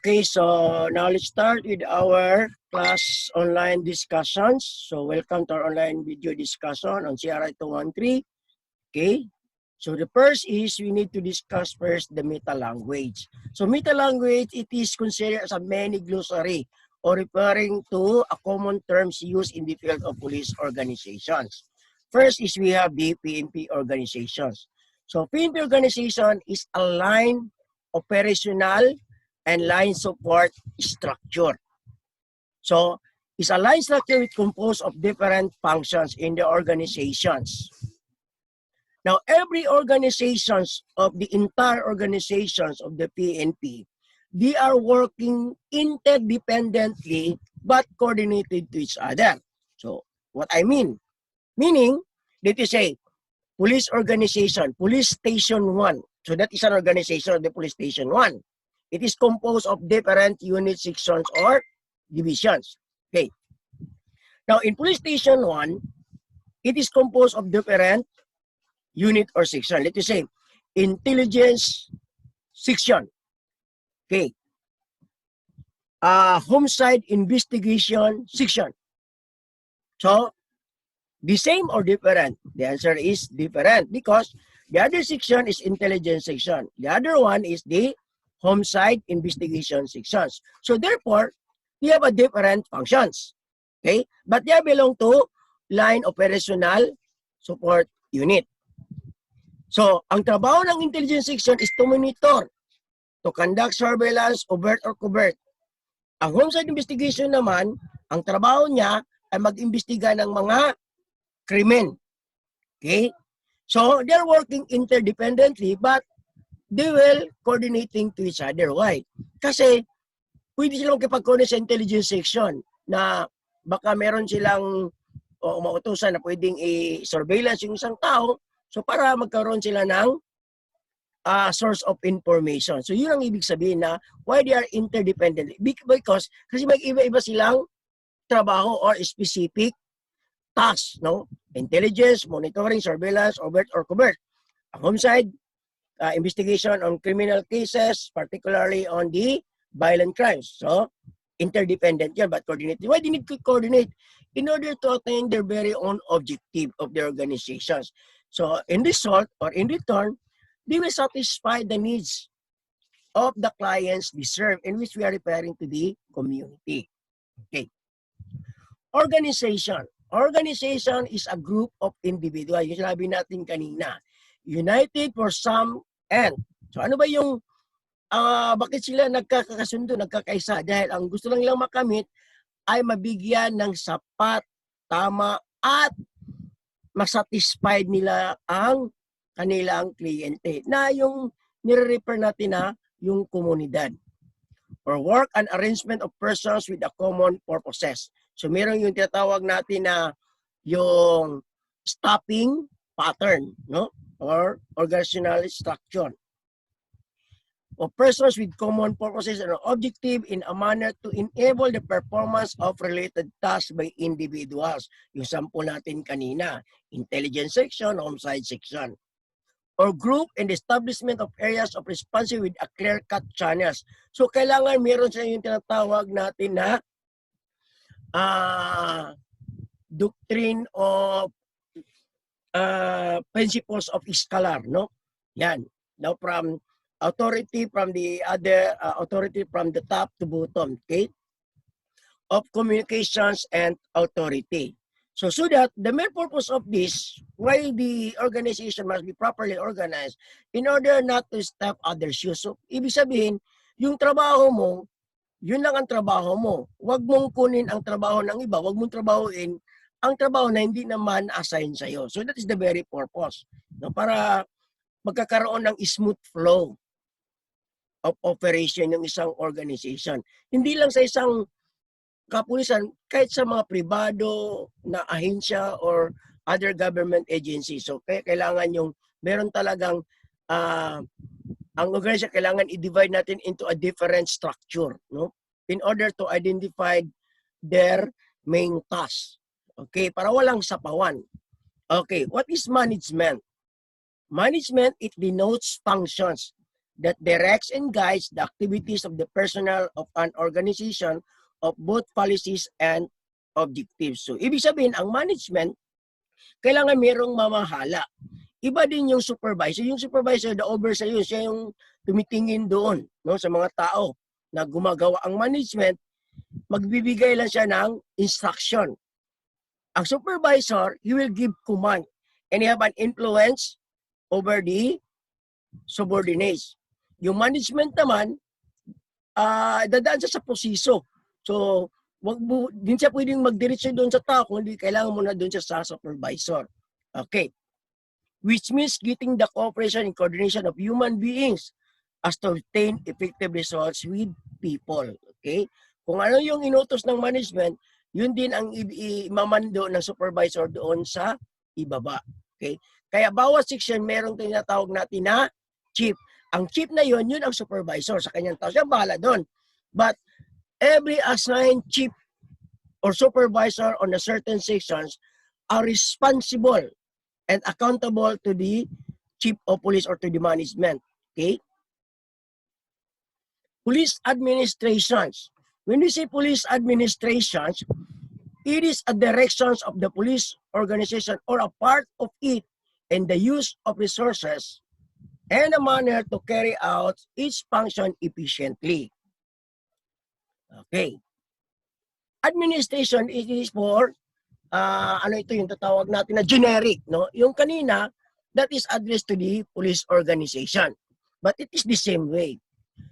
Okay, so now let's start with our class online discussions. So welcome to our online video discussion on CRI213. Okay, so the first is we need to discuss first the meta language. So meta language, it is considered as a mini glossary or referring to a common terms used in the field of police organizations. First is we have the PNP organizations. So PNP organization is a line operational and line support structure. So it's a line structure which composed of different functions in the organizations. Now, every organizations of the entire organizations of the PNP, they are working interdependently but coordinated to each other. So what I mean? Meaning, let us say, police organization, police station 1. So that is an organization of the police station 1. It is composed of different unit sections or divisions. Okay. Now, in police station 1, it is composed of different unit or section. Let us say, intelligence section. Okay. Homicide investigation section. So, the same or different? The answer is different because the other section is intelligence section. The other one is the homicide investigation sections. So therefore, they have a different functions. Okay? But they belong to line operational support unit. So, ang trabaho ng intelligence section is to monitor, to conduct surveillance, overt or covert. Ang homicide investigation naman, ang trabaho niya ay mag-imbestiga ng mga krimen. Okay? So, they're working interdependently but they will coordinating to each other. Why? Kasi, pwede silang makipag-coordinate sa intelligence section na baka meron silang umautusan na pwedeng i-surveillance yung isang tao. So, para magkaroon sila ng source of information. So, yun ang ibig sabihin na why they are interdependent. Because, kasi may iba-iba silang trabaho or specific tasks, no? Intelligence, monitoring, surveillance, overt or covert. Homicide, investigation on criminal cases, particularly on the violent crimes. So, interdependent yan, but coordinated. Why do you need to coordinate? In order to attain their very own objective of their organizations. So, in result or in return, they will satisfy the needs of the clients they serve, in which we are referring to the community. Okay. Organization. Organization is a group of individuals. Yung sinabi natin kanina. United for some end. So ano ba yung, bakit sila nagkakasundo, nagkakaisa? Dahil ang gusto lang nilang makamit ay mabigyan ng sapat, tama, at masatisfied nila ang kanilang kliyente. Na yung nire-refer natin na yung komunidad. Or work and arrangement of persons with a common purposes. So meron yung tinatawag natin na yung stopping pattern, no? Or organizational structure. Of persons with common purposes and objective in a manner to enable the performance of related tasks by individuals. Yung sample natin kanina, intelligence section, homicide section. Or group and establishment of areas of responsibility with a clear-cut channels. So, kailangan meron sa yung tinatawag natin na doctrine of principles of scalar, no? Yan. Now, from authority from the other, authority from the top to bottom, okay? Of communications and authority. So that the main purpose of this, why the organization must be properly organized in order not to step others' shoes. So, ibig sabihin, yung trabaho mo, yun lang ang trabaho mo. Huwag mong kunin ang trabaho ng iba. Huwag mong trabahuin ang trabaho na hindi naman assign sa'yo. So that is the very purpose. No? Para magkakaroon ng smooth flow of operation ng isang organization. Hindi lang sa isang kapulisan, kahit sa mga pribado na ahensya or other government agencies. So, kaya kailangan yung meron talagang ang organization kailangan i-divide natin into a different structure, no? In order to identify their main task. Okay, para walang sapawan. Okay, what is management? Management, it denotes functions that directs and guides the activities of the personnel of an organization of both policies and objectives. So, ibig sabihin, ang management, kailangan mayroong mamahala. Iba din yung supervisor. Yung supervisor, the overseer, siya yung tumitingin doon, no, sa mga tao na gumagawa. Ang management, magbibigay lang siya ng instruction. Ang supervisor, he will give command and he have an influence over the subordinates. Yung management naman, dadaan siya sa posiso. So, din siya pwedeng magdiretso doon sa tao kung hindi kailangan muna doon siya sa supervisor. Okay. Which means getting the cooperation and coordination of human beings as to obtain effective results with people. Okay? Kung ano yung inutos ng management, yun din ang imamando ng supervisor doon sa ibaba. Okay? Kaya bawat section, merong tinatawag natin na chief. Ang chief na yun ang supervisor sa kanyang tao. Siya bahala doon. But every assigned chief or supervisor on a certain sections are responsible and accountable to the chief of police or to the management. Okay? Police administrations. When we say police administrations, it is a directions of the police organization or a part of it and the use of resources and a manner to carry out its function efficiently. Okay. Administration is for ano ito yung tatawag natin na generic, no? Yung kanina, that is addressed to the police organization. But it is the same way.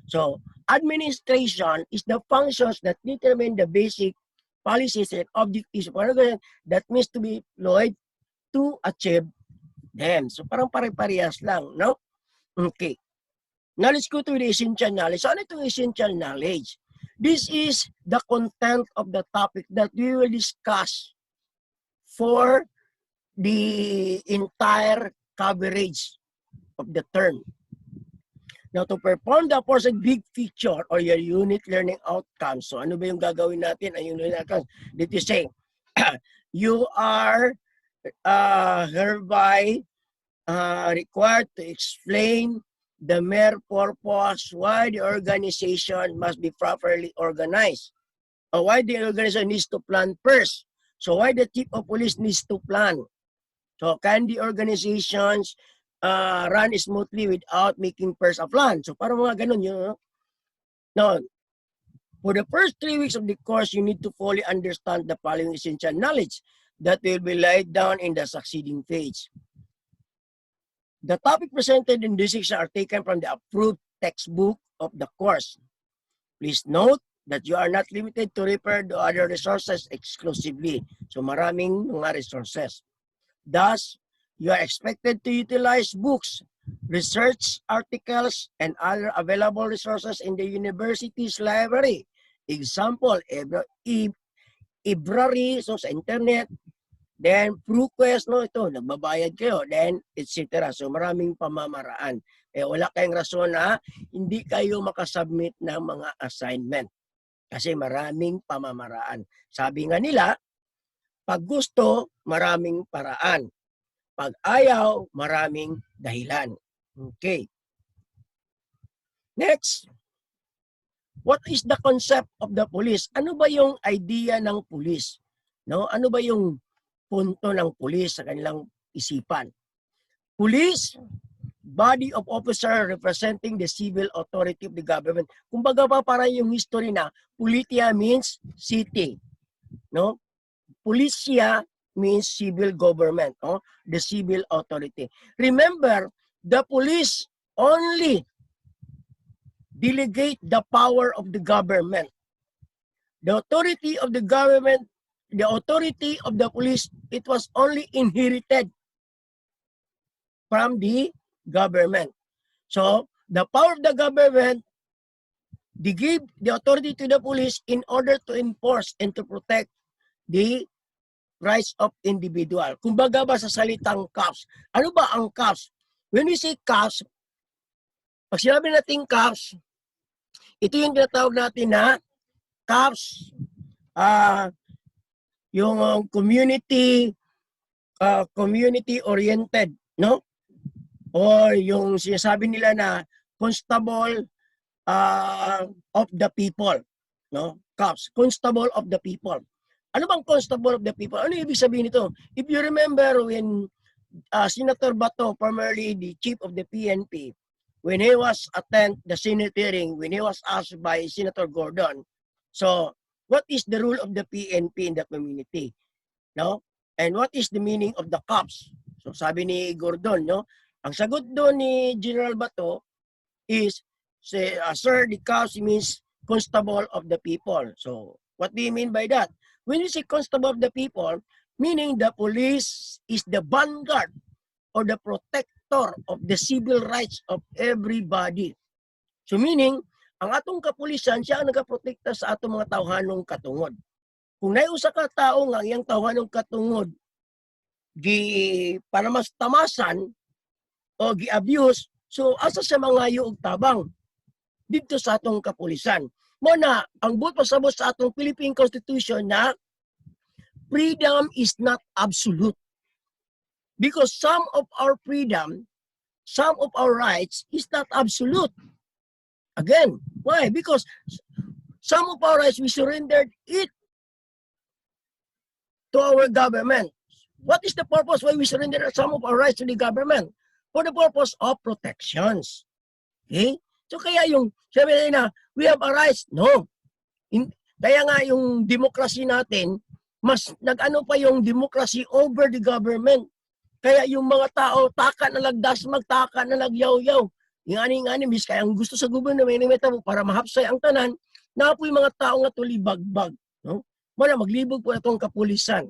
So, administration is the functions that determine the basic policies and objectives that means to be employed to achieve them. So, parang pare-parehas lang, no? Okay. Now, let's go to the essential knowledge. So, ano itong essential knowledge? This is the content of the topic that we will discuss for the entire coverage of the term. Now, to perform the aforesaid big feature or your unit learning outcomes. So, ano ba yung gagawin natin? Ang unit learning outcomes. Did you say, you are hereby required to explain the mere purpose why the organization must be properly organized, or why the organization needs to plan first. So why the chief of police needs to plan? So can the organizations run smoothly without making first a plan? So parang mga ganun yun. Now, for the first 3 weeks of the course, you need to fully understand the following essential knowledge that will be laid down in the succeeding page. The topic presented in this section are taken from the approved textbook of the course. Please note that you are not limited to refer to other resources exclusively. So maraming mga resources. Thus, you are expected to utilize books, research articles, and other available resources in the university's library. Example, library, so sa internet, then ProQuest, no, ito, nagbabayad kayo, then etc. So maraming pamamaraan. Wala kayong rason na hindi kayo makasubmit ng mga assignment. Kasi maraming pamamaraan. Sabi nga nila, pag gusto, maraming paraan. Pag ayaw, maraming dahilan. Okay. Next. What is the concept of the police? Ano ba yung idea ng police? No? Ano ba yung punto ng police sa kanilang isipan? Police, body of officer representing the civil authority of the government. Kumbaga pa parang yung history na politia means city, no? Policia means civil government, no? The civil authority. Remember, the police only delegate the power of the government. The authority of the government, the authority of the police, it was only inherited from the government. So, the power of the government, they give the authority to the police in order to enforce and to protect the rights of individual. Kumbaga ba sa salitang cops? Ano ba ang cops? When we say cops, pag sinabi natin cops, ito yung tinatawag natin na cops, yung community oriented, no? Or yung sinasabi nila na constable of the people, no? Cops, constable of the people. Ano bang constable of the people? Ano ibig sabihin nito? If you remember when Senator Bato, formerly the chief of the PNP, when he was attend the Senate hearing, when he was asked by Senator Gordon, so what is the role of the PNP in the community? No? And what is the meaning of the cops? So sabi ni Gordon, no? Ang sagot doon ni General Bato is, say, sir, the cops means constable of the people. So what do you mean by that? When you say constable of the people, meaning the police is the vanguard or the protector of the civil rights of everybody. So meaning, ang atong kapulisan, siya ang nagaprotekta sa atong mga tawhanong katungod. Kung naiusa ka tao nga iyang tawhanong katungod, para mas tamasan o gi-abuse, so asa siya mangayo og tabang dito sa atong kapulisan. Mo na, ang buot pasabot sa atong Philippine Constitution na freedom is not absolute. Because some of our freedom, some of our rights is not absolute. Again, why? Because some of our rights, we surrendered it to our government. What is the purpose why we surrender some of our rights to the government? For the purpose of protections. Okay? So kaya yung, sabi na, we have a rights. No. Kaya nga yung democracy natin, mas nag-ano pa yung democracy over the government. Kaya yung mga tao, taka na lagdas, magtaka na lagyaw-yaw. Yung ani-ani, bis kaya ang gusto sa gobyerno, may mo para mahapsay ang tanan, na po yung mga tao nga tulibag-bag. No? Muna, maglibog po itong kapulisan.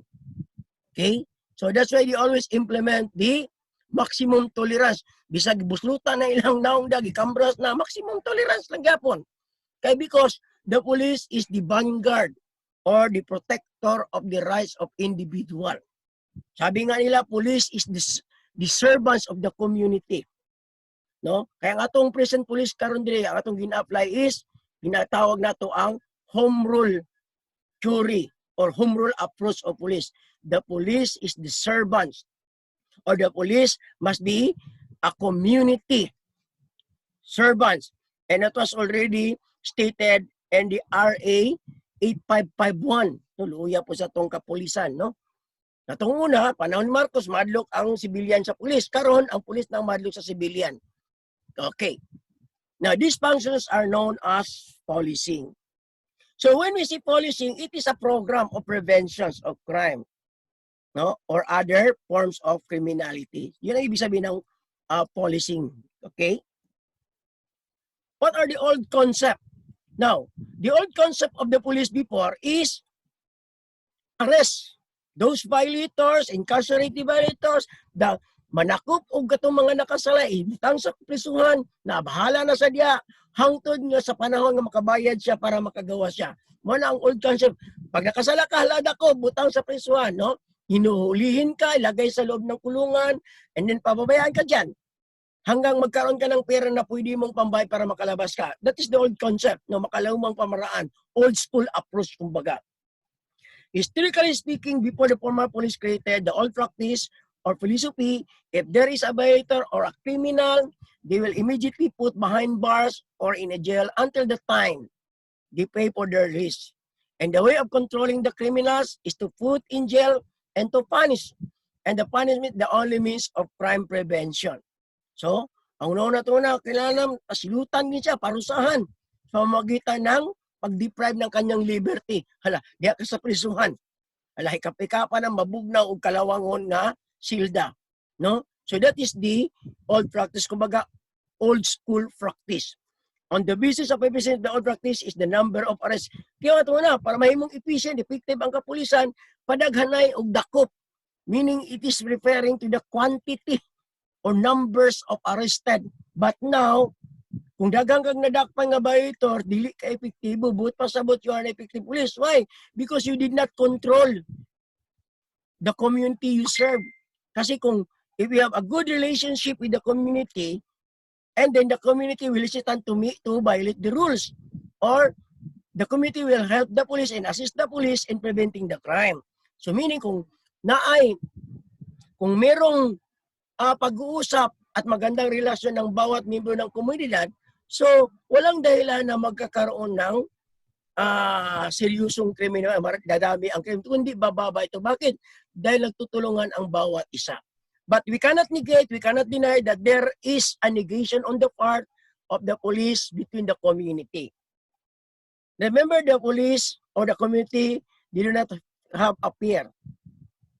Okay? So that's why they always implement the maximum tolerance. Bisag buslutan na ilang naong dagi, kambras na, maximum tolerance lang yapon. Kaya because the police is the vanguard or the protector of the rights of individual. Sabi nga nila, police is the servants of the community. No? Kaya ang atong present police karon dire, ang atong gina-apply is, ginatawag nato ang home rule theory or home rule approach of police. The police is the servants or the police must be a community servants. And it was already stated in the RA 8551. Luya po sa itong kapulisan, no? Natong una, panahon ni Marcos, madlok ang civilian sa pulis. Karon ang pulis nang madlok sa civilian. Okay. Now, these functions are known as policing. So when we say policing, it is a program of preventions of crime, no, or other forms of criminality. Yun ang ibig sabihin ng policing. Okay? What are the old concept? Now, the old concept of the police before is arrest those violators, incarcerated violators, the manakop o gatong mga nakasala, ibutang sa prisuhan, na bahala na sa diya, hangtod nga sa panahon nga makabayad siya para makagawa siya. Muna ang old concept, pag nakasala ka, halada ko, butang sa prisuhan, no? Hinuhulihin ka, ilagay sa loob ng kulungan, and then pababayaan ka dyan. Hanggang magkaroon ka ng pera na pwede mong pambay para makalabas ka. That is the old concept, no? Makalawang pamaraan. Old school approach, kumbaga. Historically speaking, before the former police created the old practice or philosophy, if there is a violator or a criminal, they will immediately put behind bars or in a jail until the time they pay for their risk. And the way of controlling the criminals is to put in jail and to punish. And the punishment, the only means of crime prevention. So, ang una ito na, kailangan asilutan din siya, parusahan sa magitan ng pag-deprive ng kanyang liberty. Hala, diya ka sa prisuhan. Hala, hikap-hikapan ang mabugnaw o kalawangon na silda. No? So that is the old practice. Kumbaga, old school practice. On the basis of efficient, the old practice is the number of arrests. Kaya ito na, para mahimong efficient, effective ang kapulisan, padaghanay o dakop. Meaning, it is referring to the quantity or numbers of arrested. But now, kung dagang kang nadakpan nga violator, dili ka epektibo, buot pasabot you are an effective police. Why? Because you did not control the community you serve. Kasi kung if you have a good relationship with the community, and then the community will hesitate to violate the rules, or the community will help the police and assist the police in preventing the crime. So meaning kung merong pag-uusap at magandang relasyon ng bawat miyembro ng komunidad, So, walang dahilan na magkakaroon ng seryosong krimen, dadami ang krimen, kundi bababa ito. Bakit? Dahil nagtutulungan ang bawat isa. But we cannot negate, we cannot deny that there is a negation on the part of the police between the community. Remember, the police or the community did not have a fear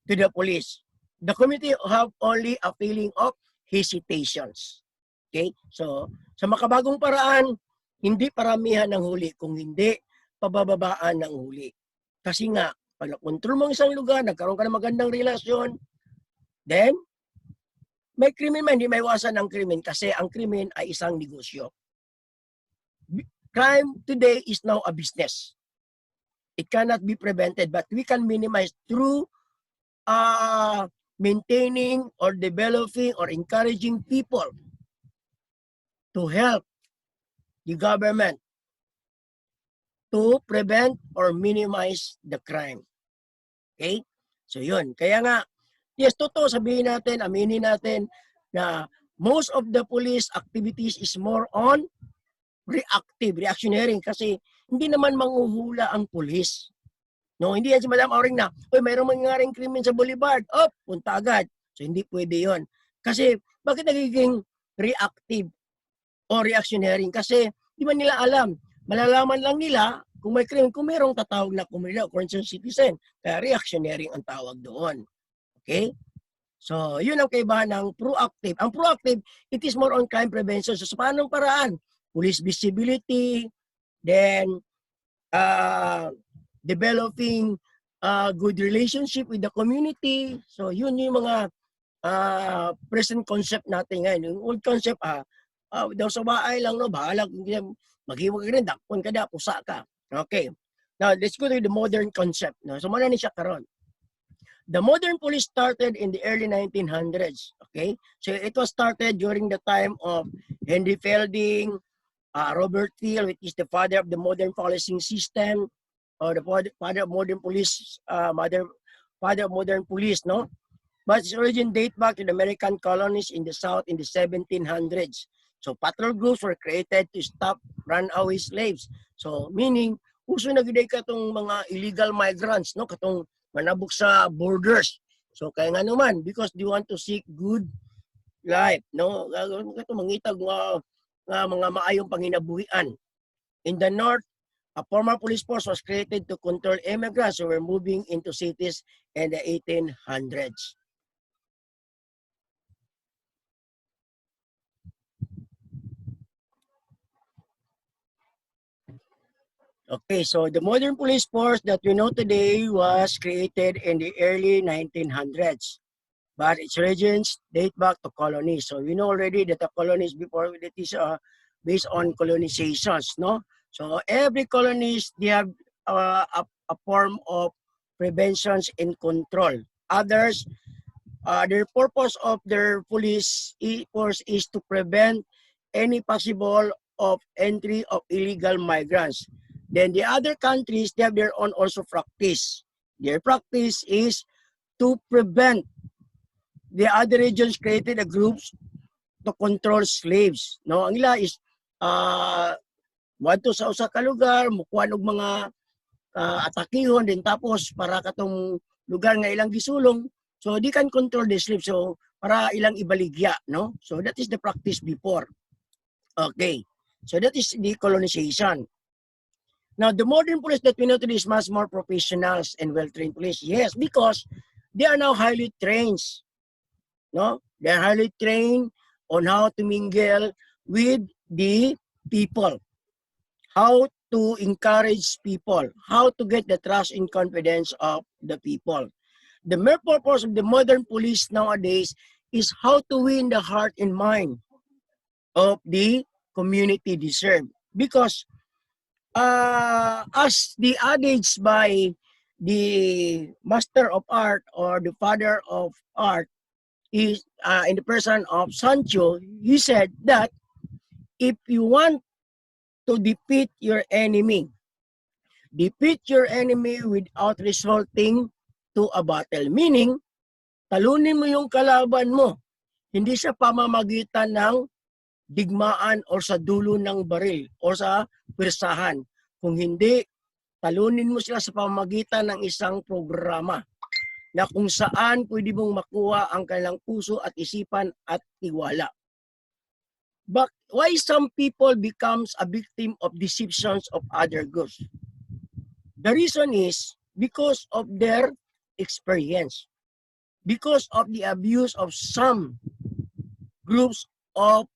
to the police. The community have only a feeling of hesitations. Okay? So, sa makabagong paraan, hindi paramihan ng huli, kung hindi pabababaan ng huli. Kasi nga, pag nakontrol mo isang lugar, nagkaroon ka ng magandang relasyon, then, may krimen man, hindi may iwasan ang krimen kasi ang krimen ay isang negosyo. Crime today is now a business. It cannot be prevented, but we can minimize through maintaining or developing or encouraging people to help the government to prevent or minimize the crime. Okay? So yun. Kaya nga, yes, totoo, sabihin natin, aminin natin na most of the police activities is more on reactionary kasi hindi naman manghuhula ang pulis. No, hindi yan si Madam Auring na, mayroong mangyaring krimen sa Boulevard. Punta agad. So hindi pwede yon. Kasi bakit nagiging reactive o reactionary? Kasi di ba nila alam, malalaman lang nila kung may krimen, kung mayroong tatawag na komunidad o concerned citizen. Kaya reactionary ang tawag doon. Okay? So, yun ang kaibahan ng proactive. Ang proactive, it is more on crime prevention. So, sa paanong paraan? Police visibility, then developing good relationship with the community. So, yun yung mga present concept natin ngayon. Yung old concept, daw sa bahay lang, no, bahala, maghiwag ka rin, dakpon ka na, pusa ka. Okay. Now, let's go to the modern concept. No? So, muna ni siya karon. The modern police started in the early 1900s. Okay? So, it was started during the time of Henry Fielding, Robert Thiel, which is the father of the modern policing system, or the father of modern police, father of modern police, no? But its origin date back to the American colonies in the South in the 1700s. So patrol groups were created to stop runaway slaves. So meaning, uso na gid ka tong mga illegal migrants, no? Katong manabok sa borders. So kaya nga naman, because they want to seek good life, no? Katong mangitag mga maayong panginabuhian. In the North, a former police force was created to control immigrants who were moving into cities in the 1800s. Okay, so the modern police force that we know today was created in the early 1900s. But its origins date back to colonies. So we know already that the colonies before it is based on colonizations, no? So every colonies, they have a form of preventions and control. Others, their purpose of their police force is to prevent any possible of entry of illegal migrants. Then the other countries, they have their own also practice. Their practice is to prevent the other regions created a groups to control slaves. No, ang ila is wadto sa usa ka lugar, mukuan og mga atakihon din tapos para katong lugar nga ilang gisulong, so they can control the slaves, so para ilang ibaligya, no? So that is the practice before. Okay. So that is the colonization. Now, the modern police that we know today is much more professionals and well-trained police. Yes, because they are now highly trained. No? They are highly trained on how to mingle with the people, how to encourage people, how to get the trust and confidence of the people. The mere purpose of the modern police nowadays is how to win the heart and mind of the community deserve. Because as the adage by the master of art or the father of art is in the person of Sancho, he said that if you want to defeat your enemy without resulting to a battle. Meaning, talunin mo yung kalaban mo. Hindi sa pamamagitan ng digmaan o sa dulo ng baril o sa pirsahan. Kung hindi, talunin mo sila sa pamamagitan ng isang programa na kung saan pwede mong makuha ang kanilang puso at isipan at tiwala. But why some people becomes a victim of deceptions of other groups? The reason is because of their experience, because of the abuse of some groups of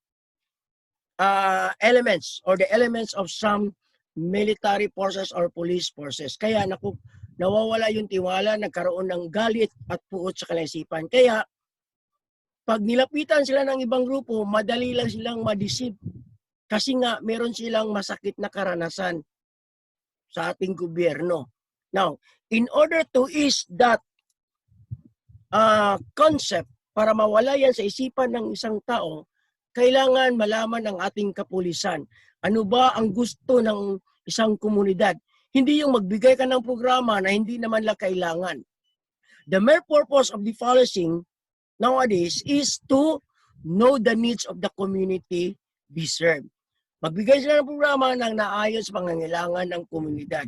elements or the elements of some military forces or police forces. Kaya nawawala yung tiwala, nagkaroon ng galit at puot sa kaisipan. Kaya pag nilapitan sila ng ibang grupo, madali lang silang ma-deceive. Kasi nga, meron silang masakit na karanasan sa ating gobyerno. Now, in order to ease that concept, para mawala yan sa isipan ng isang tao, kailangan malaman ng ating kapulisan. Ano ba ang gusto ng isang komunidad? Hindi yung magbigay ka ng programa na hindi naman lang kailangan. The mere purpose of the policing nowadays is to know the needs of the community be served. Magbigay sila ng programa na naayon sa pangangailangan ng komunidad.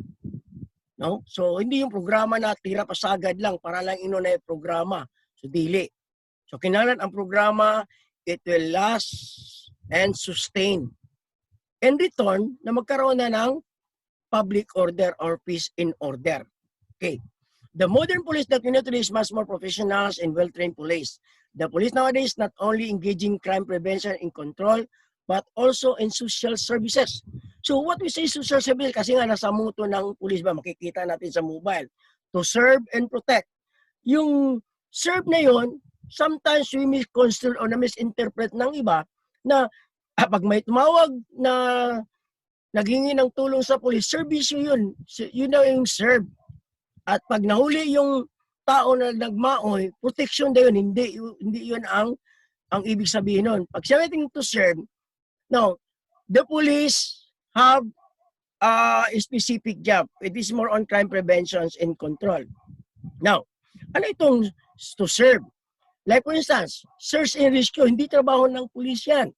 No? So, hindi yung programa na tira pasagad lang para lang inunay programa. So, dili. So, kailangan ang programa, it will last and sustain. In return, na magkaroon na ng public order or peace in order. Okay. The modern police that we know today is much more professionals and well-trained police. The police nowadays not only engaging crime prevention and control, but also in social services. So what we say social service, kasi nga nasa muto ng police ba, makikita natin sa mobile, to serve and protect. Yung serve na yon, sometimes we misconstrue or na-misinterpret ng iba na pag may tumawag na naghingi ng tulong sa police, service yun. Yun na yung serve. At pag nahuli yung tao na nagmaoy, protection na yun. Hindi yun ang ibig sabihin nun. Pag sinabi to serve, now, the police have a specific job. It is more on crime prevention and control. Now, ano itong to serve? Like for instance, search and rescue, hindi trabaho ng police yan.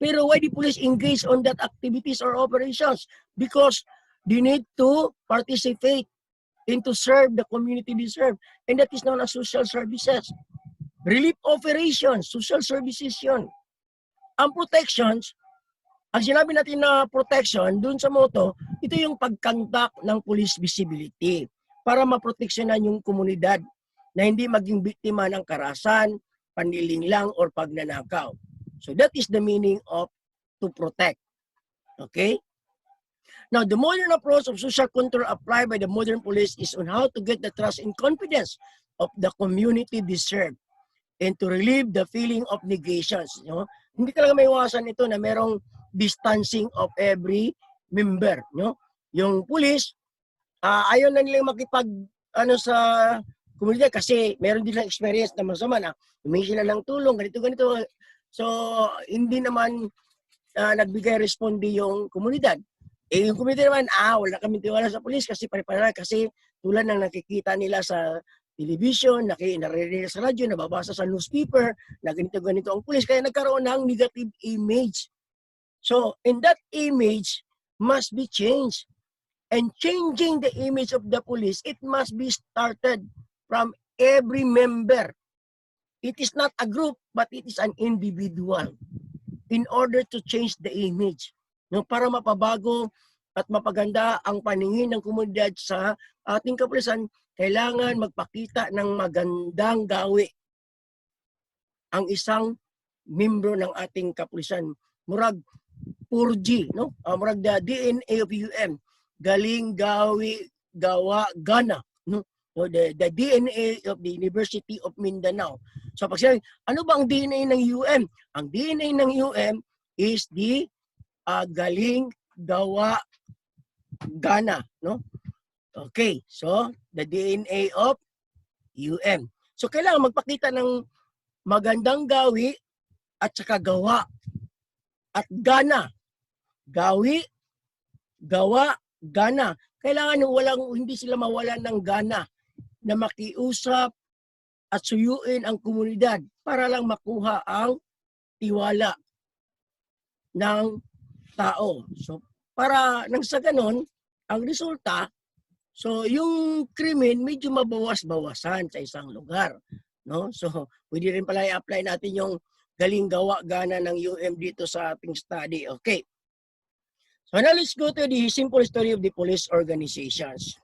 Pero why the police engage on that activities or operations? Because they need to participate and to serve the community they serve. And that is known as social services. Relief operations, social services yun. Ang protections, ang sinabi natin na protection, dun sa moto, ito yung pagkandak ng police visibility para maproteksyonan yung komunidad na hindi maging biktima ng karahasan, panlilinglang, or pagnanakaw. So that is the meaning of to protect. Okay? Now, the modern approach of social control applied by the modern police is on how to get the trust and confidence of the community they serve and to relieve the feeling of negations. You know? Hindi talaga may iwasan ito na merong distancing of every member. You know? Yung police, ayaw na nilang makipag sa komunidad kasi meron din lang experience na masama na humingi sila ng tulong, ganito. So, hindi naman nagbigay responde yung komunidad. Yung komunidad naman, wala kami tiwala sa police kasi pare-pare kasi tulad ng nakikita nila sa television, naririnig sa radyo, nababasa sa newspaper, na ganito ang police, kaya nagkaroon ng negative image. So, in that image must be changed. And changing the image of the police, it must be started from every member. It is not a group, but it is an individual in order to change the image. No, para mapabago at mapaganda ang paningin ng komunidad sa ating kapulisan, kailangan magpakita ng magandang gawi ang isang membro ng ating kapulisan. Murag 4G, no? Murag the DNA of UM. Galing, gawi, gawa, gana. No? So the DNA of the University of Mindanao. So pag sinabi, ano ba ang DNA ng UM? Ang DNA ng UM is the galing, gawa, gana. No? Okay, so the DNA of UM. So kailangan magpakita ng magandang gawi at saka gawa at gana. Gawi, gawa, gana. Kailangan hindi sila mawalan ng gana na makiusap at suyuin ang komunidad para lang makuha ang tiwala ng tao. So, para nang sa ganon, ang resulta, so yung krimen medyo mabawas-bawasan sa isang lugar. No? So, pwede rin pala i-apply natin yung galing gawa gana ng UM dito sa ating study. Okay. So now let's go to the simple story of the police organizations.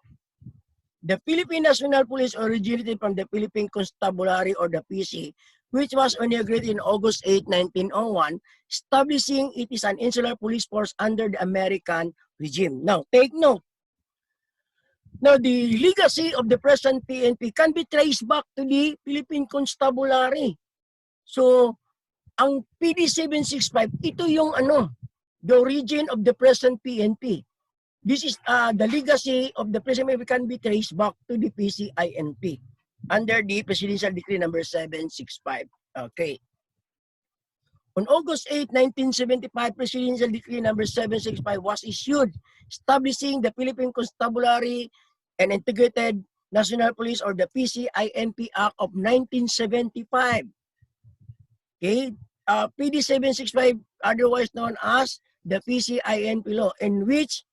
The Philippine National Police originated from the Philippine Constabulary or the PC, which was inaugurated in August 8, 1901, establishing it is an insular police force under the American regime. Now, take note. Now, the legacy of the present PNP can be traced back to the Philippine Constabulary. So, ang PD 765, ito yung the origin of the present PNP. This is the legacy of the present PNP can be traced back to the PCINP under the Presidential Decree number 765. Okay. On August 8, 1975, Presidential Decree number 765 was issued, establishing the Philippine Constabulary and Integrated National Police or the PCINP Act of 1975. Okay, PD 765, otherwise known as the PCINP law, in which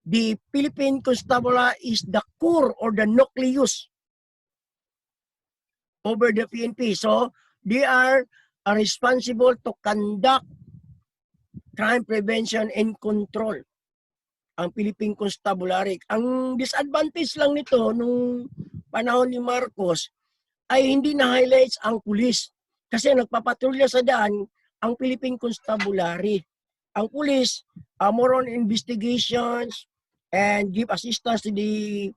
the Philippine Constabulary is the core or the nucleus over the PNP. So, they are responsible to conduct crime prevention and control. Ang Philippine Constabulary. Ang disadvantage lang nito nung panahon ni Marcos ay hindi na-highlights ang pulis. Kasi nagpapatrolya sa daan ang Philippine Constabulary. Ang pulis, more on investigations and give assistance to the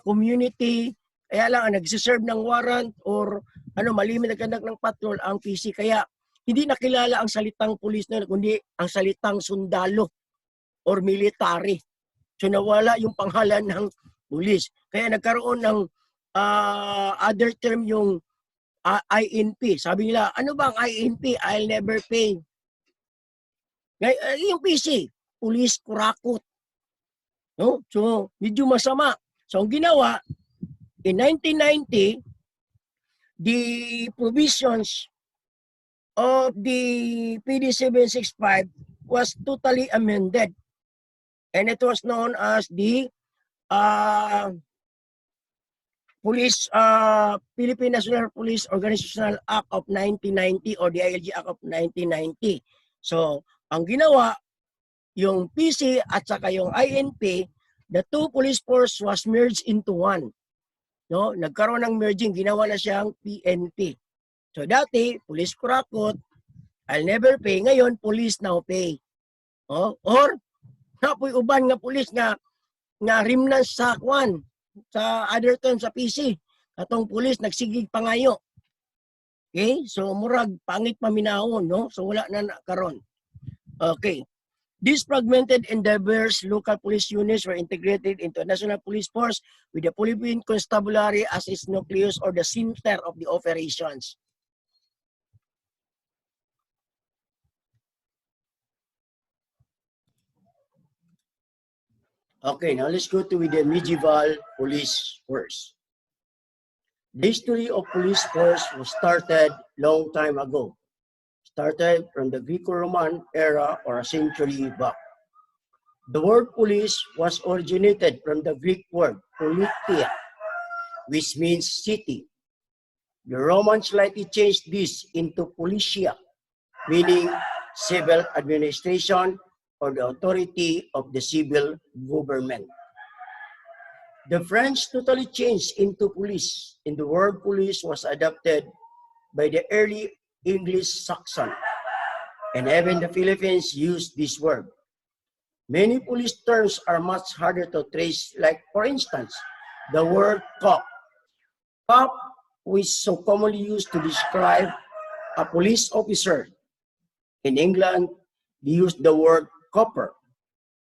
community. Kaya lang, nagsiserve ng warrant or malimit na kandak ng patrol ang PC. Kaya hindi nakilala ang salitang pulis na, kundi ang salitang sundalo or military. So nawala yung pangalan ng pulis. Kaya nagkaroon ng other term yung INP. Sabi nila, ano ba ang INP? I'll never pay. Yung PC, police kurakot. No? So, medyo masama. So, ang ginawa, in 1990, the provisions of the PD 765 was totally amended. And it was known as the Philippine National Police Organizational Act of 1990 or the ILG Act of 1990. So, ang ginawa, yung PC at saka yung INP, the two police force was merged into one. No? Nagkaroon ng merging, ginawa na siyang PNP. So, dati, police kurakot, I'll never pay. Ngayon, police now pay. Oh? Or, napoy uban nga police nga rimnas sa kwan, sa other term sa PC. Katong police nagsigig pangayo. Okay? So, murag, pangit paminahon, no? So, wala na karon. Okay. These fragmented and diverse local police units were integrated into a national police force with the Philippine Constabulary as its nucleus or the center of the operations. Okay, now let's go to the medieval police force. The history of police force was started long time ago. Started from the Greco-Roman era or a century back. The word police was originated from the Greek word politia, which means city. The Romans slightly changed this into politia, meaning civil administration or the authority of the civil government. The French totally changed into police, and the word police was adopted by the early English Saxon, and even the Philippines used this word. Many police terms are much harder to trace, like for instance, the word cop. Cop is so commonly used to describe a police officer. In England, they use the word copper.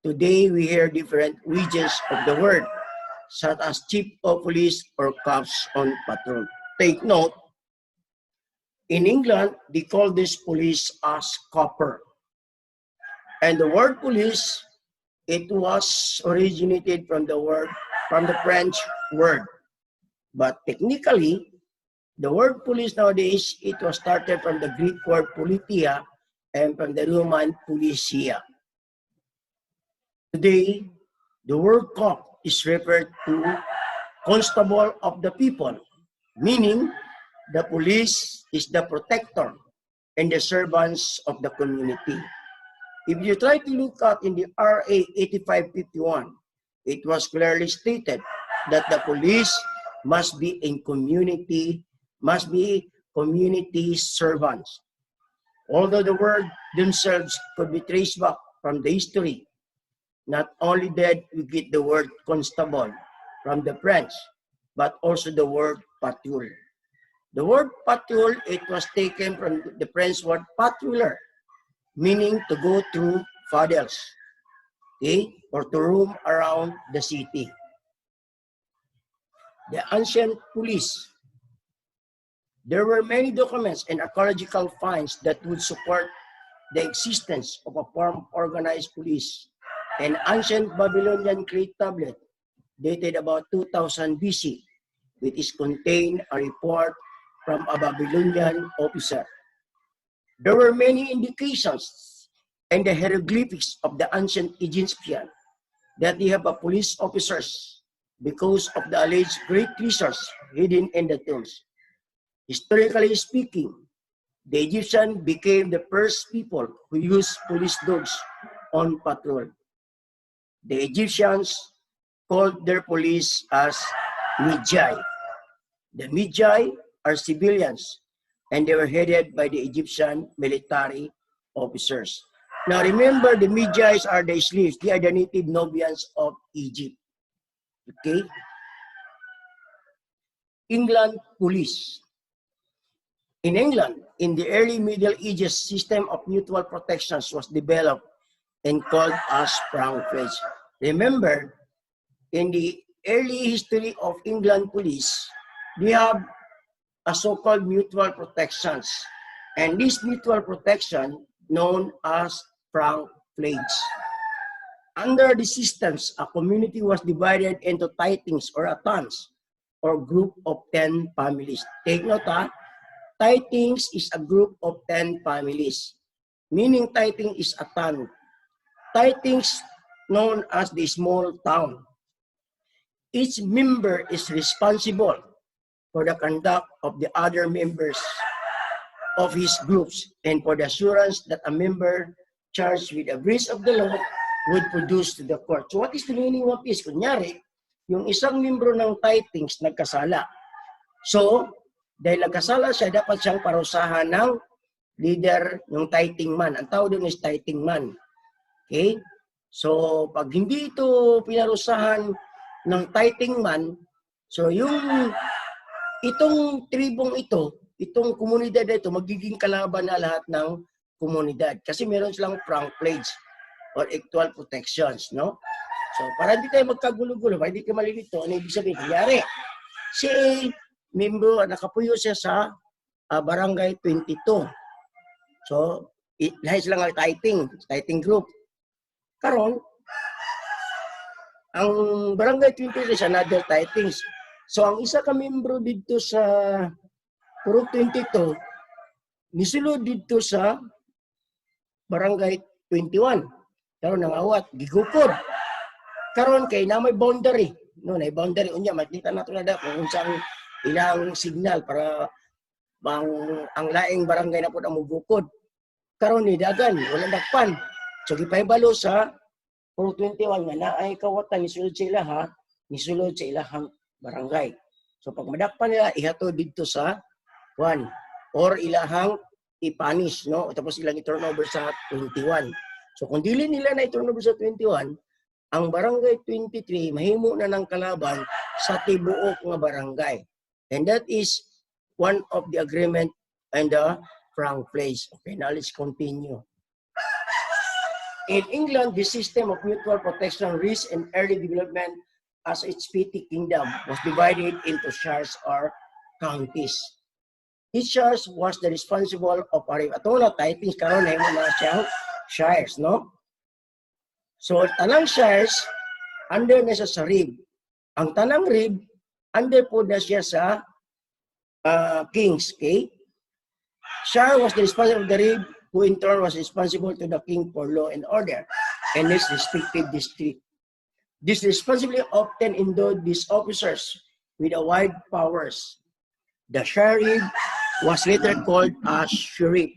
Today, we hear different regions of the word, such as chief of police or cops on patrol. Take note, in England, they call this police as copper. And the word police, it was originated from the French word. But technically, the word police nowadays, it was started from the Greek word politia, and from the Roman Policia. Today, the word cop is referred to constable of the people, meaning the police is the protector and the servants of the community. If you try to look at in the RA 8551, it was clearly stated that the police must be community servants. Although the word themselves could be traced back from the history, not only did we get the word constable from the French, but also the word patrol. The word patrol, it was taken from the French word patrouiller, meaning to go through puddles, okay, or to roam around the city. The ancient police. There were many documents and archaeological finds that would support the existence of a form of organized police. An ancient Babylonian clay tablet dated about 2000 BC, which contained a report from a Babylonian officer. There were many indications in the hieroglyphics of the ancient Egyptian that they have a police officers because of the alleged great treasures hidden in the tombs. Historically speaking, the Egyptians became the first people who used police dogs on patrol. The Egyptians called their police as Magi. The Magi are civilians, and they were headed by the Egyptian military officers. Now remember, the Magi are the slaves. They are the native Nubians of Egypt. Okay? England police. In England, in the early Middle Ages, system of mutual protections was developed and called as Frank Pledge. Remember, in the early history of England police, they have a so-called mutual protections. And this mutual protection known as Frank Pledge. Under the systems, a community was divided into tithings or atans, or group of 10 families. Take note, tithings is a group of 10 families, meaning tithing is a town. Tithings known as the small town. Each member is responsible for the conduct of the other members of his groups and for the assurance that a member charged with a breach of the law would produce to the court. So what is the meaning of this? Kunyari, yung isang membro ng tithings nagkasala. So, dahil nagkasala siya, dapat siyang parusahan ng leader ng tithing man. Ang tawag doon is tithing man. Okay? So, pag hindi ito pinarusahan ng tithing man, so itong tribong ito, itong komunidad ito, magiging kalaban na lahat ng komunidad. Kasi meron silang Frank Pledge or equal protections, no? So, para hindi tayo magkagulo-gulo, para hindi kayo malilito, ano ibig sabihin? Kanyari, si membro, nakapuyo siya sa barangay 22. So, lahat silang tithing group. Karon, ang barangay 22 is another tithings. So, ang isa ka membro dito sa Purok 22, nisulod dito sa barangay 21. Karon nang awat, gigukod. Karon kay na may boundary. No, na boundary unya makita nato na kung unsang ilang signal para ang laing barangay na pud ang mugukod. Karon ni dagan wala dakpan. So gipahibalo sa 421 nga naay kawatan nisulod sa ilaha, nisulod sa ilahang barangay. So pag madakpan nila ihatod didto sa 1 or ilahang ipanis, no? Tapos ilang i-turnover sa 21. So kung dili nila na i-turnover sa 21, ang barangay 23 mahimo na ng kalaban sa tibuok nga barangay. And that is one of the agreement and the Frank Pledge. Okay, now let's continue. In England, the system of mutual protection, risk, and early development as its petty kingdom was divided into shires or counties. Each shire was the responsible of ato na tithings karon na na siyang shires, no? So, tanang shires, under na siya sa rib. Ang tanang rib, under po na siya sa kings, okay? Shire was the responsible of the rib who in turn was responsible to the king for law and order in his respective district. This responsibility often endowed these officers with a wide powers. The sheriff was later called a sheriff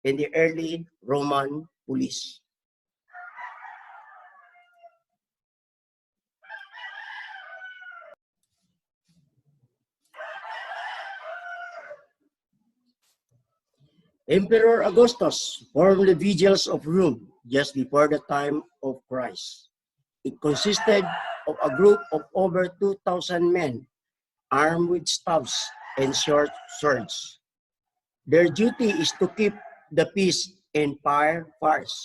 in the early Roman police. Emperor Augustus formed the Vigils of Rome just before the time of Christ. It consisted of a group of over 2,000 men armed with staffs and short swords. Their duty is to keep the peace and fire fires.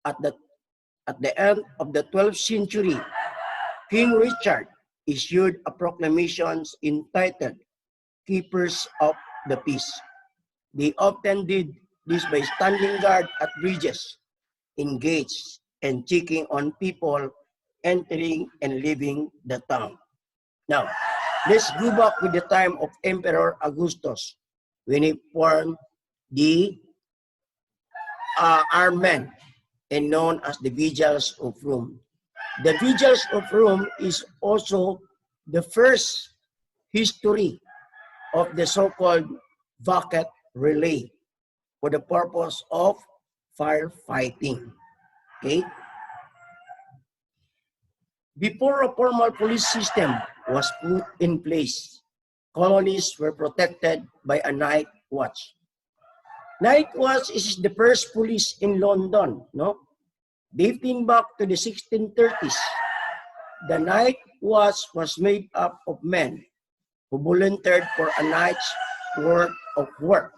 At the end of the 12th century, King Richard issued a proclamation entitled Keepers of the Peace. They often did this by standing guard at bridges, in gates, and checking on people entering and leaving the town. Now, let's go back with the time of Emperor Augustus when he formed the armed men and known as the Vigils of Rome. The Vigils of Rome is also the first history of the so-called bucket relay for the purpose of firefighting. Okay? Before a formal police system was put in place, colonies were protected by a night watch. Night watch is the first police in London, no? Dating back to the 1630s, the night watch was made up of men who volunteered for a night's worth of work.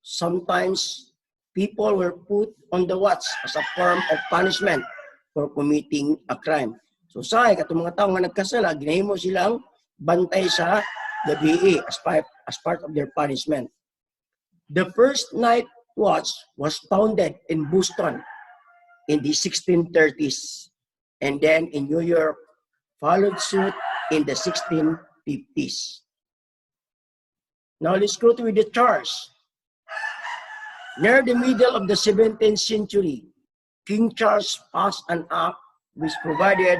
Sometimes, people were put on the watch as a form of punishment for committing a crime. So, sa katong mga tao nga nagkasala, ginahimo silang bantay sa gabi as part of their punishment. The first night watch was founded in Boston in the 1630s, and then in New York followed suit in the 1650s. Now let's go to the charts. Near the middle of the 17th century, King Charles passed an act which provided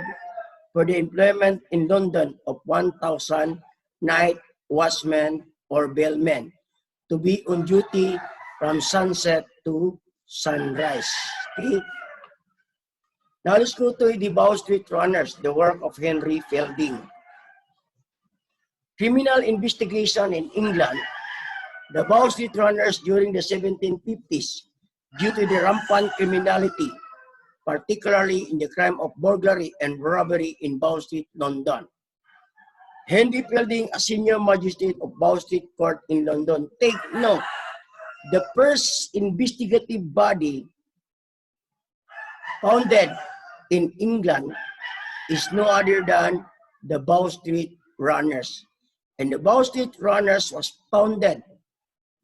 for the employment in London of 1,000 night watchmen or bellmen to be on duty from sunset to sunrise. Okay? Now let's go to the Bow Street Runners, the work of Henry Fielding. Criminal investigation in England, the Bow Street Runners during the 1750s, due to the rampant criminality, particularly in the crime of burglary and robbery in Bow Street, London. Henry Fielding, a senior magistrate of Bow Street Court in London, take note, the first investigative body founded in England is no other than the Bow Street Runners. And the Bow Street Runners was founded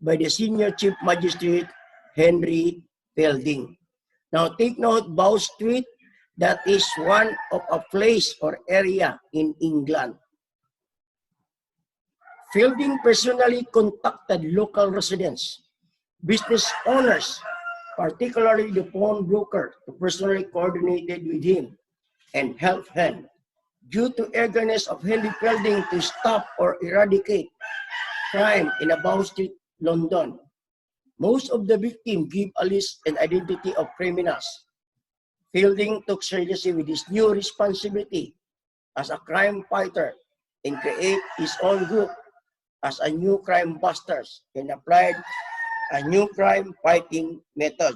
by the senior chief magistrate, Henry Fielding. Now take note, Bow Street, that is one of a place or area in England. Fielding personally contacted local residents, business owners, particularly the pawnbroker, to personally coordinate with him and help him. Due to eagerness of Henry Fielding to stop or eradicate crime in Bow Street, London, most of the victims give a list and identity of criminals. Fielding took seriously with his new responsibility as a crime fighter and create his own group as a new crime busters and applied a new crime fighting method.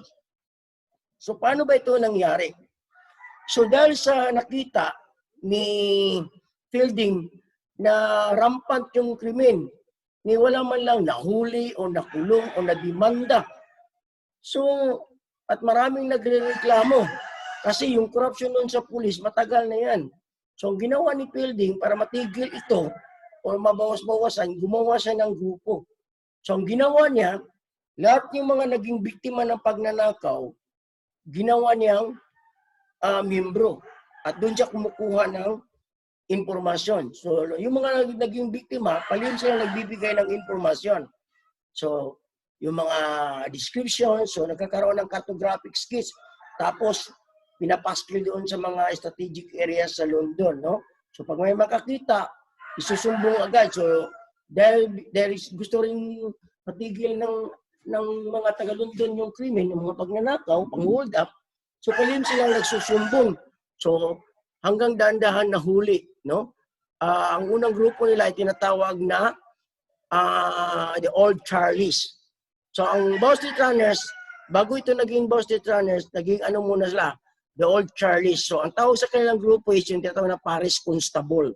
So paano ba ito nangyari? So dahil sa nakita ni Fielding na rampant yung krimen, ni wala man lang nahuli o nakulong o nadimanda. So, at maraming nagrereklamo kasi yung corruption nun sa pulis matagal na yan. So, ang ginawa ni Fielding para matigil ito o mabawas-bawasan, gumawa siya ng grupo. So, ang ginawa niya, lahat ng mga naging biktima ng pagnanakaw, ginawa niyang miyembro. At doon siya kumukuha ng informasyon. So, yung mga naging biktima, palihim sila nagbibigay ng informasyon. So, yung mga description. So, nagkakaroon ng cartographic sketch. Tapos, pinapaskil doon sa mga strategic areas sa London, no? So, pag may makakita, isusumbong agad. So, dahil gusto rin patigil ng mga taga-London yung krimen, yung mga pagnanakaw, pang-hold up, so kalim silang nagsusumbong. So, hanggang dahan-dahan na huli, no? Ang unang grupo nila ay tinatawag na the Old Charlies. So, ang Bow Street Runners, bago ito naging Bow Street Runners, naging ano muna sila, the Old Charlies. So, ang tawag sa kanilang grupo is yung tinatawag na Paris Constable.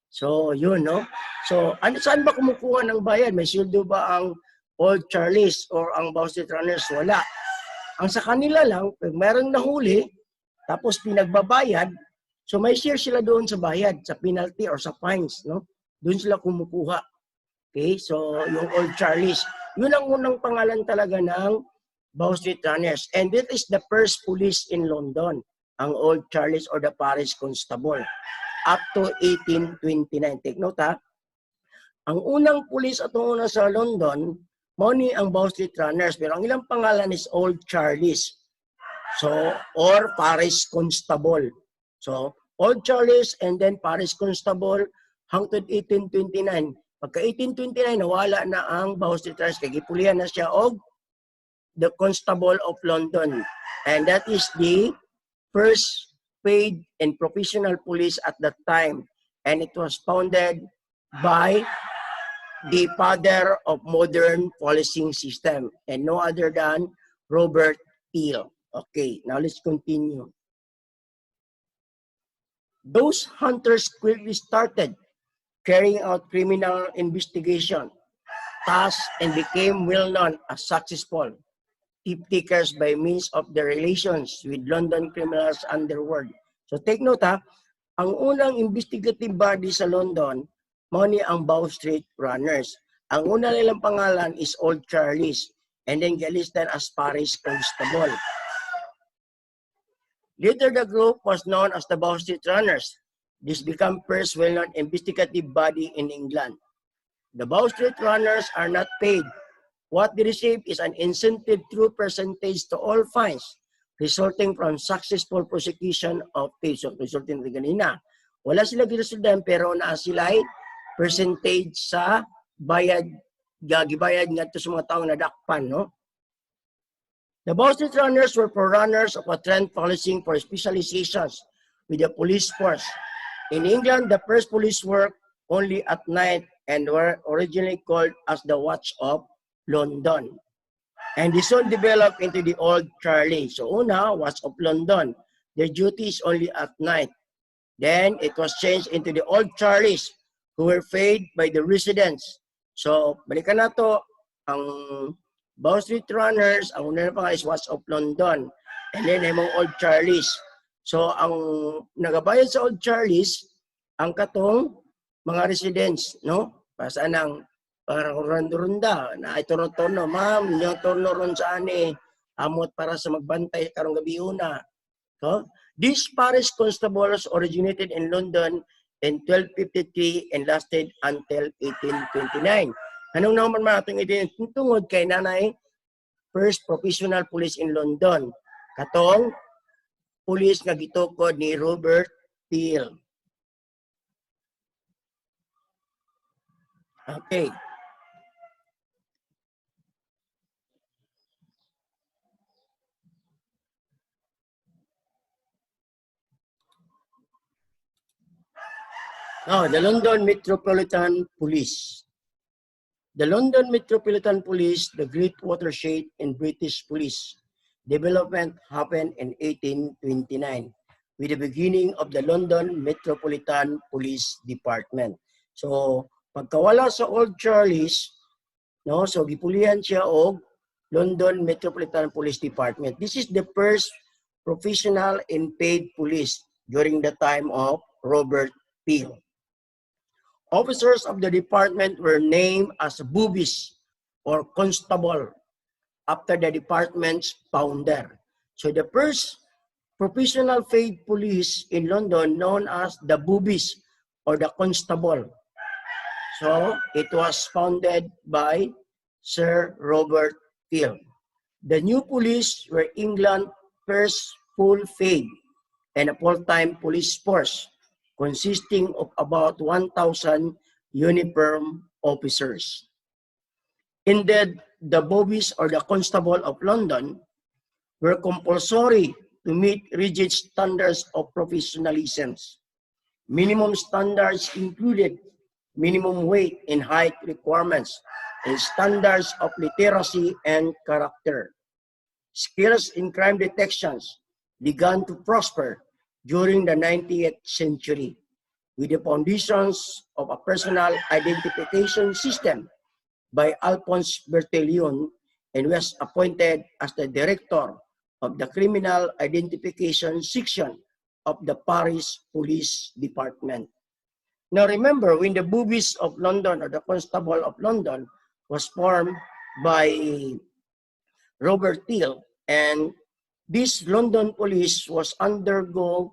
So, yun, no? So, saan ba kumukuha ng bayad? May sweldo ba ang Old Charlies or ang Bow Street Runners? Wala. Ang sa kanila lang, pag mayroong nahuli, tapos pinagbabayad, so may share sila doon sa bayad, sa penalty or sa fines, no? Doon sila kumukuha. Okay? So, yung Old Charlies. Yun ang unang pangalan talaga ng Bow Street Runners. And that is the first police in London, ang Old Charlies or the Paris Constable, up to 1829. Take note, ha? Ang unang pulis at una sa London, moni ang Bow Street Runners. Pero ang ilang pangalan is Old Charlies. So, or Paris Constable. So, Old Charlies and then Paris Constable hangtod 1829. Pagka 1829, nawala na ang Bow Street Runners. Kagipulihan na siya og the Constable of London. And that is the first paid and professional police at that time. And it was founded by the father of modern policing system and no other than Robert Peel. Okay, now let's continue. Those hunters quickly started carrying out criminal investigation tasks and became well-known as successful tip-takers by means of their relations with London criminals underworld. So take note, ha, ang unang investigative body sa London, moni ang Bow Street Runners. Ang una nilang pangalan is Old Charlies and then listed as Paris Constable. Later, the group was known as the Bow Street Runners. This became first well-known investigative body in England. The Bow Street Runners are not paid. What they receive is an incentive through percentage to all fines resulting from successful prosecution of case. So, resulting na ganina. Wala sila gisuldan pero na sila ay percentage sa bayad, gibayad nga ito sa mga taong nadakpan, no? The Bow Street Runners were forerunners of a trend policing for specializations with the police force. In England, the first police worked only at night and were originally called as the Watch of London. And this soon developed into the Old Charlie. So una, Watch of London. Their duty is only at night. Then it was changed into the Old Charlies who were paid by the residents. So balikan na to, ang Bow Street Runners, ang una na pangalan is Watch of London. And then yung mga Old Charlies. So ang nagabayad sa Old Charlies, ang katong mga residents, no? Pasaan ang parang runda na ay turno-turno, ma'am, yung turno ron sa ani, amot para sa magbantay karong gabi una. So, these Paris constables originated in London in 1253 and lasted until 1829. Anong naman natin tungod kay nanay, first professional police in London. Katong police nga gitukod ni Robert Peel. Okay. Now, the London Metropolitan Police. The London Metropolitan Police, the great watershed in British police development happened in 1829 with the beginning of the London Metropolitan Police Department. So, pagkawala sa Old Charlies, no, so gipulihan siya og London Metropolitan Police Department. This is the first professional and paid police during the time of Robert Peel. Officers of the department were named as boobies or constable after the department's founder. So the first professional paid police in London known as the boobies or the constable. So it was founded by Sir Robert Peel. The new police were England's first full paid and a full-time police force consisting of about 1,000 uniformed officers. Indeed, the bobbies or the constable of London were compulsory to meet rigid standards of professionalism. Minimum standards included minimum weight and height requirements and standards of literacy and character. Skills in crime detections began to prosper during the 19th century with the foundations of a personal identification system by Alphonse Bertillon and was appointed as the director of the Criminal Identification Section of the Paris Police Department. Now remember, when the boobies of London or the Constable of London was formed by Robert Peel, and this London police was undergone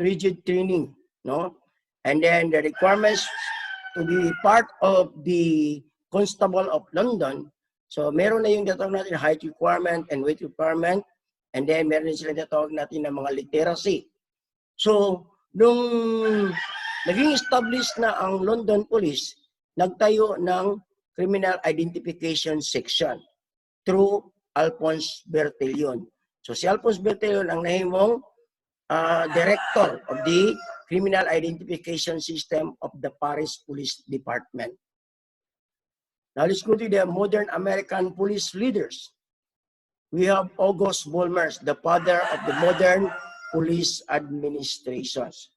rigid training, no? And then the requirements to be part of the Constable of London, so meron na yung tatawag natin height requirement and weight requirement, and then meron din sila tatawag natin ng mga literacy. So, nung naging established na ang London Police, nagtayo ng Criminal Identification Section through Alphonse Bertillon. So si Alphonse Bertillon ang nahimong director of the Criminal Identification System of the Paris Police Department. Now let's go to the modern American police leaders. We have August Bolmers, the father of the modern police administrations.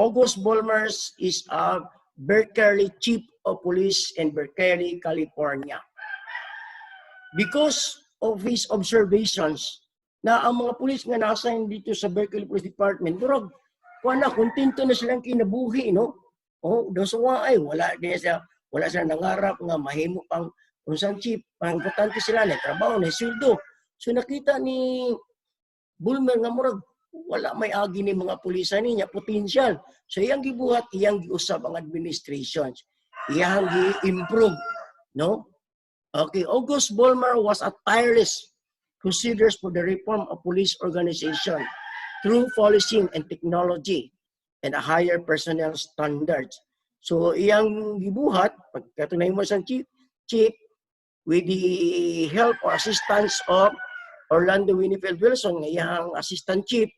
August Bolmers is a Berkeley chief of police in Berkeley, California. Because of his observations na ang mga pulis nga na-assign dito sa Berkeley Police Department, durog, kontento na silang kinabuhi, no? Oh, dosawa ay wala sila nangarap nga mahimo pang unsan chief, pang importante sila na trabaho na sweldo. So nakita ni Bulmer nga murag wala may agi ni mga pulisan niya potential. So iyang gibuhat, iyang giusab ang administrations. Iyang gi-improve, no? Okay, August Bolmer was a tireless crusader for the reform of police organization through policing and technology and a higher personnel standards. So iyang gibuhat, pagkatunay mo sa chief, with the help or assistance of Orlando Winfield Wilson, iyang assistant chief,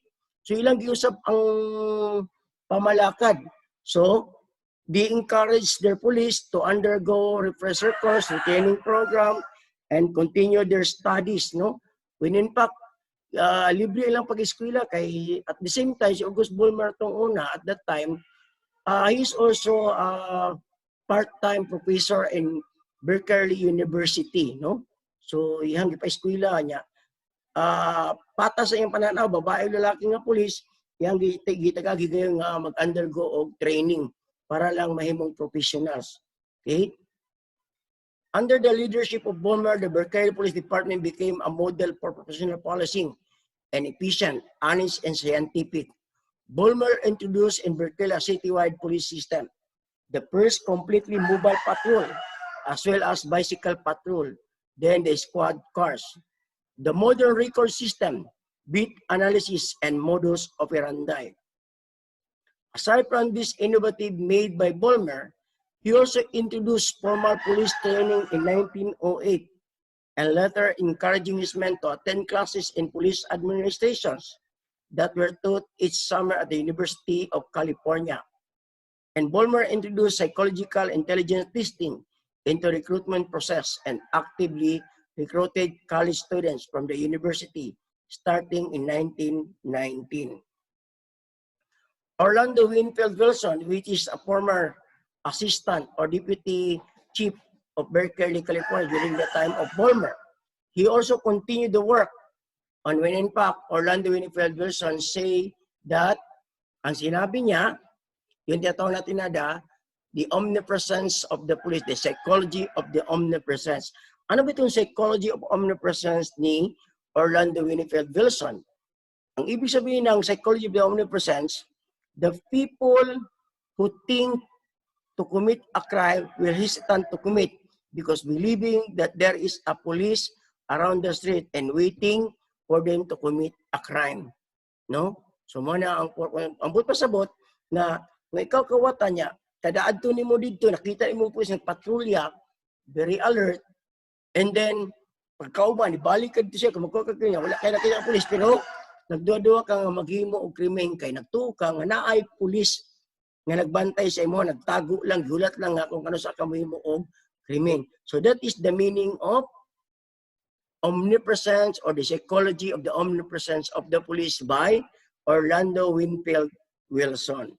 so ilang giusap ang pamalakad. So, they encourage their police to undergo refresher course, training program, and continue their studies, no? When in fact, libre lang pag-eskwela kay at the same time, si August Bolmer tong una, at that time, he's also a part-time professor in Berkeley University, no? So, iyang gipa-eskwela niya. Pata sa iyang pananaw, babae lalaki nga pulis, yang gitagagi ngayon nga mag-undergo og training para lang mahimong professionals. Okay? Under the leadership of Bolmer, the Berkeley Police Department became a model for professional policing and efficient, honest, and scientific. Bolmer introduced in Berkeley a citywide police system, the first completely mobile patrol, as well as bicycle patrol, then the squad cars. The modern record system, beat analysis, and modus operandi. Aside from this innovative made by Bolmer, he also introduced formal police training in 1908 and later encouraging his men to attend classes in police administrations that were taught each summer at the University of California. And Bolmer introduced psychological intelligence testing into recruitment process and actively recruited college students from the university starting in 1919. Orlando Winfield Wilson, which is a former assistant or deputy chief of Berkeley, California during the time of Bolmer, he also continued the work on when in fact Orlando Winfield Wilson say that ang sinabi niya, yung tinatawag natin na the omnipresence of the police, the psychology of the omnipresence. Ano ba itong psychology of omnipresence ni Orlando Winfield Wilson? Ang ibig sabihin ng psychology of the omnipresence, the people who think to commit a crime will hesitant to commit because believing that there is a police around the street and waiting for them to commit a crime. No? So mana ang ambot pasabot na kung ikaw kawatan niya, kada adto nimo didto nakita imo pulis ng patrolya, very alert, and then pagkauban ibalik ka dito siya kung magkuha ka kanya, wala kay nakita ang pulis pero nagduwa-duwa ka nga maghimo og krimen kay nagtuka nga naay pulis nga nagbantay sa imo, nagtago lang, gulat lang nga kung ano sa kamahimo og krimen. So that is the meaning of omnipresence or the psychology of the omnipresence of the police by Orlando Winfield Wilson.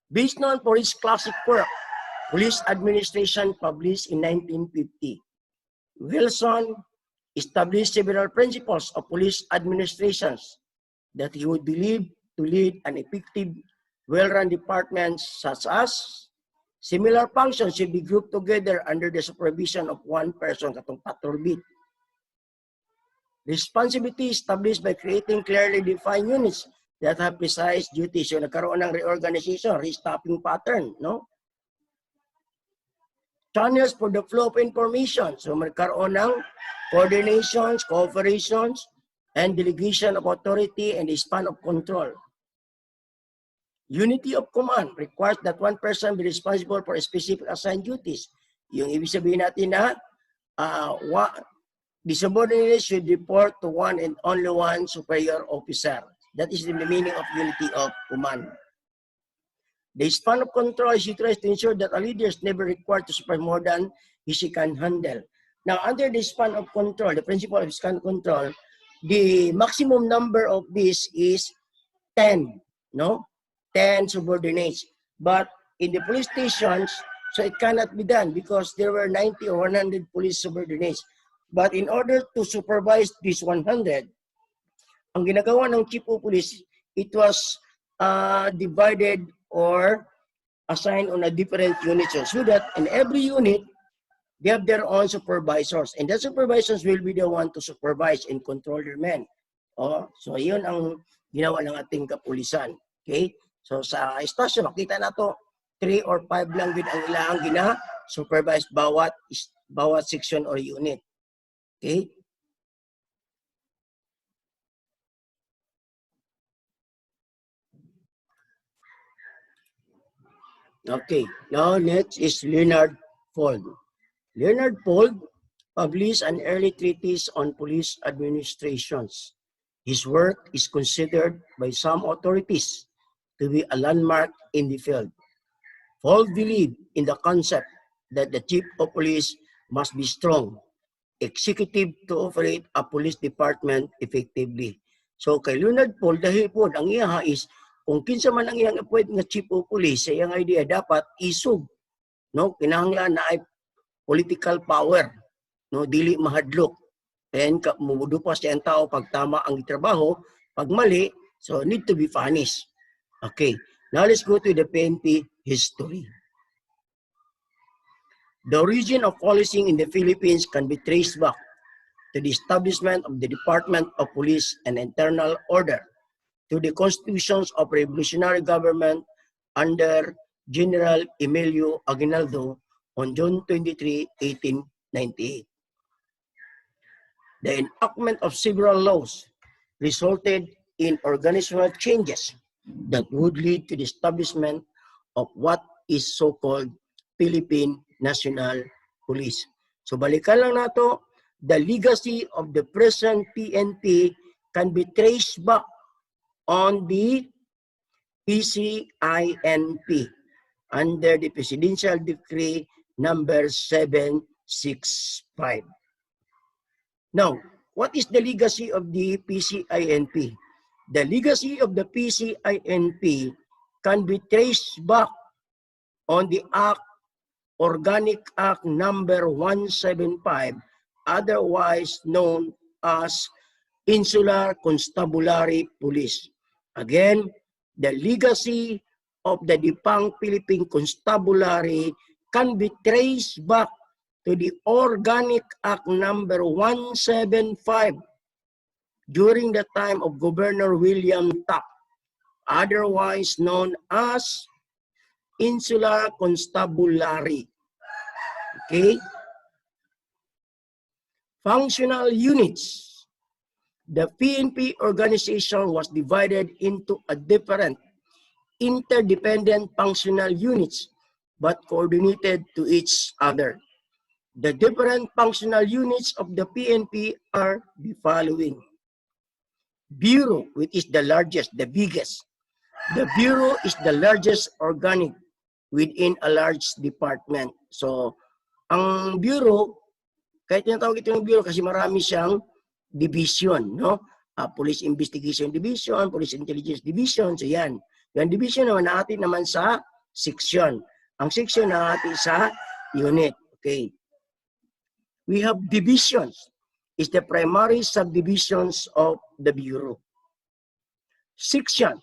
Based on for his classic work, Police Administration, published in 1950, Wilson established several principles of police administrations that he would believe to lead an effective, well-run departments such as similar functions should be grouped together under the supervision of one person, katong patrol beat. Responsibility established by creating clearly defined units that have precise duties. So nagkaroon ng reorganization, restaffing pattern, no? Channels for the flow of information. So magkaroon ng coordinations, cooperations, and delegation of authority and the span of control. Unity of command requires that one person be responsible for specific assigned duties. Yung ibig sabihin natin na the subordinates should report to one and only one superior officer. That is the meaning of unity of command. The span of control is utilized to ensure that a leader is never required to supervise more than he can handle. Now, under the span of control, the principle of span control, the maximum number of this is 10, no? 10 subordinates. But in the police stations, so it cannot be done because there were 90 or 100 police subordinates. But in order to supervise this 100, ang ginagawa ng chief of police, it was divided or assigned on a different unit so that in every unit, they have their own supervisors. And the supervisors will be the one to supervise and control their men. Oh, so yun ang ginawa ng ating kapulisan. Okay? So sa estasyon, makita na to 3 or 5 lang din ang ilang gina-supervise bawat section or unit. Okay? Okay, now next is Leonard Fuld. Leonard Fuld published an early treatise on police administrations. His work is considered by some authorities to be a landmark in the field. Fuld believed in the concept that the chief of police must be strong, executive to operate a police department effectively. So kay Leonard Fuld, dahil po ang iya is kung kinsa man ang iyang appoint nga chief of police, sa iyang idea dapat isug, no? Kinahanglan na ay political power, no? Dili mahadlok. And mudupas siya ang tao pag tama ang trabaho, pag mali, so need to be punished. Okay, now let's go to the PNP history. The origin of policing in the Philippines can be traced back to the establishment of the Department of Police and Internal Order, to the constitutions of revolutionary government under General Emilio Aguinaldo on June 23, 1898. The enactment of several laws resulted in organizational changes that would lead to the establishment of what is so-called Philippine National Police. So balikan lang nato, the legacy of the present PNP can be traced back on the PCINP under the Presidential Decree number 765. Now, what is the legacy of the PCINP? The legacy of the PCINP can be traced back on the Organic Act number 175, otherwise known as Insular Constabulary Police. Again, the legacy of the defunct Philippine Constabulary can be traced back to the Organic Act number 175 during the time of Governor William Taft, otherwise known as Insular Constabulary. Okay? Functional units. The PNP organization was divided into a different interdependent functional units but coordinated to each other. The different functional units of the PNP are the following. Bureau, which is the largest, the biggest. The Bureau is the largest organic within a large department. So, ang Bureau, kahit tinatawag ito ng Bureau kasi marami siyang division, no? Police Investigation Division, Police Intelligence Division, so yan. Yung division naman natin naman sa section. Ang section natin sa unit. Okay. We have divisions. Is the primary subdivisions of the Bureau. Sections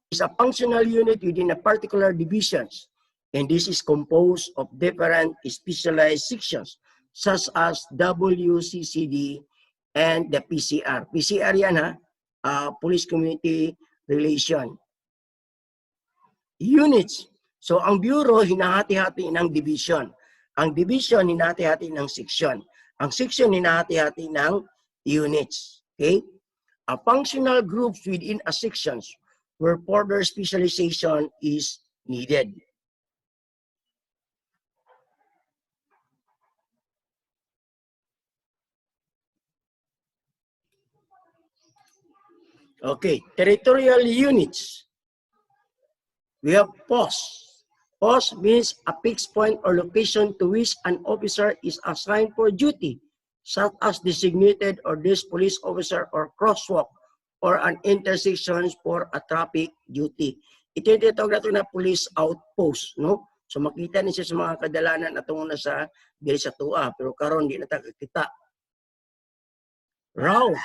is a functional unit within a particular divisions, and this is composed of different specialized sections such as WCCD and the PCR. PCR yan ha, Police Community Relation. Units. So ang Bureau hinahati-hati ng division. Ang division hinahati-hati ng section. Ang section hinahati-hati ng units. Okay? A functional groups within a sections where further specialization is needed. Okay, territorial units. We have posts. Post means a fixed point or location to which an officer is assigned for duty, such as designated or this police officer or crosswalk or an intersection for a traffic duty. Ito yung tinatawag natin na police outpost, no? So makita niyo siya sa mga kadalanan at na sa dili sa tuwa, pero karon di na kita. Route.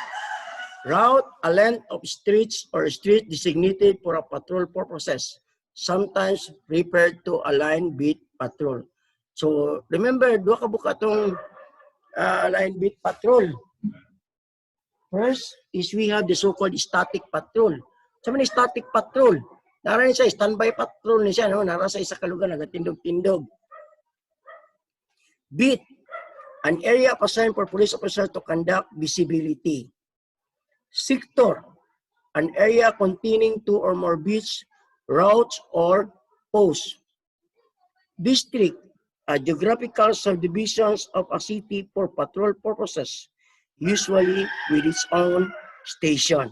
Route, a length of streets or street designated for a patrol purposes, sometimes referred to a line beat patrol. So remember, duha ka buka itong line beat patrol. First is we have the so-called static patrol. Sa mga static patrol, naran siya, standby patrol niya siya, no? Nara sa isa kalugar, nagatindog-tindog. Beat, an area assigned for police officers to conduct visibility. Sector, an area containing 2 or more beats, routes, or posts. District, geographical subdivisions of a city for patrol purposes, usually with its own station.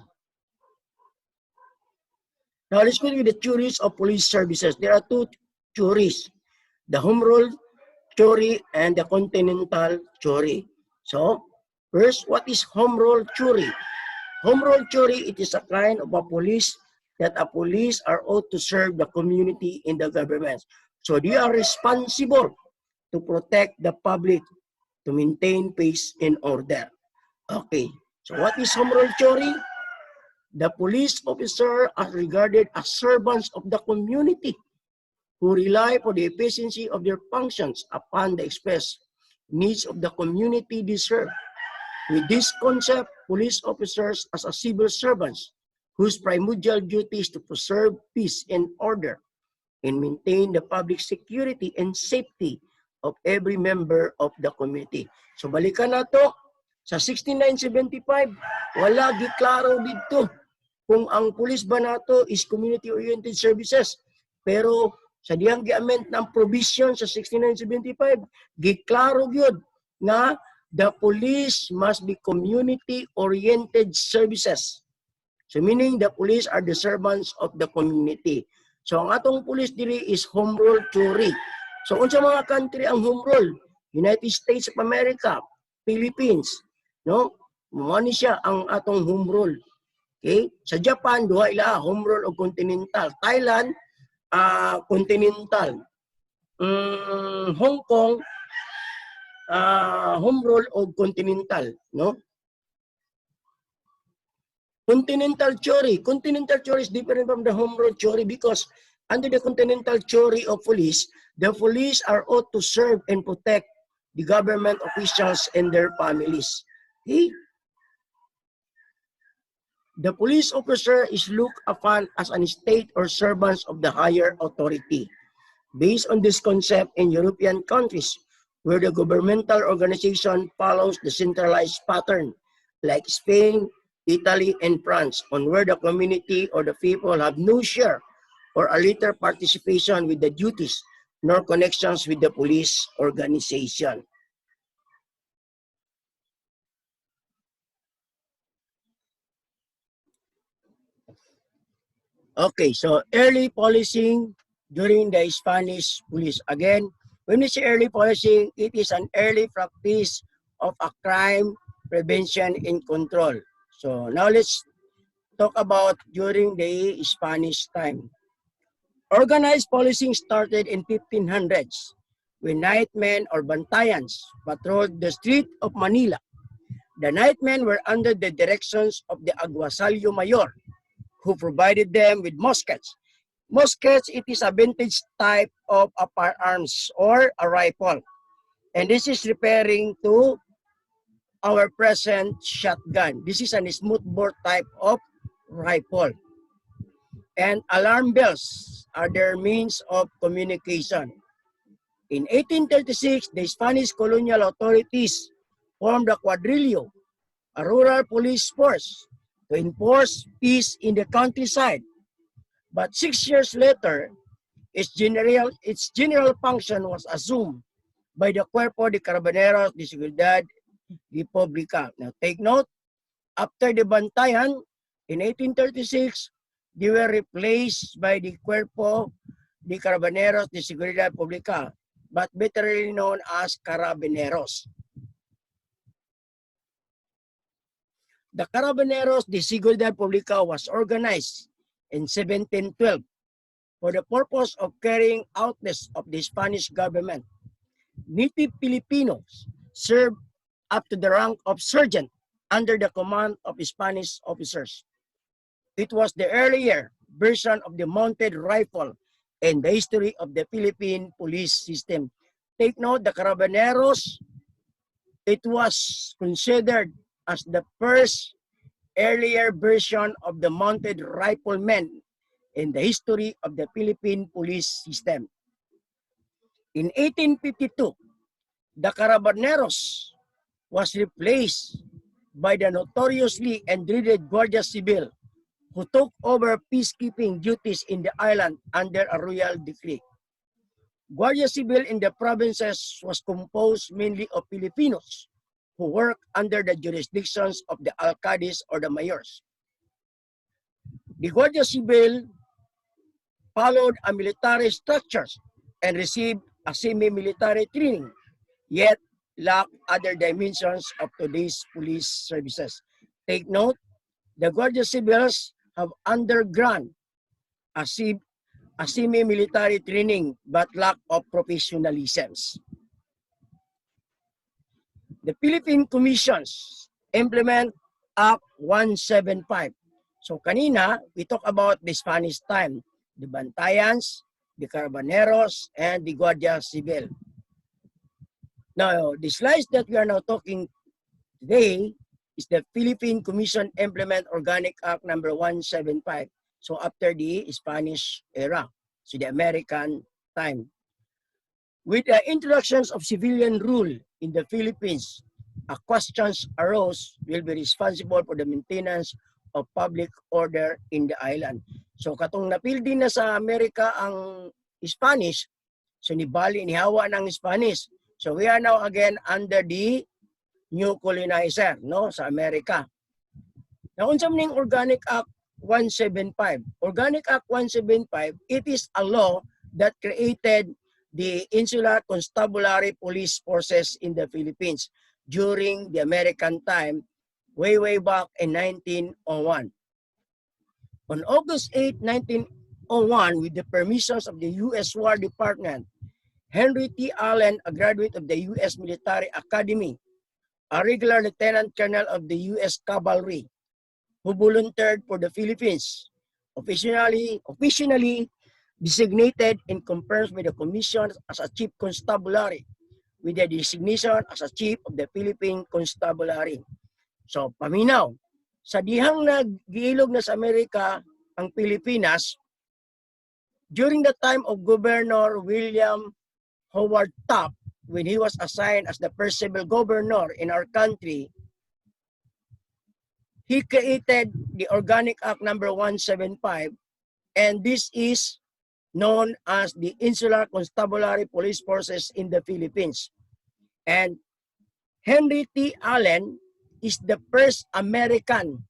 Now let's go with the theories of police services. There are two theories, the home rule theory and the continental theory. So, first, what is home rule theory? Home rule theory, it is a kind of a police that a police are ought to serve the community in the government. So they are responsible to protect the public, to maintain peace and order. Okay, so what is home rule theory? The police officer are regarded as servants of the community who rely for the efficiency of their functions upon the express needs of the community they serve. With this concept, police officers as a civil servants whose primordial duty is to preserve peace and order and maintain the public security and safety of every member of the community. So balikan na to. Sa 6975, wala giklaro dito kung ang pulis ba nato is community-oriented services. Pero sa diyang gi-amend ng provision sa 6975, giklaro gyud na the police must be community-oriented services. So meaning the police are the servants of the community. So ang atong police diri is home rule theory. So unsa mga country ang home rule? United States of America, Philippines, no? Mao ni siya ang atong home rule. Okay? Sa Japan duha ila home rule o continental. Thailand continental. Hong Kong home rule o continental, no? Continental theory. Continental theory is different from the home rule theory because under the continental theory of police, the police are ought to serve and protect the government officials and their families. Okay? The police officer is looked upon as an state or servants of the higher authority. Based on this concept in European countries, where the governmental organization follows the centralized pattern, like Spain, Italy, and France, on where the community or the people have no share or a little participation with the duties nor connections with the police organization. Okay, so early policing during the Spanish police. Again, when we say early policing, it is an early practice of a crime prevention and control. So now let's talk about during the Spanish time. Organized policing started in 1500s when nightmen or bantayans patrolled the street of Manila. The nightmen were under the directions of the Aguasalio Mayor, who provided them with muskets. Muskets, it is a vintage type of a firearms or a rifle. And this is referring to our present shotgun. This is a smoothbore type of rifle. And alarm bells are their means of communication. In 1836, the Spanish colonial authorities formed the Cuadrillo, a rural police force, to enforce peace in the countryside. But 6 years later, its general function was assumed by the Cuerpo de Carabineros de Seguridad Republica. Now take note, after the Bantayan in 1836, they were replaced by the Cuerpo de Carabineros de Seguridad Pública, but better known as Carabineros. The Carabineros de Seguridad Pública was organized in 1712 for the purpose of carrying out this of the Spanish government. Native Filipinos served up to the rank of sergeant under the command of Spanish officers. It was the earlier version of the mounted rifle in the history of the Philippine police system. Take note, the Carabineros, it was considered as the first earlier version of the mounted riflemen in the history of the Philippine police system. In 1852, the Carabineros was replaced by the notoriously and dreaded Guardia Civil, who took over peacekeeping duties in the island under a royal decree. Guardia Civil in the provinces was composed mainly of Filipinos who worked under the jurisdictions of the alcaldes or the mayors. The Guardia Civil followed a military structures and received a semi-military training, yet lack other dimensions of today's police services. Take note, the Guardia Civils have undergone a semi-military training but lack of professionalisms. The Philippine Commissions implement Act 175. So kanina, we talk about the Spanish time, the Bantayans, the Carabineros, and the Guardia Civil. Now, the slides that we are now talking today is the Philippine Commission Implement Organic Act number 175. So after the Spanish era, so the American time. With the introductions of civilian rule in the Philippines, questions arose will be responsible for the maintenance of public order in the island. So katong napildi na sa Amerika ang Spanish, so nibali, nihawa ng Spanish. So we are now again under the new colonizer, no, sa Amerika. Now, unsa man ning Organic Act 175? Organic Act 175, it is a law that created the Insular Constabulary Police Forces in the Philippines during the American time, way back in 1901. On August 8, 1901, with the permissions of the U.S. War Department, Henry T. Allen, a graduate of the U.S. Military Academy, a regular lieutenant colonel of the U.S. Cavalry, who volunteered for the Philippines, officially designated and confirmed by the Commission as a Chief Constabulary, with the designation as a Chief of the Philippine Constabulary. So, paminaw, sa dihang nag-iilog na sa Amerika ang Pilipinas, during the time of Governor William Howard Taft, when he was assigned as the first civil governor in our country, he created the Organic Act number 175, and this is known as the Insular Constabulary Police Forces in the Philippines. And Henry T. Allen is the first American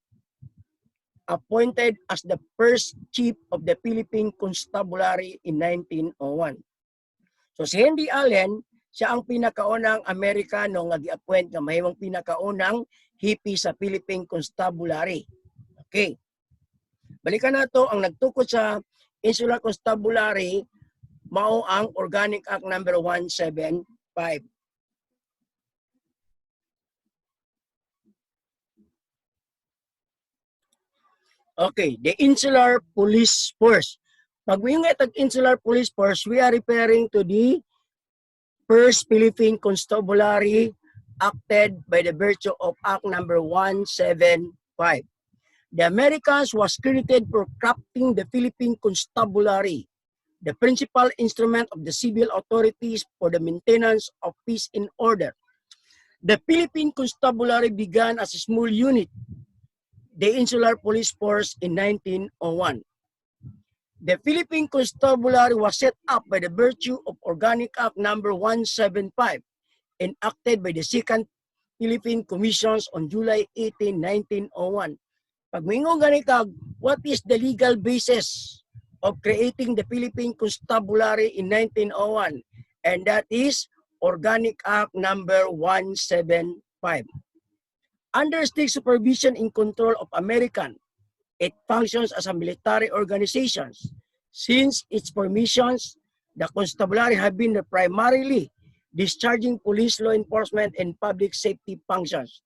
appointed as the first chief of the Philippine Constabulary in 1901. So si Henry Allen, siya ang pinakaunang Amerikano nga gi-appoint nga mahimong pinakaunang hipi sa Philippine Constabulary. Okay. Balikan nato ang nagtukod sa Insular Constabulary mao ang Organic Act number 175. Okay, the Insular Police Force. Pag we nga Insular Police Force, we are referring to the first Philippine Constabulary acted by the virtue of Act number 175. The Americans was credited for crafting the Philippine Constabulary, the principal instrument of the civil authorities for the maintenance of peace and order. The Philippine Constabulary began as a small unit, the Insular Police Force, in 1901. The Philippine Constabulary was set up by the virtue of Organic Act number 175 enacted by the Second Philippine Commissions on July 18, 1901. Pag mingon ganitag, what is the legal basis of creating the Philippine Constabulary in 1901? And that is Organic Act number 175. Under strict supervision and control of American, it functions as a military organization. Since its formations, the Constabulary have been primarily discharging police law enforcement and public safety functions.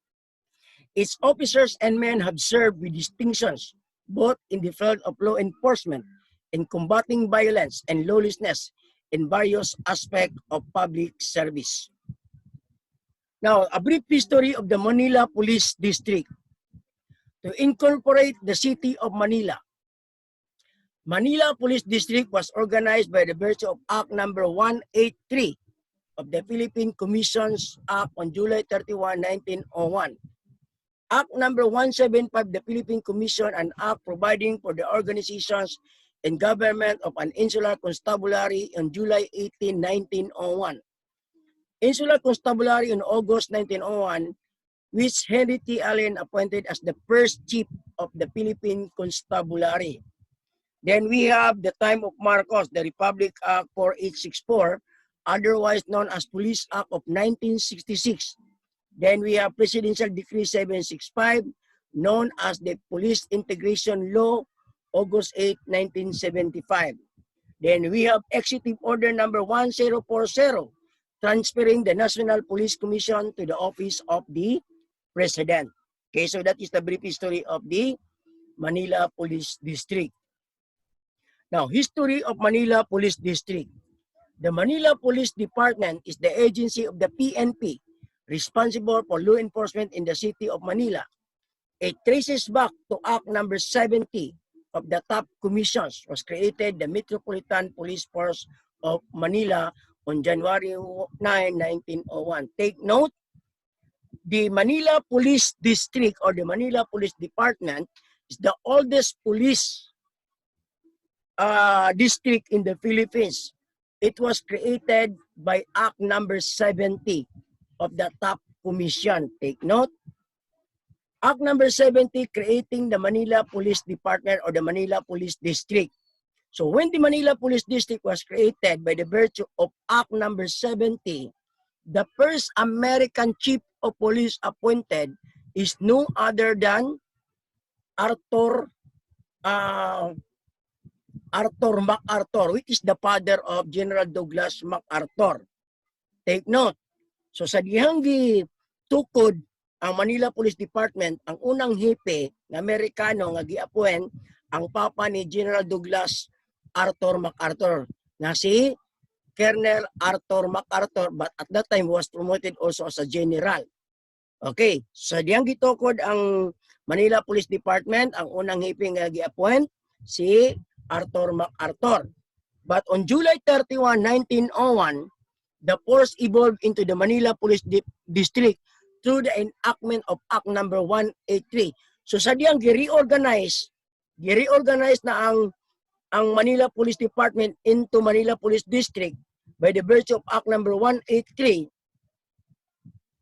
Its officers and men have served with distinctions both in the field of law enforcement and combating violence and lawlessness in various aspects of public service. Now, a brief history of the Manila Police District. To incorporate the city of Manila, Manila Police District was organized by the virtue of Act number 183 of the Philippine Commissions Act on July 31, 1901. Act number 175, the Philippine Commission, an act providing for the organizations and government of an Insular Constabulary on July 18, 1901. Insular Constabulary on August 1901, which Henry T. Allen appointed as the first chief of the Philippine Constabulary. Then we have the time of Marcos, the Republic Act 4864, otherwise known as Police Act of 1966. Then we have Presidential Decree 765, known as the Police Integration Law, August 8, 1975. Then we have Executive Order number 1040, transferring the National Police Commission to the office of the President. Okay, so that is the brief history of the Manila Police District. Now, history of Manila Police District. The Manila Police Department is the agency of the PNP responsible for law enforcement in the city of Manila. It traces back to Act number 70 of the top commissions was created the Metropolitan Police Force of Manila on January 9, 1901. Take note, the Manila Police District or the Manila Police Department is the oldest police district in the Philippines. It was created by Act number 70 of the top commission. Take note, Act number 70 creating the Manila Police Department or the Manila Police District. So when the Manila Police District was created by the virtue of Act number 70, the first American chief of police appointed is no other than Arthur MacArthur, which is the father of General Douglas MacArthur. Take note. So sa dihang gitukod ang Manila Police Department, ang unang hipe ng Amerikano nga gi-appoint ang papa ni General Douglas Arthur MacArthur na si Colonel Arthur MacArthur, but at that time was promoted also as a general. Okay, so diyang gitukod ang Manila Police Department, ang unang hipe nga gi-appoint si Arthur MacArthur. But on July 31, 1901, the force evolved into the Manila Police District through the enactment of Act number 183. So sadyang gi-reorganize na ang Manila Police Department into Manila Police District by the virtue of Act number 183.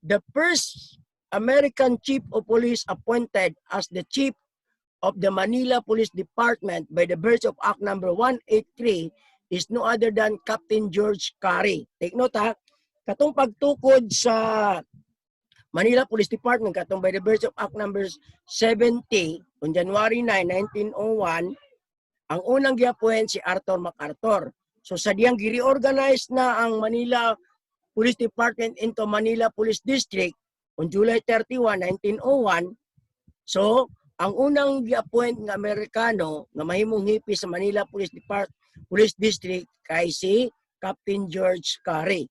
The first American Chief of Police appointed as the Chief of the Manila Police Department by the virtue of Act number 183 is no other than Captain George CRI. Take note ha, katong pagtukod sa Manila Police Department, katong by the virtue of Act number 70 on January 9, 1901, ang unang gi-appoint si Arthur MacArthur. So sadyang gi-reorganize na ang Manila Police Department into Manila Police District on July 31, 1901. So ang unang gi-appoint ng Amerikano na mahimong hipi sa Manila Police District kay si Captain George CRI.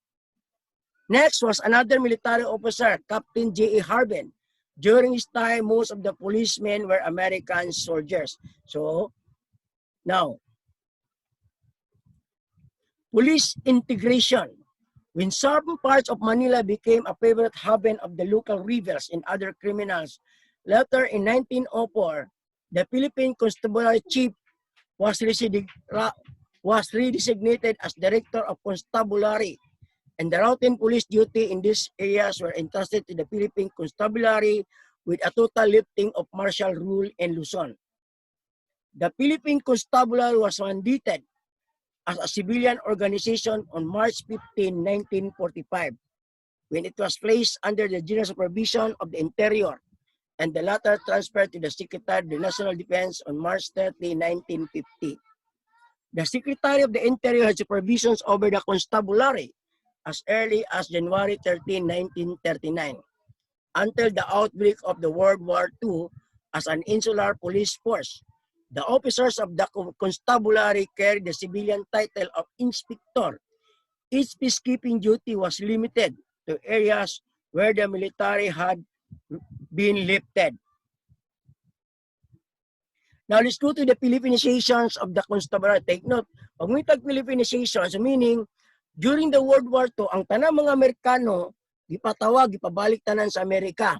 Next was another military officer, Captain J.E. Harben. During his time, most of the policemen were American soldiers. So, now, police integration. When certain parts of Manila became a favorite haven of the local rebels and other criminals, later in 1904, the Philippine Constabulary Chief was redesignated as Director of Constabulary, and the routine police duty in these areas were entrusted to the Philippine Constabulary with a total lifting of martial rule in Luzon. The Philippine Constabulary was mandated as a civilian organization on March 15, 1945, when it was placed under the general supervision of the Interior, and the latter transferred to the Secretary of the National Defense on March 30, 1950. The Secretary of the Interior had supervisions over the Constabulary as early as January 13, 1939, until the outbreak of the World War II as an insular police force. The officers of the Constabulary carried the civilian title of Inspector. Its peacekeeping duty was limited to areas where the military had been lifted. Now, let's go to the Philippinizations of the Constabulary. Take note, pag may tag-Philippinization, so meaning, during the World War II, ang tanang mga Amerikano, gipatawag, gipabalik tanan sa Amerika.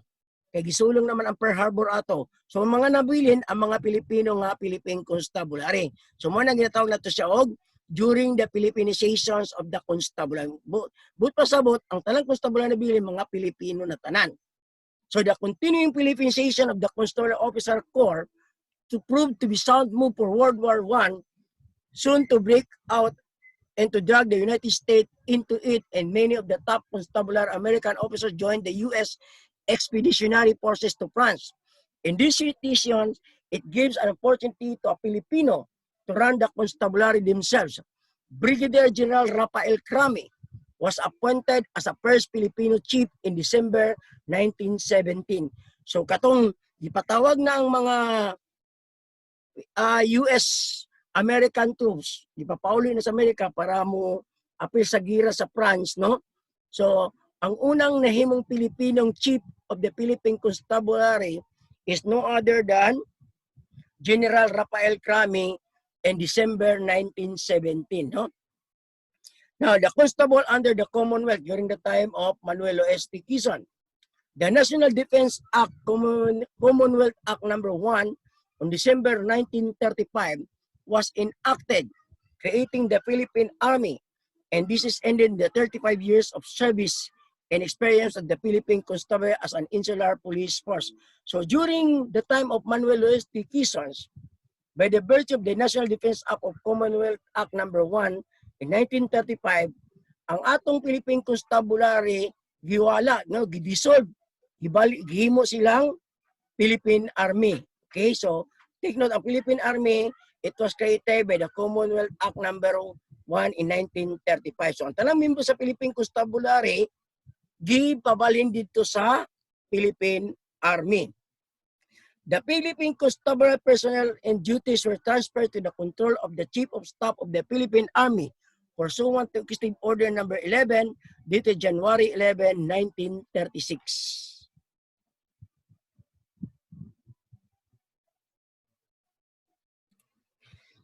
Kaya gisulong naman ang Pearl Harbor ato. So, mga nabilin, ang mga Pilipino nga Philippine Constabulary. So, muna ginatawag na ito siya og during the Philippinizations of the Constabulary. But pasabot, ang tanang Constabulary nabilin, mga Pilipino na tanan. So, the continuing Philippinization of the Constabulary Officer Corps to prove to be sound move for World War I, soon to break out and to drag the United States into it, and many of the top constabulary American officers joined the U.S. Expeditionary Forces to France. In this situation, it gives an opportunity to a Filipino to run the constabulary themselves. Brigadier General Rafael Crame was appointed as a first Filipino chief in December 1917. So katong ipatawag na ang mga US American troops, ipapauli na sa Amerika para mo apil sa gira sa France, no? So, ang unang nahimong Pilipinong chief of the Philippine Constabulary is no other than General Rafael Crame in December 1917, no? Now, the constable under the Commonwealth during the time of Manuel O.S.T. Quezon. The National Defense Act, Commonwealth Act number 1 on December 1935 was enacted, creating the Philippine Army, and this is ending the 35 years of service and experience of the Philippine Constabulary as an insular police force. So during the time of Manuel O.S.T. Quezon, by the virtue of the National Defense Act of Commonwealth Act number 1 in 1935, ang atong Philippine Constabulary giwala, no, gidissolve, gihimo silang Philippine Army. Okay, so take note, ang Philippine Army, it was created by the Commonwealth Act number 1 in 1935. So ang tanang membro sa Philippine Constabulary, gipabalhin dito sa Philippine Army. The Philippine Constabulary personnel and duties were transferred to the control of the Chief of Staff of the Philippine Army, pursuant to Executive Order number 11, dated January 11, 1936.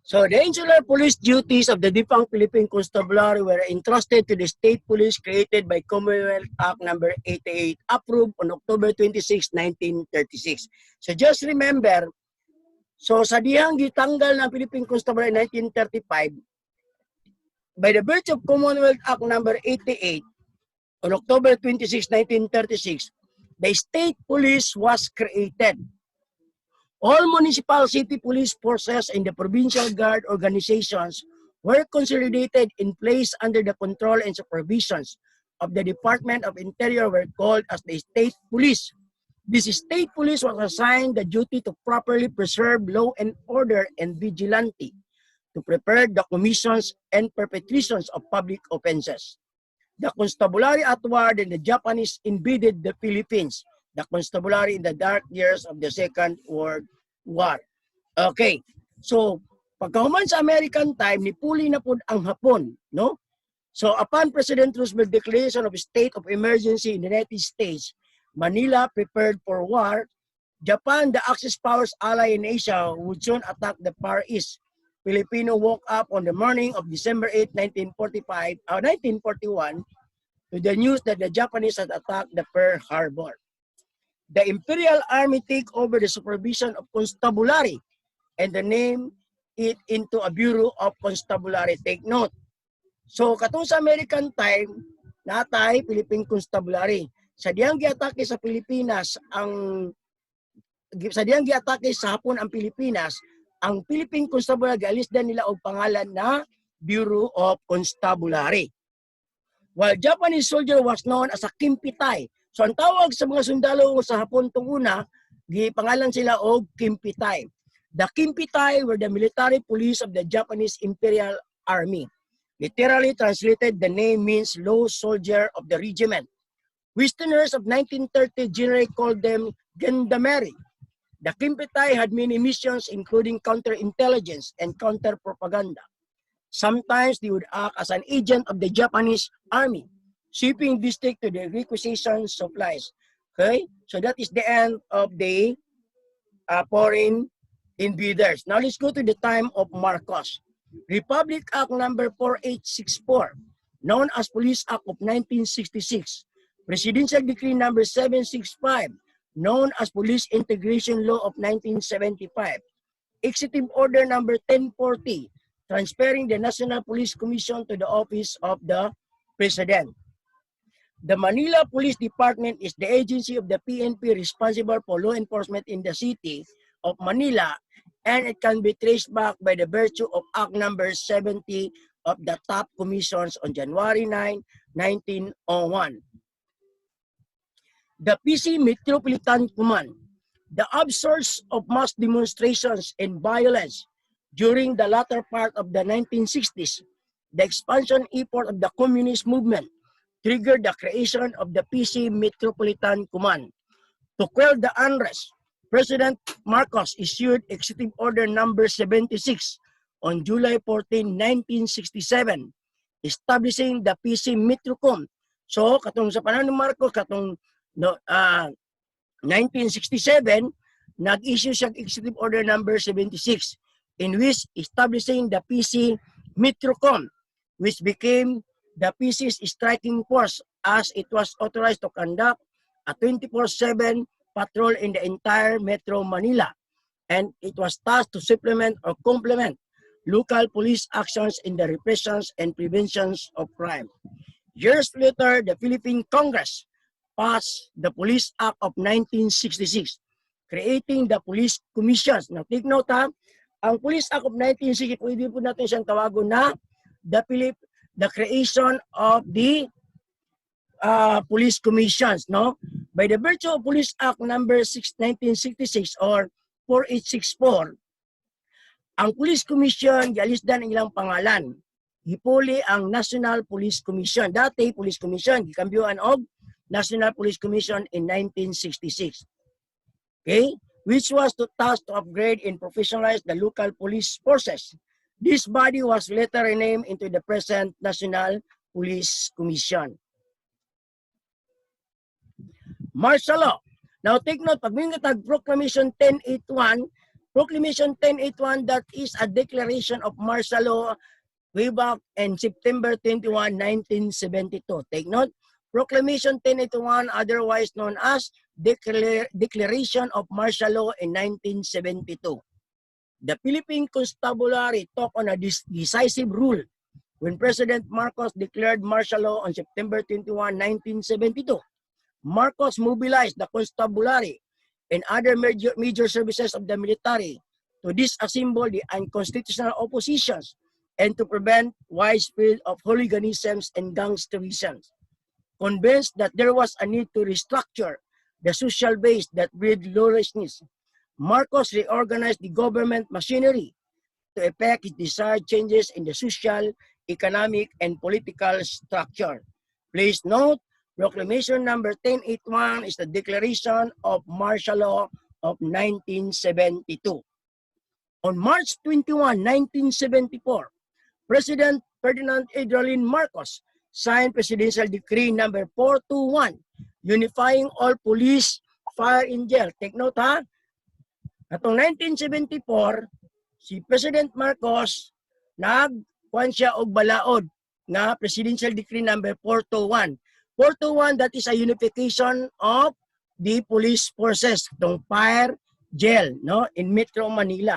So the insular police duties of the defunct Philippine Constabulary were entrusted to the state police created by Commonwealth Act number 88, approved on October 26, 1936. So just remember, so sa dihang gitanggal ng Philippine Constabulary 1935, by the virtue of Commonwealth Act number 88, on October 26, 1936, the state police was created. All municipal city police forces and the provincial guard organizations were consolidated in place under the control and supervisions of the Department of Interior were called as the state police. This state police was assigned the duty to properly preserve law and order and vigilante, to prepare the commissions and perpetrations of public offenses. The Constabulary outward and the Japanese invaded the Philippines. The Constabulary in the dark years of the Second World War. Okay. So, pagkahuman sa American time, nipuli na po ang Hapon, no? So, upon President Roosevelt's declaration of state of emergency in the United States, Manila prepared for war. Japan, the Axis powers ally in Asia, would soon attack the Far East. Filipino woke up on the morning of December 8, 1941 to the news that the Japanese had attacked the Pearl Harbor. The Imperial Army take over the supervision of Constabulary and the name it into a Bureau of Constabulary. Take note. So, katong sa American time, natay Philippine Constabulary. Sa diyang giatake sa Pilipinas, sa diyang giatake sa Hapon ang Pilipinas, ang Philippine Constabulary gialis din nila og pangalan na Bureau of Constabulary. While Japanese soldier was known as a Kimpitay. So ang tawag sa mga sundalo sa Hapon tong una, gipangalan sila og Kimpitay. The Kimpitay were the military police of the Japanese Imperial Army. Literally translated, the name means low soldier of the regiment. Westerners of 1930 generally called them gendarmerie. The Kimpitay had many missions including counterintelligence and counter-propaganda. Sometimes they would act as an agent of the Japanese Army, shipping district to the requisition supplies. Okay? So that is the end of the foreign invaders. Now let's go to the time of Marcos. Republic Act number 4864, known as Police Act of 1966. Presidential Decree number 765, known as Police Integration Law of 1975. Executive Order number 1040, transferring the National Police Commission to the office of the President. The Manila Police Department is the agency of the PNP responsible for law enforcement in the city of Manila, and it can be traced back by the virtue of Act number 70 of the top commissions on January 9, 1901. The PC Metropolitan Command, the upsurge of mass demonstrations and violence during the latter part of the 1960s, the expansion effort of the communist movement triggered the creation of the PC Metropolitan Command. To quell the unrest, President Marcos issued Executive Order number 76 on July 14, 1967, establishing the PC Metrocom. So, katong sa panahon ni Marcos, katong 1967, nag-issue siya Executive Order number 76, in which establishing the PC Metrocom, which became the PC's striking force as it was authorized to conduct a 24/7 patrol in the entire Metro Manila, and it was tasked to supplement or complement local police actions in the repressions and preventions of crime. Years later, the Philippine Congress passed the Police Act of 1966, creating the Police Commissions. Now, take note ha, ang Police Act of 1960, pwede po natin siyang tawagon na the creation of the Police Commissions, no? By the virtue of Police Act number 1966 or 4864, ang Police Commission, gialisdan ang ilang pangalan. Gipuli ang National Police Commission. Dati, Police Commission, gikambyuan og National Police Commission in 1966. Okay? Which was to task to upgrade and professionalize the local police forces. This body was later renamed into the present National Police Commission. Martial law. Now take note, pag may Proclamation 1081, Proclamation 1081, that is a declaration of martial law way back in September 21, 1972. Take note, Proclamation 1081, otherwise known as Declaration of Martial Law in 1972. The Philippine Constabulary took on a decisive role when President Marcos declared martial law on September 21, 1972. Marcos mobilized the constabulary and other major services of the military to disassemble the unconstitutional oppositions and to prevent widespread of hooliganisms and gangsterism. Convinced that there was a need to restructure the social base that breed lawlessness, Marcos reorganized the government machinery to effect his desired changes in the social, economic, and political structure. Please note, Proclamation number 1081 is the Declaration of Martial Law of 1972. On March 21, 1974, President Ferdinand Adrian Marcos signed Presidential Decree number 421, unifying all police, fire, and jail. Take note ha, atong 1974, si President Marcos nagkuhan siya og balaod nga Presidential Decree number 421. 421, that is a unification of the police forces, itong fire, jail, no, in Metro Manila.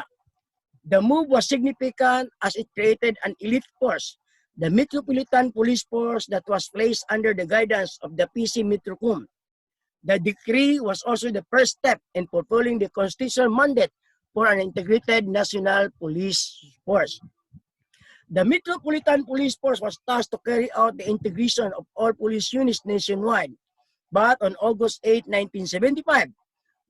The move was significant as it created an elite force, the Metropolitan Police Force, that was placed under the guidance of the PC Metrocom. The decree was also the first step in fulfilling the constitutional mandate for an integrated national police force. The Metropolitan Police Force was tasked to carry out the integration of all police units nationwide. But on August 8, 1975,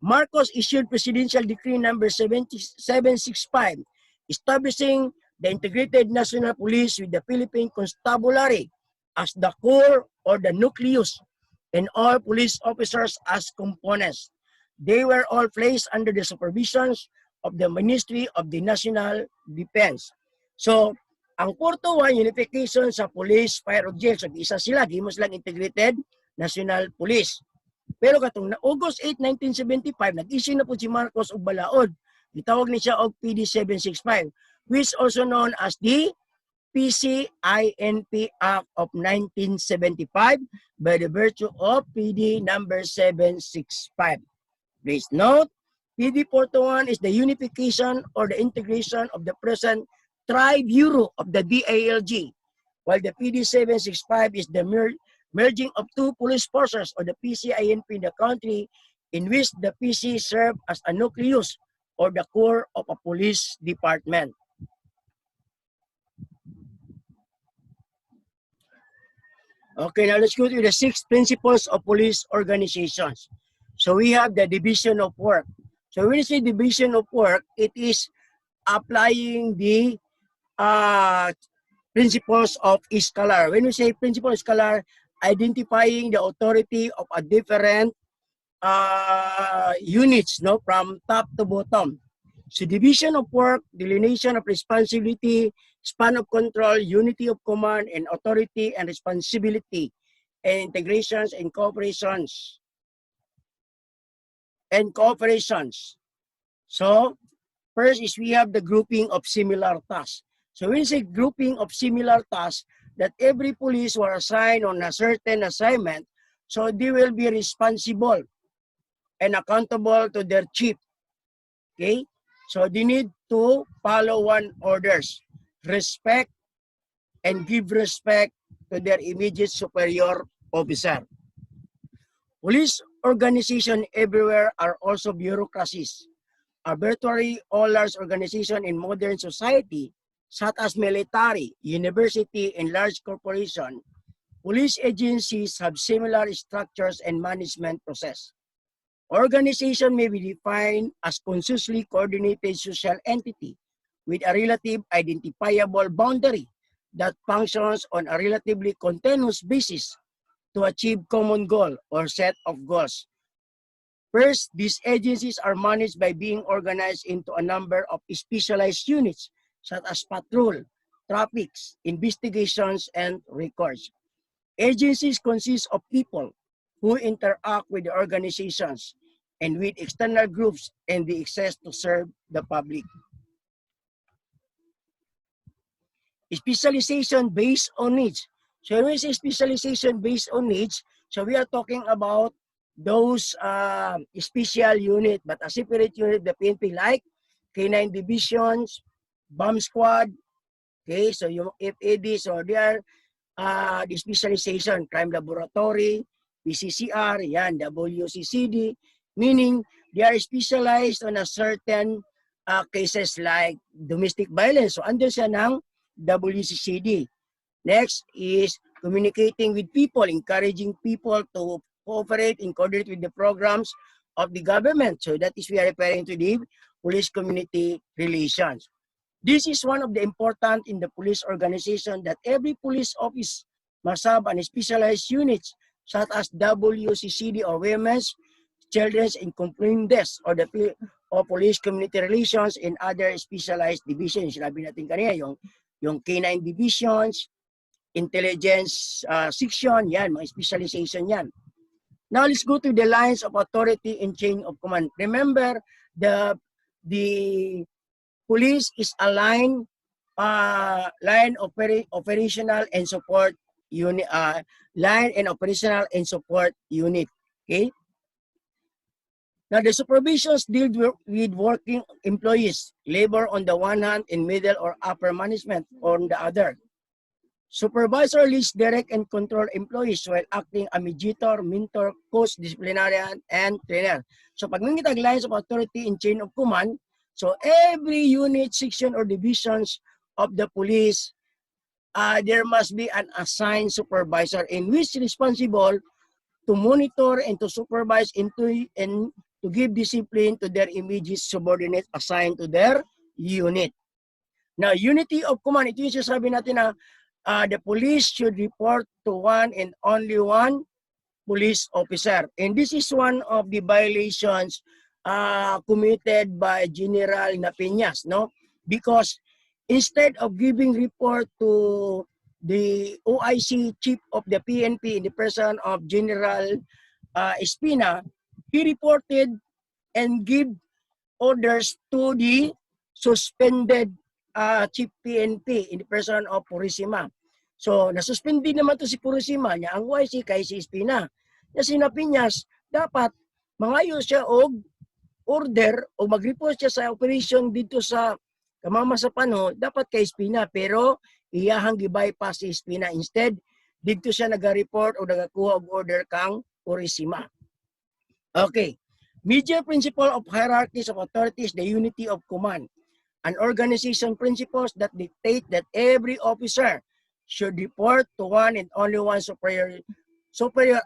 Marcos issued Presidential Decree number 765, establishing the Integrated National Police with the Philippine Constabulary as the core or the nucleus and all police officers as components. They were all placed under the supervision of the Ministry of the National Defense. So, ang 421 unification sa police, fire, o jail, so isa sila, di mo silang integrated national police. Pero katong August 8, 1975, nag-issue na po si Marcos og balaod. Gitawag ni siya og PD 765, which also known as the PCINP Act of 1975 by the virtue of PD number 765. Please note, PD 421 is the unification or the integration of the present Tri-Bureau of the DALG, while the PD 765 is the merging of two police forces or the PCINP in the country, in which the PC serve as a nucleus or the core of a police department. Okay, now let's go to the 6 principles of police organizations. So we have the division of work. So when you say division of work, it is applying the principles of Scalar. When we say principle of Scalar, identifying the authority of a different units, no, from top to bottom. So division of work, delineation of responsibility, span of control, unity of command, and authority and responsibility, and integrations and cooperations. So first is we have the grouping of similar tasks. So when you say grouping of similar tasks, that every police were assigned on a certain assignment, so they will be responsible and accountable to their chief. Okay? So they need to follow one orders, respect and give respect to their immediate superior officer. Police organization everywhere are also bureaucracies. Arbitrary or large organization in modern society, such as military, university, and large corporation, police agencies have similar structures and management process. Organization may be defined as consciously coordinated social entity with a relative identifiable boundary that functions on a relatively continuous basis to achieve common goal or set of goals. First, these agencies are managed by being organized into a number of specialized units such as patrol, traffic, investigations, and records. Agencies consist of people who interact with the organizations. and with external groups and the access to serve the public. Specialization based on needs. So when we say specialization based on needs, so we are talking about those special unit, but a separate unit, the PNP, like K9 divisions, bomb squad, okay, so yung FAD, so they are the specialization, crime laboratory, PCCR, yan, WCCD, meaning they are specialized on a certain cases like domestic violence. So, andun siya ng WCCD. Next is communicating with people, encouraging people to cooperate and coordinate with the programs of the government. So, that is we are referring to the police community relations. This is one of the important in the police organization that every police office must have an specialized units such as WCCD or Women's, Children's and Complaint Desk or the police community relations and other specialized divisions. Sinabi natin kanina yung K9 divisions, intelligence section, yan, mga specialization yan. Now let's go to the lines of authority and chain of command. Remember, the police is a line operational and support unit, line and operational and support unit. Okay. Now the supervisions deal with working employees, labor on the one hand, and middle or upper management on the other. Supervisor leads, direct, and control employees while acting a mediator, mentor, coach, disciplinarian, and trainer. So pag mingitag lines of authority in chain of command, so every unit, section, or divisions of the police, there must be an assigned supervisor in which responsible to monitor and to supervise and to give discipline to their immediate subordinates assigned to their unit. Now, unity of command, ito yung sasabi natin na the police should report to one and only one police officer. And this is one of the violations committed by General Napiñas, no? Because instead of giving report to the OIC chief of the PNP in the person of General Espina, he reported and give orders to the suspended chief PNP in the person of Purisima. So, nasuspended naman to si Purisima niya, ang OIC kay si Espina. Na si Napiñas, dapat mangayo siya og order o mag-report siya sa operation dito sa Kamamasapan, dapat kay Espina, pero iyahang gi-bypass si Espina. Instead, dito siya nag-report o nagakuha og order kang Purisima. Okay. Major principle of hierarchies of authority is the unity of command. An organization principles that dictate that every officer should report to one and only one superior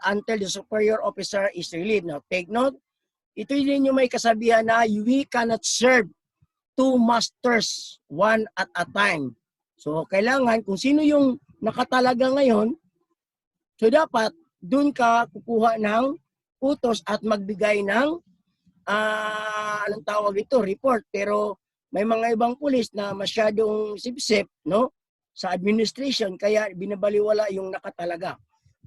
until the superior officer is relieved. Now, take note, ito din yung may kasabihan na we cannot serve two masters one at a time. So, kailangan kung sino yung nakatalaga ngayon, so dapat dun ka kukuha ng utos at magbigay ng anong tawag ito, report. Pero may mga ibang pulis na masyadong sipsip, no? Sa administration, kaya binabaliwala yung nakatalaga.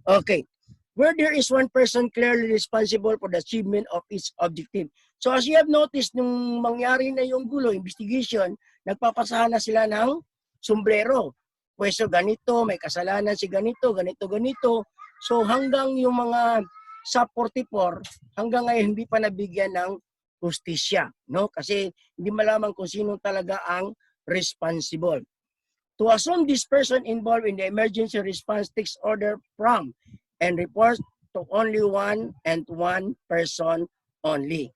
Okay. Where there is one person clearly responsible for the achievement of its objective. So as you have noticed, nung mangyari na yung gulo, investigation, nagpapasahan na sila ng sombrero. Pwesto ganito, may kasalanan si ganito, ganito. So hanggang yung mga sa 44, hanggang ngayon hindi pa nabigyan ng justisya, no? Kasi hindi malaman kung sino talaga ang responsible. To assume this person involved in the emergency response takes order from and reports to only one and one person only.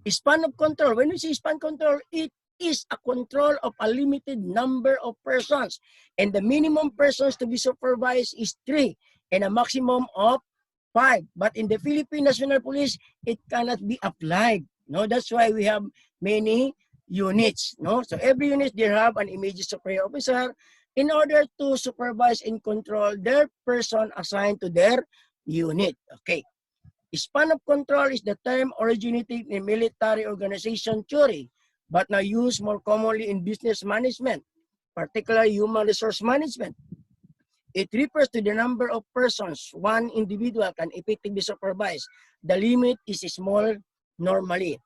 Span of control. When we say span control, it is a control of a limited number of persons. And the minimum persons to be supervised is 3 and a maximum of 5. But in the Philippine National Police, it cannot be applied. No, that's why we have many units. No, so every unit they have an immediate superior officer in order to supervise and control their person assigned to their unit. Okay. Span of control is the term originating in military organization theory, but now used more commonly in business management, particularly human resource management. It refers to the number of persons one individual can effectively supervise. The limit is small normally.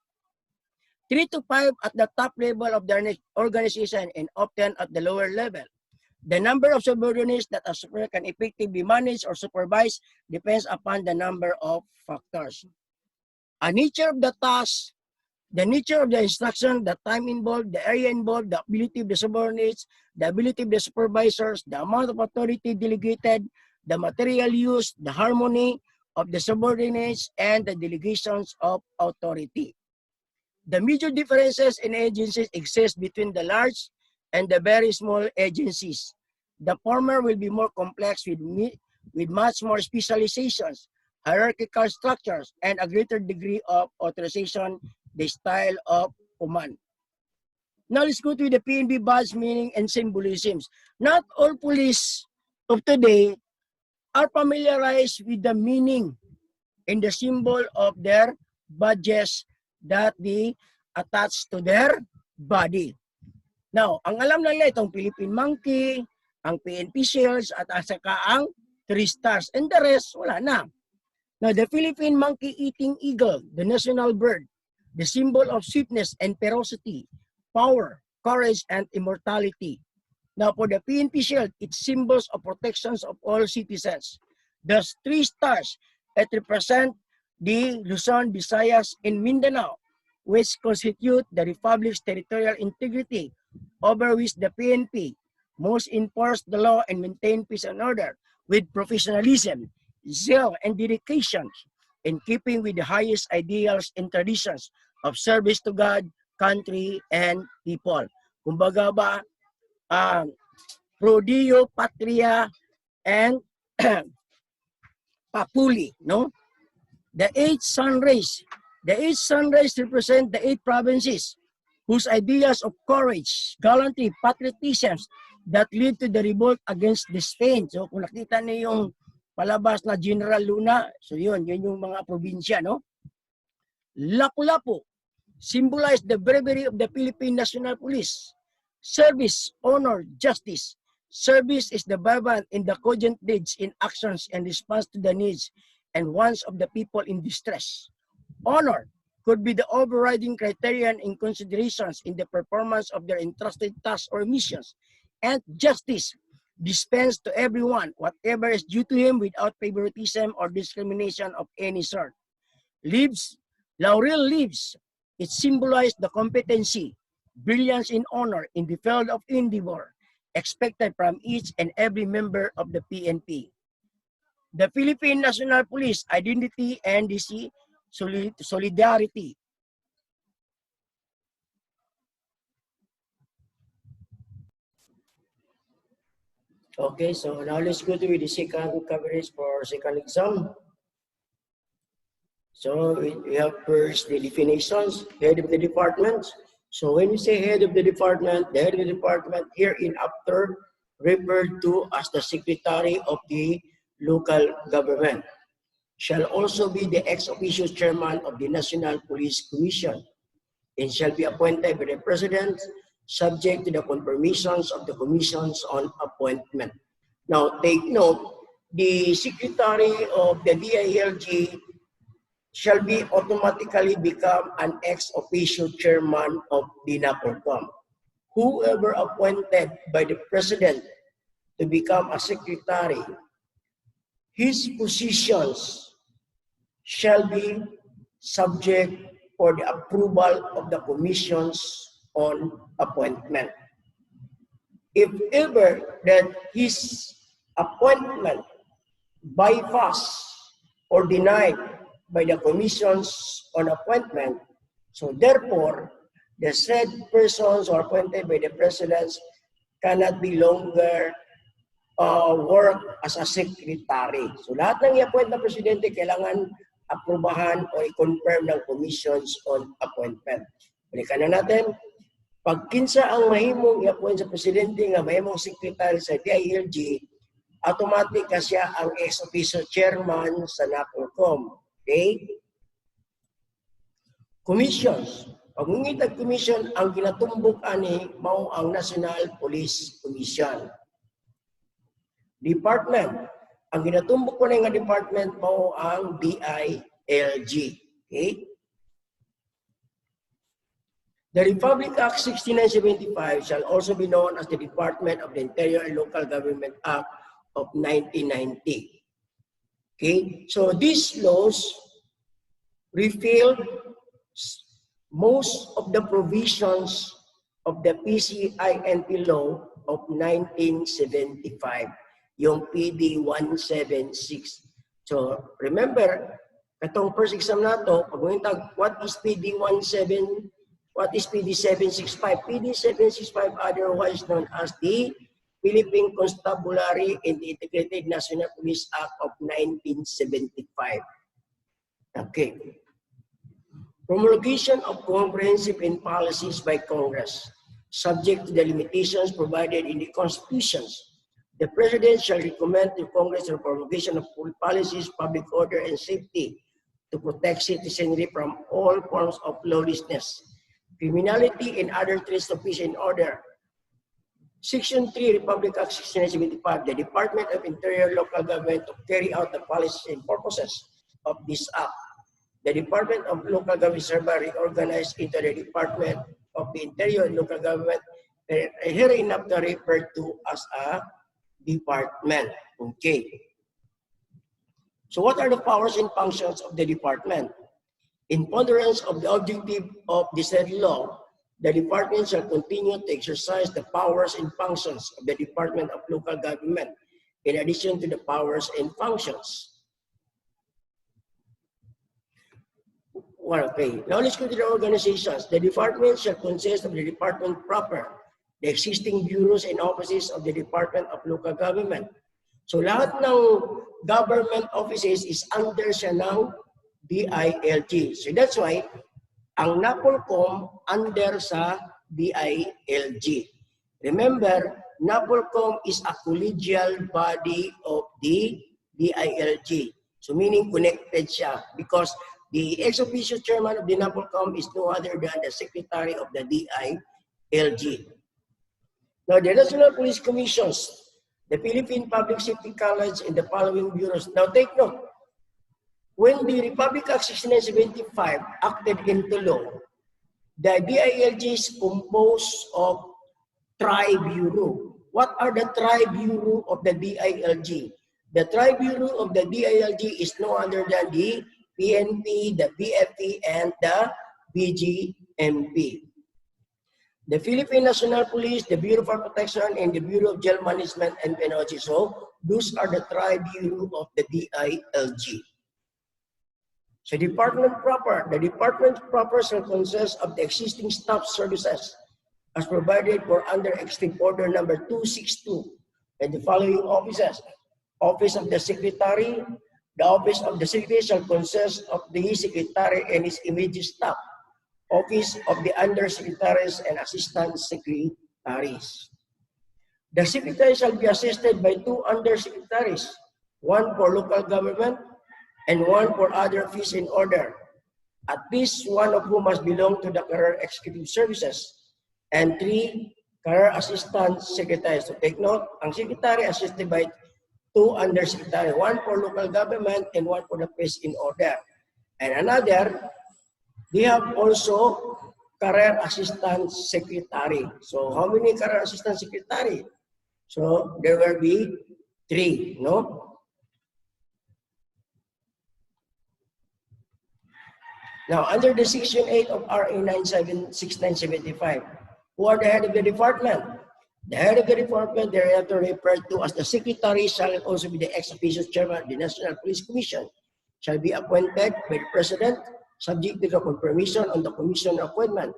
3 to 5 at the top level of the organization and often at the lower level. The number of subordinates that a superior can effectively manage or supervise depends upon the number of factors. A nature of the task, the nature of the instruction, the time involved, the area involved, the ability of the subordinates, the ability of the supervisors, the amount of authority delegated, the material used, the harmony of the subordinates, and the delegations of authority. The major differences in agencies exist between the large and the very small agencies. The former will be more complex with much more specializations, hierarchical structures, and a greater degree of authorization, the style of command. Now let's go to the PNP badge meaning and symbolisms. Not all police of today are familiarized with the meaning and the symbol of their badges that they attach to their body. Now, ang alam lang nila itong Philippine Monkey, ang PNP Shields, at saka ang 3 stars. And the rest, wala na. Now, the Philippine Monkey-eating eagle, the national bird, the symbol of swiftness and ferocity, power, courage, and immortality. Now, for the PNP Shield, it symbols of protections of all citizens. The 3 stars, it represent the Luzon, Visayas, and Mindanao, which constitute the Republic's territorial integrity, over which the PNP must enforce the law and maintain peace and order with professionalism, zeal, and dedication in keeping with the highest ideals and traditions of service to God, country, and people. Kumbaga ba, pro Dio, patria, and papuli, no? The 8 sun rays. The 8 sun rays represent the 8 provinces whose ideas of courage, gallantry, patriotism that lead to the revolt against the Spain. So kung nakita niyo yung palabas na General Luna, so yun yung mga probinsya, no? Lapu-Lapu symbolize the bravery of the Philippine National Police. Service, honor, justice. Service is the vibrant in the cogent deeds in actions and response to the needs and wants of the people in distress. Honor could be the overriding criterion in considerations in the performance of their entrusted tasks or missions. And justice dispense to everyone whatever is due to him without favoritism or discrimination of any sort. Leaves, laurel leaves, it symbolized the competency, brilliance in honor in the field of endeavor, expected from each and every member of the PNP. The Philippine National Police identity and DC solidarity. Okay, so now let's go to the second coverage for second exam. So we have first the definitions, head of the department. So when we say head of the department here in after referred to as the secretary of the local government shall also be the ex officio chairman of the National Police Commission and shall be appointed by the President subject to the confirmations of the commissions on appointment. Now take note, the secretary of the DILG shall be automatically become an ex officio chairman of the NAPOLCOM. Whoever appointed by the President to become a secretary, his positions shall be subject for the approval of the commissions on appointment. If ever that his appointment bypassed or denied by the commissions on appointment, so therefore, the said persons or appointed by the presidents cannot be longer work as a secretary. So lahat ng i-appoint na presidente kailangan aprubahan o i-confirm ng commissions on appointment. Balikan na natin. Pag kinsa ang mahimong i-appoint sa presidente nga mahimong secretary sa DILG, automatic ka siya ang ex officio chairman sa NAPOLCOM. Okay? Commissions. Pag ngitag commission, ang ginatumbok ani mao ang National Police Commission. department. Ang ginatumbok ko na nga department mo ang DILG. Okay? The Republic Act 6975 shall also be known as the Department of the Interior and Local Government Act of 1990. Okay? So these laws repealed most of the provisions of the PCINP law of 1975, yung PD 176. So remember, katong first exam nato, pag what is PD 17, what is PD 765? PD 765, otherwise known as the Philippine Constabulary and Integrated National Police Act of 1975. Okay. Promulgation of comprehensive policies by Congress, subject to the limitations provided in the constitutions. The President shall recommend to Congress the promulgation of policies, public order, and safety to protect citizenry from all forms of lawlessness, criminality, and other threats to peace and order. Section 3, Republic Act 1675, the Department of Interior Local Government to carry out the policies and purposes of this act. The Department of Local Government hereby reorganized into the Department of the Interior and Local Government, hereinafter referred to as a department. Okay. So what are the powers and functions of the department? In furtherance of the objective of the said law, the department shall continue to exercise the powers and functions of the Department of Local Government, in addition to the powers and functions. Well, okay, now let's go to the organizations. The department shall consist of the department proper, the existing bureaus and offices of the Department of Local Government. So lahat ng government offices is under siya ng DILG. So that's why ang NAPOLCOM under sa DILG. Remember, NAPOLCOM is a collegial body of the DILG. So meaning connected siya because the ex-officio chairman of the NAPOLCOM is no other than the secretary of the DILG. Now, the National Police Commissions, the Philippine Public Safety College, and the following bureaus. Now, take note. When the Republic Act 1675 acted into law, the DILG is composed of tri-bureau. What are the tri-bureau of the DILG? The tri-bureau of the DILG is no other than the PNP, the BFP, and the BGMP. The Philippine National Police, the Bureau for Protection, and the Bureau of Jail Management and Penalty. So, those are the tri-bureau of the DILG. So, department proper. The department proper shall consist of the existing staff services as provided for under Executive Order number 262 and the following offices. Office of the Secretary. The office of the Secretary shall consist of the Secretary and his immediate staff. Office of the Undersecretaries and Assistant Secretaries. The Secretary shall be assisted by 2 Undersecretaries, 1 for local government and 1 for other fees in order, at least 1 of whom must belong to the Career Executive Services, and 3 Career Assistant Secretaries. So take note, ang Secretary assisted by 2 Undersecretaries, 1 for local government and 1 for the fees in order. And another, they have also Career Assistant Secretary. So how many Career Assistant Secretary? So there will be 3, no? Now, under the Section 8 of RA 6975, who are the head of the department? The head of the department, thereafter referred to as the Secretary, shall also be the ex-officio chairman of the National Police Commission, shall be appointed by the President, subject to the confirmation on the commission appointment.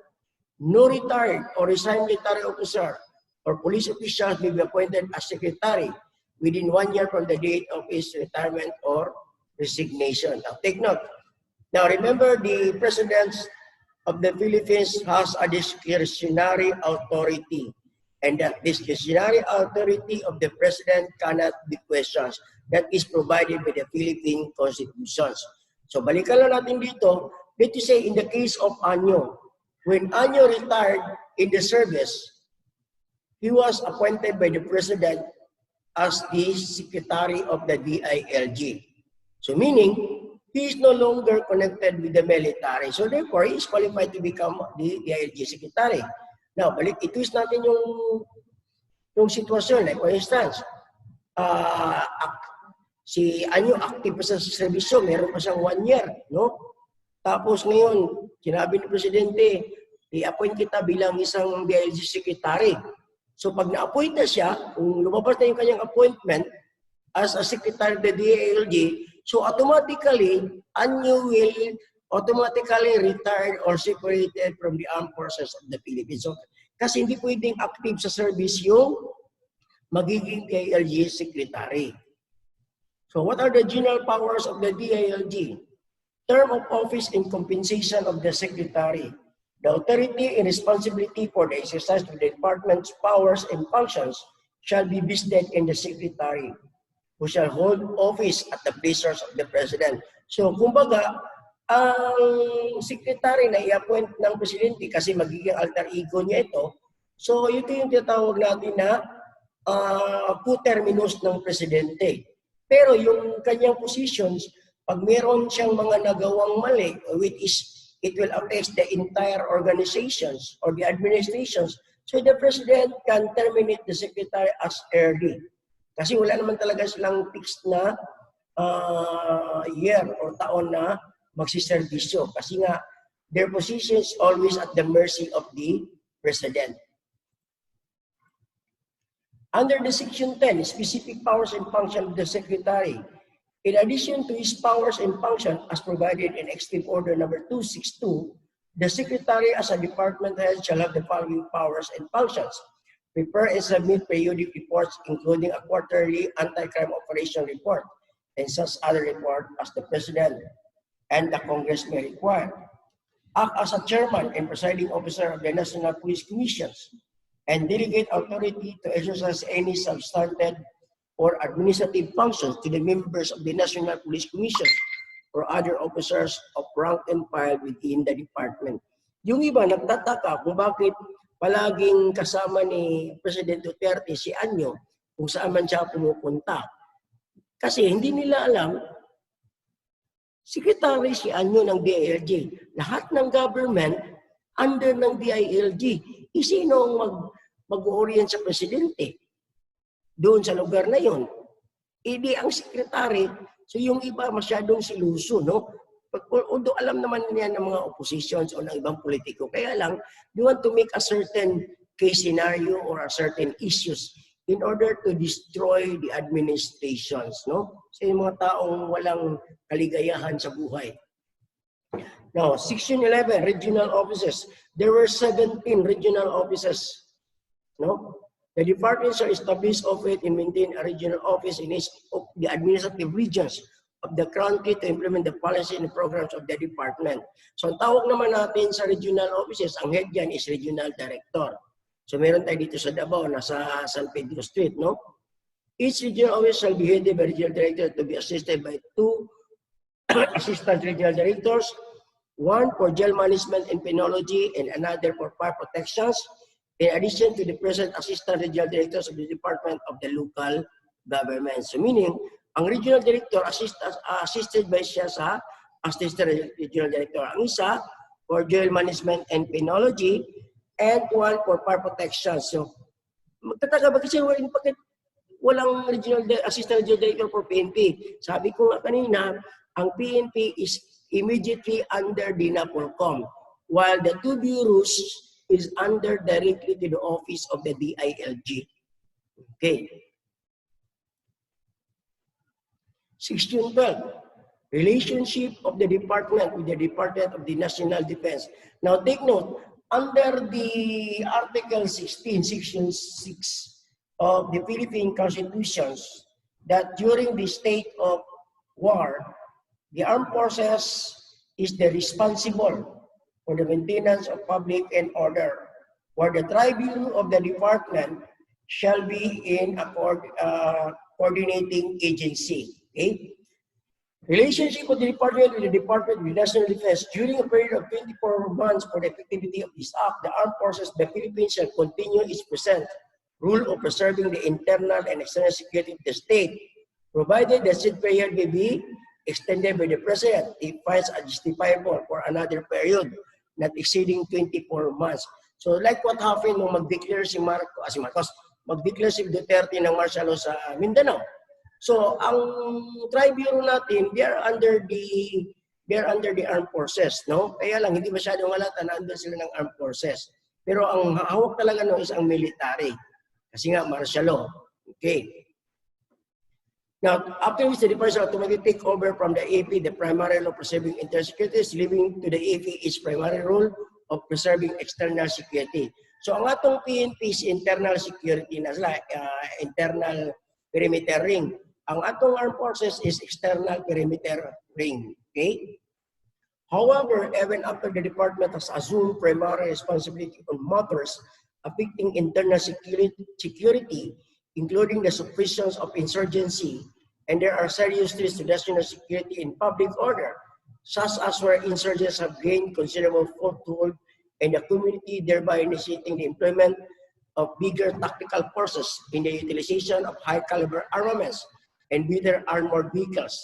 No retired or resigned military officer or police officials may be appointed as secretary within 1 year from the date of his retirement or resignation. Now, take note. Now, remember, the President of the Philippines has a discretionary authority, and that discretionary authority of the President cannot be questioned. That is provided by the Philippine Constitution. So, balikan lang natin dito. Let's say, in the case of Anyo, when Anyo retired in the service, he was appointed by the President as the secretary of the DILG. So meaning, he is no longer connected with the military. So therefore, he is qualified to become the DILG secretary. Now, i-twist natin yung sitwasyon. Like for instance, si Anyo active pa sa serbisyo, meron pa siyang 1 year, no? Tapos ngayon, sinabi ni Presidente, i-appoint kita bilang isang DILG secretary. So pag na-appoint na siya, kung lumabas na yung kanyang appointment as a secretary of the DILG, so automatically, Anyo will automatically retired or separated from the armed forces of the Philippines. So, kasi hindi pwedeng active sa service yung magiging DILG secretary. So what are the general powers of the DILG? Term of office and compensation of the secretary. The authority and responsibility for the exercise of the department's powers and functions shall be vested in the secretary, who shall hold office at the pleasures of the president. So, kumbaga, ang secretary na i-appoint ng presidente kasi magiging alter ego niya ito, so ito yung tinatawag natin na co-terminus ng presidente. Pero yung kanyang positions, pag meron siyang mga nagawang mali, which is it will affect the entire organizations or the administrations, so the president can terminate the secretary as early. Kasi wala naman talaga silang fixed na year or taon na magsiservisyo. Kasi nga, their position is always at the mercy of the president. Under the Section 10, specific powers and functions of the secretary, in addition to his powers and functions as provided in Executive Order number 262, the secretary as a department head shall have the following powers and functions: prepare and submit periodic reports, including a quarterly anti-crime operation report and such other report as the President and the Congress may require. Act as a chairman and presiding officer of the National Police Commissions and delegate authority to exercise any substantive or administrative functions to the members of the National Police Commission or other officers of rank and file within the department. Yung iba nagtataka kung bakit palaging kasama ni President Duterte si Anyo kung saan man siya pumupunta. Kasi hindi nila alam, secretary si Anyo ng DILG. Lahat ng government under ng DILG. Sino ang mag-orient sa presidente doon sa lugar na yon? Hindi ang secretary. So yung iba masyadong siluso, no? Although alam naman niya ng mga oppositions o ng ibang politiko, kaya lang, you want to make a certain case scenario or a certain issues in order to destroy the administrations, no? So yung mga taong walang kaligayahan sa buhay. Now, Section 11, regional offices. There were 17 regional offices, no? The departments are established, operate, and maintain a regional office in each of the administrative regions of the country to implement the policy and programs of the department. So, ang tawag naman natin sa regional offices, ang head yan is regional director. So, meron tayo dito sa Davao, nasa San Pedro Street, no? Each regional office shall be headed by regional director to be assisted by 2 assistant regional directors, one for jail management and penology and another for fire protections, in addition to the present assistant regional directors of the Department of the Local Government. So meaning, ang regional director assisted by siya sa assistant regional director. Ang isa for jail management and penology and one for fire protection. So magtataka ba kasi walang assistant regional director for PNP? Sabi ko nga kanina, ang PNP is immediately under the NAPOLCOM, while the 2 bureaus is under directly to the office of the DILG. Okay. Section 12, relationship of the department with the Department of the National Defense. Now take note, under the Article 16, Section 6 of the Philippine Constitutions, that during the state of war, the armed forces is the responsible for the maintenance of public and order, where the tribunal of the department shall be in a coordinating agency. Okay? Relationship of the department with the Department of National Defense during a period of 24 months for the effectivity of this act, the armed forces of the Philippines shall continue its present rule of preserving the internal and external security of the state, provided the said period may be extended by the President if finds justifiable for another period not exceeding 24 months. So like what happened nung mag-declare si Marcos, mag-declare si Duterte ng martial law sa Mindanao. So ang tri-bureau natin, they are under the armed forces, no? Kaya lang hindi masyadong halata na under sila ng armed forces. Pero ang hawak talaga no is ang military. Kasi nga martial law. Okay. Now, after which the department automatically take over from the AP the primary role of preserving internal security, leaving to the AP its primary role of preserving external security. So ang atong PNP is internal security na sila, internal perimeter ring. Ang atong armed forces is external perimeter ring. Okay? However, even after the department has assumed primary responsibility on matters affecting internal security, including the suppression of insurgency, and there are serious threats to national security and public order, such as where insurgents have gained considerable foothold in the community, thereby initiating the employment of bigger tactical forces in the utilization of high-caliber armaments and better armored vehicles.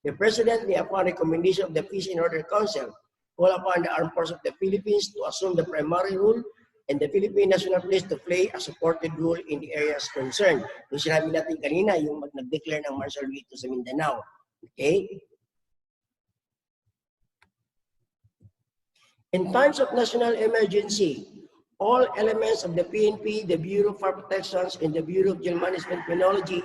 The President may, upon recommendation of the Peace and Order Council, call upon the Armed Forces of the Philippines to assume the primary role and the Philippine National Police to play a supported role in the areas concerned. Yung sinabi natin kanina, yung nag-declare ng martial law dito sa Mindanao. Okay? In times of national emergency, all elements of the PNP, the Bureau of Fire Protections, and the Bureau of Jail Management Criminology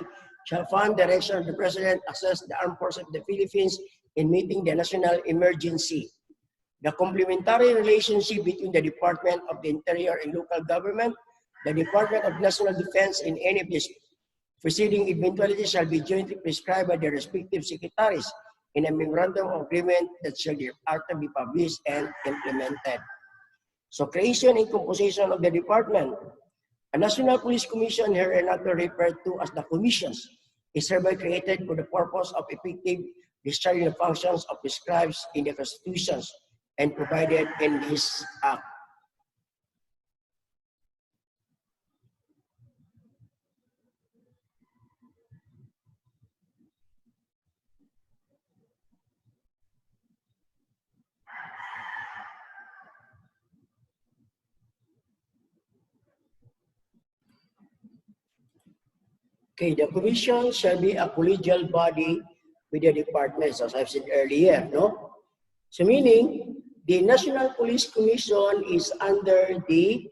shall find direction of the President assess the Armed Forces of the Philippines in meeting the national emergency. The complementary relationship between the Department of the Interior and local government, the Department of National Defense, and any of these preceding eventualities shall be jointly prescribed by the respective secretaries in a memorandum of agreement that shall thereafter be published and implemented. So creation and composition of the department. A National Police Commission, hereinafter referred to as the commissions, is hereby created for the purpose of effective discharging the functions of prescribed in the constitutions and provided in this act. Okay, the commission shall be a collegial body with the departments, as I've said earlier, no? So meaning, the National Police Commission is under the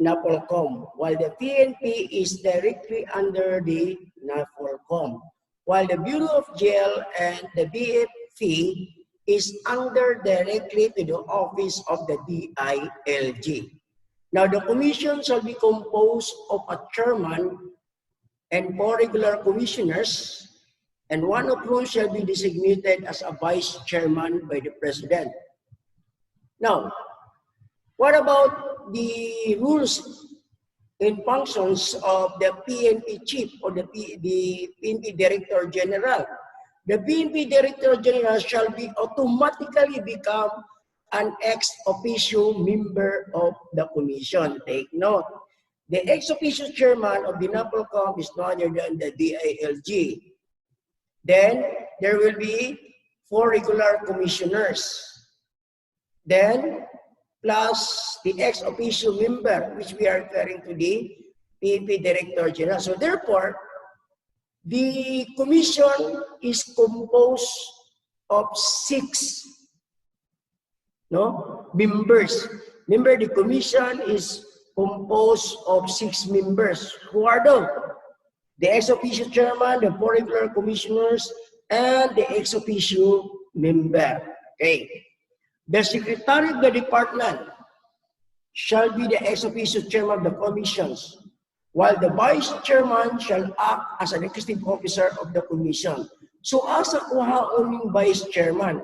NAPOLCOM, while the PNP is directly under the NAPOLCOM, while the Bureau of Jail and the BFP is under directly to the office of the DILG. Now, the commission shall be composed of a chairman and 4 regular commissioners, and one of whom shall be designated as a vice chairman by the President. Now, what about the rules and functions of the PNP chief or the PNP Director General? The PNP Director General shall be automatically become an ex officio member of the commission. Take note. The ex officio chairman of the NAPOLCOM is no other than the DILG. Then there will be 4 regular commissioners. Then plus the ex officio member, which we are referring to the PNP Director General. So therefore, the commission is composed of 6 members. Remember, the commission is composed of 6 members. Who are those? The ex officio chairman, the 4 regular commissioners, and the ex officio member. Okay. The secretary of the department shall be the ex officio chairman of the commissions, while the vice chairman shall act as an executive officer of the commission. So asa kuha uning vice chairman?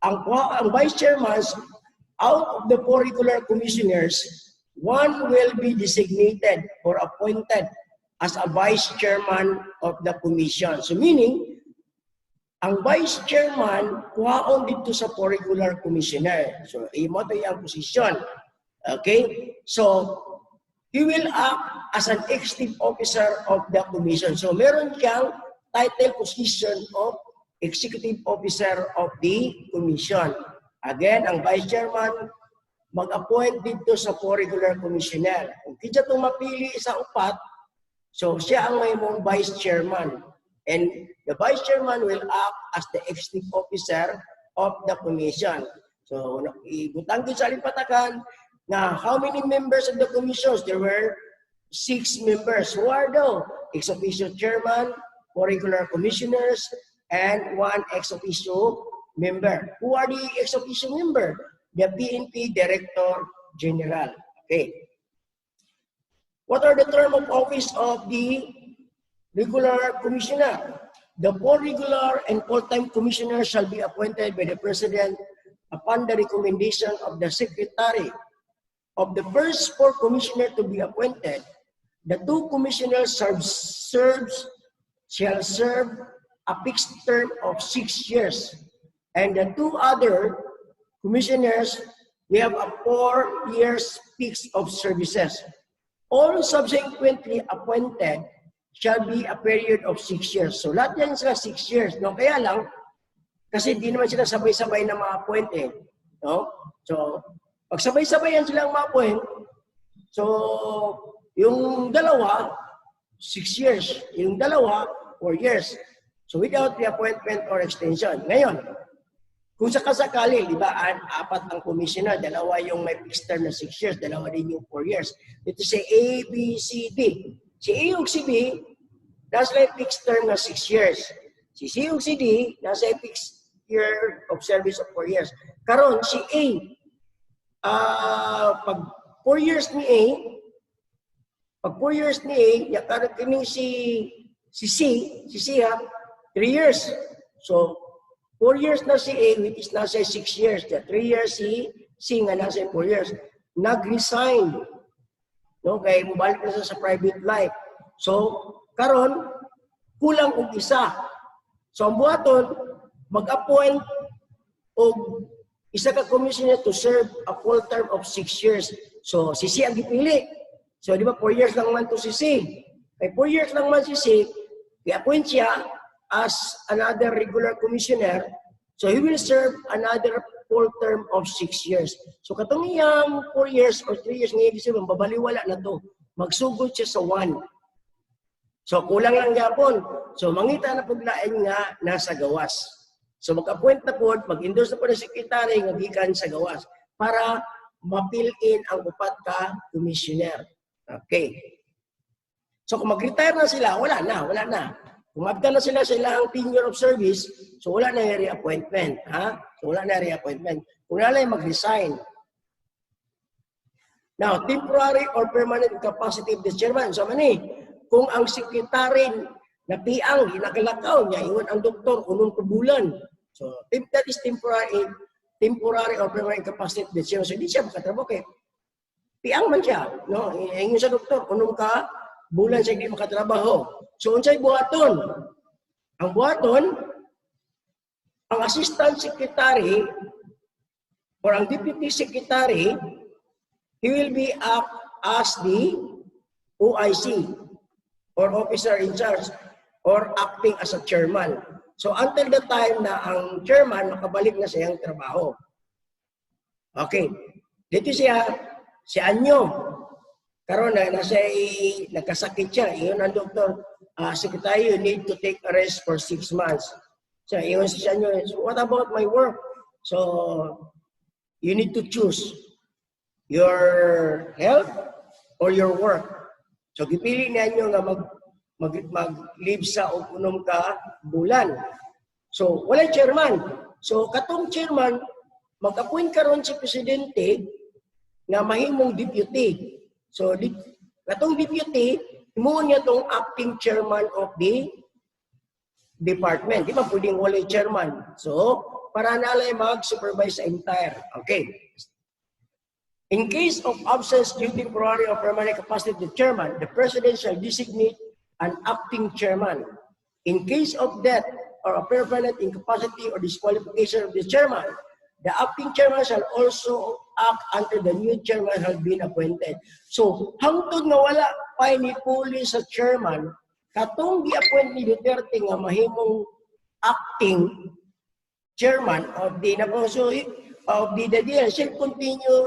Ang vice chairman, out of the 4 regular commissioners, 1 will be designated or appointed as a vice chairman of the commission. So meaning, ang vice chairman, kuhaon dito sa 4 regular commissioner. So, imo to yung position. Okay? So, he will act as an executive officer of the commission. So meron siyang title position of executive officer of the commission. Again, ang vice chairman mag-appoint dito sa 4 regular commissioner. Kung kita itong mapili sa upat, so siya ang may mong vice chairman. And the vice chairman will act as the executive officer of the commission. So, ibutang sa alipatakan na how many members of the commissions? There were 6 members. Who are those? Ex officio chairman, 4 regular commissioners, and 1 ex officio member. Who are the ex officio member? The PNP Director General. Okay. What are the term of office of the regular commissioner? The 4 regular and full-time commissioners shall be appointed by the President upon the recommendation of the Secretary. Of the first 4 commissioners to be appointed, the 2 commissioners shall serve a fixed term of 6 years, and the 2 other commissioners, we have a 4 years fixed of services. All subsequently appointed shall be a period of 6 years. So lahat yan sila 6 years. No? Kaya lang, kasi hindi naman sila sabay-sabay na ma-appoint eh. No? So, pag sabay-sabay yan silang ma-appoint, so yung dalawa, 6 years. Yung dalawa, 4 years. So without reappointment or extension. Ngayon, kung sakasakali, di ba, 4 ang commissioner, dalawa yung may fixed term na 6 years, dalawa din yung 4 years. Ito si A, B, C, D. Si A ug si B, nasa may fixed term na 6 years. Si C ug si D, nasa may fixed year of service of 4 years. Karon si A, pag 4 years ni A, karon kini si C ha, 3 years. So, 4 years na si A, which is nasa 6 years. 3 years si C nga nasa 4 years. Nag-resign. No? Kaya mubalik na sa private life. So, karon kulang og isa. So, ang buhaton, mag-appoint og isa ka commissioner to serve a full term of 6 years. So, si C ang gipili. So, di ba 4 years lang man to si C. Kaya 4 years lang man si C, i-appoint siya as another regular commissioner, so he will serve another full term of 6 years. So katong iyang 4 years or 3 years nga ibig babaliwala na to. Magsugod siya sa 1. So kulang lang yapon. So mangita na paglain nga nasa gawas. So mag-appoint na po, mag-endorse na po ng secretary nga gikan sa gawas para mapil-in ang 4 ka commissioner. Okay. So kung mag-retire na sila, wala na. Kung magka na sila sa ilang tenure of service, so wala na yung reappointment. Ha? So wala na reappointment. Kung wala na mag-resign. Now, temporary or permanent incapacity of the chairman. So kung ang secretary na piang, ginakalakaw niya, iwan ang doktor, unong kubulan. So that is temporary or permanent incapacity of the chairman. So hindi siya makatrabaho kay piang man siya. No? Ingon sa doktor, unong ka, bulan siya hindi makatrabaho. So, unsay buhaton? Ang buhaton, ang assistant secretary or ang deputy secretary, he will be up as the OIC or officer in charge or acting as a chairman. So, until the time na ang chairman makabalik na sa iyang trabaho. Okay. Dito siya, si Anyo, karon na nagkasakit siya. Iyon ang doktor, secretary, you need to take a rest for 6 months. So, iyon siya nyo, so what about my work? So, you need to choose your health or your work. So, gipili niya nyo nga mag-live sa unom ka bulan. So, wala chairman. So, katong chairman, mag-appoint karon si presidente na mahimong deputy. So, katong deputy, imuon niya itong acting chairman of the department. Di ba pwedeng wala chairman? So, para nalay mag-supervise sa entire. Okay. In case of absence due temporary or permanent capacity of the chairman, the president shall designate an acting chairman. In case of death or a permanent incapacity or disqualification of the chairman, the acting chairman shall also act until the new chairman has been appointed. So, hangtod nga wala pa ni Puli sa chairman, katong gi-appoint ni Duterte nga mahimong acting chairman of the DIL, she'll continue,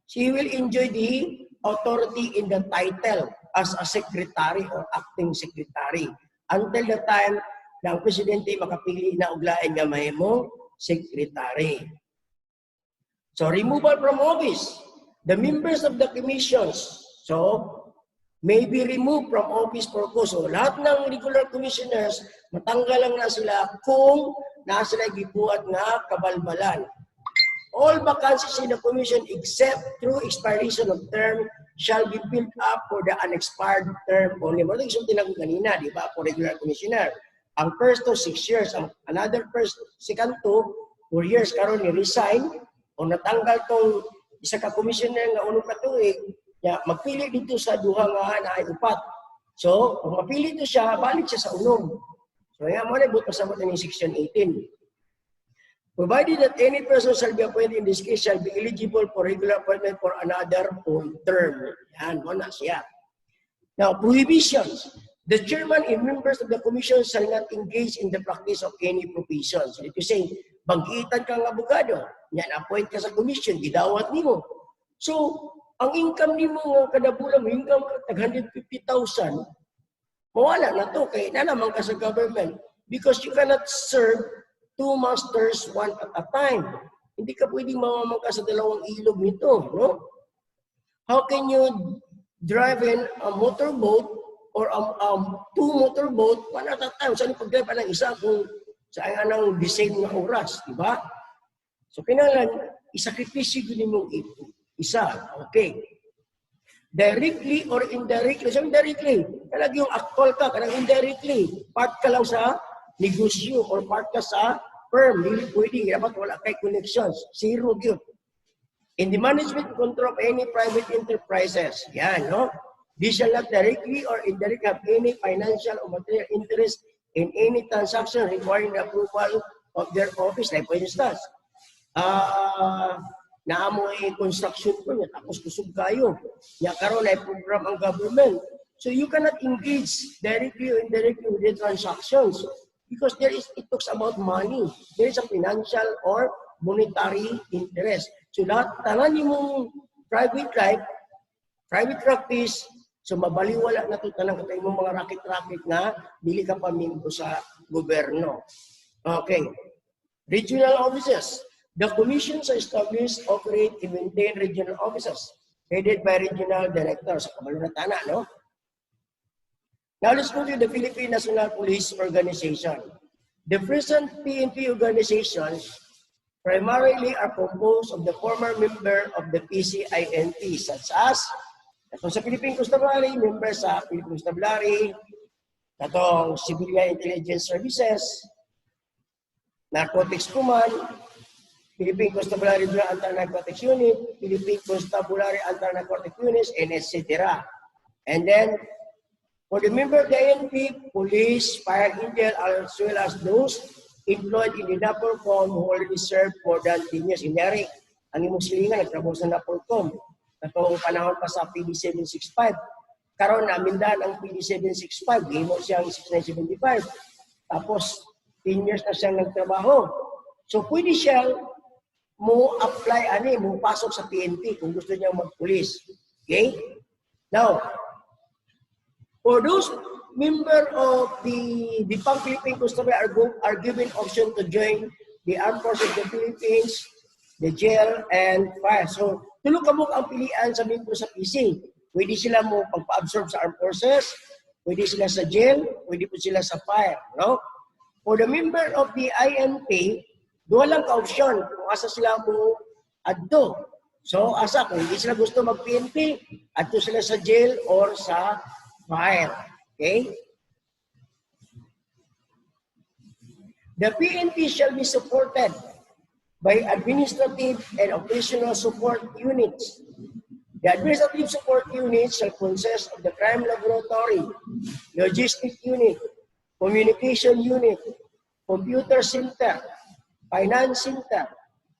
she will enjoy the authority in the title as a secretary or acting secretary until the time na ang presidente makapili na uglain nga mahimong secretary. So, removal from office. The members of the commissions, may be removed from office for cause. So, lahat ng regular commissioners, matanggal lang na sila kung nasa sila gibuhat nga kabalbalan. All vacancies in the commission except through expiration of term shall be filled up for the unexpired term only. Mara yung tinag kanina, di ba, for regular commissioner. Ang first to 6 years, ang another second to 4 years, karon ni resign o natanggal tong isa ka commissioner nga unong katuig, magpili dito sa duha nga na ay upat. So, kung mapili ito siya, balik siya sa unom. So, yan mo na, buto sa mga section 18. Provided that any person shall be appointed in this case shall be eligible for regular appointment for another full term. Yan, mo na siya. Now, prohibitions. The chairman and members of the commission shall not engage in the practice of any professions. So, ito saying, banggitan kang abogado, yan, appoint ka sa commission, gidawat nimo. So, ang income nimo nga kada bulan, income ka tag 150,000, mawala na to kay nanaman ka sa government because you cannot serve 2 masters one at a time. Hindi ka pwedeng mamamang ka sa dalawang ilog nito, no? How can you drive in a motorboat or 2 motorboat one at a time? Saan pag-drive ng isa kung saan anong the same na oras, di ba? So, kailangan isakripisyo yun mong isa. Okay. Directly or indirectly. So, indirectly. Kalag yung actual ka, kalag indirectly. Part ka lang sa negosyo or part ka sa firm. Hindi pwede. Dapat wala kay connections. Zero yun. In the management control of any private enterprises. Yan, no? They shall not directly or indirectly have any financial or material interest in any transaction requiring the approval of their office. Like for instance, naamoy construction ko niya, tapos kusog kayo. Niya karon ay program ang government. So you cannot engage directly or indirectly with the transactions because it talks about money. There is a financial or monetary interest. So lahat, tanan mong private life, private practice, so mabaliwala na ito tanang katay mong mga racket-racket na dili ka pamimbo sa gobyerno. Okay. Regional offices. The commissions are established, operate, and maintain regional offices headed by regional directors. Kabalunatana, no? Now let's go to the Philippine National Police Organization. The present PNP organizations primarily are composed of the former member of the PCINT, such as katong sa Philippine Constabulary, member sa Philippine Constabulary, katong Civilian Intelligence Services, Narcotics Command, Philippine Constabulary Anti-Narcotics Unit, Philippine Constabulary Anti-Narcotics Units, and etc. And then, for the member of the ANP, police, fire intel, as well as those employed in the NAPOLCOM who already served more than 10 years. Inyari, ang imong silingan, nagtrabaho sa NAPOLCOM. Katong panahon pa sa PD 765. Karon namindan ang PD 765, gimo siyang 6975. Tapos, 10 years na siyang nagtrabaho. So, pwede siyang mo apply mo pasok sa PNP kung gusto niya magpulis. Okay? Now, for those member of the Philippine Constabulary are given option to join the Armed Forces of the Philippines, the jail, and fire. So, tulog ka mo ang pilian sa membro sa PC. Pwede sila mo pagpa-absorb sa Armed Forces, pwede sila sa jail, pwede po sila sa fire. No? For the member of the INP, duha lang ka-option kung asa sila mo adto. So, asa kung hindi sila gusto mag-PNP, adto sila sa jail or sa fire. Okay? The PNP shall be supported by administrative and operational support units. The administrative support units shall consist of the crime laboratory, logistic unit, communication unit, computer center, finance center,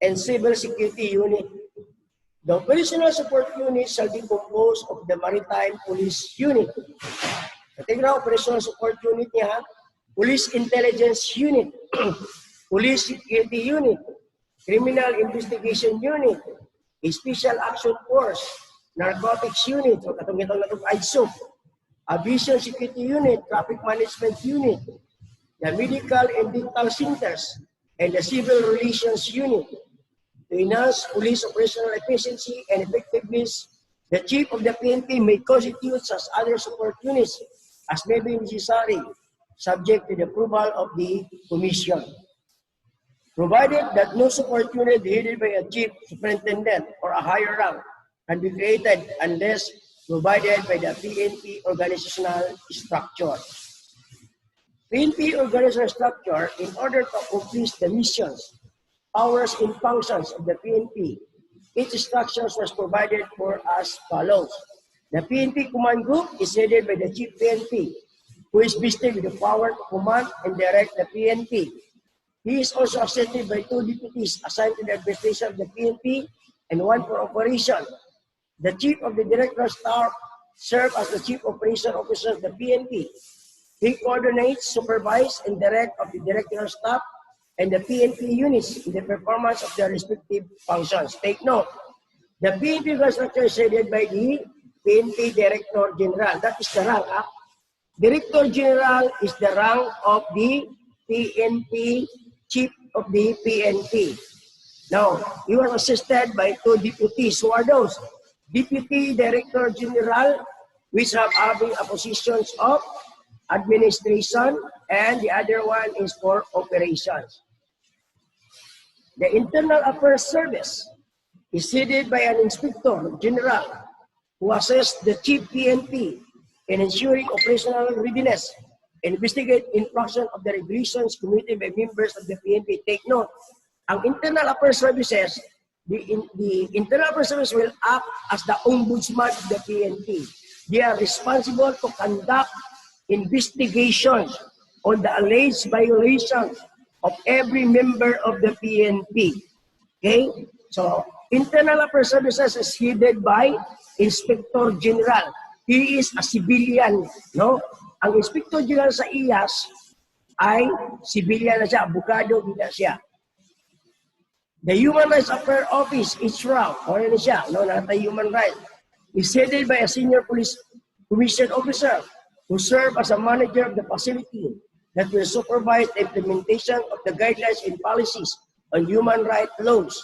and Civil Security Unit. The operational support unit shall be composed of the Maritime Police Unit. Tingnan na operational support unit niya, Police Intelligence Unit, Police Security Unit, Criminal Investigation Unit, Special Action Force, Narcotics Unit, so katong itong ISOP, Aviation Security Unit, Traffic Management Unit, the Medical and Dental Centers, and the Civil Relations Unit. To enhance police operational efficiency and effectiveness, the Chief of the PNP may constitute such other support units as may be necessary, subject to the approval of the Commission. Provided that no support unit headed by a Chief Superintendent or a higher rank can be created unless provided by the PNP organizational structure. PNP organizational structure, in order to accomplish the missions, powers, and functions of the PNP, each structure was provided for as follows. The PNP Command Group is headed by the Chief PNP, who is vested with the power to command and direct the PNP. He is also assisted by 2 deputies assigned to the administration of the PNP and 1 for operation. The Chief of the Director Staff serves as the Chief Operation Officer of the PNP. He coordinates, supervises, and directs of the Director Staff and the PNP units in the performance of their respective functions. Take note, the PNP structure is headed by the PNP Director General. That is the rank. Director General is the rank of the PNP, Chief of the PNP. Now, he was assisted by 2 deputies. Who are those? Deputy Director General, which have having a positions of administration, and the other one is for operations. The Internal Affairs Service is headed by an Inspector General who assists the Chief PNP in ensuring operational readiness and investigate infraction of the regulations committed by members of the PNP. Take note, ang Internal Affairs Services, the Internal Affairs Service will act as the ombudsman of the PNP. They are responsible to conduct investigations on the alleged violations of every member of the PNP. Okay? So, Internal Affairs Services is headed by Inspector General. He is a civilian, no? Ang Inspector General sa IAS ay civilian na siya, abogado din siya. The Human Rights Affairs Office, HRAO, o na siya, no? Natay Human Rights, is headed by a senior police commission officer who serve as a manager of the facility that will supervise the implementation of the guidelines and policies on human rights laws.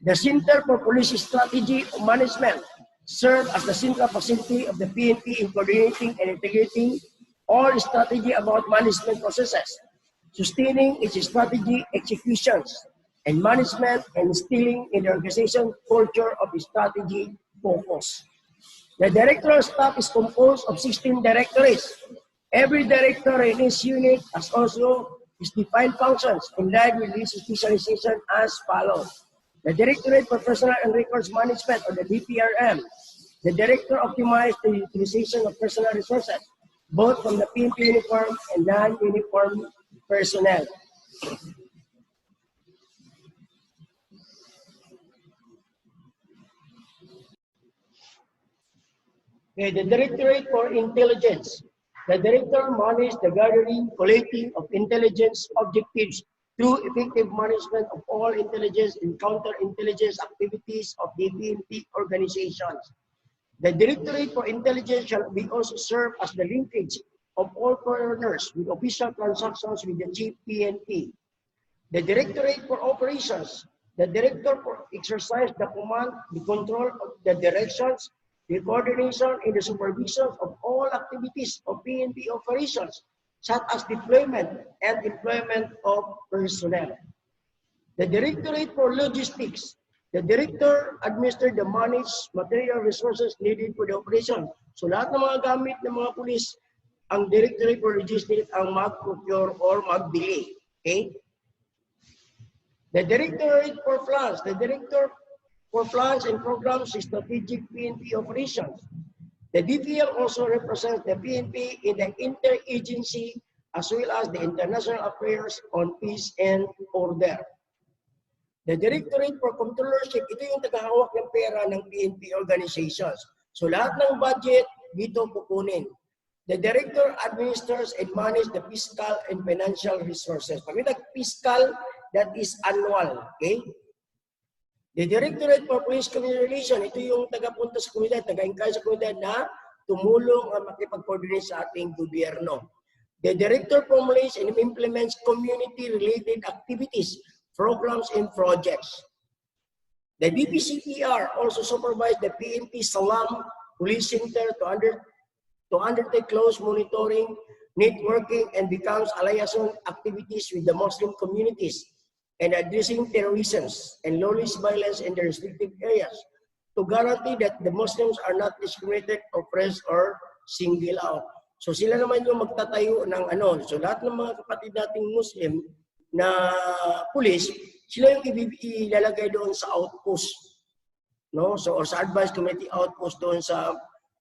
The Center for Police Strategy Management serves as the central facility of the PNP in coordinating and integrating all strategy about management processes, sustaining its strategy executions and management, and instilling in the organization culture of strategy focus. The directorial staff is composed of 16 directorates. Every director in this unit has also its defined functions in line with this specialization as follows. The Directorate for Personnel and Records Management, or the DPRM. The director optimizes the utilization of personnel resources, both from the PNP uniform and non-uniform personnel. Okay, the Directorate for Intelligence. The director manages the gathering, collating of intelligence objectives through effective management of all intelligence and counterintelligence activities of the PNP organizations. The Directorate for Intelligence shall be also serve as the linkage of all foreigners with official transactions with the Chief PNP. The Directorate for Operations. The director for exercise the command, the control of the directions, the coordination and the supervision of all activities of PNP operations, such as deployment and employment of personnel. The Directorate for Logistics. The director administers the managed material resources needed for the operation. So lahat ng mga gamit ng mga pulis, ang Directorate for Logistics ang mag-procure or magbili. Okay? The Directorate for Plans. The Director for Plans and Programs is Strategic PNP Operations. The DPL also represents the PNP in the interagency as well as the international affairs on peace and order. The Directorate for Controllership, ito yung tagahawak ng pera ng PNP organizations. So lahat ng budget, dito pupunin. The Director administers and manages the fiscal and financial resources. Pag may fiscal, that is annual. Okay? The Directorate for Police Community Relations, ito yung tagapunta sa komunidad, taga-engkay sa komunidad na tumulong ang makipag-coordinate sa ating gobyerno. The Director formulates and implements community-related activities, programs, and projects. The DPCPR also supervises the PNP Salam Police Center to undertake close monitoring, networking, and becomes liaison activities with the Muslim communities and addressing terrorism and lawless violence in the respective areas to guarantee that the Muslims are not discriminated, oppressed, or singled out. So sila naman yung magtatayo ng ano. So lahat ng mga kapatid nating Muslim na pulis, sila yung ilalagay doon sa outpost. No? So or sa advanced community outpost doon sa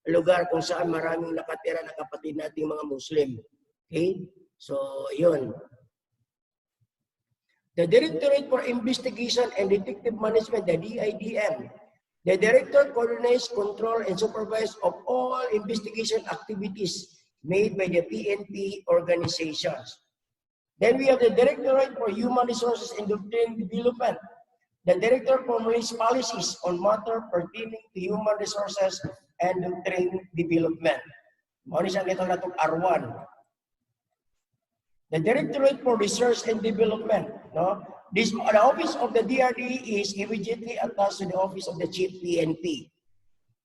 lugar kung saan maraming nakatira na kapatid nating mga Muslim. Okay? So, yun. The Directorate for Investigation and Detective Management, the DIDM. The Director coordinates, control, and supervise of all investigation activities made by the PNP organizations. Then we have the Directorate for Human Resources and Doctrine Development. The Director formulates policies on matters pertaining to human resources and doctrine development. Mao ni siya nito natong R1. The Directorate for Research and Development, no? The office of the DRD is immediately attached to the office of the Chief PNP.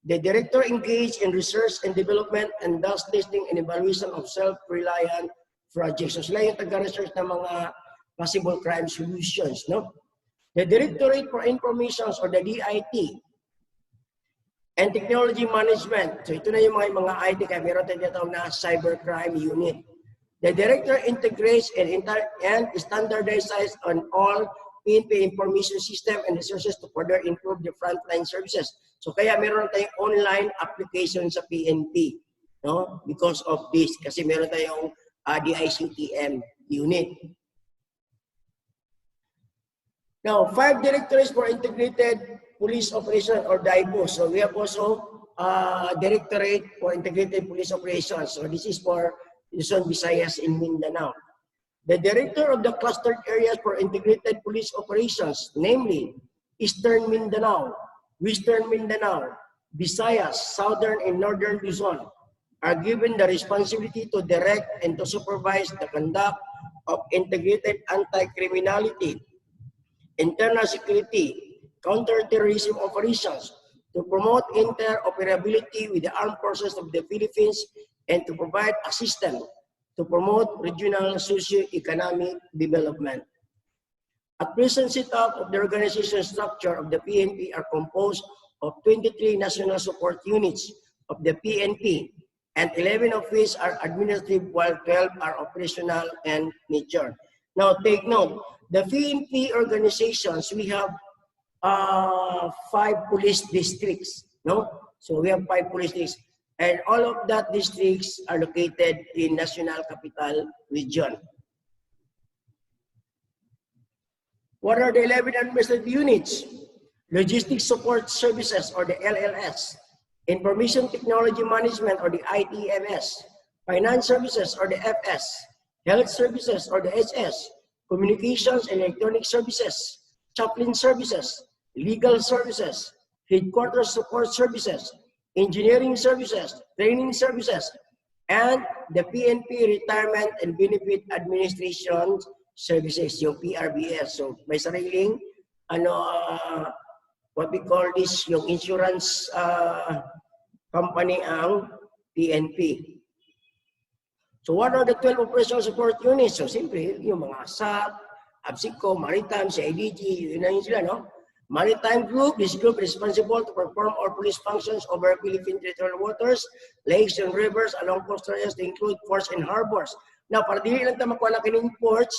The Director engaged in research and development and thus testing and evaluation of self-reliant projects. So sila yung taga-research ng mga possible crime solutions, no? The Directorate for Information or the DIT and Technology Management. So ito na yung mga IT, kaya meron tayong na Cybercrime Unit. The Director integrates and standardizes on all PNP information system and resources to further improve the frontline services. So kaya meron tayong online application sa PNP, no? Because of this, kasi meron tayong DICTM unit. Now, 5 directorates for integrated police operation or DIPOS. So we have also Directorate for Integrated Police Operations. So this is for Luzon, Visayas, in Mindanao. The Director of the Clustered Areas for Integrated Police Operations, namely Eastern Mindanao, Western Mindanao, Visayas, Southern and Northern Luzon, are given the responsibility to direct and to supervise the conduct of integrated anti-criminality, internal security, counterterrorism operations, to promote interoperability with the armed forces of the Philippines, and to provide assistance to promote regional socio-economic development. At present setup of the organization structure of the PNP are composed of 23 national support units of the PNP, and 11 of which are administrative, while 12 are operational and nature. Now take note, the PNP organizations, we have 5 police districts, no? So we have 5 police districts, and all of that districts are located in National Capital Region. What are the 11 administrative units? Logistics Support Services or the LLS, Information Technology Management or the ITMS, Finance Services or the FS, Health Services or the SS, Communications and Electronic Services, Chaplain Services, Legal Services, Headquarters Support Services, Engineering Services, Training Services, and the PNP Retirement and Benefit Administration Services, yung PRBS. So may sariling what we call this, yung insurance company ang PNP. So what are the 12 operational support units? So simply, yung mga SAP, ABSICO, Maritime, CIDG, yun na yun sila, no? Maritime Group, this group is responsible to perform all police functions over Philippine territorial waters, lakes, and rivers along coastal areas to include ports and harbors. Now, para dili lang tayo makuha na kining ports,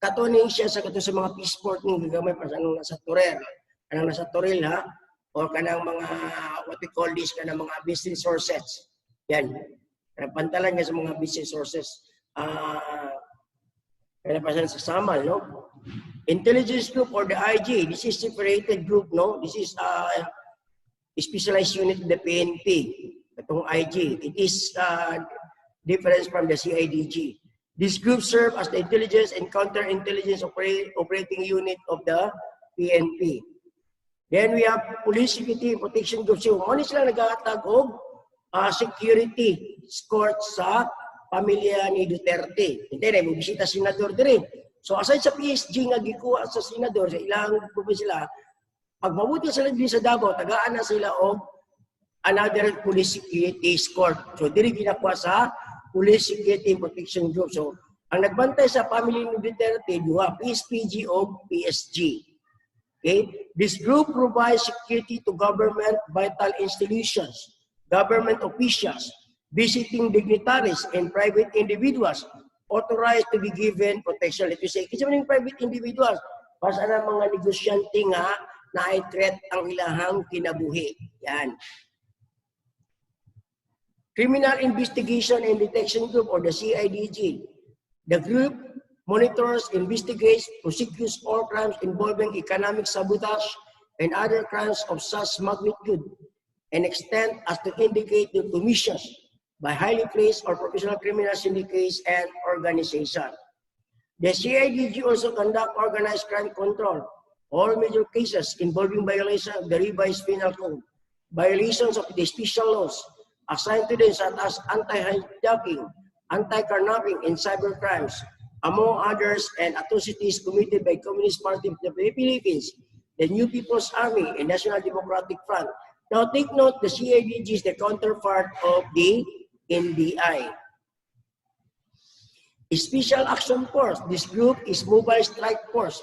katuning siya sa mga peace port ng gagamay para sa anong nasa Torel. Kanang nasa Toril, ha? O kanang mga, what we call this, kanang mga business sources. Yan. Pantalan niya sa mga business sources. Kaya pa sa Samal, no? Intelligence group or the IG, this is separated group, no? This is specialized unit of the PNP, itong IG. It is different from the CIDG. This group serve as the intelligence and counterintelligence operating unit of the PNP. Then we have police security protection group. So, ano sila nag-aatag og security escort sa pamilya ni Duterte. Hindi na, may bisita senador din. So, aside sa PSG nga gikuha sa senador, sa ilang grupo sila, pag mabuti sila din sa Davao, tagaan na sila og another police security escort. So, diri ginakuha sa police security protection group. So, ang nagbantay sa pamilya ni Duterte, duha, PSG o PSG. Okay? This group provides security to government vital institutions, government officials, visiting dignitaries, and private individuals authorized to be given protection. Let me say, kasi maning private individuals, para na mga negosyante nga na i-threat ang ilahang kinabuhi. Yan. Criminal Investigation and Detection Group or the CIDG. The group monitors, investigates, prosecutes all crimes involving economic sabotage and other crimes of such magnitude and extent as to indicate the commissions by highly placed or professional criminal syndicates and organizations. The CIDG also conduct organized crime control, all major cases involving violation of the revised penal code, violations of the special laws assigned to them such as anti-hijacking, anti-carnapping, and cyber crimes, among others, and atrocities committed by Communist Party of the Philippines, the New People's Army, and National Democratic Front. Now take note, the CIDG is the counterpart of the NBI. A Special Action Force. This group is mobile strike force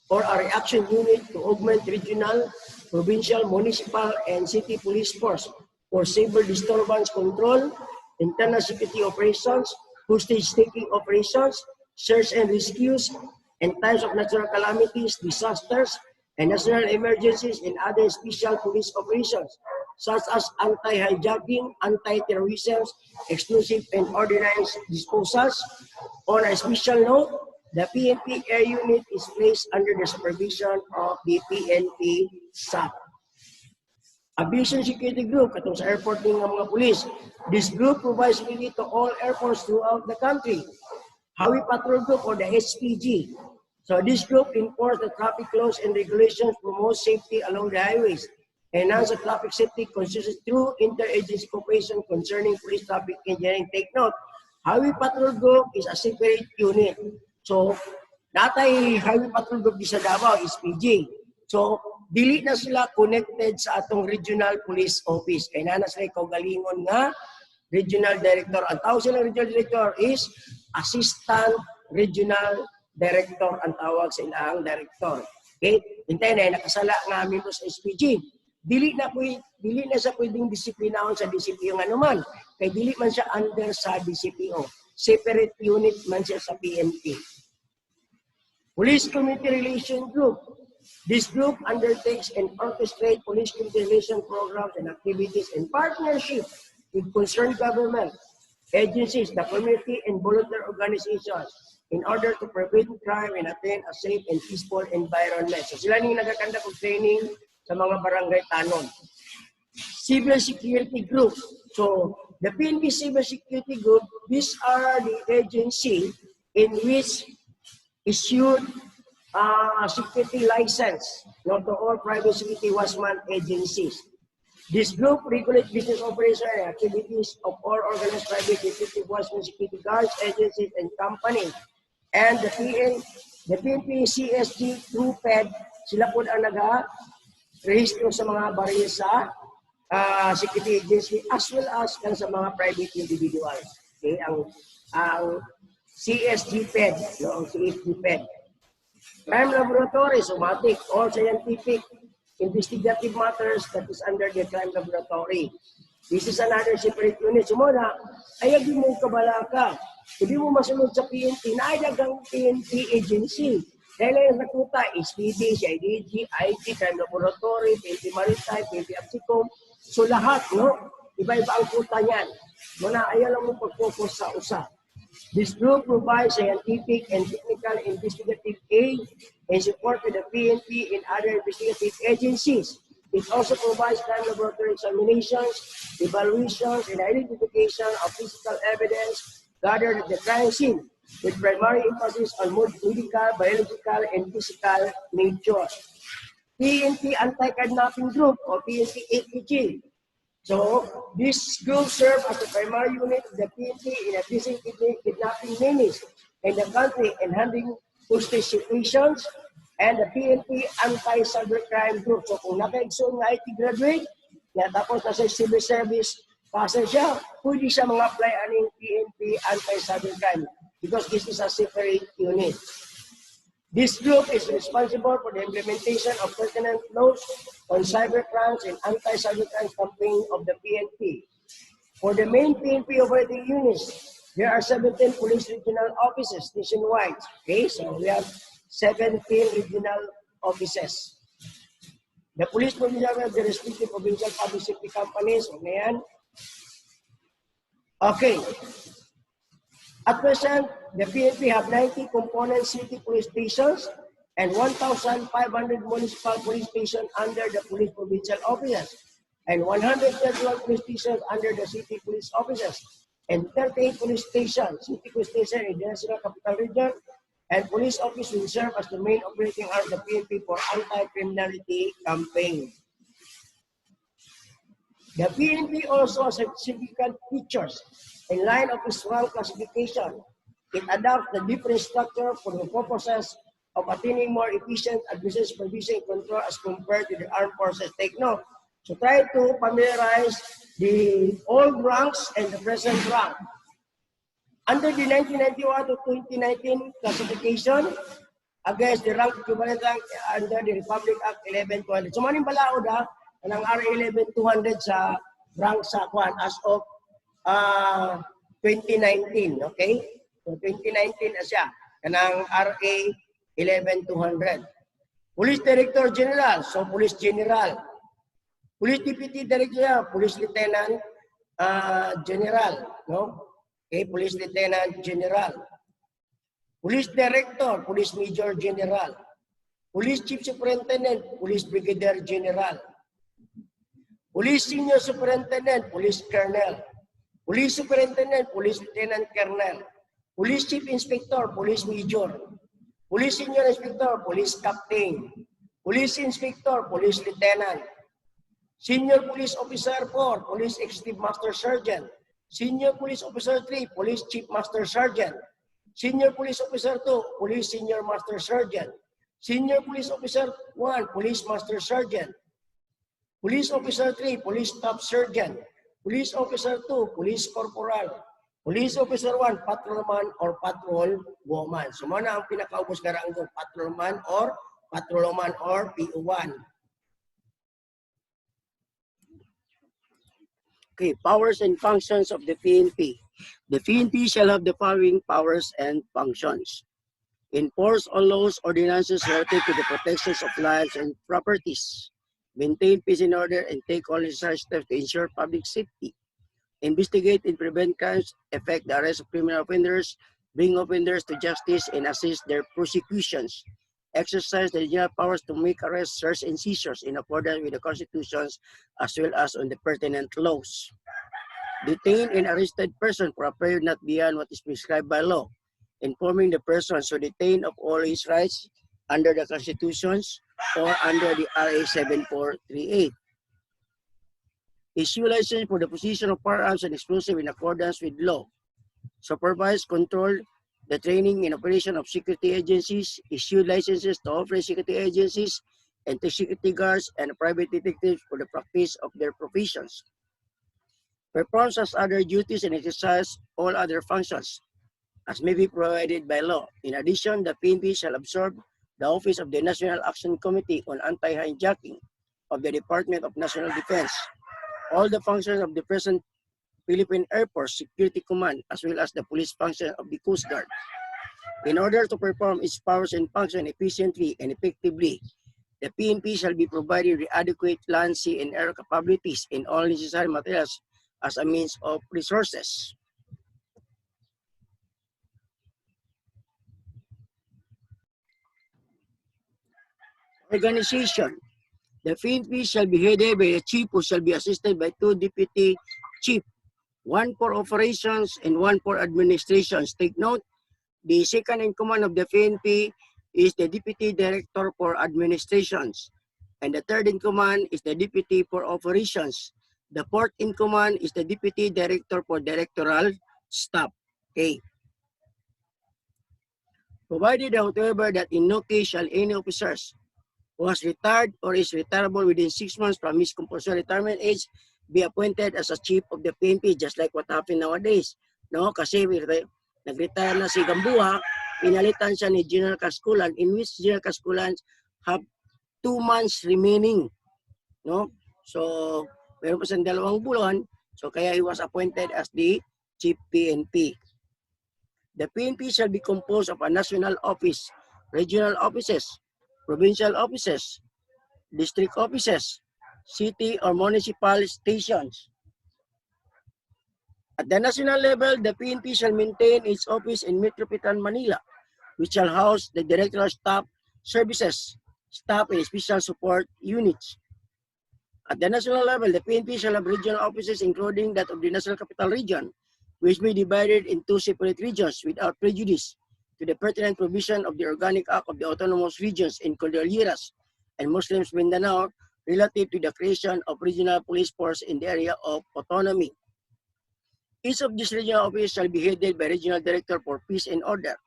or a reaction unit to augment regional, provincial, municipal, and city police force for civil disturbance control, internal security operations, hostage-taking operations, search and rescues, in times of natural calamities, disasters, and national emergencies, and other special police operations, such as anti-hijacking, anti-terrorism, explosive and ordnance disposals. On a special note, the PNP Air Unit is placed under the supervision of the PNP SAP. Aviation Security Group, katong sa airport ng mga police. This group provides security to all airports throughout the country. Highway Patrol Group or the SPG. So this group enforces the traffic laws and regulations, promotes safety along the highways, enhance the traffic safety consists through interagency cooperation concerning police traffic engineering. Take note, Highway Patrol Group is a separate unit. So, datay Highway Patrol Group di sa Davao, SPG. So, dili na sila connected sa atong regional police office. Kaya na sila kaugalingon nga regional director. Ang tawag silang regional director is assistant regional director ang tawag sa ilang director. Okay? Hintay na, nakasala nga membro sa SPG. Dili na siya pwedeng disiplinahon sa DCPO nga naman. Kaya dili man siya under sa DCPO. Separate unit man siya sa PNP. Police Community Relation Group. This group undertakes and orchestrates police community relation programs and activities in partnership with concerned government, agencies, the community, and volunteer organizations in order to prevent crime and attain a safe and peaceful environment. So sila nang nagkakanda ng training sa mga barangay tanon. Civil Security Group. So the PNP Civil Security Group, these are the agency in which issued security license to all private security watchman agencies. This group regulates business operation and activities of all organized private security watchman security guards, agencies, and companies. And the PNP CSG through PED, sila po ang nag-rehistro sa mga baril sa security agency as well as kan sa mga private individuals. Okay? Ang CSG PED, no? Ang CSG PED. Crime laboratory, somatic, all scientific, investigative matters that is under the crime laboratory. This is another separate unit. Sumuna, ayag mo kabala ka. Hindi mo masunod sa PNP, naayagang PNP agency. Dahil yung nakuta, SPD, CIDG, IG, crime laboratory, PNP Maritime, PNP Absicom. So lahat, no? Iba-iba ang kuta niyan. Muna, ayaw lang mo pag-focus sa usa. This group provides scientific and technical investigative aid and support to the PNP and other investigative agencies. It also provides crime laboratory examinations, evaluations, and identification of physical evidence gathered at the crime scene, with primary emphasis on medical, biological, and physical nature. PNP Anti-Kidnapping Group or PNP APG. So this group serves as the primary unit of the PNP in addressing kidnapping menace in the country and handling hostage situations, and the PNP Anti-Cybercrime Group. So kung naka-exon nga IT graduate, tapos nasa civil service passer siya, pwede siya mga-apply aning PNP Anti-Cybercrime because this is a separate unit. This group is responsible for the implementation of pertinent laws on cybercrimes and anti-cybercrime campaign of the PNP. For the main PNP operating units, there are 17 police regional offices nationwide. Okay, so we have 17 regional offices. The police provincial have the respective provincial public safety companies. Okay, yan. Okay. At present, the PNP have 90 component city police stations and 1,500 municipal police stations under the police provincial offices, and 131 police stations under the city police offices, and 38 police stations, city police station in the National Capital Region, and police office will serve as the main operating arm of the PNP for anti-criminality campaign. The PNP also has significant features in line of its rank classification. It adopts the different structure for the purposes of attaining more efficient administrative supervision and control as compared to the armed forces. Take note. So try to familiarize the old ranks and the present rank. Under the 1991 to 2019 classification, against the rank equivalent rank under the Republic Act 11-200. So maning balaod ng RA 11-200 sa rank sa kwan as of 2019, okay? So 2019 na siya, kanang RA 11-200. Police Director General, so Police General. Police Deputy Director, Police Lieutenant General, no? Okay, Police Lieutenant General. Police Director, Police Major General. Police Chief Superintendent, Police Brigadier General. Police Senior Superintendent, Police Colonel. Police Superintendent, Police Lieutenant Colonel. Police Chief Inspector, Police Major. Police Senior Inspector, Police Captain. Police Inspector, Police Lieutenant. Senior Police Officer 4, Police Executive Master Sergeant. Senior Police Officer 3, Police Chief Master Sergeant. Senior Police Officer 2, Police Senior Master Sergeant. Senior Police Officer 1, Police Master Sergeant. Police Officer 3, Police Staff Sergeant. Police Officer 2, Police Corporal. Police Officer 1, Patrolman or Patrol Woman. So muna ang pinakaubos karang Patrolman or PO1. Okay, powers and functions of the PNP. The PNP shall have the following powers and functions. Enforce all laws, ordinances related to the protections of lives and properties. Maintain peace and order and take all necessary steps to ensure public safety. Investigate and prevent crimes, effect the arrest of criminal offenders, bring offenders to justice, and assist their prosecutions. Exercise the general powers to make arrests, search, and seizures in accordance with the constitutions as well as on the pertinent laws. Detain an arrested person for a period not beyond what is prescribed by law, informing the person so detained of all his rights under the constitutions or under the RA 7438. Issue license for the possession of firearms and explosives in accordance with law. Supervise, control the training and operation of security agencies. Issue licenses to operate security agencies and to security guards and private detectives for the practice of their professions. Performs as other duties and exercise all other functions as may be provided by law. In addition, the PNP shall absorb the office of the National Action Committee on Anti-Hijacking of the Department of National Defense. All the functions of the present Philippine Air Force Security Command as well as the police function of the Coast Guard. In order to perform its powers and function efficiently and effectively, the PNP shall be provided with adequate land, sea, and air capabilities and all necessary materials as a means of resources. organization. The PNP shall be headed by a chief who shall be assisted by 2 deputy chief, 1 for operations and 1 for administrations. Take note, the second in command of the PNP is the deputy director for administrations, and the third in command is the deputy for operations. The fourth in command is the deputy director for directorial staff. Okay. Provided, however, that in no case shall any officers who has retired or is retirable within 6 months from his compulsory retirement age be appointed as a chief of the PNP, just like what happened nowadays. No, kasi nag-retire na si Gambuha, pinalitan siya ni General Casculan, in which General Casculan have 2 months remaining. No? So, meron pa siyang 2 buwan, so kaya he was appointed as the chief PNP. The PNP shall be composed of a national office, regional offices, provincial offices, district offices, city or municipal stations. At the national level, the PNP shall maintain its office in Metropolitan Manila, which shall house the directorial staff, services, staff, and special support units. At the national level, the PNP shall have regional offices, including that of the National Capital Region, which may be divided in 2 separate regions without prejudice to the pertinent provision of the Organic Act of the Autonomous Regions in Cordilleras and Muslims Mindanao relative to the creation of regional police force in the area of autonomy. Each of these regional offices shall be headed by regional director for peace and order.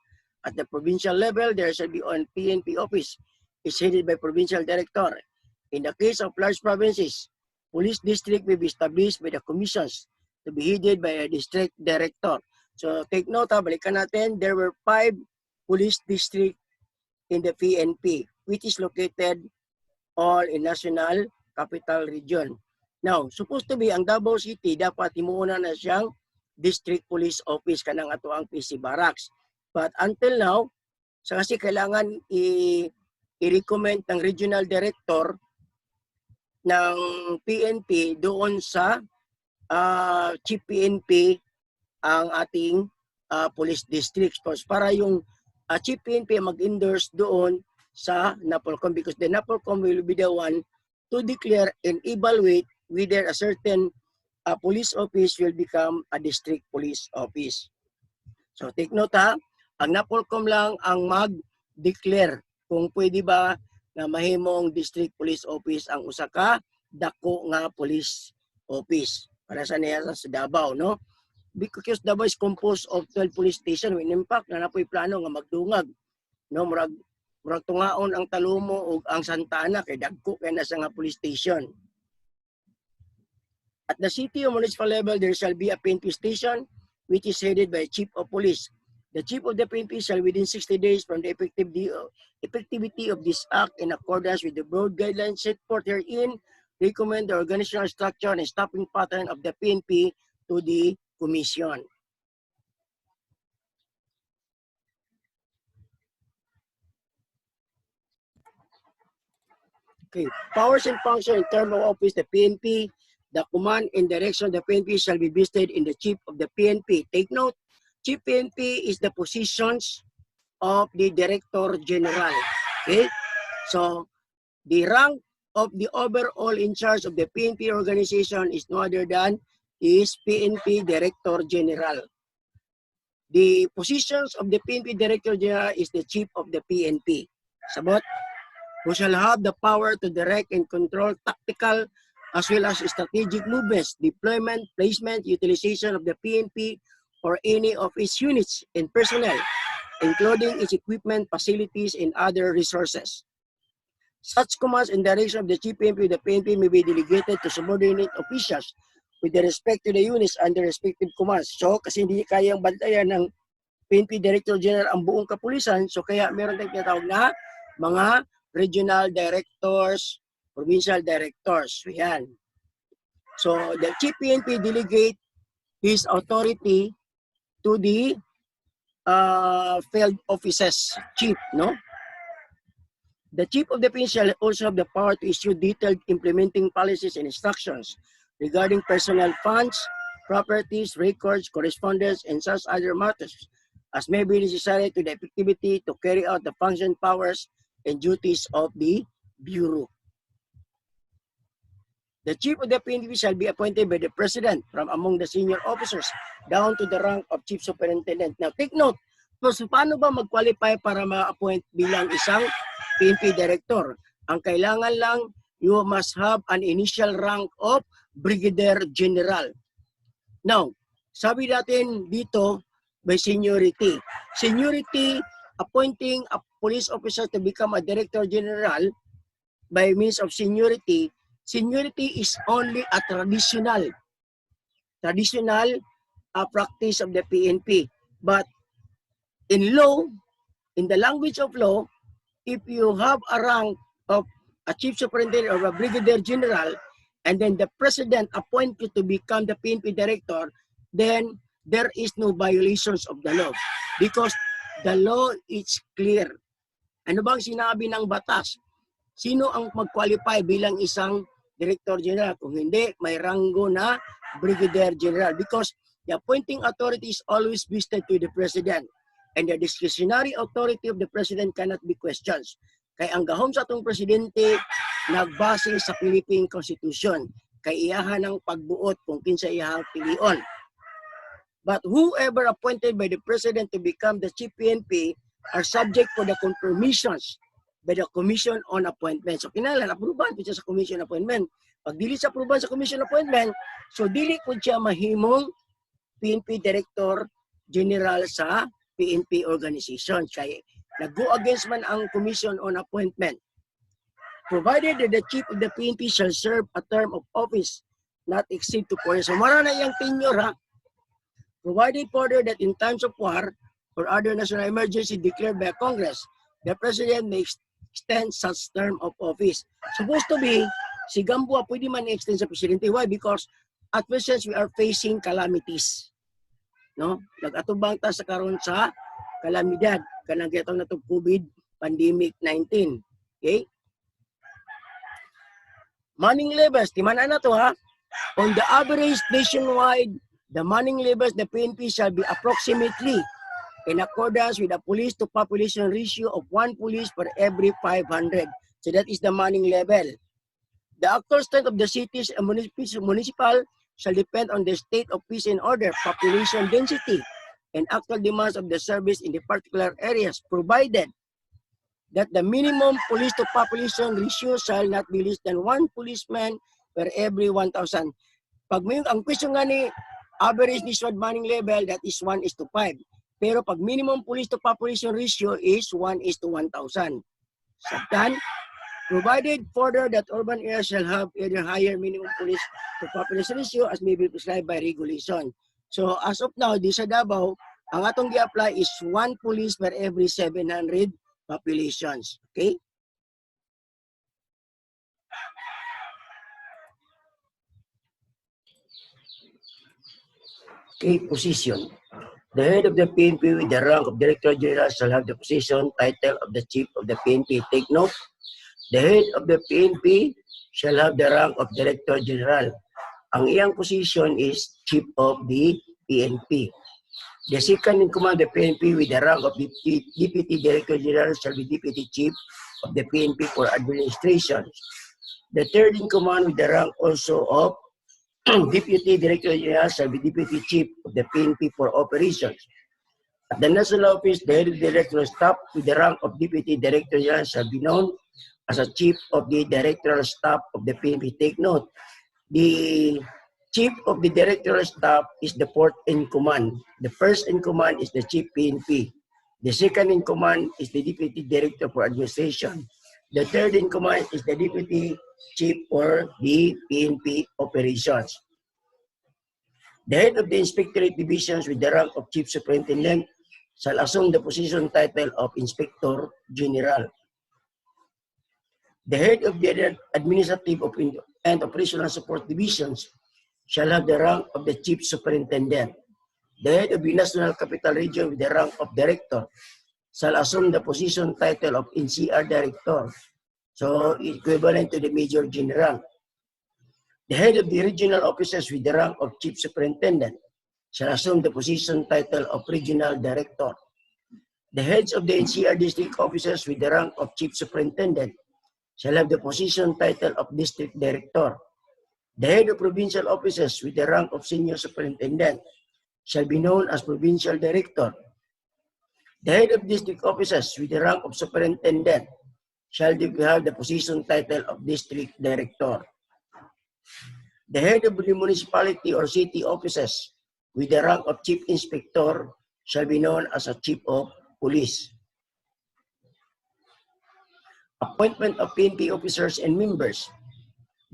At the provincial level, there shall be one PNP office, is headed by provincial director. In the case of large provinces, police district may be established by the commissions to be headed by a district director. So take note, balikan natin, there were 5 police district in the PNP, which is located all in National Capital Region. Now, supposed to be ang Davao City, dapat himuuna na siyang district police office kanang ato ang PC Barracks. But until now, sa kasi kailangan i-recommend ng regional director ng PNP doon sa chief PNP ang ating police districts para yung chief PNP mag-endorse doon sa NAPOLCOM, because the NAPOLCOM will be the one to declare and evaluate whether a certain police office will become a district police office. So take note ang NAPOLCOM lang ang mag-declare kung pwede ba na mahimong district police office ang usa ka dako nga police office para sa niya sa Davao, no? Because Davao is composed of 12 police station, in fact na napoy plano nga magdungag, no? Murag tungaon ang Talumo ug ang Santa Ana kay dagko kay na sa nga police station. At the city or municipal level, there shall be a PNP station which is headed by a chief of police. The chief of the PNP shall within 60 days from the effectivity of this act in accordance with the broad guidelines set forth herein, recommend the organizational structure and staffing pattern of the PNP to the Commission. Okay, powers and function in terms of office, the PNP, the command and direction of the PNP shall be vested in the chief of the PNP. Take note, chief PNP is the positions of the Director General. Okay, so the rank of the overall in charge of the PNP organization is no other than is PNP Director General. The positions of the PNP Director General is the chief of the PNP. Sabot, who shall have the power to direct and control tactical as well as strategic movements, deployment, placement, utilization of the PNP or any of its units and personnel, including its equipment, facilities, and other resources. Such commands and direction of the chief PNP, the PNP may be delegated to subordinate officials with respect to the units under respective commands. So, kasi hindi kayang bantayan ng PNP Director General ang buong kapulisan, so kaya meron tayong tinatawag na mga regional directors, provincial directors. Yan. So, the chief PNP delegate his authority to the field officers chief, no? The chief of the PNP shall also have the power to issue detailed implementing policies and instructions regarding personnel funds, properties, records, correspondence, and such other matters as may be necessary to the effectivity to carry out the function, powers, and duties of the Bureau. The chief of the PNP shall be appointed by the president from among the senior officers down to the rank of chief superintendent. Now, take note, so paano ba mag-qualify para ma-appoint bilang isang PNP director? Ang kailangan lang, you must have an initial rank of Brigadier General. Now, sabi natin dito, by seniority. Seniority, appointing a police officer to become a Director General by means of seniority, seniority is only a traditional practice of the PNP. But in law, in the language of law, if you have a rank of a chief superintendent or a brigadier general, and then the president appoint you to become the PNP director, then there is no violations of the law because the law is clear. Ano bang sinabi ng batas? Sino ang mag-qualify bilang isang Director General? Kung hindi, may ranggo na Brigadier General because the appointing authority is always vested to the President and the discretionary authority of the President cannot be questioned. Kaya ang gahom sa atong Presidente nagbase sa Philippine Constitution. Kaya iyahan ang pagbuot kung kinsa iyahang pilion. But whoever appointed by the President to become the Chief PNP are subject to the confirmations by the Commission on Appointment. So kinahanglan aprubahan po siya sa Commission on Appointment. Pag dili sa aprubahan sa Commission on Appointment, so dili po siya mahimong PNP Director General sa PNP organization. Kaya nag-go against man ang Commission on Appointment. Provided that the Chief of the PNP shall serve a term of office not exceed 2 years. So mara na iyang tenure ha. Provided further that in times of war or other national emergency declared by Congress, the President may extend such term of office. Supposed to be, si Gamboa pwede man extend sa Presidente. Why? Because at present we are facing calamities. No? Nag-atubang ta sa karon sa kalamidad. Kanang gitong na ito COVID pandemic 19. Okay? Manning levels, timanan na to ha. On the average nationwide, the manning levels, the PNP shall be approximately in accordance with the police to population ratio of 1 police per every 500. So that is the manning level. The actual strength of the cities and municipal shall depend on the state of peace and order, population density, and actual demands of the service in the particular areas, provided that the minimum police to population ratio shall not be less than 1 policeman per every 1,000. Pag may ang question nga ni average nationwide manning level, that is 1:5. Pero pag minimum police to population ratio is 1:1,000. Sabtan, provided further that urban areas shall have either higher minimum police to population ratio as may be prescribed by regulation. So as of now, di sa Davao, ang atong gi-apply is 1 police per every 700 populations. Okay? Okay, position. The head of the PNP with the rank of Director General shall have the position, title of the Chief of the PNP. Take note, the head of the PNP shall have the rank of Director General. Ang iyang position is Chief of the PNP. The second in command of the PNP with the rank of Deputy Director General shall be Deputy Chief of the PNP for administration. The third in command with the rank also of Deputy Director General shall be Deputy Chief of the PNP for operations. At the national office, the head of the Director Staff with the rank of Deputy Director General shall be known as a Chief of the Directorial Staff of the PNP. Take note, the Chief of the Directorial Staff is the fourth in command. The first in command is the Chief PNP. The second in command is the Deputy Director for Administration. The third in command is the Deputy Chief for the PNP operations. The head of the Inspectorate Divisions with the rank of Chief Superintendent shall assume the position title of Inspector General. The head of the Administrative and Operational Support Divisions shall have the rank of the Chief Superintendent. The head of the National Capital Region with the rank of Director shall assume the position title of NCR Director. So, equivalent to the Major General. The head of the regional officers with the rank of Chief Superintendent shall assume the position title of Regional Director. The heads of the NCR district officers with the rank of Chief Superintendent shall have the position title of district director. The head of provincial offices with the rank of senior superintendent shall be known as provincial director. The head of district offices with the rank of superintendent shall have the position title of district director. The head of the municipality or city offices with the rank of chief inspector shall be known as a chief of police. Appointment of PNP officers and members.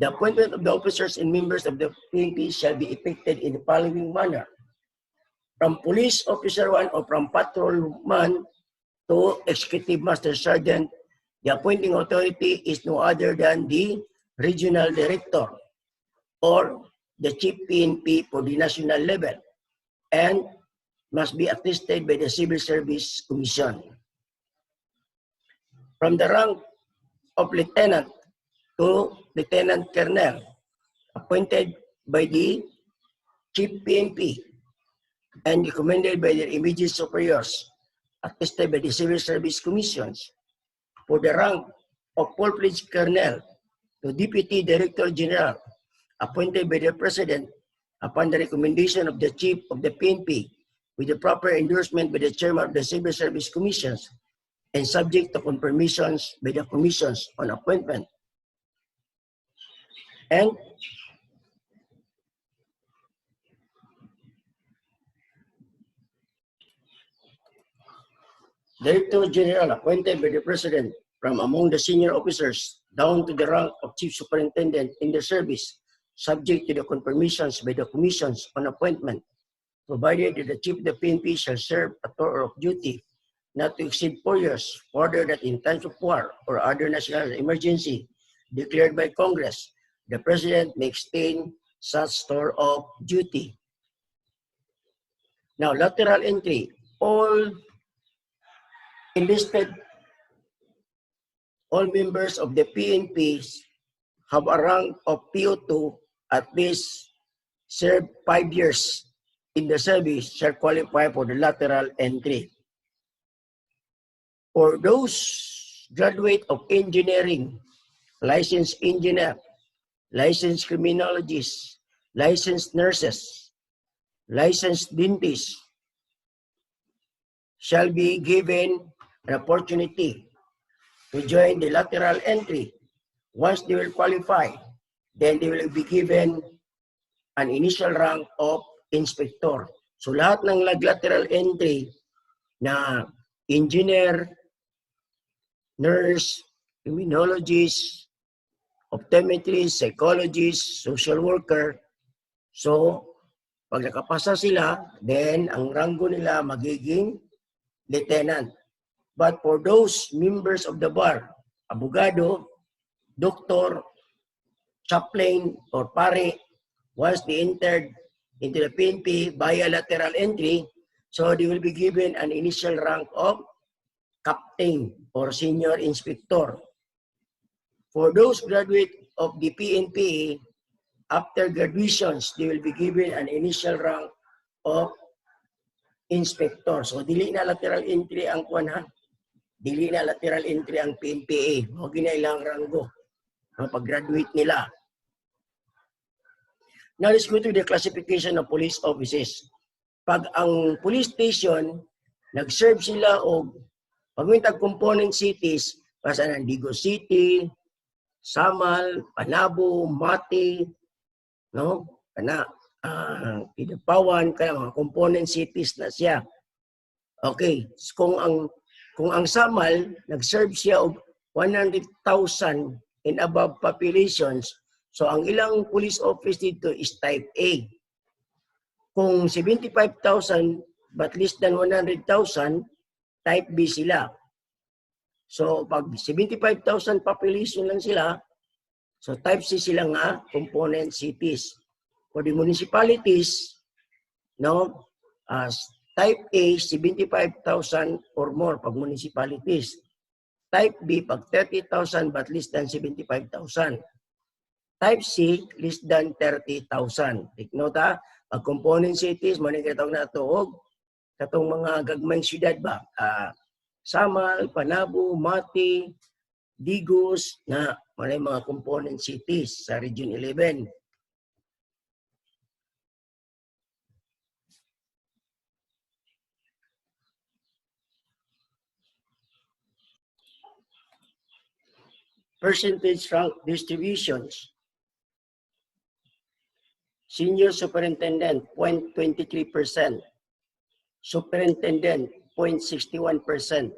The appointment of the officers and members of the PNP shall be effected in the following manner. From police officer 1 or from patrolman to executive master sergeant, the appointing authority is no other than the regional director or the chief PNP for the national level and must be attested by the Civil Service Commission. From the rank of lieutenant to lieutenant colonel, appointed by the chief PNP and recommended by their immediate superiors, attested by the Civil Service Commissions. For the rank of full-fledged colonel to Deputy Director General, appointed by the President upon the recommendation of the Chief of the PNP with the proper endorsement by the Chairman of the Civil Service Commissions and subject to confirmations by the Commissions on appointment. And Director General appointed by the President from among the senior officers down to the rank of Chief Superintendent in the service, subject to the confirmations by the Commissions on appointment, provided that the Chief of the PNP shall serve a tour of duty not to exceed 4 years, further that in times of war or other national emergency declared by Congress, the President may extend such tour of duty. Now, lateral entry. All enlisted, all members of the PNP have a rank of PO2 at least serve 5 years in the service shall qualify for the lateral entry. For those graduate of engineering, licensed engineer, licensed criminologists, licensed nurses, licensed dentists shall be given an opportunity to join the lateral entry. Once they will qualify, then they will be given an initial rank of inspector. So lahat ng lateral entry na engineer, nurse, criminologist, optometrist, psychologist, social worker, so pag nakapasa sila, then ang ranggo nila magiging lieutenant. But for those members of the bar, abogado, doctor, chaplain, or pare, once they entered into the PNP via lateral entry, so they will be given an initial rank of captain or senior inspector. For those graduate of the PNP, after graduations, they will be given an initial rank of inspector. So, dili na lateral entry ang kuwan. Dili na lateral entry ang PNPA. Huwag na ilang ranggo pag-graduate nila. Now, let's go to the classification of police offices. Pag ang police station, nag-serve sila o pagwintag component cities, basta ng Digo City, Samal, Panabo, Mati, no? Pidapawan, kaya mga component cities na siya. Okay, so kung ang Samal, nag-serve siya of 100,000 and above populations, so ang ilang police office dito is type A. Kung 75,000 but less than 100,000, type B sila. So pag 75,000 population lang sila, so type C sila nga component cities. For the municipalities, no, type A, 75,000 or more pag municipalities. Type B, pag 30,000 but less than 75,000. Type C, less than 30,000. Take note ha, pag component cities, manikitawag na ito, katong mga gagmayng syudad ba? Samal, Panabo, Mati, Digos na may mga component cities sa Region 11. Percentage rank distributions. Senior Superintendent, 0.23%. Superintendent, 0.61%.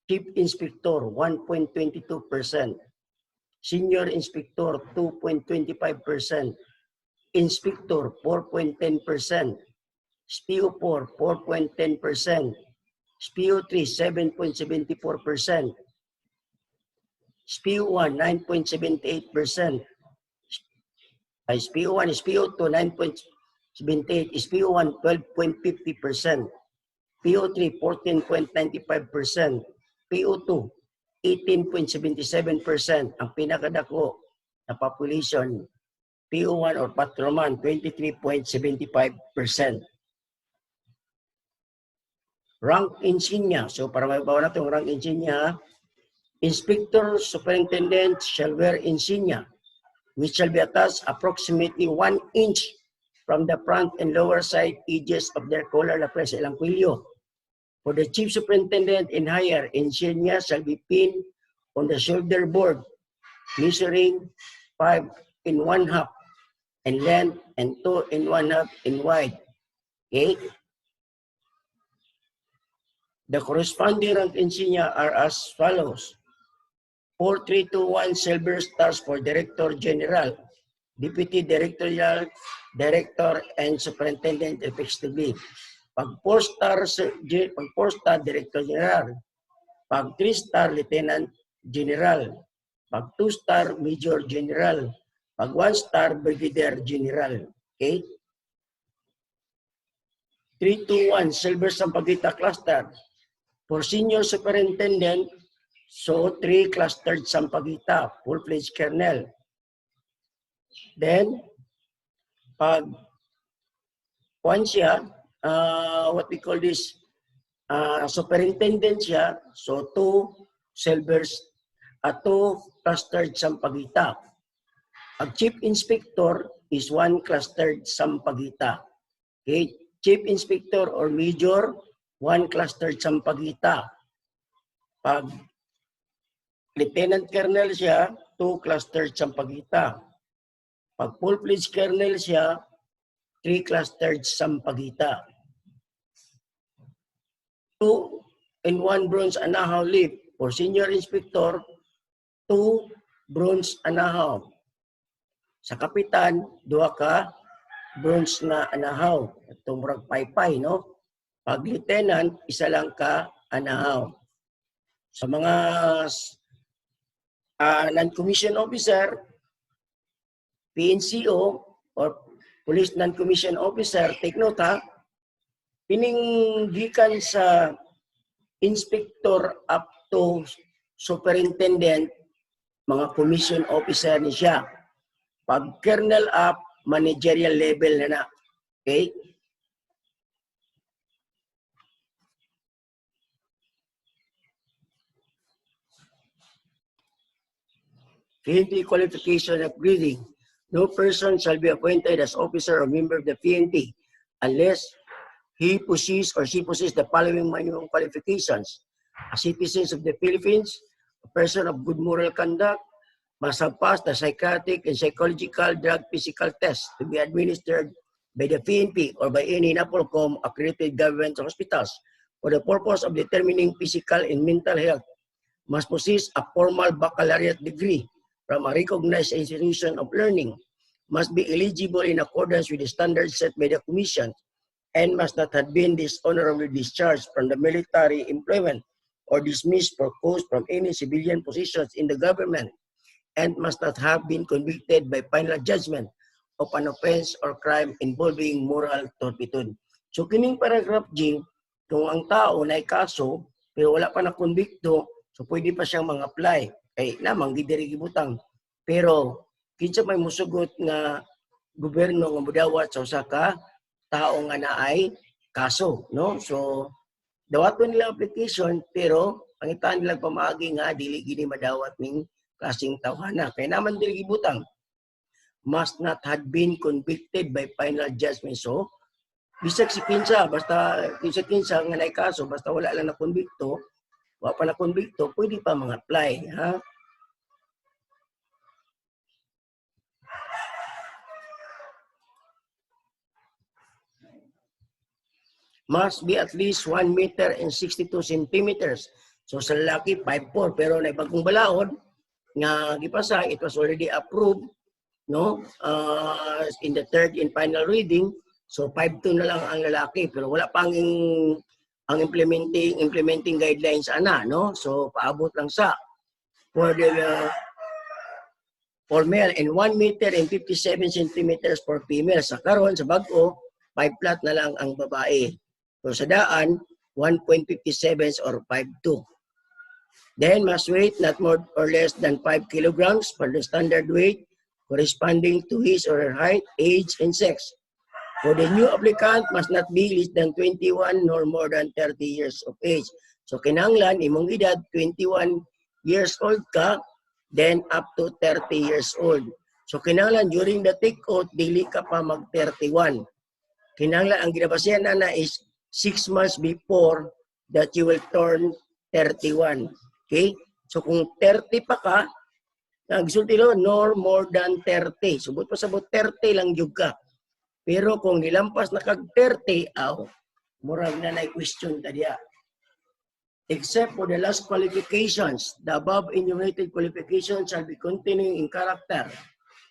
Chief Inspector, 1.22%. Senior Inspector, 2.25%. Inspector, 4.10%. SPO4, 4.10%. SPO3, 7.74%. SPO1, 9.78%. SPO1, SPO2, 9.78%. SPO1, 12.50%. PO3, 14.95%. PO2, 18.77%. Ang pinakadako na population, PO1 or patrolman, 23.75%. Rank insignia. So para mabawa natin yung rank insignia, Inspector Superintendent shall wear insignia, which shall be attached approximately 1 inch from the front and lower side edges of their collar na presa ilang kwilyo. For the Chief Superintendent and higher, insignia shall be pinned on the shoulder board, measuring 5 1/2 in length and 2 1/2 in wide. Okay? The corresponding rank insignia are as follows. 4321 silver stars for Director General, Deputy Director General, Director, and Superintendent respectively. Pag 4-star, Director General. Pag 3-star, Lieutenant General. Pag 2-star, Major General. Pag 1-star, Brigadier General. Okay? 321 silver Sampaguita cluster. For Senior Superintendent, so 3 clustered Sampaguita, full-fledged kernel. Then, pag siya, what we call this, superintendent siya, so 2 silvers, 2 clustered Sampaguita. Ang Chief Inspector is 1 clustered Sampaguita. Okay? Chief Inspector or Major, 1 clustered Sampaguita. Pag Lieutenant Colonel siya, 2 clustered Sampaguita. Pag full-fledged Colonel siya, 3 clustered Sampaguita. 2 and 1 bronze anahaw leaf. For Senior Inspector, 2 bronze anahaw. Sa Kapitan, 2 ka bronze na anahaw. Itong murag paypay, no? Pag Lieutenant, 1 lang ka anahaw. Sa mga non-commissioned officer, PNCO, or Police Non-Commissioned Officer, take note ha, pininggikan sa Inspector up to Superintendent, mga commission officer ni siya. Pag Colonel up, managerial level na na. Okay? PNP qualification upgrading. No person shall be appointed as officer or member of the PNP unless he possesses or she possesses the following minimum qualifications. A citizen of the Philippines, a person of good moral conduct, must have passed the psychiatric and psychological drug physical test to be administered by the PNP or by any NAPOLCOM accredited government hospitals for the purpose of determining physical and mental health, must possess a formal baccalaureate degree from a recognized institution of learning, must be eligible in accordance with the standards set by the Commission, and must not have been dishonorably discharged from the military employment or dismissed for cause from any civilian positions in the government, and must not have been convicted by final judgment of an offense or crime involving moral turpitude. So kining paragraph G, kung ang tao na kaso, pero wala pa na konbikto, so pwede pa siyang mag-apply. Kay namang didiri gibutang. Pero kinsa may musugot nga gobyerno nga modawat sa usa ka tao nga naay kaso, no? So dawaton nila application pero pangitaan nilang pamaagi nga dili gini madawat ning klaseng tawhana. Kaya naman dili gibutang must not have been convicted by final judgment. So, bisag si kinsa, basta kinsa nga nay kaso, basta wala lang na konbikto, wala pa na konbikto, pwede pa mag-apply. Ha? Must be at least 1 meter and 62 centimeters. So sa lalaki, 5'4". Pero na bagong balaod, nga gipasa, it was already approved, no? In the third and final reading, so 5'2" na lang ang lalaki. Pero wala pang ang implementing guidelines ana, no? So paabot lang sa for male and 1 meter and 57 centimeters for female. Sa karon sa bag-o, 5 flat na lang ang babae. So sa daan, 1.57 or 5'2". Then must weight not more or less than 5 kilograms for the standard weight corresponding to his or her height, age, and sex. For the new applicant, must not be less than 21 nor more than 30 years of age. So kinahanglan, imong edad, 21 years old ka, then up to 30 years old. So kinahanglan, during the take-out, dili ka pa mag-31. Kinahanglan, ang ginabasehan na is 6 months before that you will turn 31. Okay? So kung 30 pa ka, nagsultilo, nor more than 30. Subot pa sabot 30 lang yung ka. Pero kung nilampas na kag 30, murag na na-question ta diya. Except for the last qualifications, the above enumerated qualifications shall be continuing in character,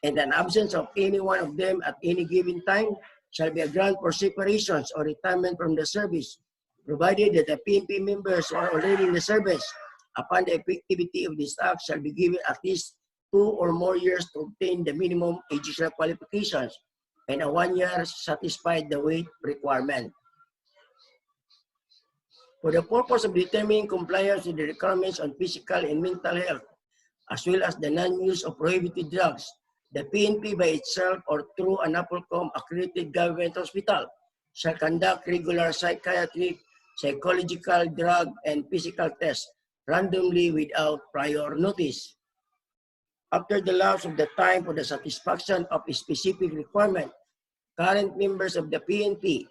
and an absence of any one of them at any given time shall be a ground for separations or retirement from the service, provided that the PNP members who are already in the service, upon the effectivity of this act, shall be given at least 2 or more years to obtain the minimum additional qualifications, and a 1 year satisfied the weight requirement. For the purpose of determining compliance with the requirements on physical and mental health, as well as the non-use of prohibited drugs, the PNP by itself or through an APOLCOM accredited government hospital shall conduct regular psychiatric, psychological, drug, and physical tests randomly without prior notice. After the lapse of the time for the satisfaction of a specific requirement, current members of the PNP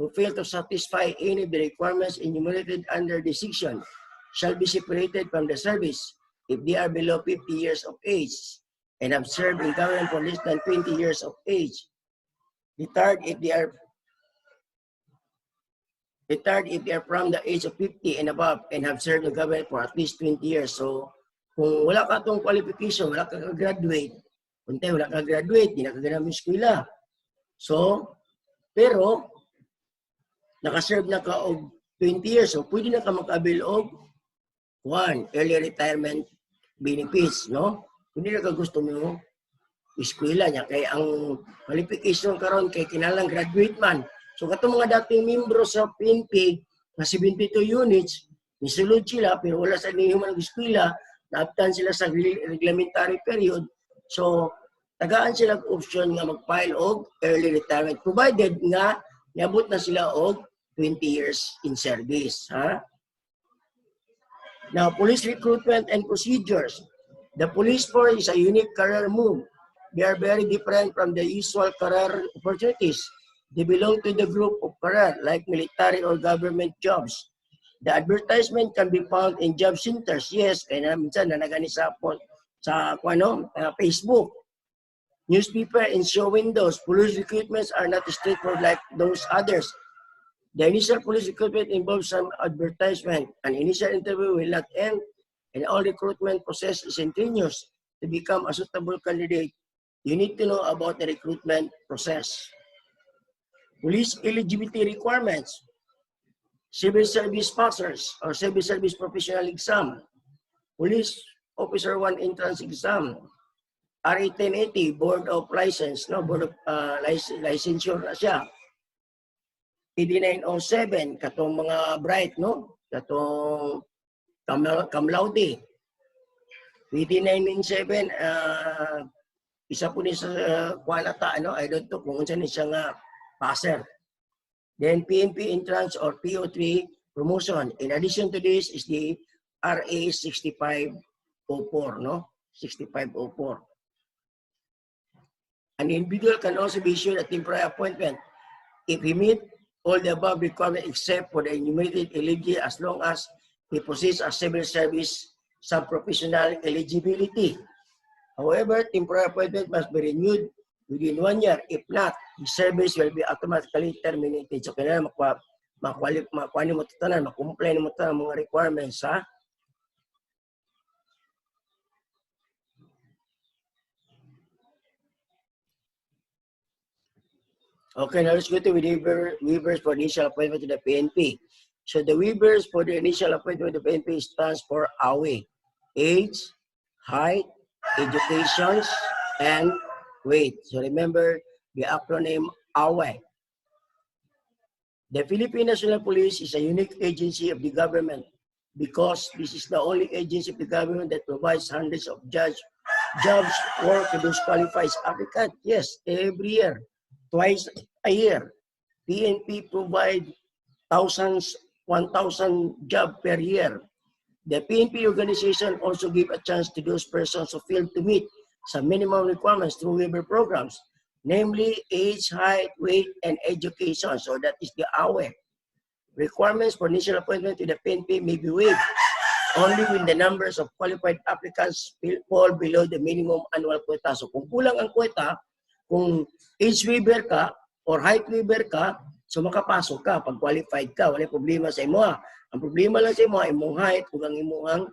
who fail to satisfy any of the requirements enumerated under this section shall be separated from the service if they are below 50 years of age and have served in government for less than 20 years of age. Retired if they are from the age of 50 and above and have served in government for at least 20 years. So, kung wala ka itong qualification, wala ka graduate, wala ka graduate, di na ka ganang eskwela. So, pero, nakaserve na ka og 20 years, so pwede na ka mag-avail og 1, early retirement benefits, no? Hindi na ka gusto mo eskwela niya, kaya ang qualification karon kay kinalang graduate man. So katong mga dating membro sa PNP na 72 units, nisulod sila pero wala sa nihuman ng eskwela, naabtan sila sa reglementary period. So tagaan sila option nga mag-file og early retirement provided nga niabot na sila og 20 years in service. Ha? Now, police recruitment and procedures. The police force is a unique career move. They are very different from the usual career opportunities. They belong to the group of career like military or government jobs. The advertisement can be found in job centers. Yes, kaya minsan nanagani sa Facebook. Newspaper and show windows. Police recruitments are not straightforward like those others. The initial police recruitment involves some advertisement. An initial interview will not end, and all recruitment process is continuous. To become a suitable candidate, you need to know about the recruitment process. Police eligibility requirements. Civil service passers or civil service professional exam. Police officer 1 entrance exam. RA 1080, Board of License, no? Board of licensure na siya. PD 907, katong mga bright, no? Katong cum laude. PD 997, isa po ni sa kwalata, ano? I don't know kung saan siya nga passer. Then PNP entrance or PO3 promotion. In addition to this is the RA 6504, no? 6504. An individual can also be issued a temporary appointment if he meet all the above requirements except for the enumerated eligibility as long as he possesses a civil service sub-professional eligibility. However, temporary appointment must be renewed within 1 year. If not, his service will be automatically terminated. So, kailangan makuha mo tanan, makumplay mo tanan mga requirements, ha? Okay, now let's go to waivers for initial appointment to the PNP. So the waivers for the initial appointment to the PNP stands for AWE: age, height, education, and weight. So remember the acronym AWE. The Philippine National Police is a unique agency of the government because this is the only agency of the government that provides hundreds of jobs work to those qualified applicants. Yes, every year, twice a year. PNP provide 1,000 job per year. The PNP organization also give a chance to those persons who fail to meet some minimum requirements through waiver programs, namely age, height, weight, and education. So that is the AWE. Requirements for initial appointment to the PNP may be waived only when the numbers of qualified applicants fall below the minimum annual quota. So kung kulang ang quota, kung age waiver ka or height waiver ka, so makapasok ka pag qualified ka. Wala problema sa imo. Ang problema lang sa imo ay imong height ug ang imong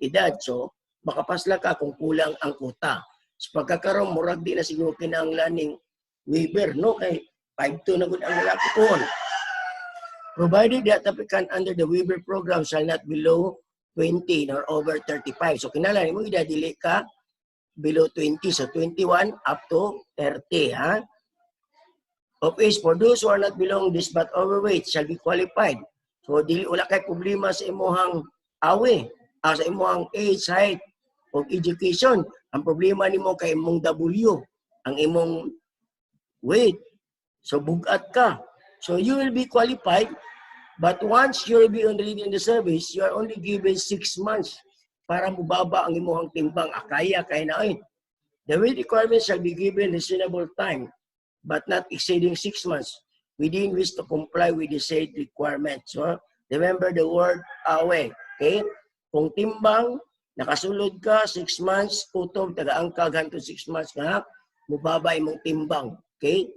edad. So makapasla ka kung kulang ang quota. So pagkakaroon murag di na siguro kinahanglaning waiver, no? Kay 5'2" na gud ang lalaki po. Provided that applicant under the waiver program shall not below 20 or over 35. So kinahanglan mo idadili ka below 20. So 21 up to 30. Ha? Of age, for those who are not belong this but overweight shall be qualified. So dili wala kay problema sa imuhang AWE, sa imuhang age, height, o education. Ang problema nimo kay imong W, ang imong weight. So bugat ka. So you will be qualified, but once you will be already in the service, you are only given 6 months para mubaba ang imuhang timbang. Kaya na eh. The weight requirements shall be given reasonable time, but not exceeding 6 months, within which to comply with the said requirements. So remember the word AWE. Okay? Kung timbang, nakasulod ka, 6 months, kutob, taga-angkag, hangtod 6 months ka, mubaba imong timbang. Okay?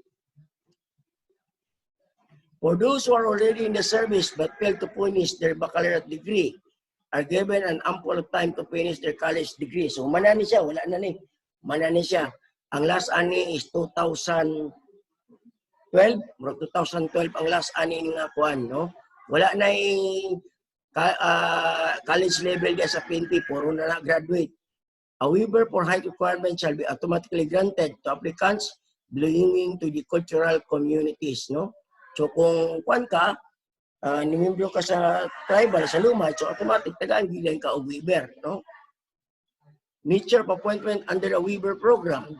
For those who are already in the service but fail to finish their baccalaureate degree, are given an ample time to finish their college degree. So manani siya, wala na ni. Manani siya. Ang last ani is 2012. 2012 ang last ani nga kuan, no? Wala na college level dia sa PNP, puro na graduate. A waiver for height requirement shall be automatically granted to applicants belonging to the cultural communities, no? So kung kuan ka, nimembro ka sa tribal, sa lumay, so automatic tagaan gilan ka og waiver, no? Nature of appointment under a waiver program.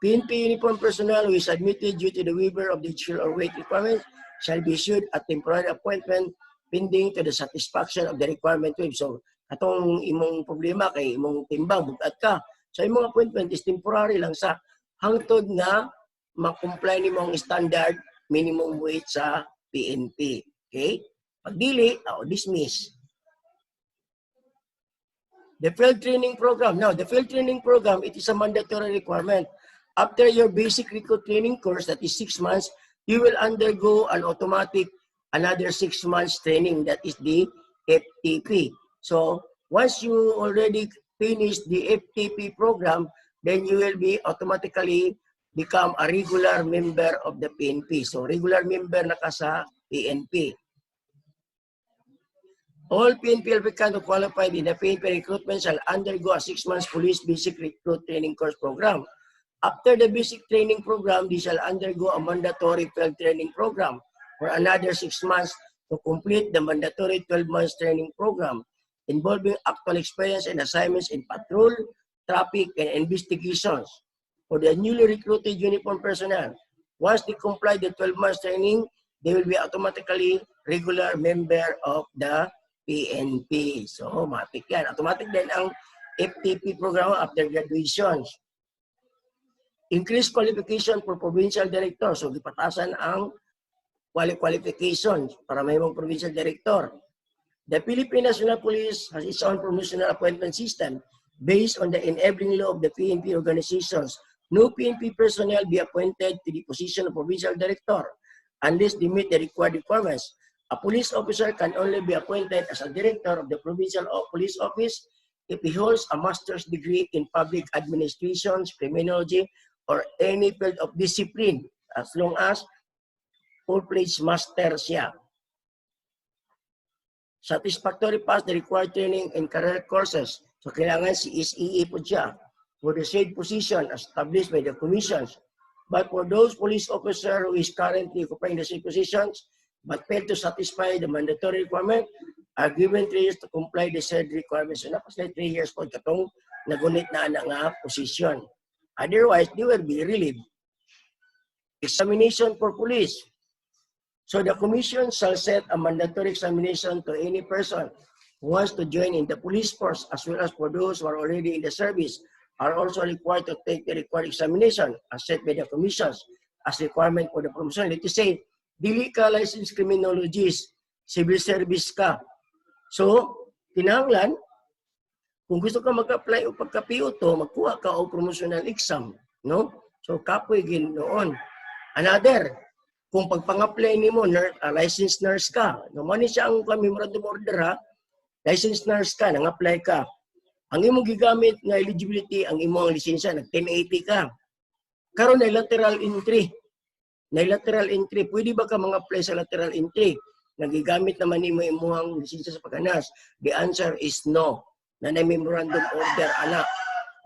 PNP uniform personnel who is admitted due to the waiver of the age or weight requirements shall be issued a temporary appointment pending to the satisfaction of the requirement waive. So atong imong problema kay imong timbang bugat ka. So imong appointment is temporary lang sa hangtod nga ma-comply nimo ang standard minimum weight sa PNP. Okay? Pag dili, dismiss. The field training program. Now, the field training program, it is a mandatory requirement. After your basic recruit training course, that is 6 months, you will undergo an automatic another 6 months training. That is the FTP. So, once you already finish the FTP program, then you will be automatically become a regular member of the PNP. So, regular member na ka sa PNP. All PNP applicants who qualified in the PNP recruitment shall undergo a 6 months police basic recruit training course program. After the basic training program, they shall undergo a mandatory field training program for another 6 months to complete the mandatory 12 months training program involving actual experience and assignments in patrol, traffic, and investigations. For the newly recruited uniform personnel, once they comply the 12 months training, they will be automatically regular member of the PNP. So, automatic yan. Automatic din ang FTP program after graduation. Increase qualification for provincial director. So, dipatasan ang qualifications para may mong provincial director. The Philippine National Police has its own promotional appointment system based on the enabling law of the PNP organizations. No PNP personnel be appointed to the position of provincial director unless they meet the required requirements. A police officer can only be appointed as a director of the provincial police office if he holds a master's degree in public administration, criminology, or any field of discipline, as long as full-fledged master siya. Satisfactory pass the required training and career courses. So, kailangan si SEE po siya for the said position established by the commissions. But for those police officer who is currently occupying the said positions but fail to satisfy the mandatory requirement are given 3 years to comply the said requirements. So, napas na 3 years po katong nagunit na nga position. Otherwise, they will be relieved. Examination for police. So the commission shall set a mandatory examination to any person who wants to join in the police force, as well as for those who are already in the service are also required to take the required examination as set by the commissions as requirement for the promotion. Let us say, dili ka licensed criminologist, civil service ka. So, kinahanglan, kung gusto ka mag-apply o pagka-PO to, magkuha ka o promotional exam. No? So, kapoy ginoon. Another, kung pagpang-apply ni mo, licensed nurse ka, naman siya ang memorandum order ha, licensed nurse ka, nang-apply ka. Ang imong gigamit nga eligibility, ang imong lisensya, nag-1080 ka. Karon na lateral entry. Na lateral entry, pwede ba ka mag-apply sa lateral entry? Nagigamit naman ni mo imong lisensya sa pagkanas. The answer is no. Na memorandum order, anak.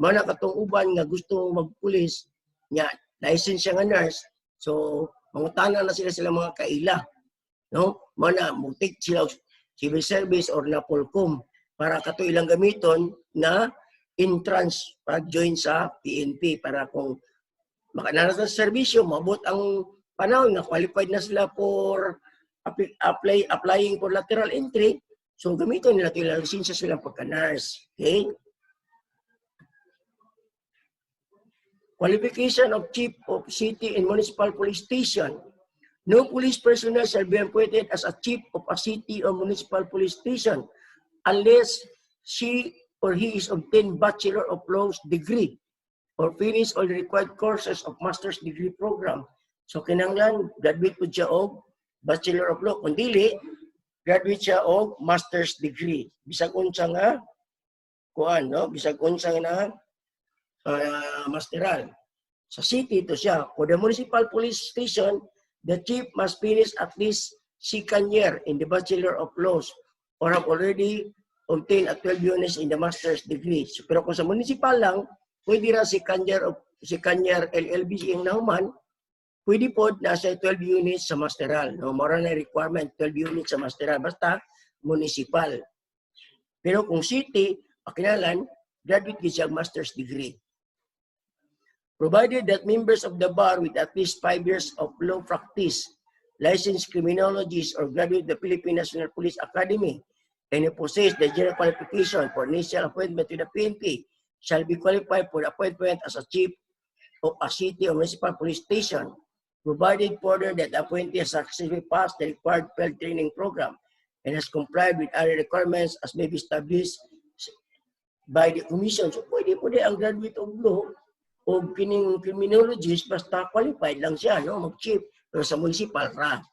Mana katong uban nga gusto magpulis, nga license nga nurse, so mangutana na sila mga kaila, no? Mana mutik sila civil service or na polcom para kato ilang gamiton na entrance para join sa PNP para kung makanana sa serbisyo, mabot ang panahon na qualified na sila for applying for lateral entry, so gamiton nila ito ilang lisensya silang pagka-nurse. Okay? Qualification of Chief of City and Municipal Police Station. No police personnel shall be appointed as a chief of a city or municipal police station unless she or he is obtained Bachelor of Laws degree or finish all the required courses of master's degree program. So kinahanglan graduate po siya og Bachelor of Law. Kung dili, graduate siya og master's degree. Bisag unsa nga kuan, no? Bisag unsa nga masteral. Sa city ito siya. For the municipal police station, the chief must finish at least 2nd year in the Bachelor of Laws or have already obtained a 12 units in the master's degree. So, pero kung sa municipal lang, pwede ra 2nd year LLB ang nahuman, pwede po nasa 12 units sa masteral. No? Mara na requirement, 12 units sa masteral. Basta municipal. Pero kung city, pakinalan, graduate siya master's degree. Provided that members of the bar with at least 5 years of law practice, licensed criminologists, or graduate the Philippine National Police Academy, and who possess the general qualification for initial appointment to the PNP, shall be qualified for the appointment as a chief of a city or municipal police station, provided further that the appointee has successfully passed the required field training program and has complied with other requirements as may be established by the commission. So pwede ang graduate of law o kining criminologist basta qualified lang siya, no, mag-chief, pero sa municipal ra.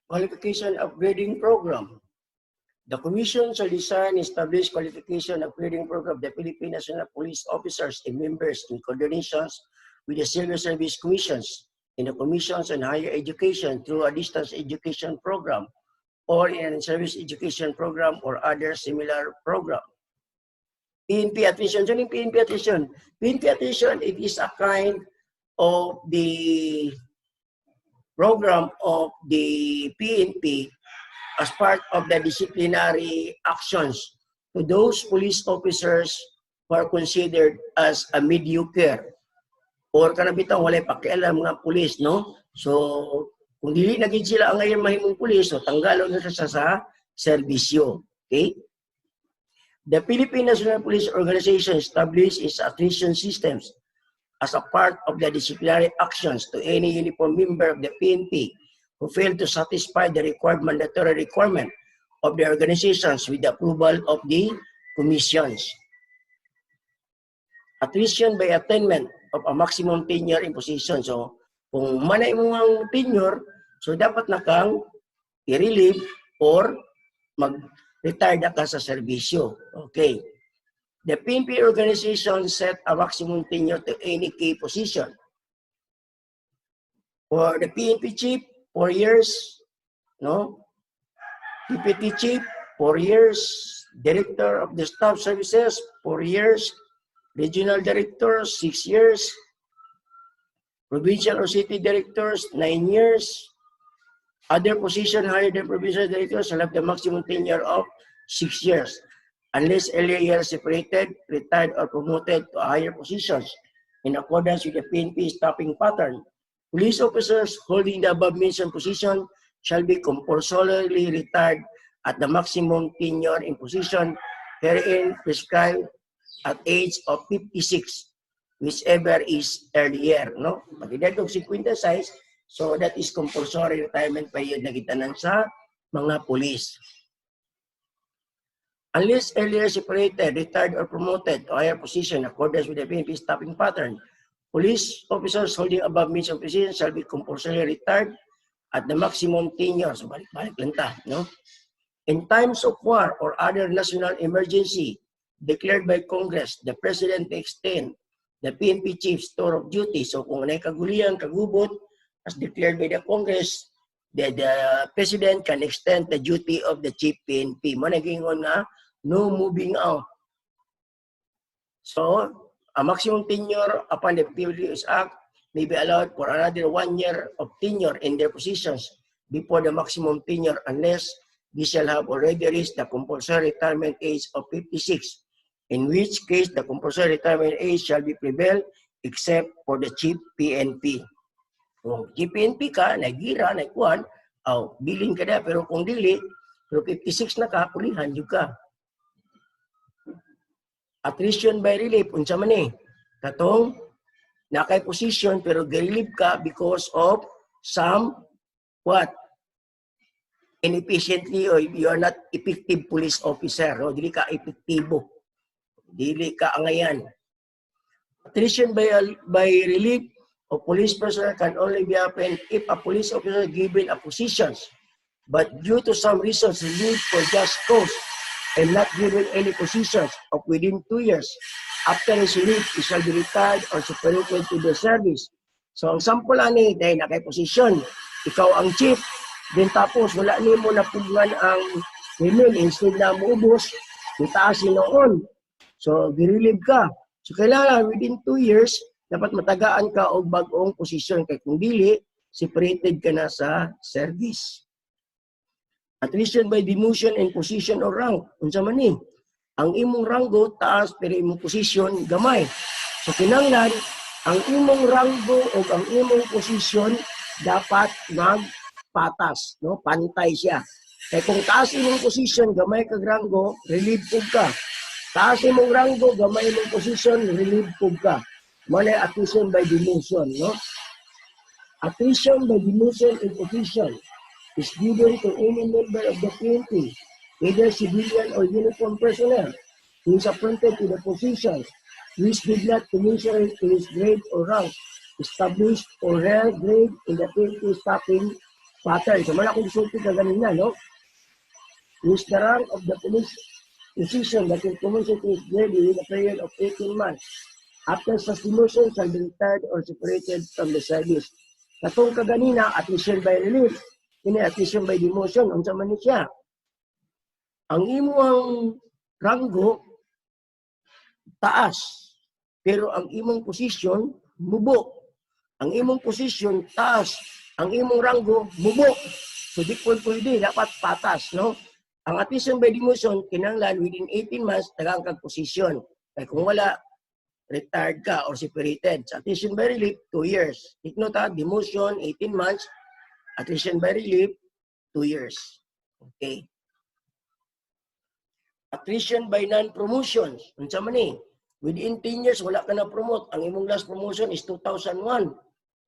Qualification upgrading program. The commission shall design and establish qualification upgrading program of the Philippine National Police officers and members in coordination with the civil service commissions in the commissions on higher education through a distance education program or in a service education program or other similar program. PNP attrition. So, yung PNP attrition. PNP attrition, it is a kind of the program of the PNP as part of the disciplinary actions to those police officers who are considered as a mediocre or kanabitang walay pakialam mga pulis, no? So kung dili na gid sila ang ngayon mahimong pulis, so tanggalon na siya sa serbisyo. Okay? The Philippine National Police Organization established its attrition systems as a part of the disciplinary actions to any uniform member of the PNP who failed to satisfy the required mandatory requirement of the organizations with the approval of the commissions. Attrition by attainment of a maximum tenure in position. So, kung manay mo ang tenure, so dapat na kang i-relieve or mag-retire na ka sa serbisyo. Okay. The PNP organization set a maximum tenure to any key position. For the PNP chief, 4 years, no? Deputy chief, 4 years. Director of the staff services, 4 years. Regional directors, 6 years. Provincial or city directors, 9 years. Other position higher than provincial directors shall have the maximum tenure of 6 years, unless earlier separated, retired, or promoted to higher positions in accordance with the PNP staffing pattern. Police officers holding the above-mentioned position shall be compulsorily retired at the maximum tenure in position herein prescribed at age of 56, whichever is earlier. No? Pag-edad og 56, so that is compulsory retirement period na gitanan sa mga pulis. Unless earlier separated, retired, or promoted to higher position in accordance with the PNP staffing pattern, police officers holding above mentioned positions shall be compulsorily retired at the maximum tenure. So balik-balik lang ta, no? In times of war or other national emergency declared by Congress, the President extend the PNP chief's tour of duty. So kung may kagulian, kagubot, as declared by the Congress, the President can extend the duty of the chief PNP. Managingon nga, no moving out. So, a maximum tenure upon the Police Act may be allowed for another 1 year of tenure in their positions before the maximum tenure unless they shall have already reached the compulsory retirement age of 56, in which case the compulsory retirement age shall be prevail except for the chief PNP. Kung chief PNP ka, nagira, naikuan, bilin ka na, pero kung dili, pero 56 na ka, pulihan juga. Attrition by relief, unsa man ni? Katong nakay position pero relieve ka because of some what? Inefficiently or you are not effective police officer, no? Dili ka epektibo. Dili ka angayan. Attrition by relief of police personnel can only be happened if a police officer given a position but due to some reasons relieved for just cause and not given any positions of within 2 years. After his relief, he shall be retired or separated to the service. So, ang sample ani, dahil nakay-posisyon, ikaw ang chief, then tapos wala ni mo napugan ang women, instead na maubos, itaas noon. So, gi-relieve ka. So, kailangan within 2 years, dapat matagaan ka og bag-ong posisyon. Kaya kung dili, separated ka na sa service. Attrition by demotion and position or rank. Unsa man ni? Ang imong ranggo taas pero imong position gamay. So kinahanglan ang imong ranggo o ang imong posisyon dapat magpatas, no? Pantay siya. Kaya kung taas imong posisyon, gamay kag ranggo, relieve pug ka. Taas imong ranggo, gamay imong posisyon, relieve pug ka. Malay attrition by demotion, no? Attrition by demotion and position is given to any member of the PNP, either civilian or uniform personnel, who is appointed to the position which did not commensurate to his grade or rank, established or rare grade in the PNP staffing pattern. So, malaki gusto ka ganina, no? Which the rank of the police position that will commensurate to his grade within a period of 18 months. After such demotion, shall be retired or separated from the service. Katong kaganina, attrition by relief, ini attrition by demotion, unsa man ni siya? Ang imong ranggo taas, pero ang imong posisyon mubo. Ang imong posisyon taas, ang imong ranggo mubo. So di pwede, dapat patas, no? Ang attrition by demotion kinahanglan within 18 months tagang kag posisyon. Kay kung wala retired ka or separated. Sa attrition by relief, 2 years. Take note ha, demotion, 18 months. Attrition by relief, 2 years. Okay. Attrition by non-promotions. Unsa man ni? Within 10 years, wala ka na-promote. Ang imong last promotion is 2001.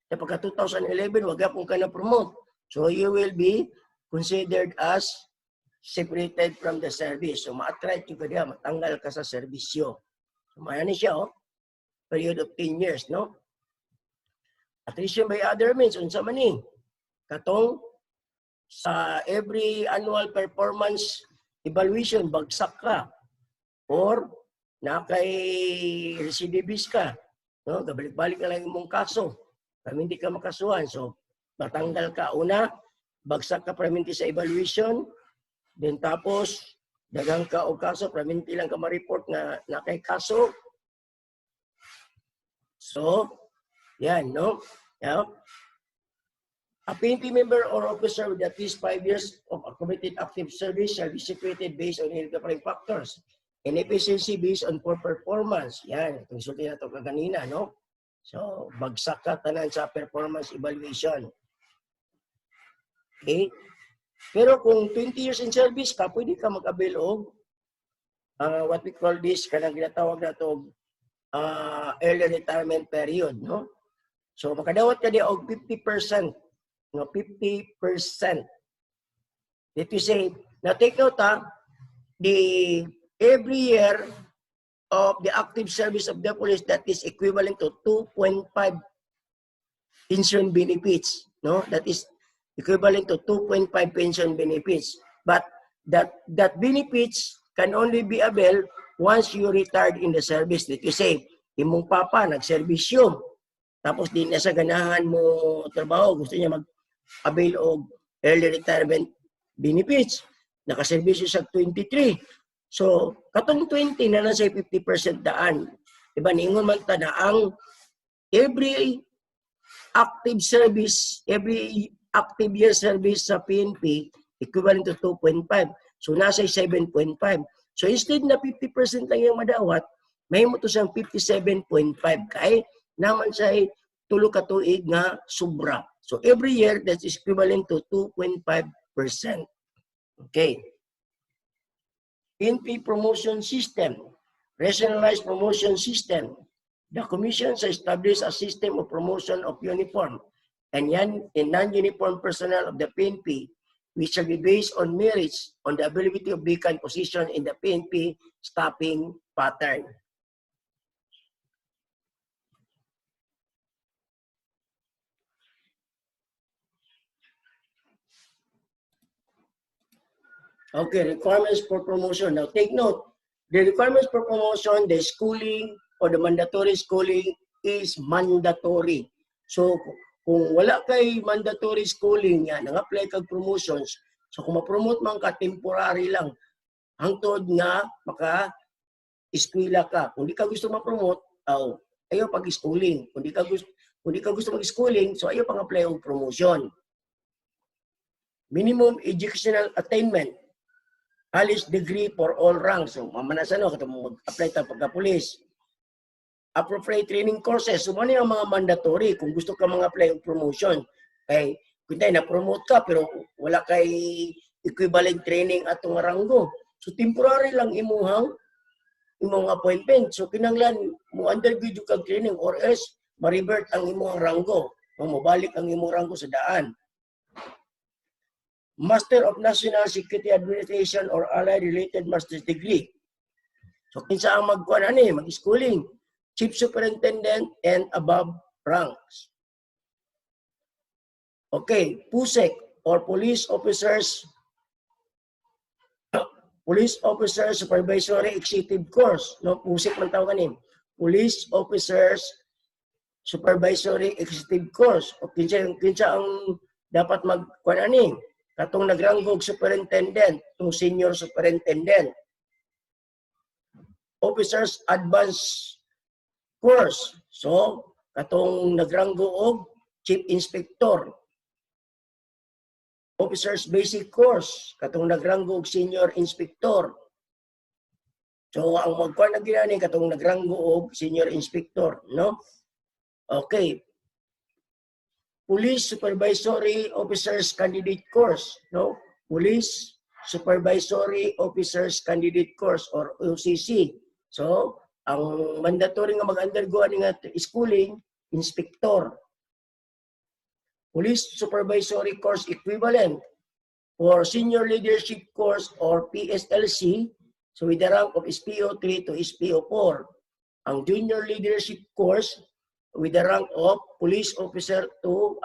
Kaya pagka 2011, wag kung ka na-promote. So you will be considered as separated from the service. So ma-attract yung kaya, matanggal ka sa serbisyo. So mayan siya, oh. Period of 10 years, no? Attrition by other means, unsa man ni? Katong sa every annual performance evaluation, bagsak ka. Or nakay recidivist ka. No? Gabalik-balik na lang yung kaso. Kami hindi ka makasuhan. So, matanggal ka. Una, bagsak ka permanente sa evaluation. Then tapos, dagang ka o kaso, permanente lang ka ma-report na nakay kaso. So, yan, no? Yeah. A PNP member or officer with at least 5 years of accumulated active service shall be separated based on different factors. And efficiency based on poor performance. Yan, itong sulti na ito kaganina, no? So, bagsak ka tanan sa performance evaluation. Okay? Pero kung 20 years in service ka, pwede ka mag-avail of what we call this, kanang ginatawag na ito, early retirement period, no? So, makadawat ka di og 50%. No, 50%. Did you say, now take note every year of the active service of the police, that is equivalent to 2.5 pension benefits. No, that is equivalent to 2.5 pension benefits. But that benefits can only be availed once you retired in the service. Did you say, imong papa nagserbisyo, tapos di na sa ganahan mo trabaho, gusto niya mag-avail of early retirement benefits. Nakaservisyo sa 23. So, katong 20 na nasa 50% daan. Diba, niingon man ta na ang every active service, every active year service sa PNP, equivalent to 2.5. So, nasa 7.5. So, instead na 50% lang yung madawat, may mo to siyang 57.5 kay naman siya tulo ka tuig nga sobra. So every year that is equivalent to 2.5%. Okay. PNP promotion system, rationalized promotion system. The commission has established a system of promotion of uniform and non-uniform personnel of the PNP, which shall be based on merits on the availability of vacant position in the PNP staffing pattern. Okay, requirements for promotion. Now take note, the requirements for promotion, the schooling or the mandatory schooling is mandatory. So kung wala kay mandatory schooling yan, nang-apply kag promotions, so kung ma-promote man ka, temporary lang. Hangtod nga, maka-eskwela ka. Kung di ka gusto ma-promote, ayaw pag-schooling. Kung di ka gusto mag-schooling, so ayaw pang-apply og promotion. Minimum educational attainment. College degree for all ranks. So, mamanasan o, mag-apply tayo pagka-police. Appropriate training courses. So, ano yung mga mandatory kung gusto ka mga-apply ng promotion? Kay, kung tayo na-promote ka, pero wala kay equivalent training atong ranggo. So, temporary lang imong appointment. So, kinanglan mo undergo kag training or else, ma-revert ang imong ranggo. O mabalik ang imong ranggo sa daan. Master of National Security Administration or allied related master's degree. So, kinsa ang mag-schooling, chief superintendent and above ranks. Okay, PUSEC or police officers supervisory executive course. No, PUSEC man tawag kanin. Police officers supervisory executive course. O kinsa ang dapat mag-kuan katong nagranggog superintendent, itong senior superintendent. Officers advanced course. So, katong nagranggo og chief inspector. Officers basic course, katong nagranggo og senior inspector. So, ang magkuhan na ginani, katong nagranggo og senior inspector, no? Okay. Police Supervisory Officers Candidate Course, no? Police Supervisory Officers Candidate Course or OCC. So, ang mandatory nga mag-undergo nga schooling, inspector. Police Supervisory Course Equivalent for Senior Leadership Course or PSLC, so with the rank of SPO3 to SPO4. Ang Junior Leadership Course with the rank of Police Officer 2,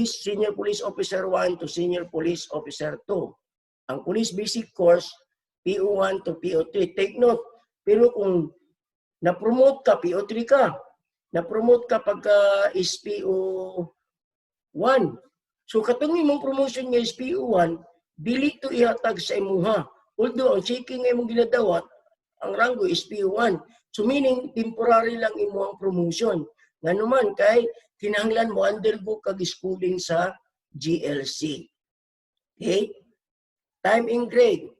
Senior Police Officer 1 to Senior Police Officer 2. Ang Police Basic Course, PO1 to PO3. Take note, pero kung na-promote ka, PO3 ka. Na-promote ka pagka SPO1. So katong imong promotion nga SPO1, dili to ihatag sa imuha. Although ang checking nga imong ginadawat, ang ranggo is PO1. So meaning temporary lang imong promotion. Nganuman kay kinahanglan mo undergo kag schooling sa GLC. Okay? Time and grade.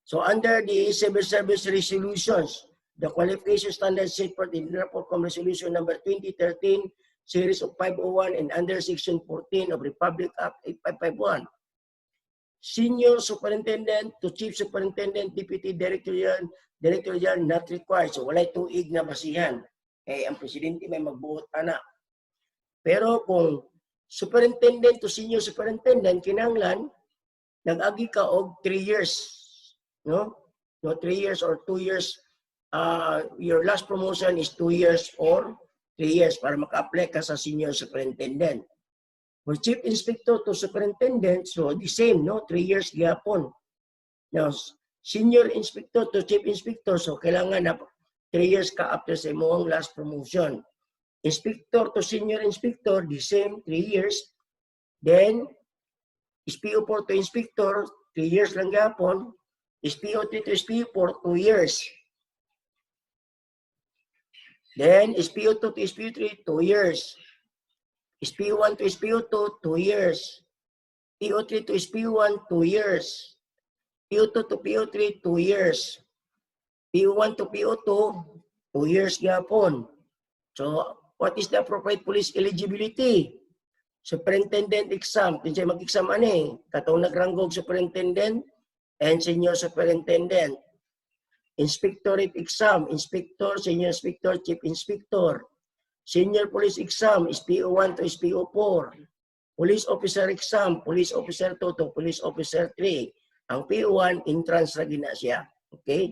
So under the Civil Service Resolutions, the qualification standards set forth in the report from Resolution number 2013 Series of 501 and under Section 14 of Republic Act 8551. Senior Superintendent to Chief Superintendent, Deputy Director General not required. So walay tuig na basihan. Eh, ang Presidente may magbuot ana. Pero kung Superintendent to Senior Superintendent, kinahanglan, nag-agi ka og 3 years. No? No, 3 years or 2 years. Your last promotion is 2 years or 3 years para maka-apply ka sa Senior Superintendent. For Chief Inspector to Superintendent, so the same, no? 3 years gyapon. Now, Senior Inspector to Chief Inspector, so kailangan na 3 years ka after sa imong last promotion. Inspector to Senior Inspector, the same, 3 years. Then, SPO4 to Inspector, 3 years lang gyapon. SPO3 to SPO4, 2 years. Then, SPO2 to SPO3, 2 years. SPO1 to SPO2, 2 years. PO3 to SPO1, 2 years. PO2 to PO3, 2 years. PO1 to PO2, 2 years gyapon. So, what is the appropriate police eligibility? Superintendent exam. Tinsay mag-exam ani. Katong nagranggog superintendent and senior superintendent. Inspectorate exam. Inspector, senior inspector, chief inspector. Senior police exam, SPO1 to SPO4. Police officer exam, police officer 2 to police officer 3. Ang PO1, entrance na gina siya. Okay?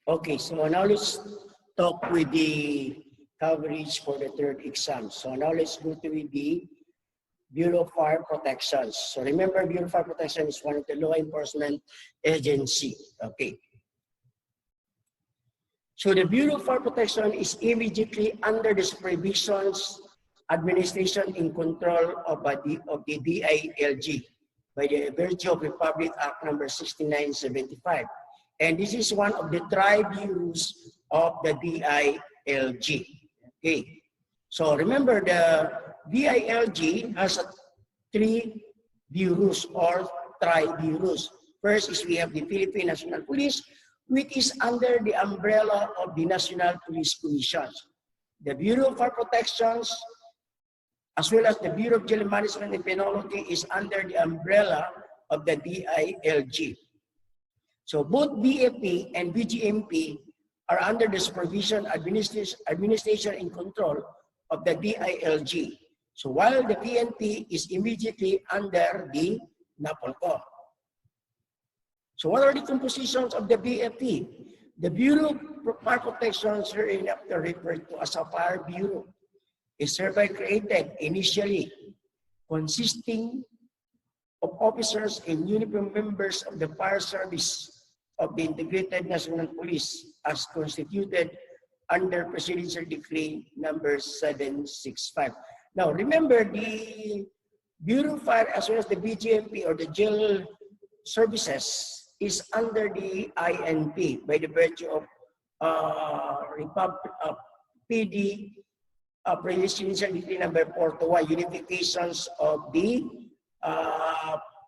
Okay, so now let's talk with the coverage for the third exam. So now let's go to the Bureau of Fire Protection. So remember, Bureau of Fire Protection is one of the law enforcement agency. Okay. So the Bureau of Fire Protection is immediately under the supervision, administration, and control of the DILG by the virtue of Republic Act number 6975. And this is one of the tribunals of the DILG. Okay. So remember, the DILG has 3 bureaus or tri-bureaus. First is we have the Philippine National Police, which is under the umbrella of the National Police Commission. The Bureau of Fire Protections, as well as the Bureau of Jail Management and Penology, is under the umbrella of the DILG. So both BFP and BGMP are under the supervision, administration, and control of the DILG. So while the PNP is immediately under the NAPOLCO. So what are the compositions of the BFP? The Bureau of Fire Protection, hereinafter referred to as a Fire Bureau, is hereby created initially consisting of officers and uniform members of the fire service of the Integrated National Police as constituted under Presidential Decree number 765. Now remember, the Bureau of Fire as well as the BGMP or the jail services is under the INP by the virtue of PD Presidential Decree number 421, unifications of the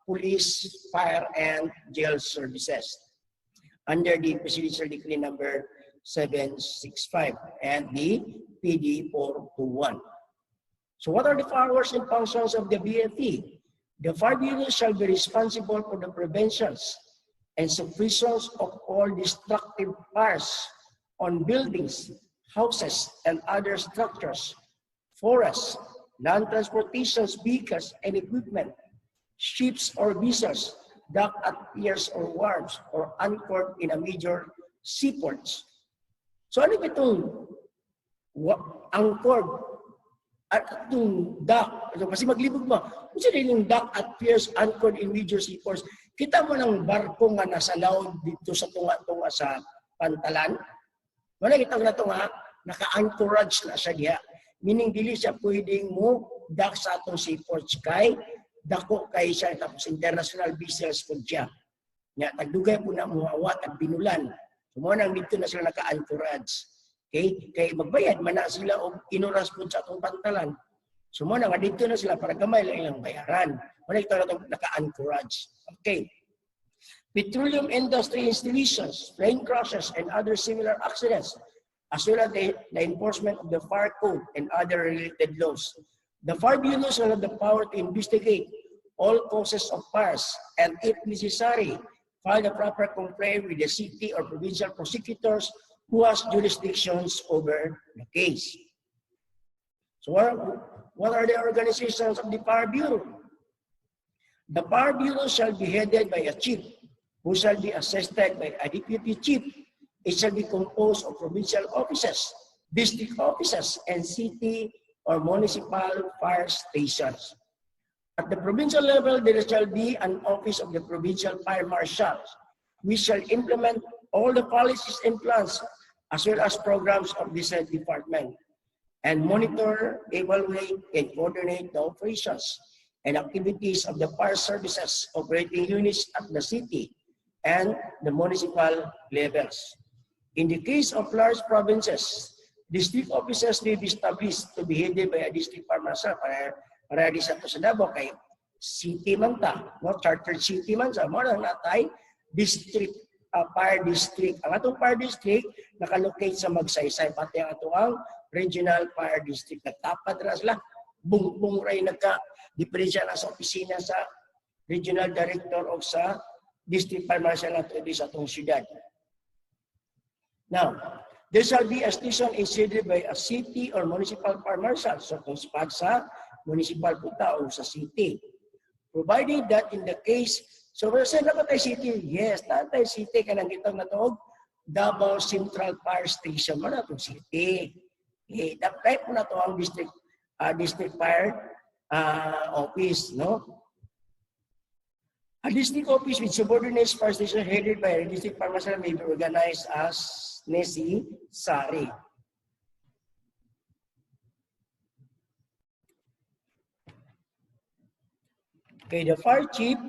police, fire, and jail services under the Presidential Decree number 765 and the PD 421. So what are the powers and functions of the BFE? The fire bureau shall be responsible for the preventions and suppressions of all destructive fires on buildings, houses, and other structures, forests, land transportation vehicles and equipment, ships or vessels docked at piers or wharves or anchored in a major seaports. So ano ba itong anchored at itong dock? Kasi maglibog mo, kung sila yung dock at piers anchored in major seaports, kita mo ng barko nga nasa laod dito sa tunga-tunga sa pantalan. Wala kita na ito nga, naka-anchorage na siya diya. Meaning, dili siya pwedeng mo dock sa atong seaports kay dako kay siya tapos international vessels po siya. Nga, tagdugay po na muawat at binulan. Sumuna nang dito na sila naka-anchorage. Okay? Kay magbayad, mana sila o inuras po sa atong pantalan. Sumuna nga dito na sila para gamay lang ilang bayaran. Wala ito na itong naka-anchorage. Okay. Petroleum industry installations, plane crashes, and other similar accidents, as well as the enforcement of the fire code and other related laws. The fire bureau shall have the power to investigate all causes of fires and, if necessary, file the proper complaint with the city or provincial prosecutors who has jurisdictions over the case. So what are the organizations of the fire bureau? The fire bureau shall be headed by a chief, who shall be assisted by a deputy chief. It shall be composed of provincial offices, district offices, and city or municipal fire stations. At the provincial level, there shall be an office of the provincial fire marshal, which shall implement all the policies and plans, as well as programs of the said department, and monitor, evaluate, and coordinate the operations and activities of the fire services operating units at the city and the municipal levels. In the case of large provinces, district offices may be established to be headed by a district fire marshal. Para di sa Davao kay city man ta, no? Chartered city man sa mo nang natay district fire district. Ang atong fire district nakalocate sa Magsaysay, pati ang atong regional fire district. Nagtapad ra sila, bung ray nagka-diferensya na sa opisina sa regional director o sa district fire marshal nato sa atong syudad. Now, there shall be a station headed by a city or municipal fire marshal. So kung sa municipal punta o sa city. Provided that in the case, so saan na ba tayo city? Yes, tayo city ka nang kitang natog Davao Central Fire Station mo na itong city. Type mo na ito ang district fire office, no? A district office with subordinate fire station headed by a district fire marshal may be organized as necessary. Okay, the fire chief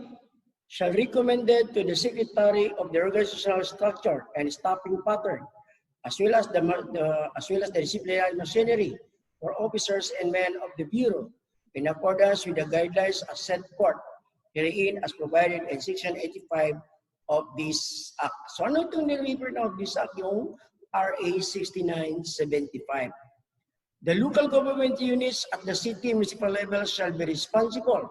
shall recommend to the secretary of the organizational structure and staffing pattern, as well as the disciplinary machinery for officers and men of the bureau, in accordance with the guidelines as set forth herein as provided in Section 85 of this Act. So ano itong niliver na of this Act, yung RA 6975? The local government units at the city and municipal level shall be responsible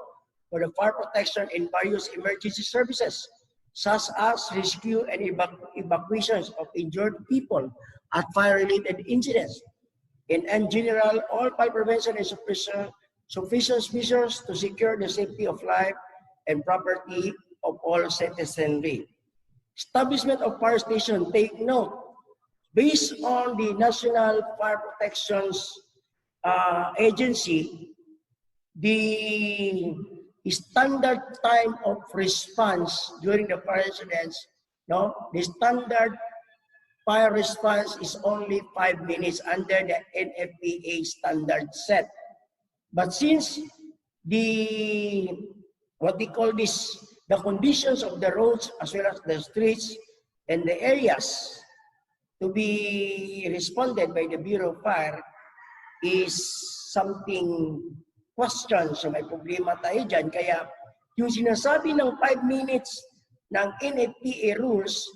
for the fire protection in various emergency services, such as rescue and evacuations of injured people at fire-related incidents. In general, all fire prevention and sufficient measures to secure the safety of life and property of all citizenry. Establishment of fire station, take note, based on the National Fire Protections Agency, the standard time of response during the fire incidents, no, the standard fire response is only 5 minutes under the NFPA standard set. But since the, what they call this, the conditions of the roads as well as the streets and the areas to be responded by the Bureau of Fire is something question. So may problema tayo dyan. Kaya yung sinasabi ng 5 minutes ng NFPA rules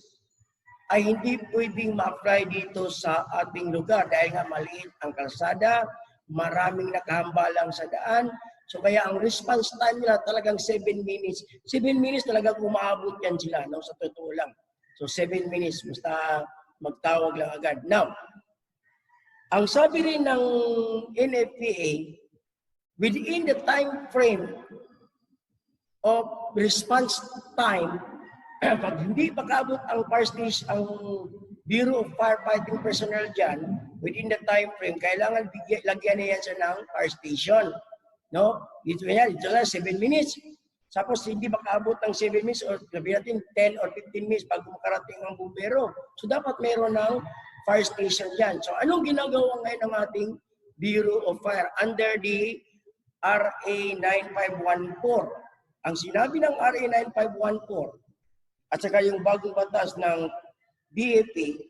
ay hindi pwedeng ma-apply dito sa ating lugar dahil nga maliit ang kalsada, maraming nakahambalang sa daan. So kaya ang response time nila talagang 7 minutes. 7 minutes talagang umaabot yan sila, no? Sa totoo lang. So 7 minutes, basta magtawag lang agad. Now, ang sabi rin ng NFPA, within the time frame of response time, pag hindi makaabot ang fire station, ang Bureau of Firefighting personnel dyan, within the time frame, kailangan lagyan na yan siya ng fire station. No? Dito yan, ito lang, 7 minutes. Tapos hindi makaabot ng 7 minutes or sabi natin 10 or 15 minutes bago makarating ang bumbero. So dapat mayroon ng fire station dyan. So anong ginagawa ngayon ng ating Bureau of Fire under the RA 9514? Ang sinabi ng RA 9514 at saka yung bagong batas ng BFP,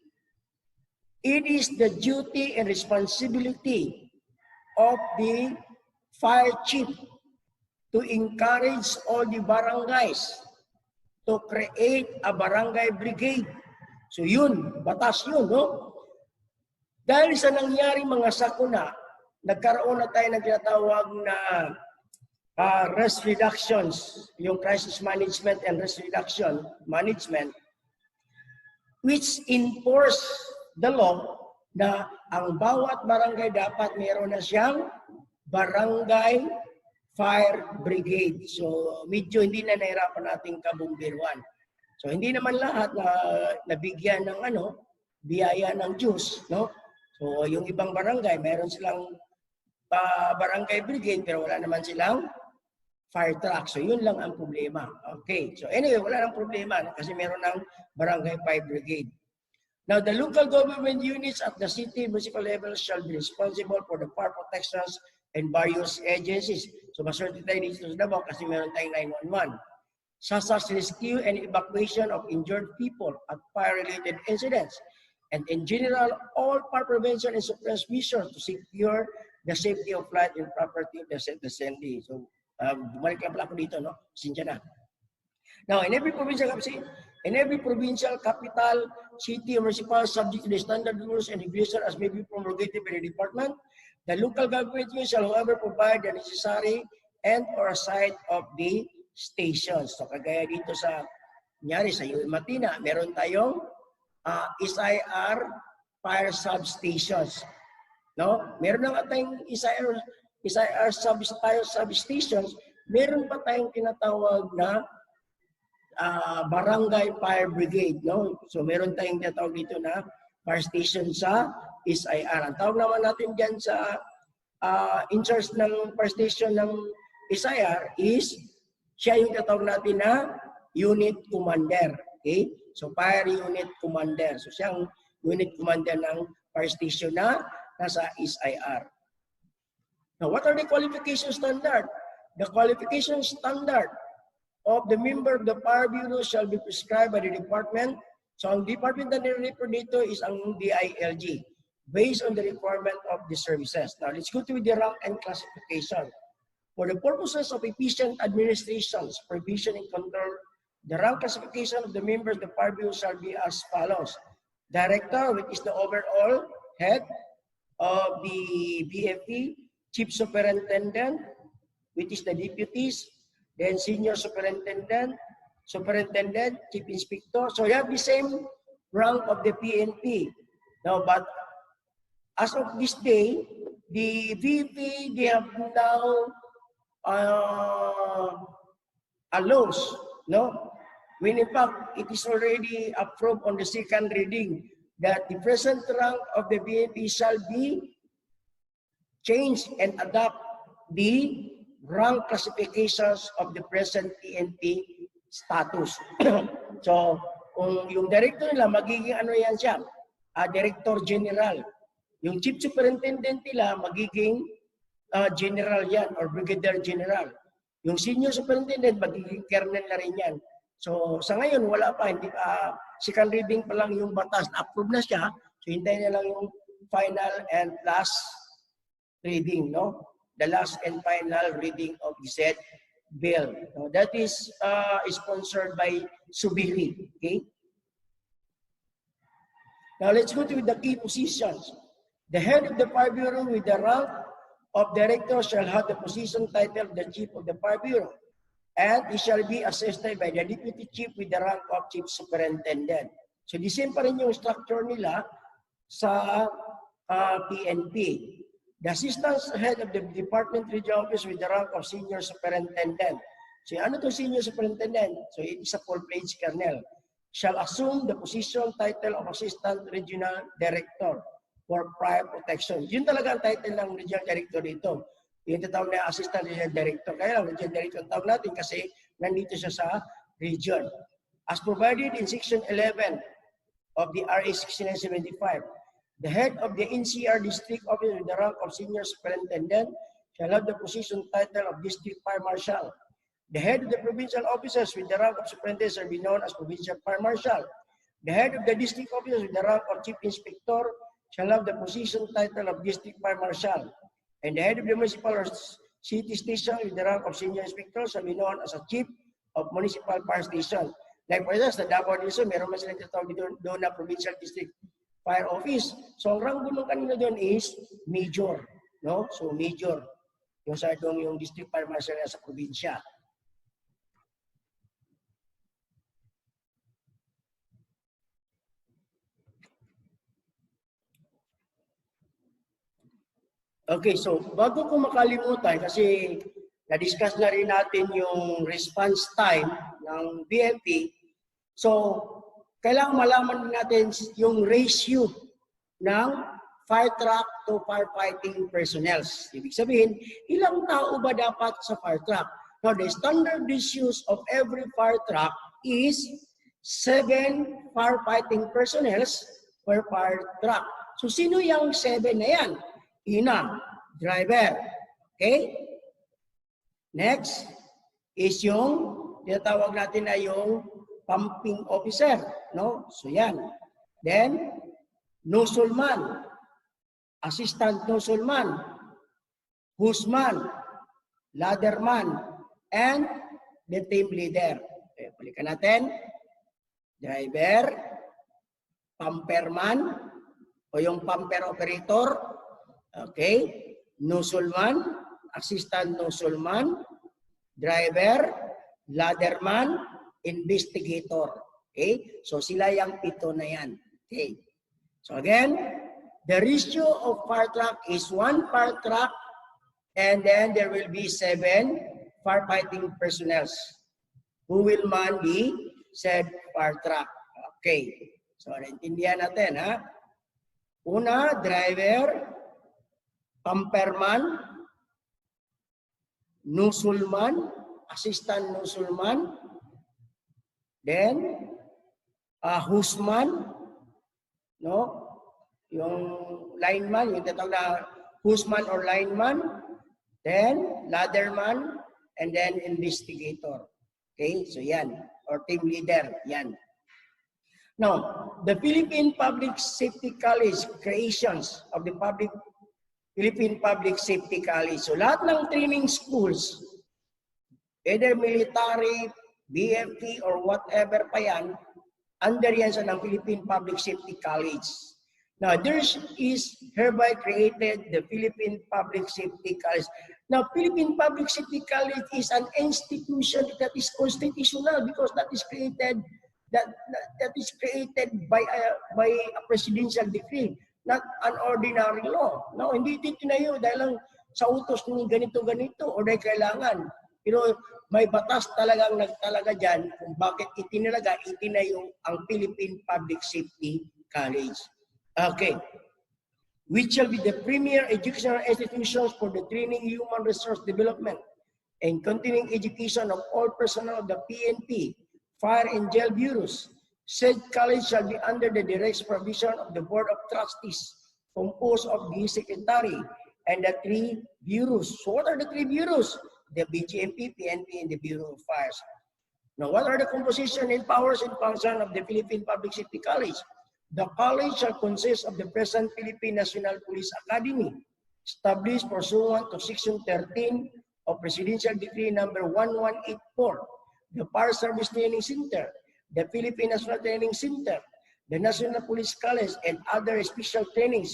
it is the duty and responsibility of the fire chief to encourage all the barangays to create a barangay brigade. So yun, batas yun, no? Dahil sa nangyari mga sakuna, nagkaroon na tayo ng tinatawag na risk reductions, yung crisis management and risk reduction management, which enforce the law na ang bawat barangay dapat meron na siyang barangay fire brigade. So medyo hindi na nahirapan nating kabumbiruan. So hindi naman lahat na nabigyan ng biyaya ng Diyos, no? So yung ibang barangay, meron silang barangay brigade pero wala naman silang fire truck. So yun lang ang problema. Okay. So anyway, wala nang problema kasi meron ng barangay fire brigade. Now, the local government units at the city municipal level shall be responsible for the fire protections and various agencies. So maswerte tayo dito sa Davao kasi meron tayong 911. Such as rescue and evacuation of injured people at fire-related incidents. And in general, all fire prevention and suppress measures to secure the safety of life and property of the city. So, bumalik lang pala ako dito, no? Sinsya na. Now, in every provincial capital, city, or municipal, subject to the standard rules and regulations as may be promulgated by the department, the local government shall, however, provide the necessary and or site of the stations. So, kagaya dito sa, kunyari, sa Matina, meron tayong SIR fire substations. No? Meron na nga tayong SIR substations, meron pa tayong tinatawag na barangay fire brigade, no? So meron tayong tinatawag dito na fire station sa SIR. Ang tawag naman natin diyan sa in charge ng fire station ng SIR is siya yung tinatawag natin na unit commander. Okay? So fire unit commander. So siyang unit commander ng fire station na nasa SIR. Now, what are the qualification standard? The qualification standard of the member of the Fire Bureau shall be prescribed by the department. So, ang department na nire-refer dito is ang DILG, based on the requirement of the services. Now, let's go to the rank and classification. For the purposes of efficient administration, supervision, and control, the rank classification of the members of the Fire Bureau shall be as follows. Director, which is the overall head of the BFP, Chief Superintendent, which is the deputies, then Senior Superintendent, Superintendent, Chief Inspector. So you have the same rank of the PNP. Now, but as of this day, the VP, they have now allows, no? When in fact, it is already approved on the second reading that the present rank of the PNP shall be change and adapt the rank classifications of the present PNP status. So, kung yung director nila, magiging ano yan siya, Director General. Yung Chief Superintendent nila, magiging General yan or Brigadier General. Yung senior superintendent, magiging kernel na rin yan. So, sa ngayon, wala pa. Hindi pa, second reading pa lang yung batas. Approve na siya. So, hintayin na lang yung final and last reading, no? The last and final reading of the said bill. No? That is sponsored by Subiri. Okay? Now, let's go to the key positions. The head of the Fire Bureau with the rank of director shall have the position title of the chief of the Fire Bureau, and he shall be assisted by the deputy chief with the rank of chief superintendent. So, the same pa rin yung structure nila sa PNP. The assistant head of the department regional office with the rank of senior superintendent. So, ano to senior superintendent? So, it is a full-fledged colonel. Shall assume the position title of assistant regional director for fire protection. Yun talaga ang title ng regional director dito. Yung tatawag na assistant regional director. Kaya lang, regional director ang tawag natin kasi nandito siya sa region. As provided in section 11 of the RA 6975, the head of the NCR district office with the rank of senior superintendent shall have the position title of district fire marshal. The head of the provincial officers with the rank of superintendent shall be known as provincial fire marshal. The head of the district officers with the rank of chief inspector shall have the position title of district fire marshal. And the head of the municipal or city station with the rank of senior inspector shall be known as a chief of municipal fire station. Like for instance, sa Davao del Sur, meron man silang tatawag doon na provincial district fire office. So ang rango ng kanila doon is major, no? So major yung sa doon yung district fire marshal sa probinsya. Okay, so bago ko makalimutan, kasi na-discuss na rin natin yung response time ng BFP. So, kailangan malaman natin yung ratio ng fire truck to firefighting personnel. Ibig sabihin, ilang tao ba dapat sa fire truck? Now, the standard ratios of every fire truck is 7 firefighting personnel per fire truck. So, sino yung 7 na yan? Ina, driver. Okay? Next is yung tinatawag natin na yung pumping officer, no? So yan. Then nozzleman, assistant nozzleman, hooseman, ladderman, and the team leader. Okay, balikan natin. Driver, pumperman o yung pumper operator. Okay, nozzleman, assistant nozzleman, driver, ladderman, investigator. Okay, so sila yung 7 na yan. Okay, so again, the ratio of fire truck is 1 fire truck and then there will be 7 firefighting personnel who will man the said fire truck. Okay, so naintindihan natin ha. Una, driver, pumperman, nozzleman, assistant nozzleman, then hooseman, no? Yung lineman, yung tatawag na hooseman or lineman, then ladderman, and then investigator. Okay, so yan, or team leader, yan. Now, the Philippine Public Safety College creations of the Philippine Public Safety College. So lahat ng training schools, either military, BFP, or whatever pa yan, under yan sa ng Philippine Public Safety College. Now, there is hereby created the Philippine Public Safety College. Now, Philippine Public Safety College is an institution that is constitutional because that is created by a presidential decree, not an ordinary law. No, hindi ito tinayo dahil lang sa utos ni ganito-ganito o dahil kailangan. Pero may batas talagang nagtalaga dyan kung bakit itinayo ang Philippine Public Safety College. Okay. Which shall be the premier educational institutions for the training, human resource development, and continuing education of all personnel of the PNP, Fire and Jail Bureaus. Said college shall be under the direct supervision of the Board of Trustees, composed of the Secretary and the 3 bureaus. So what are the 3 bureaus? the BGMP, PNP, and the Bureau of Fires. Now, what are the composition and powers and function of the Philippine Public Safety College? The college shall consist of the present Philippine National Police Academy, established pursuant to Section 13 of Presidential Decree number 1184, the Fire Service Training Center, the Philippine National Training Center, the National Police College, and other special training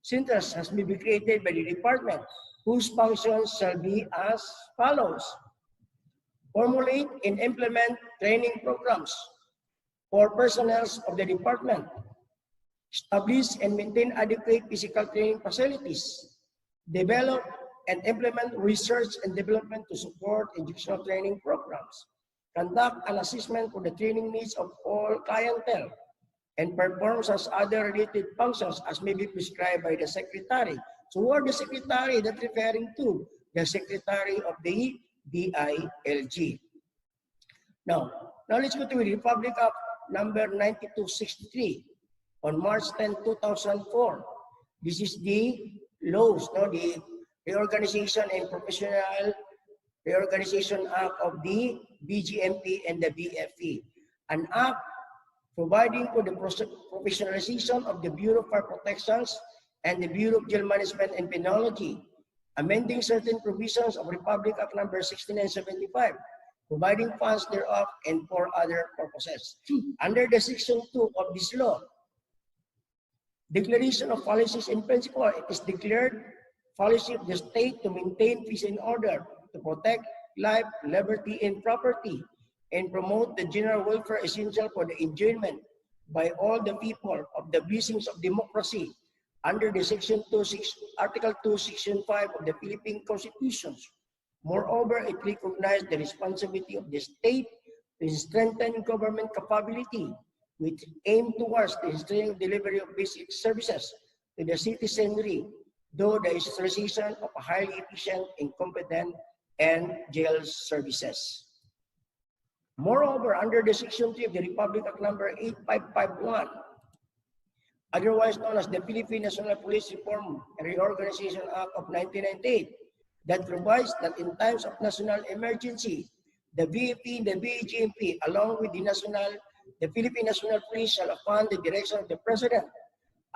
centers has been created by the department, whose functions shall be as follows. Formulate and implement training programs for personnel of the department. Establish and maintain adequate physical training facilities. Develop and implement research and development to support educational training programs. Conduct an assessment for the training needs of all clientele, and performs as other related functions as may be prescribed by the Secretary. So who are the Secretary that referring to? The Secretary of the DILG. Now let's go to the Republic Act number 9263 on March 10, 2004. This is the laws, no, the Reorganization and Professional Reorganization Act of the BGMP and the BFE. An act providing for the professionalization of the Bureau of Fire Protections and the Bureau of Jail Management and Penology, amending certain provisions of Republic Act number 6975, providing funds thereof and for other purposes. Under the Section 2 of this law, declaration of policies and principle, it is declared policy of the state to maintain peace and order, to protect life, liberty, and property, and promote the general welfare essential for the enjoyment by all the people of the blessings of democracy under the Article 2, Section 5 of the Philippine Constitution. Moreover, it recognized the responsibility of the state to strengthen government capability, which aim towards the ensuring delivery of basic services to the citizenry, though the installation of a highly efficient and competent and jail services. Moreover, under the Section 3 of the Republic Act number 8551, otherwise known as the Philippine National Police Reform and Reorganization Act of 1998, that provides that in times of national emergency, the BFP and the BGMP, along with the Philippine National Police, shall upon the direction of the President,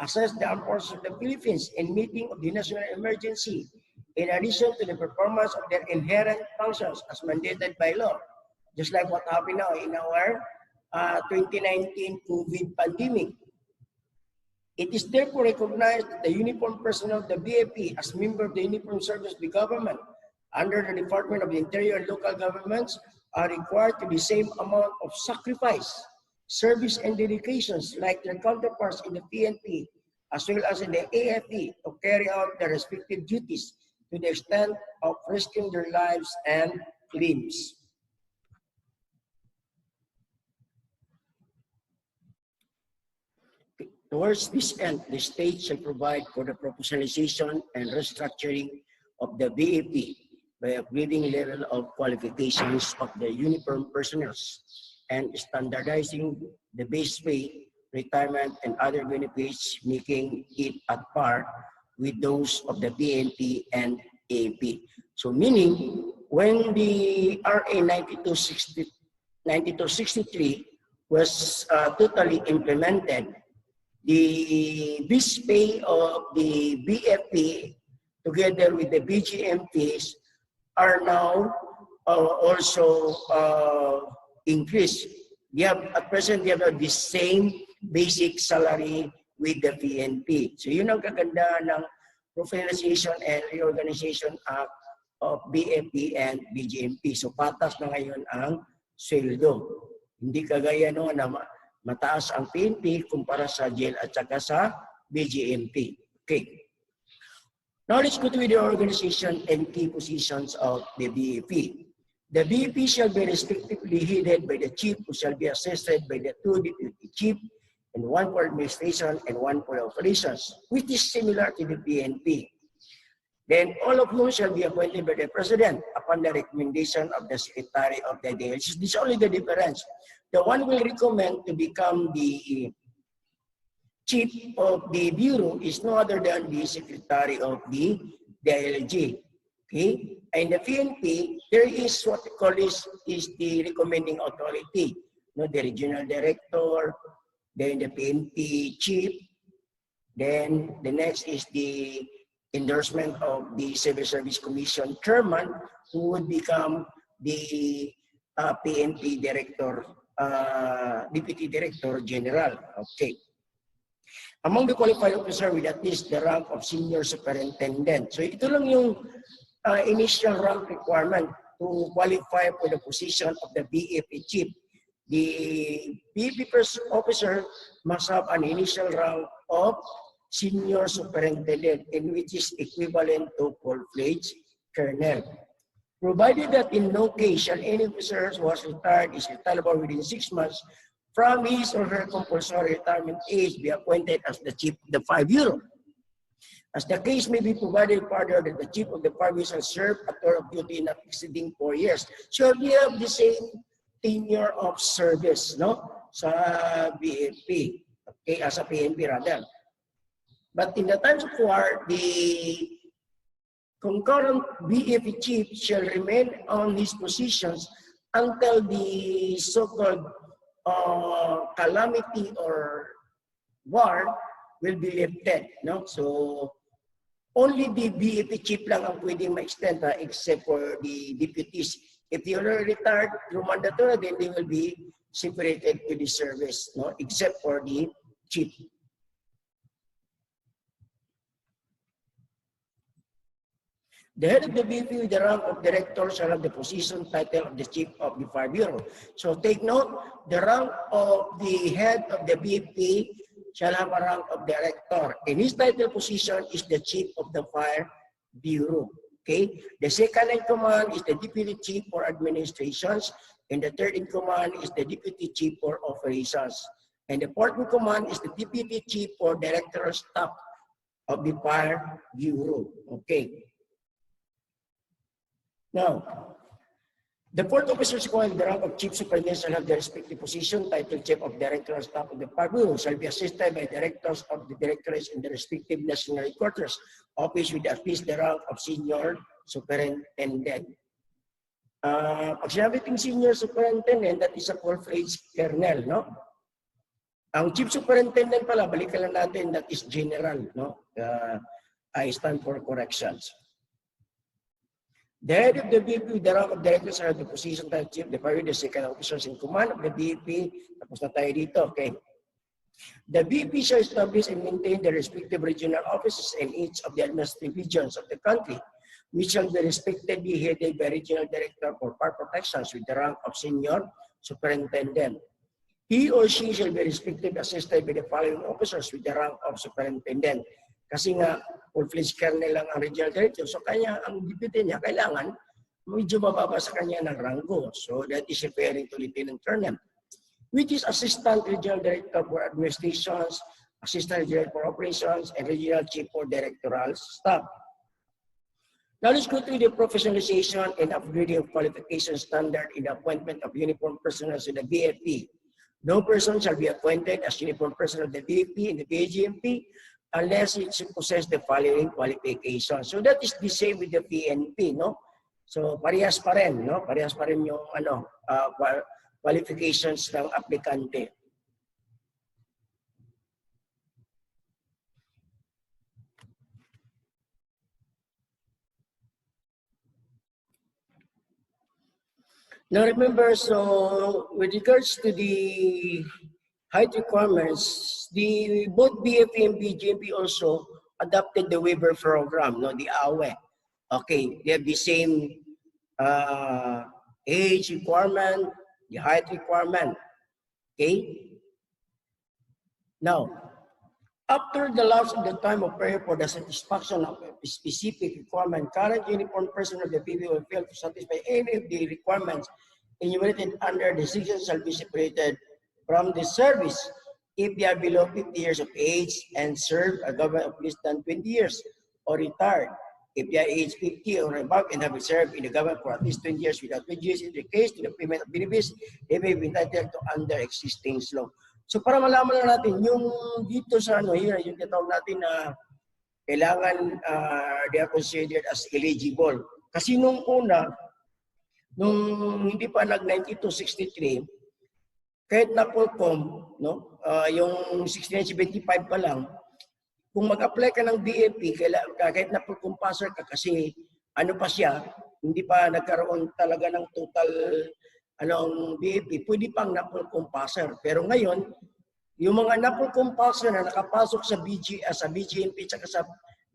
assess the armed forces of the Philippines in meeting of the national emergency, in addition to the performance of their inherent functions as mandated by law, just like what happened now in our 2019 COVID pandemic. It is therefore recognized that the uniformed personnel of the BFP as member of the uniformed service of the government under the Department of the Interior and local governments are required to the same amount of sacrifice, service, and dedications like their counterparts in the PNP as well as in the AFP to carry out their respective duties to the extent of risking their lives and limbs. Towards this end, the state shall provide for the professionalization and restructuring of the BAP by upgrading level of qualifications of the uniformed personnel and standardizing the base pay, retirement, and other benefits, making it at par with those of the PNP and AAP. So meaning, when the RA 9263 was totally implemented, the base pay of the BFP together with the BGMPs are now also increased. They have, at present, they have the same basic salary with the PNP. So yun ang kaganda ng Professionalization and Reorganization Act of BFP and BGMP. So patas na ngayon ang sweldo. Hindi kagaya no na mataas ang PNP kumpara sa jail at saka sa BGMP. Okay. Now let's go to the organization and key positions of the BAP. The BAP shall be respectively headed by the chief, who shall be assisted by the two deputy chief, and one for administration and one for operations, which is similar to the PNP. Then all of whom shall be appointed by the President upon the recommendation of the Secretary of the DILG. This is only the difference. The one will recommend to become the chief of the Bureau is no other than the Secretary of the DILG. Okay? And the PNP, there is what we call is the recommending authority. No, the regional director, then the PNP chief, then the next is the endorsement of the Civil Service Commission chairman, who would become the PNP director, deputy director general. Okay. Among the qualified officer with at least the rank of senior superintendent. So ito lang yung initial rank requirement to qualify for the position of the BFP chief. The BFP officer must have an initial rank of senior superintendent, in which is equivalent to full-fledged colonel. Provided that in no case shall any officer who was retired is retireable within 6 months from his or her compulsory retirement age be appointed as the chief of the 5 bureau. As the case may be provided further that the chief of the 5 bureau shall serve a term of duty not exceeding 4 years. So we have the same tenure of service, no, sa BFP, okay, as a PNP rather. But in the times of war, the concurrent BFP chief shall remain on his positions until the so-called calamity or war will be lifted. No? So, only the BFP chief lang ang pwedeng ma-extend except for the deputies. If they are retired through mandatory, then they will be separated to the service, no? Except for the chief. The head of the BFP with the rank of director shall have the position title of the chief of the 5 bureau. So take note, the rank of the head of the BFP shall have a rank of director. And his title position is the chief of the 5 bureau. Okay? The second in command is the deputy chief for administrations, and the third in command is the deputy chief for operations. And the fourth in command is the deputy chief for directorial staff of the 5 bureau. Okay. Now, the fourth officers called the rank of chief superintendent shall have the respective position, title chief of directorial staff of the 5 bureau shall be assisted by directors of the directorates in the respective national headquarters office with at least the rank of senior superintendent. Pag sinabi ting senior superintendent, that is a full-fledged colonel, no? Ang chief superintendent pala, balikan lang natin, that is general, no? I stand for corrections. The head of the BFP with the rank of director shall have the position title chief, the the second officers in command of the BFP. Tapos na tayo dito, okay? The BFP shall establish and maintain the respective regional offices in each of the administrative regions of the country, which shall be respectively headed by regional director for fire protections with the rank of senior superintendent. He or she shall be respectively assisted by the following officers with the rank of superintendent. Kasi nga, full-fledged colonel lang ang regional director. So kanya, ang deputy niya, kailangan medyo mababa sa kanya ng rango. So that is referring to lieutenant colonel, which is assistant regional director for administrations, assistant regional for operations, and regional chief for directorial staff. Now let's go through the professionalization and upgrading of qualification standard in the appointment of uniformed personnel to the BFP. No person shall be appointed as uniformed personnel of the BFP and the BGMP unless it possess the following qualifications. So that is the same with the PNP, no? So parehas pa rin, no? Parehas pa rin yung qualifications ng aplikante. Now remember, so with regards to the height requirements, both BFP and BGMP also adopted the waiver program, no, the AWE. Okay, they have the same age requirement, the height requirement. Okay. Now, after the lapse of the time of prayer for the satisfaction of a specific requirement, current uniformed personnel of the PB will fail to satisfy any of the requirements enumerated under the section shall be separated from the service if they are below 50 years of age and serve a government of less than 20 years, or retired if they are age 50 or above and have served in the government for at least 20 years without prejudice in the case to the payment of benefits, they may be entitled to under existing law. So para malaman na natin, yung dito sa here, yung tinatawag natin na kailangan they are considered as eligible Kasi nung una, nung hindi pa nag-9263, kahit na Polcom, no, yung 6975 pa lang, kung mag-apply ka ng BFP, kahit na Polcom passer ka kasi ano pa siya, hindi pa nagkaroon talaga ng total BFP, pwede pang na-Polcom passer. Pero ngayon, yung mga na-Polcom passer na nakapasok sa BGMP at sa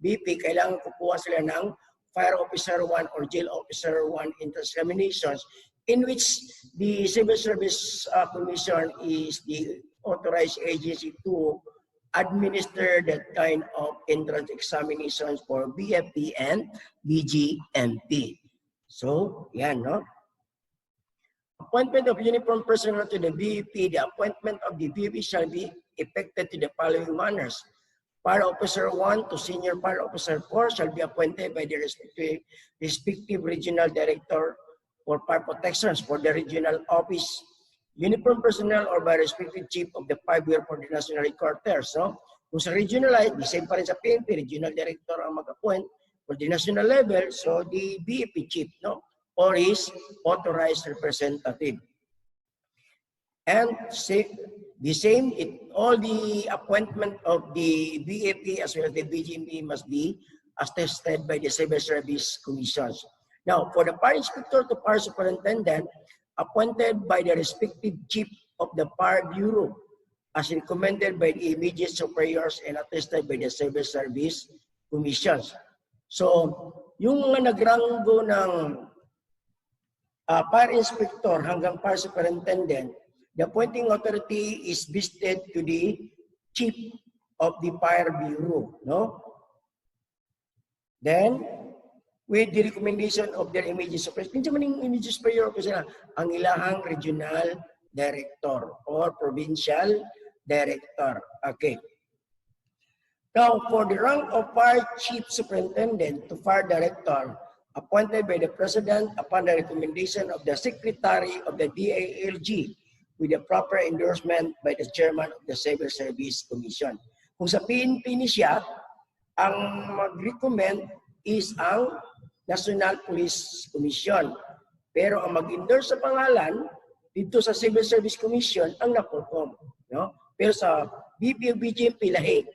BP, kailangan kukuha sila ng Fire Officer 1 or Jail Officer 1 entrance examinations, in which the Civil Service Commission is the authorized agency to administer that kind of entrance examinations for BFP and BGMP. So, yan, no? Appointment of uniform personnel to the BEP, the appointment of the BEP shall be effected to the following manners. Fire Officer 1 to Senior Fire Officer 4 shall be appointed by the respective regional director for fire protections for the regional office. Uniform personnel or by respective chief of the 5-year for the national headquarters. No? Kung sa regional, the same pa rin sa PNP, regional director ang mag-appoint for the national level, so the BEP chief, no? Or his authorized representative. And all the appointment of the BAP as well as the BGMP must be attested by the Civil Service Commissions. Now, for the fire inspector to fire superintendent, appointed by the respective chief of the fire bureau, as recommended by the immediate superiors and attested by the Civil Service Commissions. So, yung mga nagranggo ng fire inspector hanggang fire superintendent, the appointing authority is vested to the chief of the fire bureau, no? Then, with the recommendation of their immediate superior, pinsa man yung immediate superior ko sila, ang ilahang regional director or provincial director. Okay. Now, for the rank of fire chief superintendent to fire director, appointed by the President upon the recommendation of the Secretary of the DILG with the proper endorsement by the Chairman of the Civil Service Commission. Kung sa PNP ni siya, ang mag-recommend is ang National Police Commission. Pero ang mag-endorse sa pangalan dito sa Civil Service Commission ang NAPOLCOM. No? Pero sa BP o BGMP, lahi.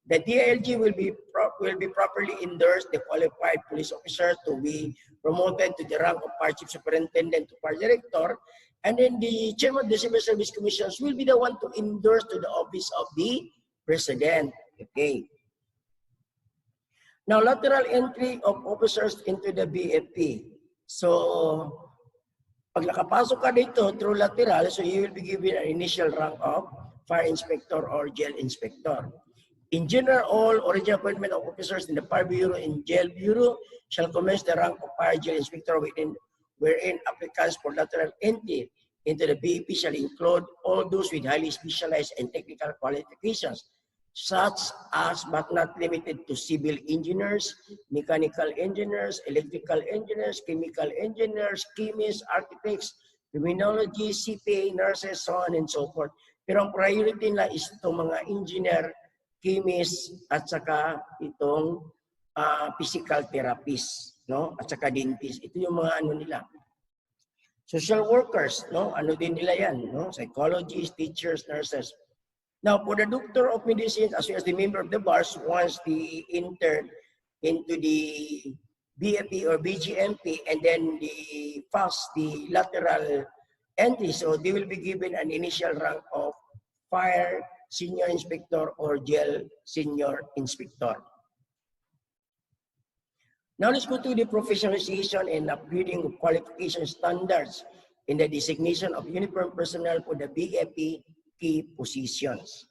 The DILG will be properly endorsed the qualified police officer to be promoted to the rank of fire chief superintendent to fire director, and then the chairman of the Civil Service Commissions will be the one to endorse to the office of the president. Okay. Now, lateral entry of officers into the BFP. So, pag nakapasok ka dito through lateral, so you will be given an initial rank of fire inspector or jail inspector. In general, all original appointment of officers in the Fire Bureau and Jail Bureau shall commence the rank of Fire Jail Inspector wherein applicants for lateral entry into the BEP shall include all those with highly specialized and technical qualifications, such as but not limited to civil engineers, mechanical engineers, electrical engineers, chemical engineers, chemists, architects, criminology, CPA, nurses, so on and so forth. Pero ang priority na is itong mga engineer, chemist, at saka itong physical therapist, no? At saka dentist. Ito yung mga ano nila. Social workers, no? Ano din nila yan, no? Psychologists, teachers, nurses. Now, for the doctor of medicine, as well as the member of the bars, once they enter into the BFP or BGMP, and then they pass the lateral entry, so they will be given an initial rank of fire senior inspector or jail senior inspector. Now let's go to the professionalization and upgrading of qualification standards in the designation of uniformed personnel for the BFP key positions.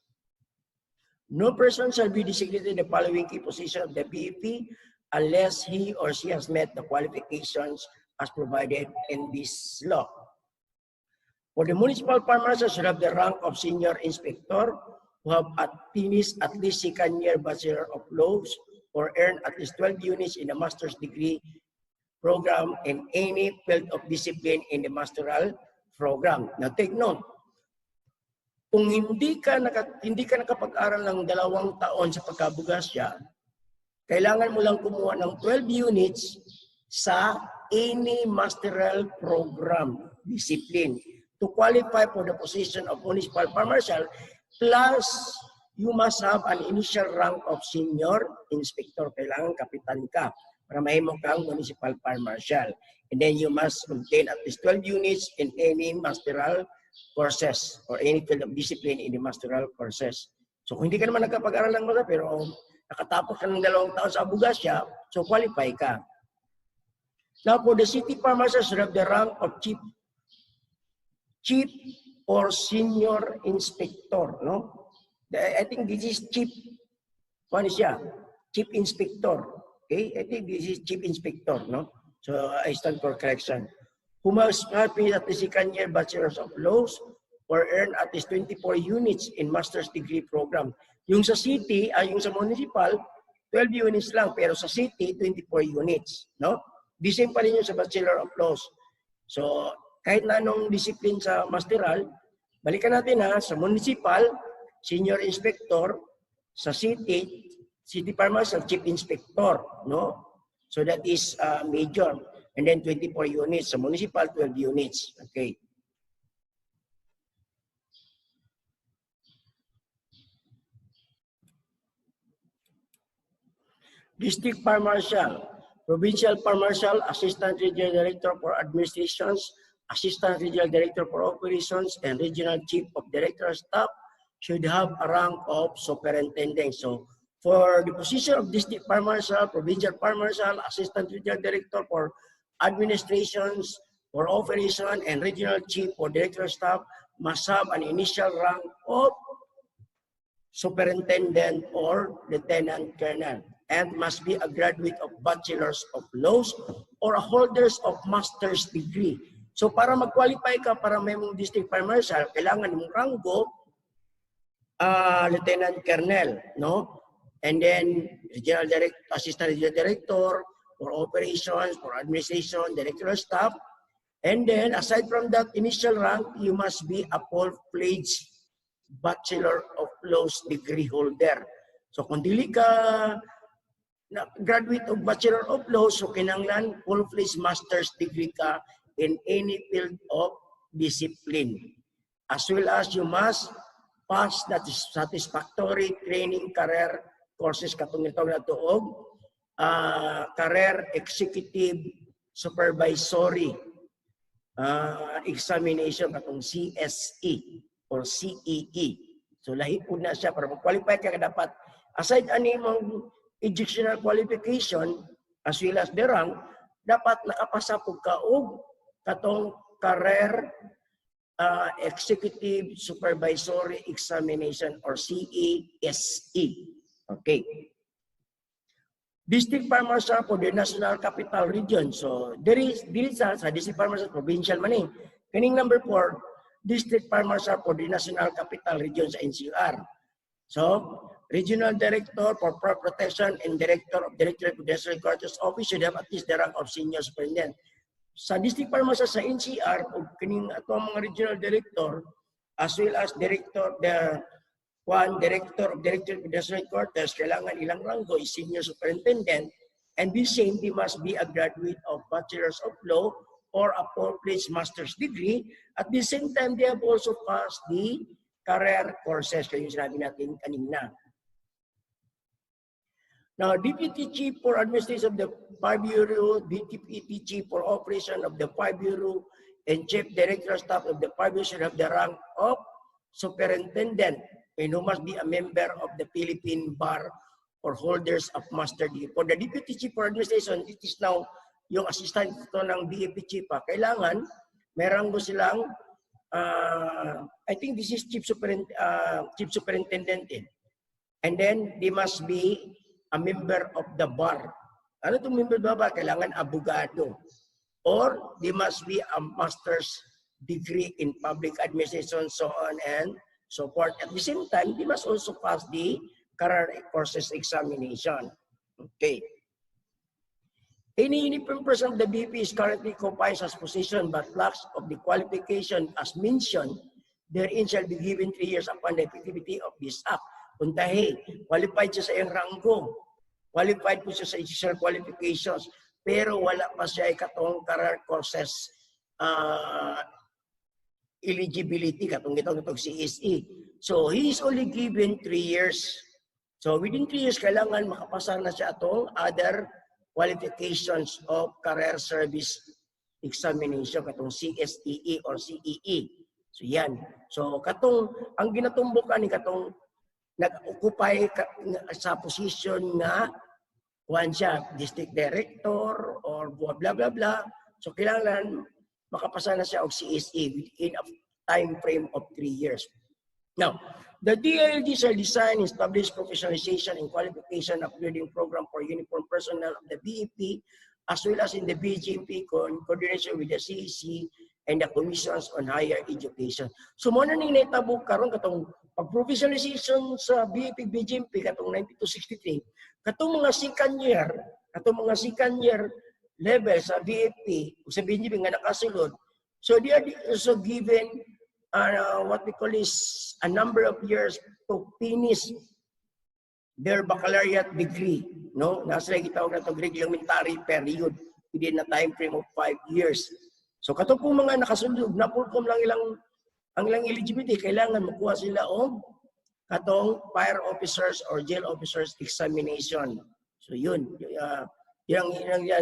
No person shall be designated the following key position of the BFP unless he or she has met the qualifications as provided in this law. For the municipal fire marshal should have the rank of senior inspector who have finished at least second-year Bachelor of Laws or earned at least 12 units in the master's degree program in any field of discipline in the masteral program. Now take note, kung hindi ka nakapag-aral ng 2 taon sa pagkabugasya, kailangan mo lang kumuha ng 12 units sa any masteral program discipline to qualify for the position of municipal fire marshal, plus you must have an initial rank of senior inspector. Kailangan kapitan ka para mahimo kang municipal fire marshal. And then you must obtain at least 12 units in any masteral courses or any field of discipline in the masteral courses. So kung hindi ka naman nagkapag-aral ng mga pero nakatapos ka ng 2 taon sa abogasya, so qualify ka. Now for the city fire marshal should have the rank of chief or senior inspector, no? I think this is chief, ano siya? Chief inspector. Okay? I think this is chief inspector, no? So I stand for correction. Who must be at the second year bachelor's of laws or earn at least 24 units in master's degree program. Yung sa city, yung sa municipal, 12 units lang, pero sa city, 24 units, no? The same pa rin yung sa bachelor of laws. So, kahit na anong discipline sa masteral, balikan natin sa municipal, senior inspector, sa city fire marshal, chief inspector, no? So that is major. And then 24 units. Sa municipal, 12 units. Okay. District fire marshal, provincial fire marshal, assistant regional director for administrations, assistant regional director for operations, and regional chief of director staff should have a rank of superintendent. So for the position of district fire marshal, provincial fire marshal, assistant regional director for administrations, for operation, and regional chief or director staff must have an initial rank of superintendent or lieutenant colonel and must be a graduate of bachelor's of laws or a holders of master's degree. So para mag-qualify ka para may mong district fire marshal, kailangan mong ranggo lieutenant colonel, no? And then regional director, assistant regional director for operations, for administration, director of staff. And then aside from that initial rank, you must be a full-fledged Bachelor of Laws degree holder. So kung dili ka graduate of Bachelor of Laws, so kinanglan full-fledged master's degree ka in any field of discipline. As well as you must pass that satisfactory training career courses katong ito na tuog, career executive supervisory examination katong CSE or CEE. So lahi po na siya para mag-qualify ka dapat aside ani mong educational qualification as well as the rank, dapat nakapasa po ka og katong career executive supervisory examination or CESE. Okay. District fire marshal for the National Capital Region. So there is sa district fire marshal provincial man eh. Kaning number 4, district fire marshal for the National Capital Region sa NCR. So regional director for fire protection and director of Judicial Headquarters Office should have at least the rank of senior superintendent. Sa district fire marshal sa NCR o kaning ato mga regional director as well as director of Judicial Headquarters, kailangan ilang ranggo is senior superintendent, and the same, they must be a graduate of Bachelor's of Law or a full-fledged master's degree. At the same time, they have also passed the career courses, kaya yung sinabi natin kanina. Now, Deputy Chief for Administration of the Fire Bureau, Deputy Chief for Operation of the Fire Bureau, and Chief Director Staff of the Fire Bureau should have the rank of Superintendent, and who must be a member of the Philippine Bar or holders of master degree. For the Deputy Chief for Administration, it is now yung assistant ito ng DAP Chief. Kailangan, merang mo silang, I think this is Chief Superintendent. And then, they must be a member of the bar. Ano itong member of the bar? Kailangan abogado. Or they must be a master's degree in public administration, so on and so forth. At the same time, they must also pass the career courses examination. Okay. Any uniform person of the BP is currently occupies as position but lacks of the qualification as mentioned, therein shall be given 3 years upon the effectivity of this act. Puntahe, qualified siya sa iyang ranggo, qualified po siya sa institutional qualifications, pero wala pa siya katong career courses eligibility katong itong CSE. So he is only given 3 years. So within 3 years, kailangan makapasa na siya atong other qualifications of career service examination katong CSEE or CEE. So yan. So katong ang ginatumbukan ni katong nag-occupy sa position nga kuan siya district director or blah blah blah. So kailangan makapasa na siya og CSE within a time frame of 3 years. Now, the DLGs are designed and established professionalization and qualification upgrading program for uniformed personnel of the BEP as well as in the BGMP coordination with the CEC and the Commissions on Higher Education. So muna ning naitabo karon katong pag-professionalization sa BEP BGMP katong 9263, katong mga second year level sa BEP sa BGMP nga nakasulod. So they are also given what we call is a number of years to finish their baccalaureate degree, no? Nasa gitawag na to reglementary period within a time frame of 5 years. So katong po mga nakasulod na pulkom lang ang ilang eligibility, kailangan makuha sila og katong fire officers or jail officers examination. So yun, yung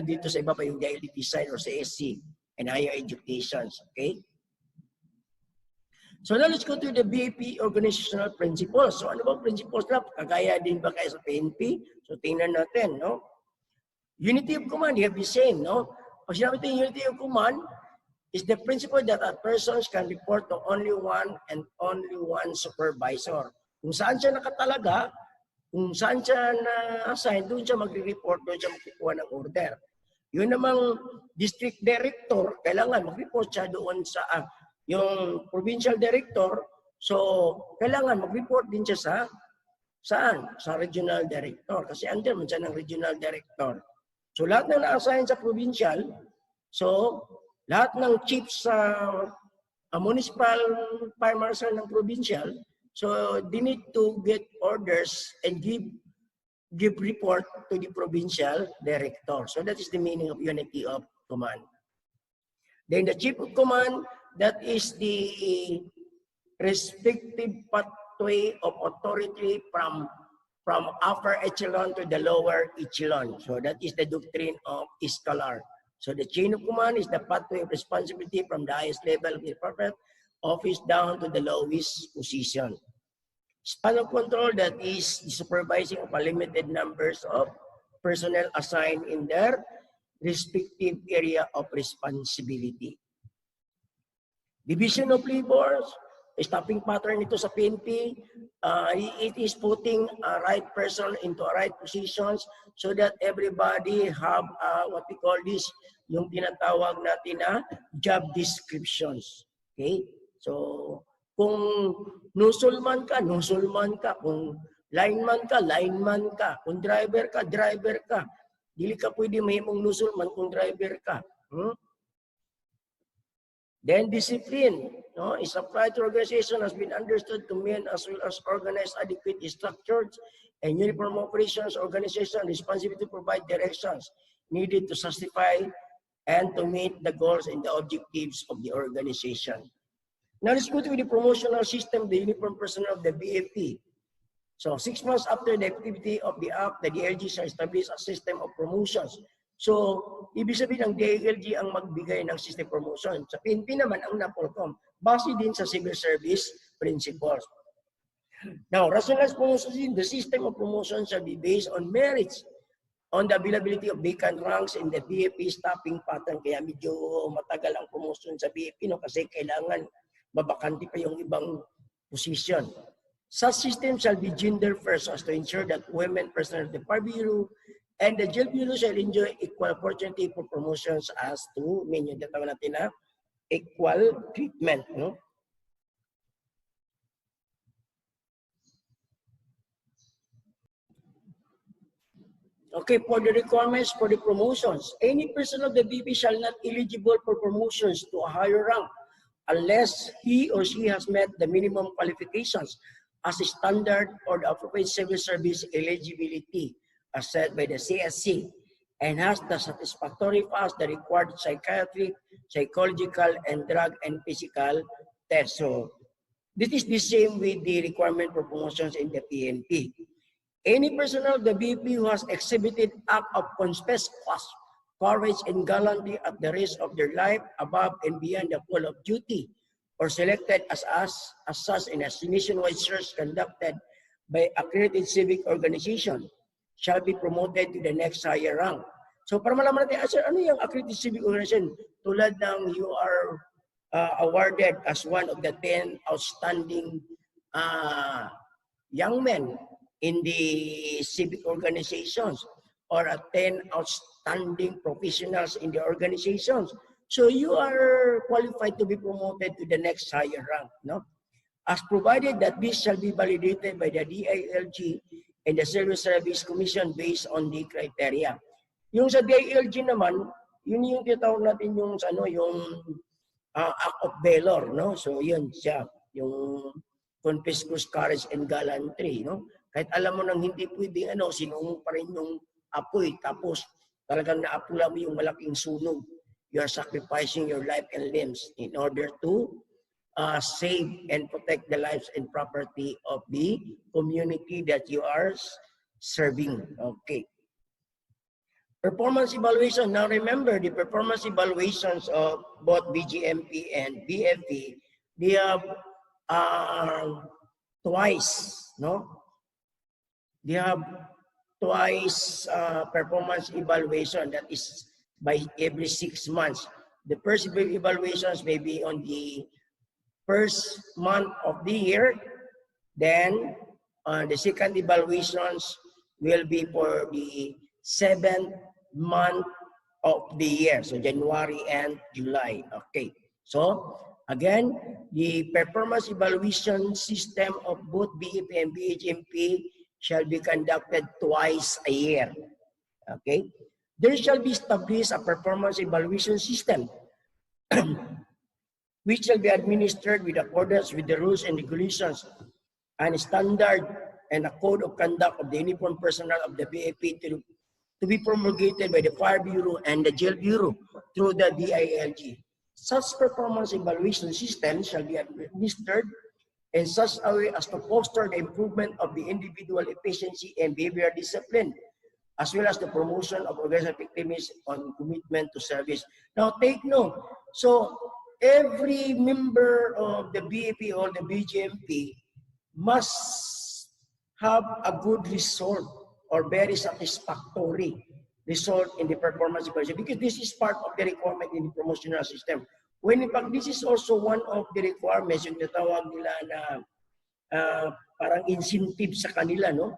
dito sa iba pa yung daily design or sa SC and higher educations, okay? So now let's go to the BEP organizational principles. So ano bang principles na? Kagaya din ba kayo sa PNP? So tingnan natin, no? Unity of command, you have the same, no? Pag sinabi ito, unity of command is the principle that a person can report to only one and only one supervisor. Kung saan siya nakatalaga, kung saan siya na-assign, doon siya magre-report, doon siya magkukuha ng order. Yun namang district director, kailangan mag-report siya doon sa yung provincial director, so kailangan mag-report din siya sa saan? Sa regional director. Kasi under man siya ng regional director. So lahat na na-assign sa provincial, so lahat ng chief sa municipal fire marshal ng provincial, so they need to get orders and give report to the provincial director. So that is the meaning of unity of command. Then the chief of command, that is the respective pathway of authority from upper echelon to the lower echelon. So that is the doctrine of Escalar. So the chain of command is the pathway of responsibility from the highest level of the department office down to the lowest position. Span of control, that is the supervising of a limited numbers of personnel assigned in their respective area of responsibility. Division of labors, stopping pattern ito sa PNP, it is putting a right person into a right positions so that everybody have what we call this, yung tinatawag natin na job descriptions. Okay? So, kung nusulman ka, kung lineman ka, kung driver ka, dili ka pwede mahimong nusulman kung driver ka. Then discipline, no, is applied to organization has been understood to mean as well as organized, adequate, structured, and uniform operations, organization responsibility to provide directions needed to justify and to meet the goals and the objectives of the organization. Now let's go to the promotional system, the uniform personnel of the BFP. So 6 months after the activity of the act, the DLGs are established a system of promotions. So, ibig sabihin ng DLG ang magbigay ng system promotion. Sa PNP naman ang NAPOLCOM, base din sa civil service principles. Now, rationalized promotion, the system of promotion shall be based on merits, on the availability of vacant ranks in the BFP staffing pattern. Kaya medyo matagal ang promotion sa BFP, no? Kasi kailangan mabakanti pa yung ibang position. Such system shall be gender first as to ensure that women personnel of the Fire Bureau and the jail bureau shall enjoy equal opportunity for promotions as to yung tatawag natin na equal treatment, no? Okay, for the requirements for the promotions, any person of the BP shall not eligible for promotions to a higher rank unless he or she has met the minimum qualifications as a standard or the appropriate civil service eligibility as set by the CSC and has the satisfactory pass the required psychiatric, psychological, and drug and physical tests. So this is the same with the requirement for promotions in the PNP. Any personnel of the BP who has exhibited act of confessed courage and gallantry at the risk of their life above and beyond the call of duty, or selected as such in a nationwide search conducted by accredited civic organization, shall be promoted to the next higher rank. So para malaman natin, sir, ano yung accredited civic organization? Tulad ng you are awarded as one of the 10 outstanding young men in the civic organizations, or a 10 outstanding professionals in the organizations. So you are qualified to be promoted to the next higher rank, no? As provided that this shall be validated by the DILG and the Civil Service Commission based on the criteria. Yung sa DILG naman, yun yung tinatawag natin yung ano, yung act of valor, no? So yun siya, yung confessed courage and gallantry, no? Kahit alam mo nang hindi pwedeng ano, sinunong pa rin yung apoy, tapos talagang naapula mo yung malaking sunog. You are sacrificing your life and limbs in order to save and protect the lives and property of the community that you are serving. Okay. Performance evaluation. Now remember, the performance evaluations of both BGMP and BFP, they have twice, no? They have twice performance evaluation, that is by every 6 months. The first evaluations may be on the first month of the year, then the second evaluations will be for the 7th month of the year, so January and July. Okay, so again, the performance evaluation system of both BEP and BHMP shall be conducted twice a year. Okay, there shall be established a performance evaluation system which shall be administered with accordance with the rules and regulations and standard and a code of conduct of the uniformed personnel of the BAP to be promulgated by the Fire Bureau and the Jail Bureau through the DILG. Such performance evaluation system shall be administered in such a way as to foster the improvement of the individual efficiency and behavioral discipline, as well as the promotion of organizational effectiveness on commitment to service. Now take note, so every member of the BAP or the BGMP must have a good result or very satisfactory result in the performance evaluation, because this is part of the requirement in the promotional system. When in fact, this is also one of the requirements, yung tatawag nila na parang incentive sa kanila, no?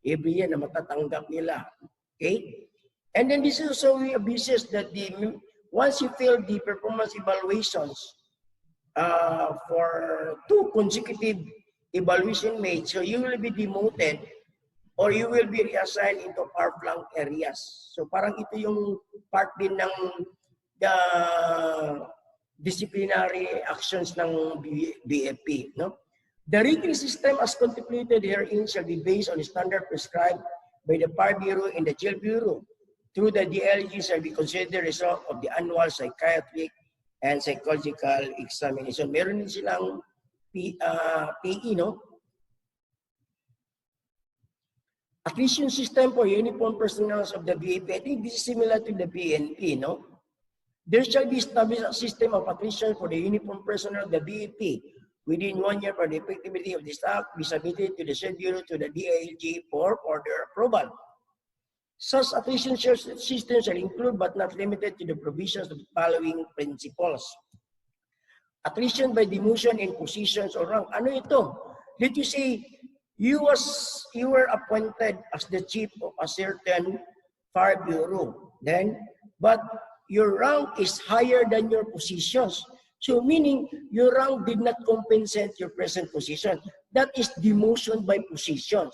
Every year na matatanggap nila. Okay? And then this is also a basis that once you fail the performance evaluations for 2 consecutive evaluation made, so you will be demoted or you will be reassigned into far-flung areas. So parang ito yung part din ng the disciplinary actions ng BFP, no? The rating system as contemplated herein shall be based on the standard prescribed by the Fire Bureau and the Jail Bureau. Through the DLG shall be considered the result of the annual psychiatric and psychological examination. Meron din silang PE, no? Accretion system for uniformed personnel of the BAP. I think this is similar to the BNP, no? There shall be established a system of accretion for the uniformed personnel of the BAP within 1 year for the effectivity of this act be submitted to the Jail Bureau to the DILG for further approval. Such accretion systems shall include but not limited to the provisions of the following principles. Accretion by demotion in positions or rank. Ano ito? Let you say, you were appointed as the chief of a certain Fire Bureau. Then, but your rank is higher than your positions. So meaning, your rank did not compensate your present position. That is demotion by positions.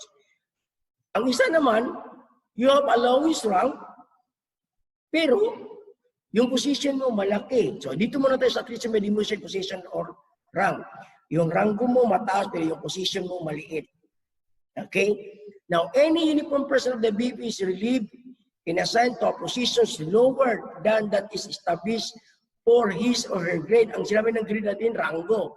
Ang isa naman, you have a lowest rank, pero yung position mo malaki. So dito muna tayo sa accretion by demotion, position or rank. Yung rango mo mataas, pero yung position mo maliit. Okay? Now, any uniformed person of the BP is relieved in assigned to positions lower than that is established for his or her grade. Ang sinabi ng grade natin, rango.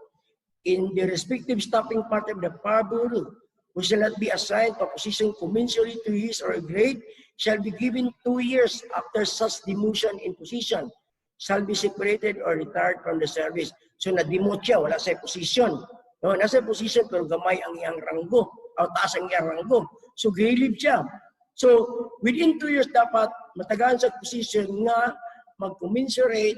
In the respective staffing part of the Bureau, who shall not be assigned to a position commensurate to his or her grade, shall be given 2 years after such demotion in position, shall be separated or retired from the service. So na-demote siya, wala sa position. No, nasa position pero gamay ang iyang ranggo, o taas ang iyang ranggo. So grade siya. So within 2 years dapat matagaan sa position nga mag-commensurate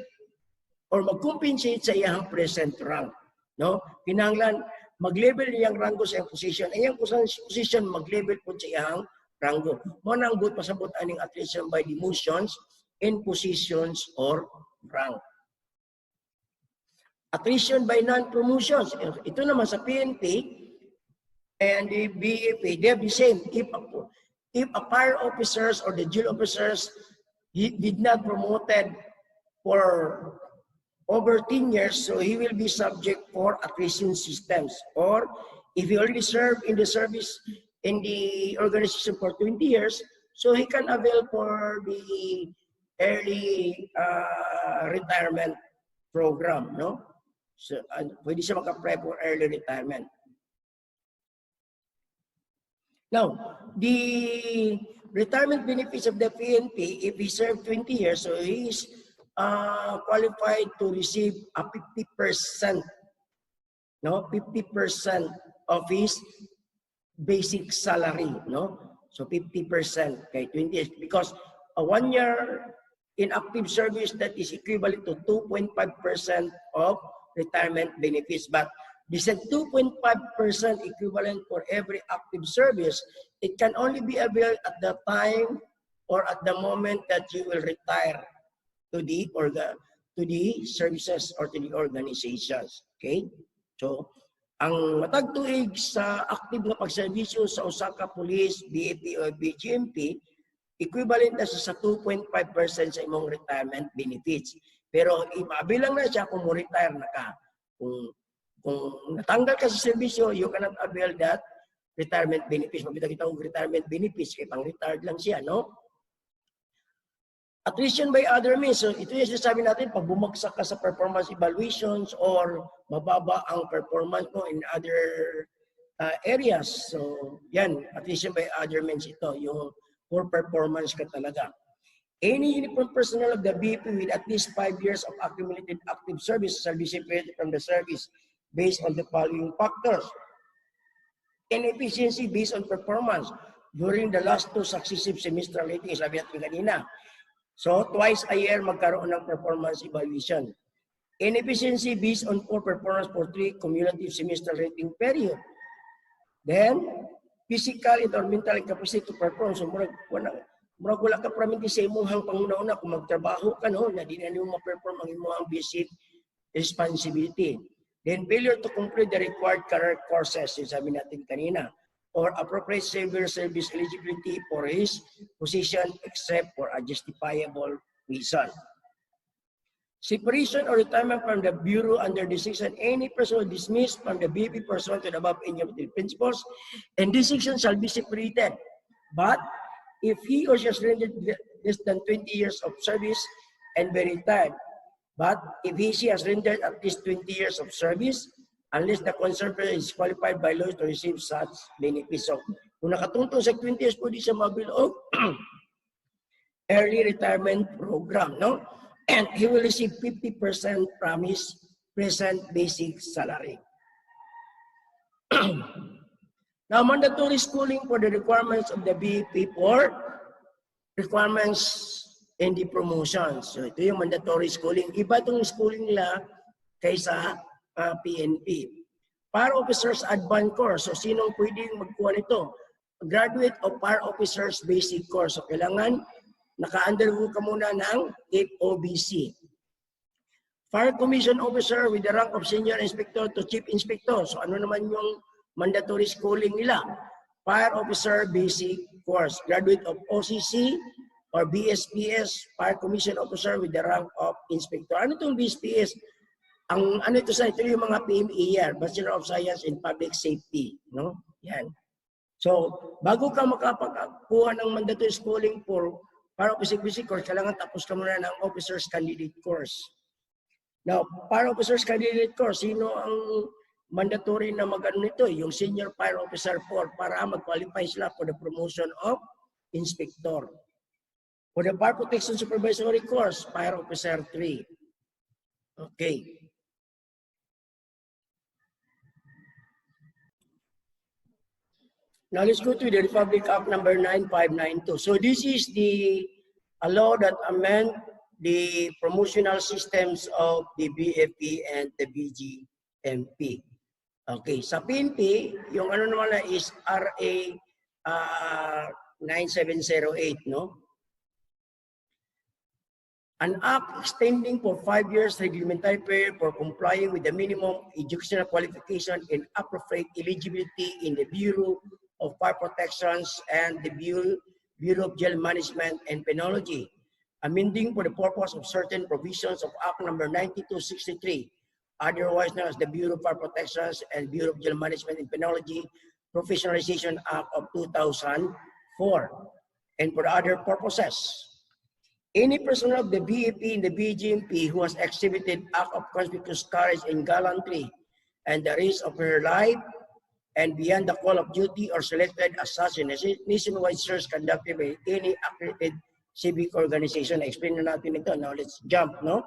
or mag-compensate sa iyang present rank. No? Kinahanglan mag-level iyang ranggo sa iyang position. Iyang position mag-level po sa iyang ranggo. Mo nang but pasabot aning attrition by demotions in positions or rank. Attrition by non-promotions. Ito naman sa PNP and the BAP, they have the same. If a fire officers or the drill officers did not promoted for over 10 years, so he will be subject for attrition systems. Or if he already served in the service in the organization for 20 years, so he can avail for the early retirement program, no? So pwede siya maka-apply for early retirement. Now, the retirement benefits of the PNP, if he served 20 years, so he is qualified to receive a 50%, no, 50% of his basic salary, no. So 50% kay 20 years, because a 1 year in active service, that is equivalent to 2.5% of retirement benefits. But this is 2.5% equivalent for every active service. It can only be available at the time or at the moment that you will retire to the services or to the organizations. Okay? So, ang matag tuig sa active na pagserbisyo sa Osaka Police, BAP o BGMP, equivalent na sa 2.5% sa imong retirement benefits. Pero imabilang na siya kung mo-retire na ka. Kung natanggal ka sa serbisyo, you cannot avail that retirement benefits. Mabita kita kung retirement benefits, kaya pang-retired lang siya, no? Attrition by other means. So ito yung sinasabi natin, pag bumagsak ka sa performance evaluations or mababa ang performance mo in other areas. So yan, attrition by other means ito, yung poor performance ka talaga. Any uniform personnel of the BP with at least 5 years of accumulated active service shall be separated from the service based on the following factors. Inefficiency based on performance during the last 2 successive semestral ratings, sabi natin kanina. So, twice a year magkaroon ng performance evaluation. Inefficiency based on poor performance for 3 cumulative semestral rating period. Then, physical or mental incapacity to perform. So, murag wala ka praminti sa imuhang panguna-una kung magtrabaho ka, no, na di na mo ma-perform ang imuhang basic responsibility. Then, failure to complete the required career courses, yung sabi natin kanina, or appropriate civil service eligibility for his position except for a justifiable reason. Separation or retirement from the Bureau under this section, any person dismissed from the BP pursuant to the above enumerated principles, and this section shall be separated. But if he or she has rendered less than 20 years of service and be retired, but if he/she has rendered at least 20 years of service, unless the concerned person is qualified by law to receive such benefits. So, kung nakatuntong sa 20 years, pwede siya mabil of early retirement program, no? And he will receive 50% from his present basic salary. Now, mandatory schooling for the requirements of the BEP for requirements in the promotions. So, ito yung mandatory schooling. Iba itong schooling nila kaysa PNP. Fire Officers Advanced Course. So, sinong pwedeng magkuha nito? Graduate of Fire Officers Basic Course. So, kailangan naka-undergo ka muna ng FOBC. Fire Commission Officer with the rank of Senior Inspector to Chief Inspector. So, ano naman yung mandatory schooling nila? Fire Officer Basic Course. Graduate of OCC or BSPS, Fire Commission Officer with the rank of Inspector. Ano itong BSPS? Ang ano ito sa ito yung mga PMER, Bachelor of Science in Public Safety, no? Yan. So, bago ka makapagkuha ng mandatory schooling for para officer course, kailangan tapos ka muna ng officer's candidate course. Now, para officer's candidate course, sino ang mandatory na mag-ano nito? Yung senior fire officer 4 para mag-qualify sila for the promotion of inspector. For the fire protection supervisory course, fire officer 3. Okay. Now let's go to the Republic Act number 9592. So this is the law that amend the promotional systems of the BFP and the BGMP. Okay, sa PNP, yung ano naman na is RA 9708, no? An act extending for 5 years reglementary period for complying with the minimum educational qualification and appropriate eligibility in the Bureau of Fire Protections and the Bureau of Jail Management and Penology, amending for the purpose of certain provisions of Act number 9263, otherwise known as the Bureau of Fire Protections and Bureau of Jail Management and Penology Professionalization Act of 2004, and for other purposes. Any person of the BEP and the BGMP who has exhibited act of conspicuous courage and gallantry and the risk of her life and beyond the call of duty or selected as such in a nationwide search conducted by any accredited civic organization. Explain na natin ito. Now let's jump, no?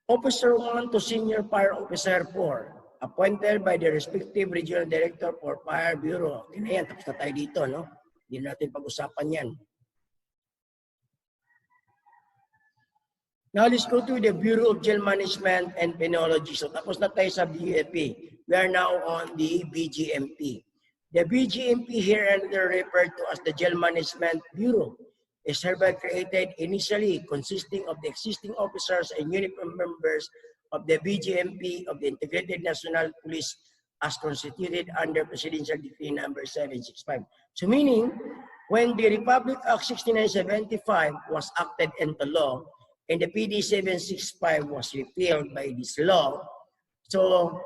Officer 1 to Senior Fire Officer 4, appointed by the respective Regional Director for Fire Bureau. Yan, tapos na tayo dito, no? Hindi natin pag-usapan yan. Now let's go to the Bureau of Jail Management and Penology. So tapos na tayo sa BFP. We are now on the BGMP. The BGMP here referred to as the Jail Management Bureau is hereby created initially consisting of the existing officers and uniform members of the BGMP of the Integrated National Police as constituted under Presidential Decree number 765. So meaning, when the Republic Act 6975 was acted into law, and the PD 765 was repealed by this law, so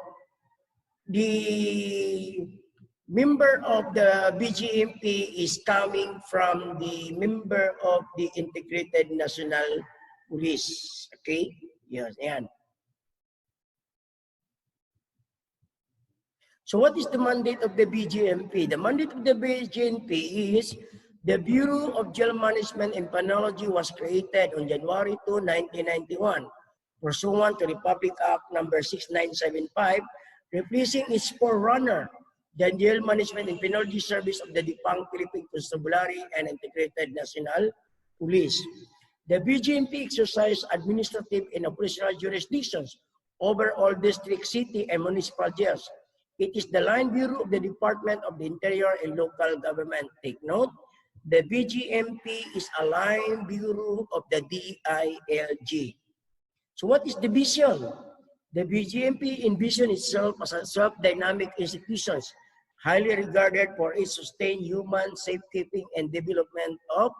the member of the BGMP is coming from the member of the Integrated National Police. Okay? Yes, yan. So what is the mandate of the BGMP? The mandate of the BGMP is the Bureau of Jail Management and Penology was created on January 2, 1991, pursuant to Republic Act number 6975, replacing its forerunner, the Jail Management and Penology Service of the defunct Philippine Constabulary and Integrated National Police. The BGMP exercises administrative and operational jurisdictions over all district, city, and municipal jails. It is the line bureau of the Department of the Interior and Local Government. Take note, the BGMP is a line bureau of the DILG. So what is the vision? The BGMP envisions itself as a self-dynamic institution, highly regarded for its sustained human safekeeping and development of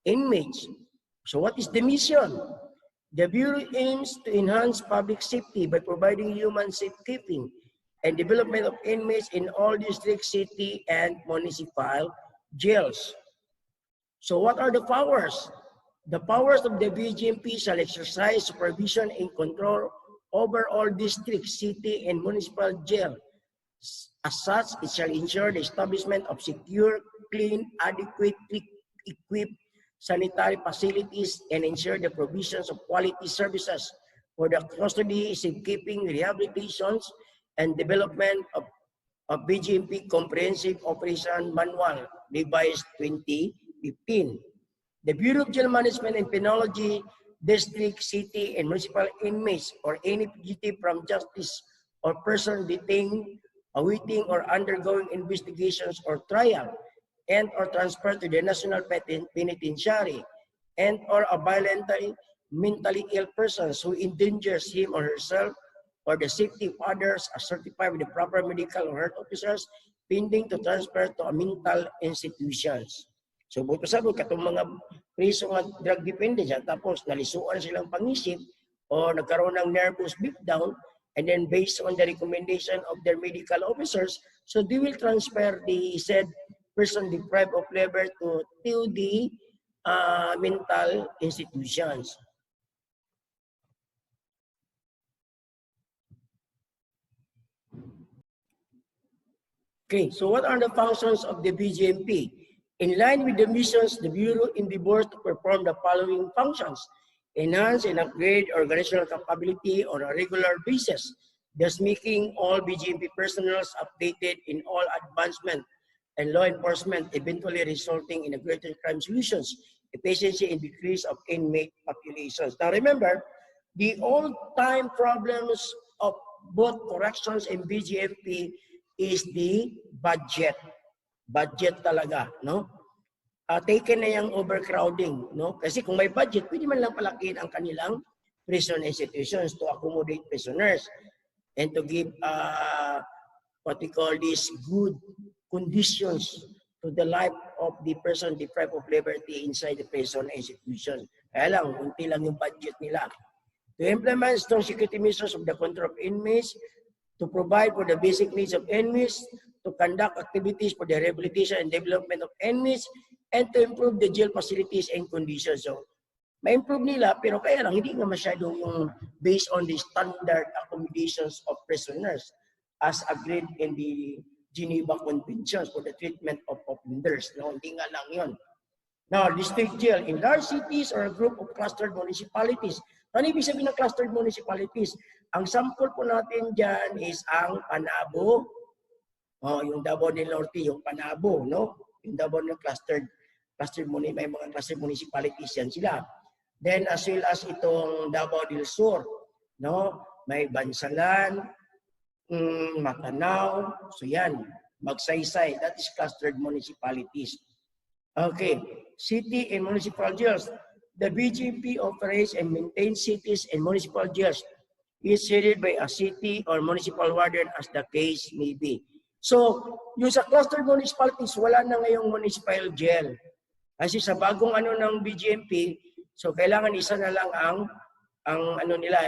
inmates. So what is the mission? The Bureau aims to enhance public safety by providing human safekeeping and development of inmates in all district, city, and municipal jails. So what are the powers? The powers of the BGMP shall exercise supervision and control over all district, city, and municipal jail. As such, it shall ensure the establishment of secure, clean, adequately equipped sanitary facilities and ensure the provisions of quality services for the custody, safekeeping, rehabilitations, and development of BGMP Comprehensive Operation Manual, revised 2015. The Bureau of Jail Management and Penology, district, city, and municipal inmates or any fugitive from justice or person detained, awaiting or undergoing investigations or trial, and or transferred to the National Penitentiary, and or a violently, mentally ill person who endangers him or herself or the safety of others as certified with the proper medical or health officers pending to transfer to a mental institutions. So, buto sabi, katong mga preso nga drug dependent, tapos nalisuan silang pangisip o nagkaroon ng nervous breakdown, and then based on the recommendation of their medical officers, so they will transfer the said person deprived of labor to the mental institutions. Okay, so what are the functions of the BGMP? In line with the missions, the Bureau endeavors to perform the following functions: enhance and upgrade organizational capability on a regular basis, thus making all BGMP personnel updated in all advancement and law enforcement, eventually resulting in a greater crime solutions, efficiency, and decrease of inmate populations. Now remember, the all-time problems of both corrections and BGMP is the budget. Budget talaga, no? Taken na yung overcrowding, no? Kasi kung may budget, pwede man lang palakihin ang kanilang prison institutions to accommodate prisoners and to give what we call these good conditions to the life of the person deprived of liberty inside the prison institution. Kaya lang, unti lang yung budget nila. To implement strong security measures of the control of inmates, to provide for the basic needs of inmates, to conduct activities for the rehabilitation and development of inmates, and to improve the jail facilities and conditions. So, ma-improve nila, pero kaya lang, hindi nga masyado yung based on the standard accommodations of prisoners as agreed in the Geneva Conventions for the treatment of offenders. No, hindi nga lang yun. Now, district jail in large cities or a group of clustered municipalities. Ano ibig sabihin ng clustered municipalities? Ang sample po natin dyan is ang Panabo, yung Davao del Norte, yung Panabo, no? Yung Davao ng clustered may mga clustered municipalities yan sila. Then as well as itong Davao del Sur, no? May Bansalan, Matanao, so yan, Magsaysay, that is clustered municipalities. Okay, city and municipal jails. The BGP operates and maintains cities and municipal jails. Is headed by a city or municipal warden as the case may be. So, yung sa cluster municipalities, wala na ngayong municipal jail. Kasi sa bagong ano ng BGMP, so kailangan isa na lang ang ano nila,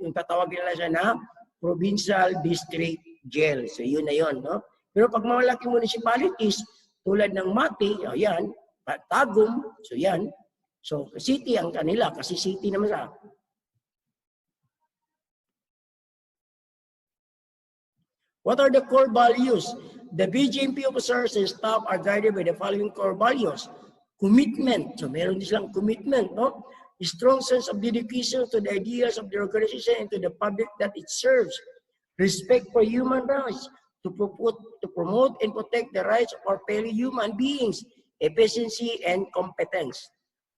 yung tatawag nila siya na provincial district jail. So yun na yun, no? Pero pag malaking municipalities, tulad ng Mati, ayan, Tagum, so yan. So city ang kanila, kasi city naman sa. What are the core values? The BGMP officers and staff are guided by the following core values. Commitment. So meron din silang commitment, no? A strong sense of dedication to the ideas of the organization and to the public that it serves. Respect for human rights. To promote and protect the rights of our fellow human beings. Efficiency and competence.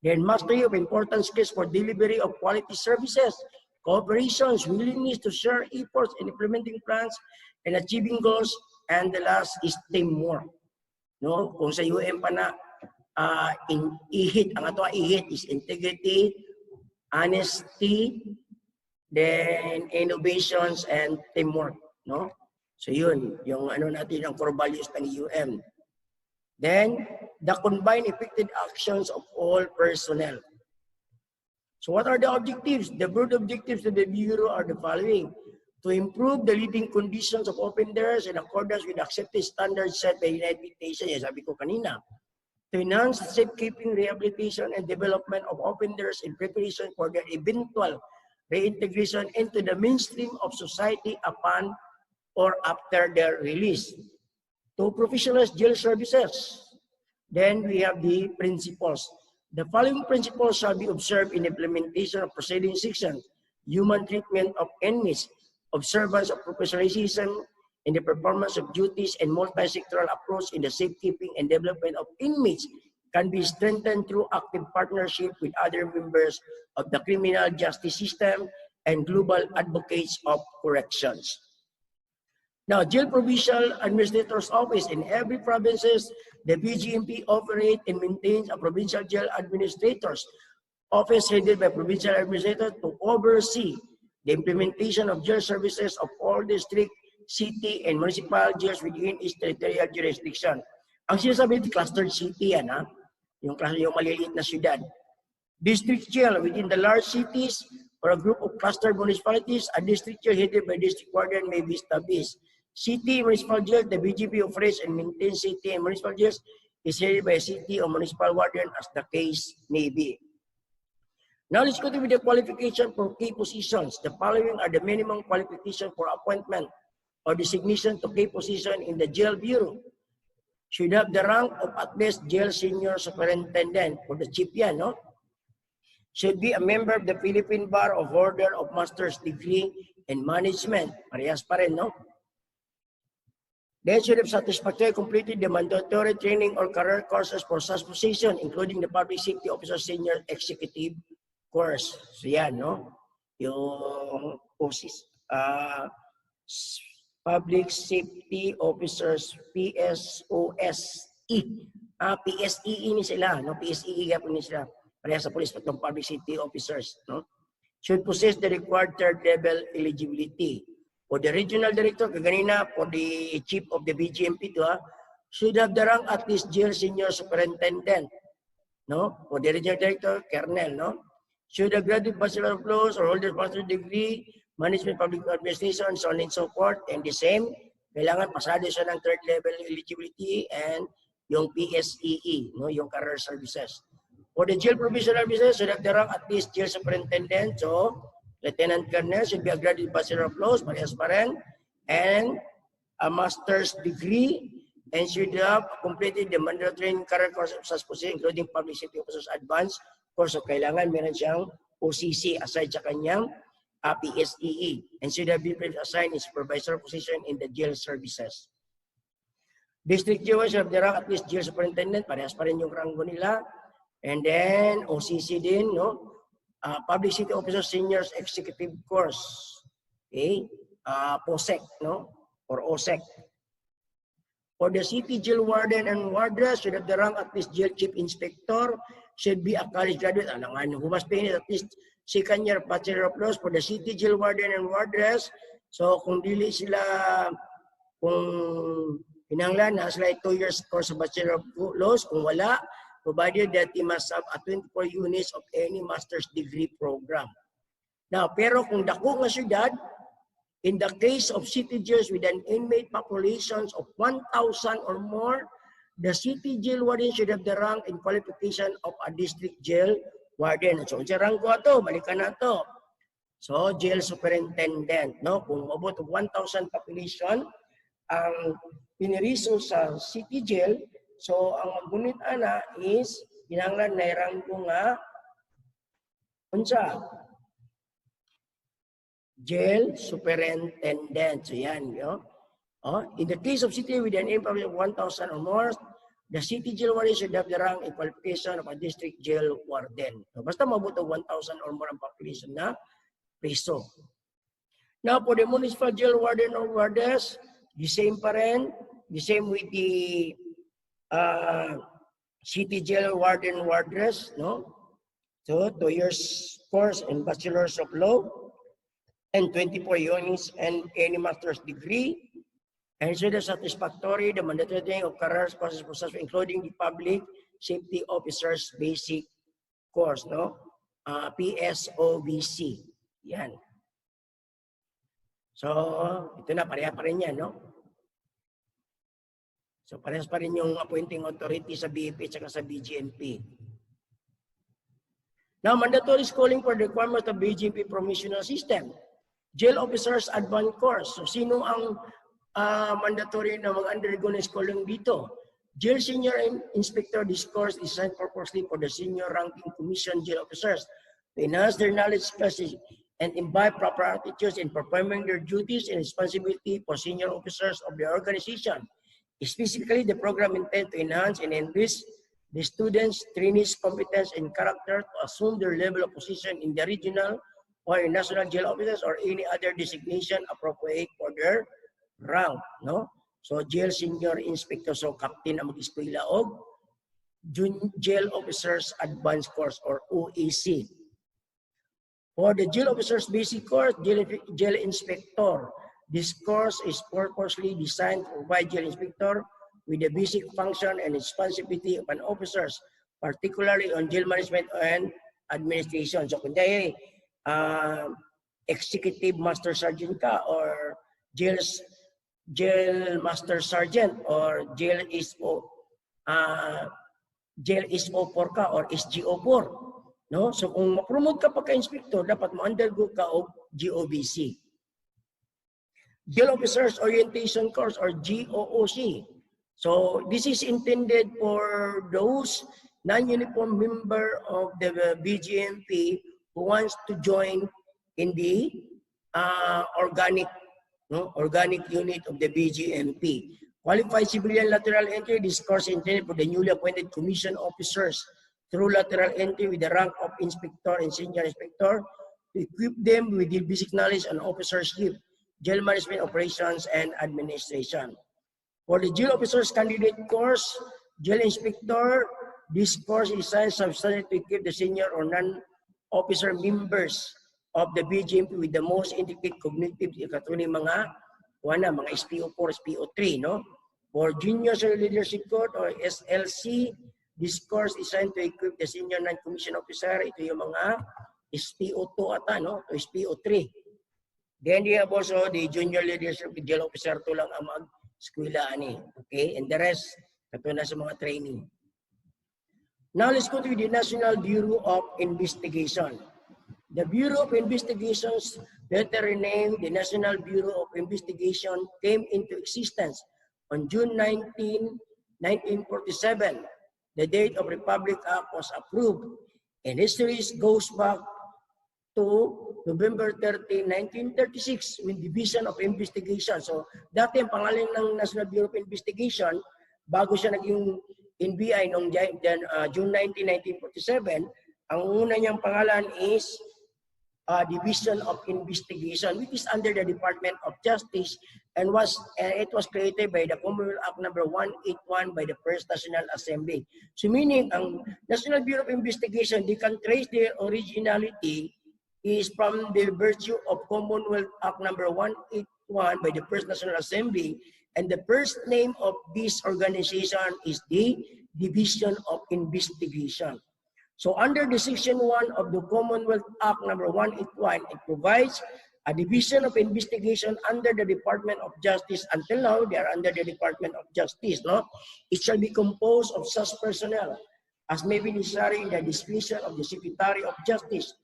Then mastery of important skills for delivery of quality services. Cooperations, willingness to share efforts in implementing plans and achieving goals, and the last is teamwork. No, kung sa UN pa na ihit, ang ato ihit is integrity, honesty, then innovations and teamwork, no? So yun, yung ano natin ang core values ng UN. Then the combined effective actions of all personnel. So what are the objectives? The broad objectives of the Bureau are the following. To improve the living conditions of offenders in accordance with accepted standards set by the United Nations, yan sabi ko kanina. To enhance safekeeping, rehabilitation, and development of offenders in preparation for their eventual reintegration into the mainstream of society upon or after their release. To professionalize jail services. Then we have the principles. The following principles shall be observed in implementation of preceding sections: human treatment of inmates, observance of professionalism in the performance of duties, and multi-sectoral approach in the safekeeping and development of inmates can be strengthened through active partnership with other members of the criminal justice system and global advocates of corrections. Now, Jail Provincial Administrator's Office in every provinces, the BGMP operate and maintains a provincial jail administrator's office headed by provincial administrator to oversee the implementation of jail services of all district, city, and municipal jails within its territorial jurisdiction. Ang sinasabi ito, clustered city yan, ha? Yung maliliit na syudad. District jail within the large cities or a group of clustered municipalities, a district jail headed by district warden may be established. City municipal jail, the BGP operates and maintains city and municipal jails is headed by a city or municipal warden as the case may be. Now let's go to the qualification for key positions. The following are the minimum qualification for appointment or designation to key position in the jail bureau. Should have the rank of at least jail senior superintendent for the chief yan, no? Should be a member of the Philippine Bar of Order of Master's Degree in Management. Parehas pa rin, no? They should have satisfactorily completed the mandatory training or career courses for such position, including the Public Safety Officer Senior Executive course. So yan, no? Yung Public Safety Officers, PSOSE. PSEE ni sila, no? PSEE po ni sila. Pareha sa police patong Public Safety Officers, no? Should possess the required third level eligibility. For the regional director, kaganina, for the chief of the BGMP to, should have the rank at least jail senior superintendent, no? For the regional director, colonel, no? Should have graduate Bachelor of Laws or holder master's degree, management, public administration, so on and so forth, and the same, kailangan pasado siya ng third level eligibility and yung PSEE, no? Yung career services. For the jail provisional officers, should have the rank at least jail superintendent, so Lieutenant Colonel should be a graduate Bachelor of Laws, parehas pa rin, and a master's degree, and should have completed the mandatory career course of such position, including Public Safety Officers Advanced course. So kailangan meron siyang OCC aside sa kanyang PSEE, and should have been assigned in supervisor position in the jail services. District jail should have the rank at least jail superintendent, parehas pa rin yung rango nila, and then OCC din, no? Public Safety Officer Seniors Executive Course, okay? POSEC, no? Or OSEC. For the city jail warden and wardress, should have the rank at least jail chief inspector, should be a college graduate, who must be at least second year Bachelor of Laws. For the city jail warden and wardress, so kung dili sila, kung pinanglan, sila 2 years course of Bachelor of Laws, kung wala, provided that he must have a 24 units of any master's degree program. Now, pero kung dako nga syudad, in the case of city jails with an inmate populations of 1,000 or more, the city jail warden should have the rank and qualification of a district jail warden. So, sa rank ko ito, balikan na ito. So, jail superintendent, no? Kung about 1,000 population, ang piniriso sa city jail, so ang maggunit ana is kinahanglan na rango nga unsa? Jail superintendent. So yan, no? In the case of city with an inmate of 1,000 or more, the city jail warden should have the rank and qualification of a district jail warden. So, basta mabuto 1,000 or more ang population na preso. Now, for the municipal jail warden or wardess, the same pa rin, the same with the city jail warden wardress, no? So 2 years course and bachelors of law and 24 units and any master's degree, and should have satisfactory the mandatory training of career courses, including the public safety officers basic course, no? PSOBC. Yan. So ito na, pareha pa rin yan, no? So parehas pa rin yung appointing authority sa BFP at sa BGMP. Now, mandatory schooling for the requirements of BGMP promotional system. Jail officers advanced course. So sino ang mandatory na mag-undergo na schooling dito? Jail senior inspector, this course is designed purposely for the senior ranking commission jail officers to enhance their knowledge and imbibe proper attitudes in performing their duties and responsibility for senior officers of the organization. Specifically, the program intends to enhance and enrich the students' trainees' competence and character to assume their level of position in the regional or national jail offices or any other designation appropriate for their rank, no? So, jail senior inspector, so captain ang mag-eskwela og jail officers advanced course or OAC. For the jail officers basic course, jail inspector, this course is purposely designed to provide jail inspector with the basic function and responsibility of an officers, particularly on jail management and administration. So kung dahil executive master sergeant ka or jail master sergeant or jail SO4 ka or SGO4. No? So kung ma-promote ka pagka-inspector, dapat mo-undergo ka o GOBC. Jail Officers Orientation Course or GOOC. So this is intended for those non-uniform member of the BGMP who wants to join in the organic unit of the BGMP. Qualified civilian lateral entry, this course intended for the newly appointed commission officers through lateral entry with the rank of inspector and senior inspector to equip them with the basic knowledge on officership, jail management operations, and administration. For the jail officers candidate course, jail inspector, this course is designed substantially to equip the senior or non-officer members of the BGMP with the most intricate cognitive katulad mga SPO4, SPO3, no? For junior leadership course or SLC, this course is designed to equip the senior non-commissioned officer. Ito yung mga SPO2 ata, no? O SPO3. Then they have also the junior leadership jail officer to lang ang mag-eskwela ani. Okay? And the rest, katulad sa mga training. Now let's go to the National Bureau of Investigation. The Bureau of Investigations, better renamed the National Bureau of Investigation, came into existence on June 19, 1947. The date of Republic Act was approved, and history goes back to November 30, 1936, when Division of Investigation. So, dati ang pangalan ng National Bureau of Investigation, bago siya naging NBI noong June 19, 1947, ang una niyang pangalan is Division of Investigation, which is under the Department of Justice, and it was created by the Commonwealth Act number 181 by the First National Assembly. So meaning, ang National Bureau of Investigation, they can trace their originality is from the virtue of Commonwealth Act number 181 by the First National Assembly, and the first name of this organization is the Division of Investigation. So under the Section 1 of the Commonwealth Act number 181, it provides a Division of Investigation under the Department of Justice. Until now, they are under the Department of Justice. No? It shall be composed of such personnel as may be necessary in the discretion of the Secretary of Justice,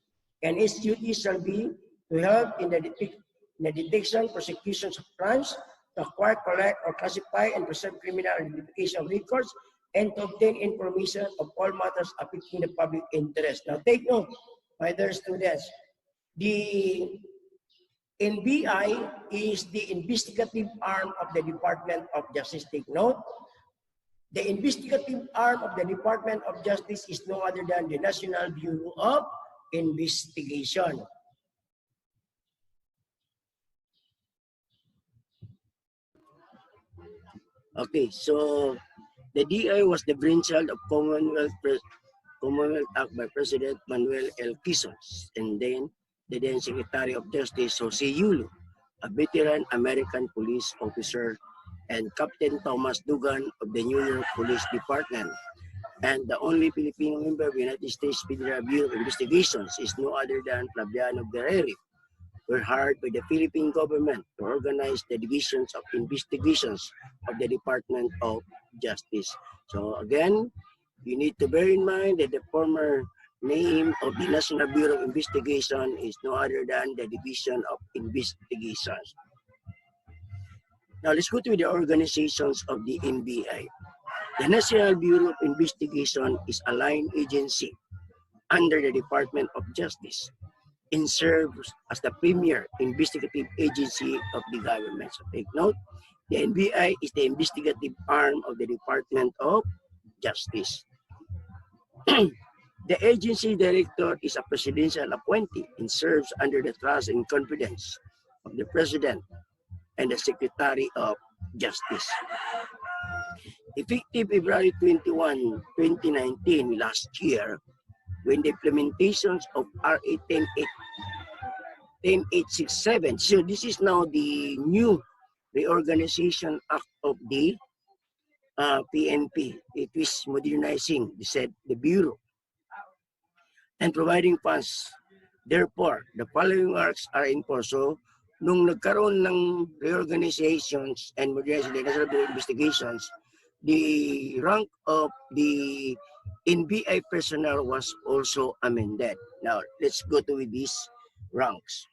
and its duties shall be to help in the detection, prosecution of crimes, to acquire, collect, or classify and preserve criminal identification records, and to obtain information of all matters affecting the public interest. Now take note, my dear students, the NBI is the investigative arm of the Department of Justice. Take note, the investigative arm of the Department of Justice is no other than the National Bureau of Investigation. Okay, so the DI was the brainchild of Commonwealth Act by President Manuel L. Quezon, and then the then Secretary of Justice Jose Yulo, a veteran American police officer, and Captain Thomas Dugan of the New York Police Department. And the only Filipino member of the United States Federal Bureau of Investigations is no other than Flaviano Guerrero, were hired by the Philippine government to organize the divisions of investigations of the Department of Justice. So again, you need to bear in mind that the former name of the National Bureau of Investigation is no other than the Division of Investigations. Now let's go to the organizations of the NBI. The National Bureau of Investigation is a line agency under the Department of Justice and serves as the premier investigative agency of the government. So take note, the NBI is the investigative arm of the Department of Justice. The agency director is a presidential appointee and serves under the trust and confidence of the President and the Secretary of Justice. Effective February 21, 2019, last year, when the implementations of RA 10867, so this is now the new Reorganization Act of the PNP. It is modernizing the Bureau and providing funds. Therefore, the following works are enforced. So, nung nagkaroon ng reorganizations and modernization the National Bureau of Investigations, the rank of the NBI personnel was also amended. Now, let's go to these ranks.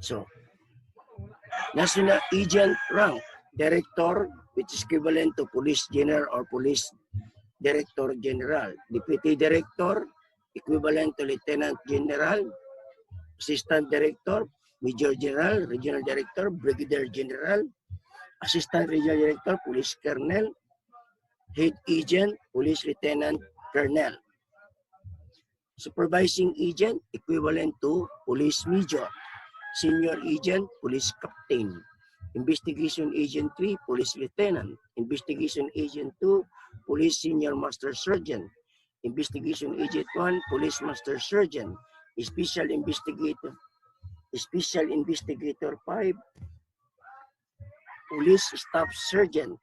So, National Agent rank, Director, which is equivalent to Police General or Police Director General. Deputy Director, equivalent to Lieutenant General. Assistant Director, Major General, Regional Director, Brigadier General. Assistant Regional Director, Police Colonel. Head Agent, Police Lieutenant Colonel. Supervising Agent, equivalent to Police Major. Senior Agent, Police Captain. Investigation Agent 3, Police Lieutenant. Investigation Agent 2, Police Senior Master Sergeant. Investigation Agent 1, Police Master Sergeant. Special Investigator 5, Police Staff Sergeant.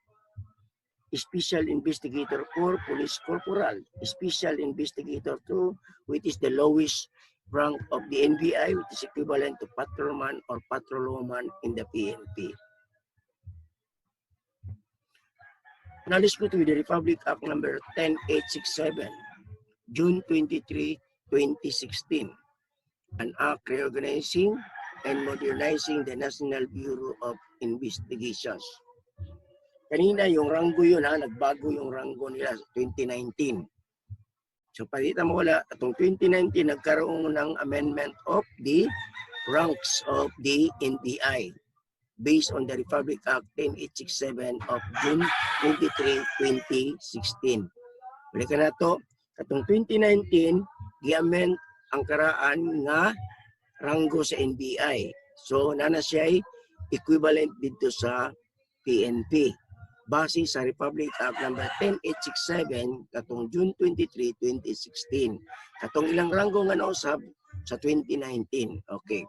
Special Investigator 4, Police Corporal. Special Investigator 2, which is the lowest rank of the NBI, which is equivalent to patrolman or patrolwoman in the PNP. Now let's go to the Republic Act number 10867, June 23, 2016. An act reorganizing and modernizing the National Bureau of Investigations. Kanina yung ranggo yun ha, nagbago yung ranggo nila sa 2019. So palita mo wala, itong 2019 nagkaroon ng amendment of the ranks of the NBI based on the Republic Act 10867 of June 23, 2016. Balik na to, katong 2019, gi-amend ang karaan nga ranggo sa NBI. So nana siya equivalent dito sa PNP. Base sa Republic Act number 10867 katong June 23, 2016. Katong ilang ranggo nga nausab sa 2019. Okay.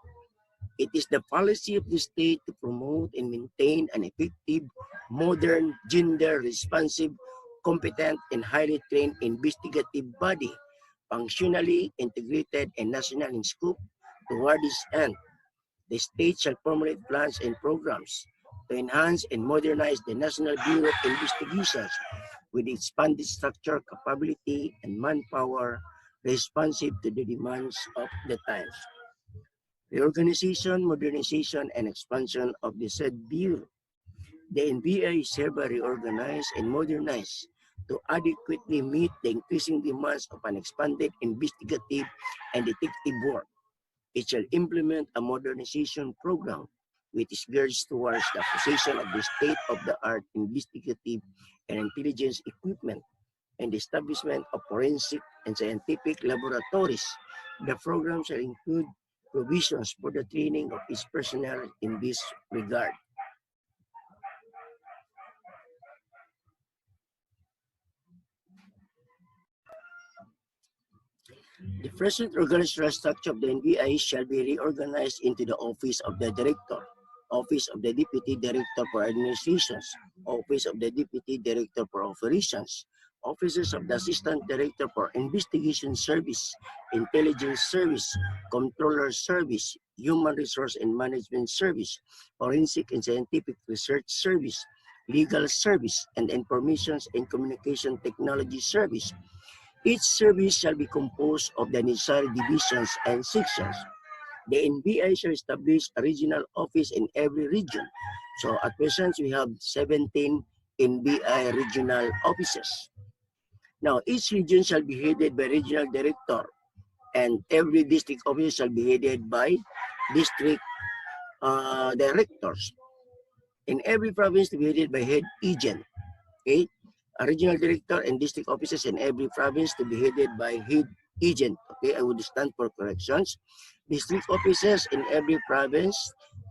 It is the policy of the state to promote and maintain an effective, modern, gender-responsive, competent, and highly trained investigative body, functionally integrated and national in scope. Toward this end, the state shall formulate plans and programs to enhance and modernize the National Bureau of Investigations with expanded structure, capability, and manpower responsive to the demands of the times. Reorganization, modernization, and expansion of the said Bureau. The NBI is hereby reorganized and modernized to adequately meet the increasing demands of an expanded investigative and detective work. It shall implement a modernization program which is geared towards the acquisition of the state-of-the-art investigative and intelligence equipment and the establishment of forensic and scientific laboratories. The program shall include provisions for the training of its personnel in this regard. The present organizational structure of the NBI shall be reorganized into the Office of the Director, Office of the Deputy Director for Administrations, Office of the Deputy Director for Operations, Offices of the Assistant Director for Investigation Service, Intelligence Service, Controller Service, Human Resource and Management Service, Forensic and Scientific Research Service, Legal Service, and Information and Communication Technology Service. Each service shall be composed of the necessary divisions and sections. The NBI shall establish a regional office in every region. So at present, we have 17 NBI regional offices. Now, each region shall be headed by regional director, and every district office shall be headed by district directors. In every province to be headed by head agent. Okay? A regional director and district offices in every province to be headed by head agent. Okay, I would stand for corrections. District offices in every province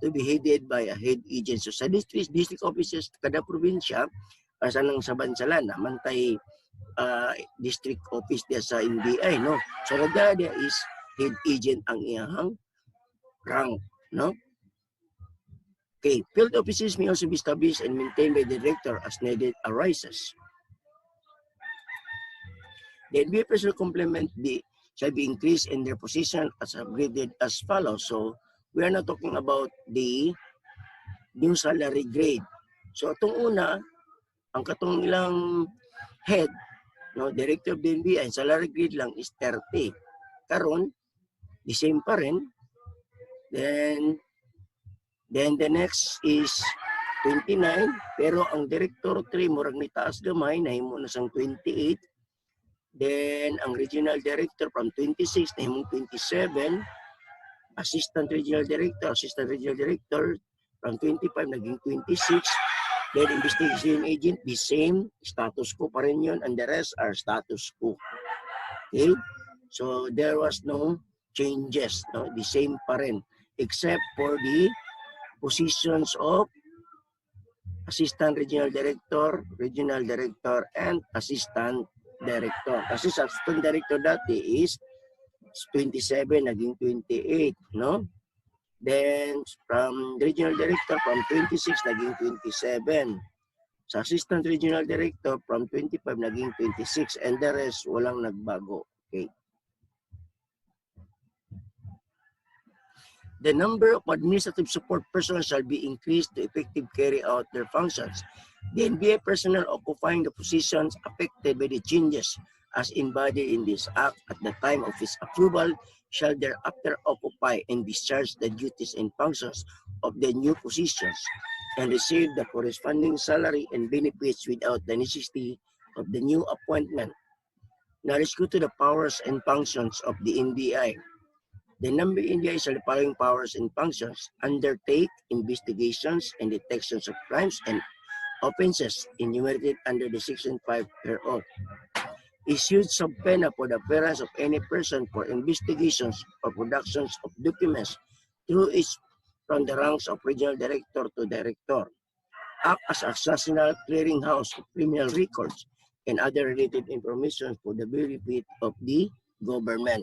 to be headed by a head agent. So sa district offices, kada probinsya, asa nang sa bansalan, naman tay district office dia sa NBI, no? So nagda dia is head agent ang iyang rank, no? Okay, field offices may also be established and maintained by the director as needed arises. The NBI shall complement the shall be increased in their position as upgraded as follows. So, we are not talking about the new salary grade. So, itong una, ang katong ilang head, no, director of the NBI, salary grade lang is 30. Karon, the same pa rin. Then the next is 29, pero ang director 3, murag ni taas gamay, nahimo na sang 28. Then, ang regional director from 26, nahimong 27. Assistant regional director from 25, naging 26. Then, investigation agent, the same, status quo pa rin yun, and the rest are status quo. Okay? So, there was no changes, no? The same pa rin, except for the positions of assistant regional director, and assistant director. Kasi sa assistant director dati is 27, naging 28, no? Then, from regional director, from 26, naging 27. Sa assistant regional director, from 25, naging 26. And the rest, walang nagbago. Okay. The number of administrative support personnel shall be increased to effectively carry out their functions. The NBI personnel occupying the positions affected by the changes as embodied in this act at the time of its approval shall thereafter occupy and discharge the duties and functions of the new positions and receive the corresponding salary and benefits without the necessity of the new appointment. Now let's go to the powers and functions of the NBI. The number NBI shall the following powers and functions: undertake investigations and detections of crimes and offenses enumerated under the Section 5 thereof. Issued subpoena for the appearance of any person for investigations or productions of documents through each from the ranks of regional director to director. Act as a national clearinghouse of criminal records and other related information for the benefit of the government.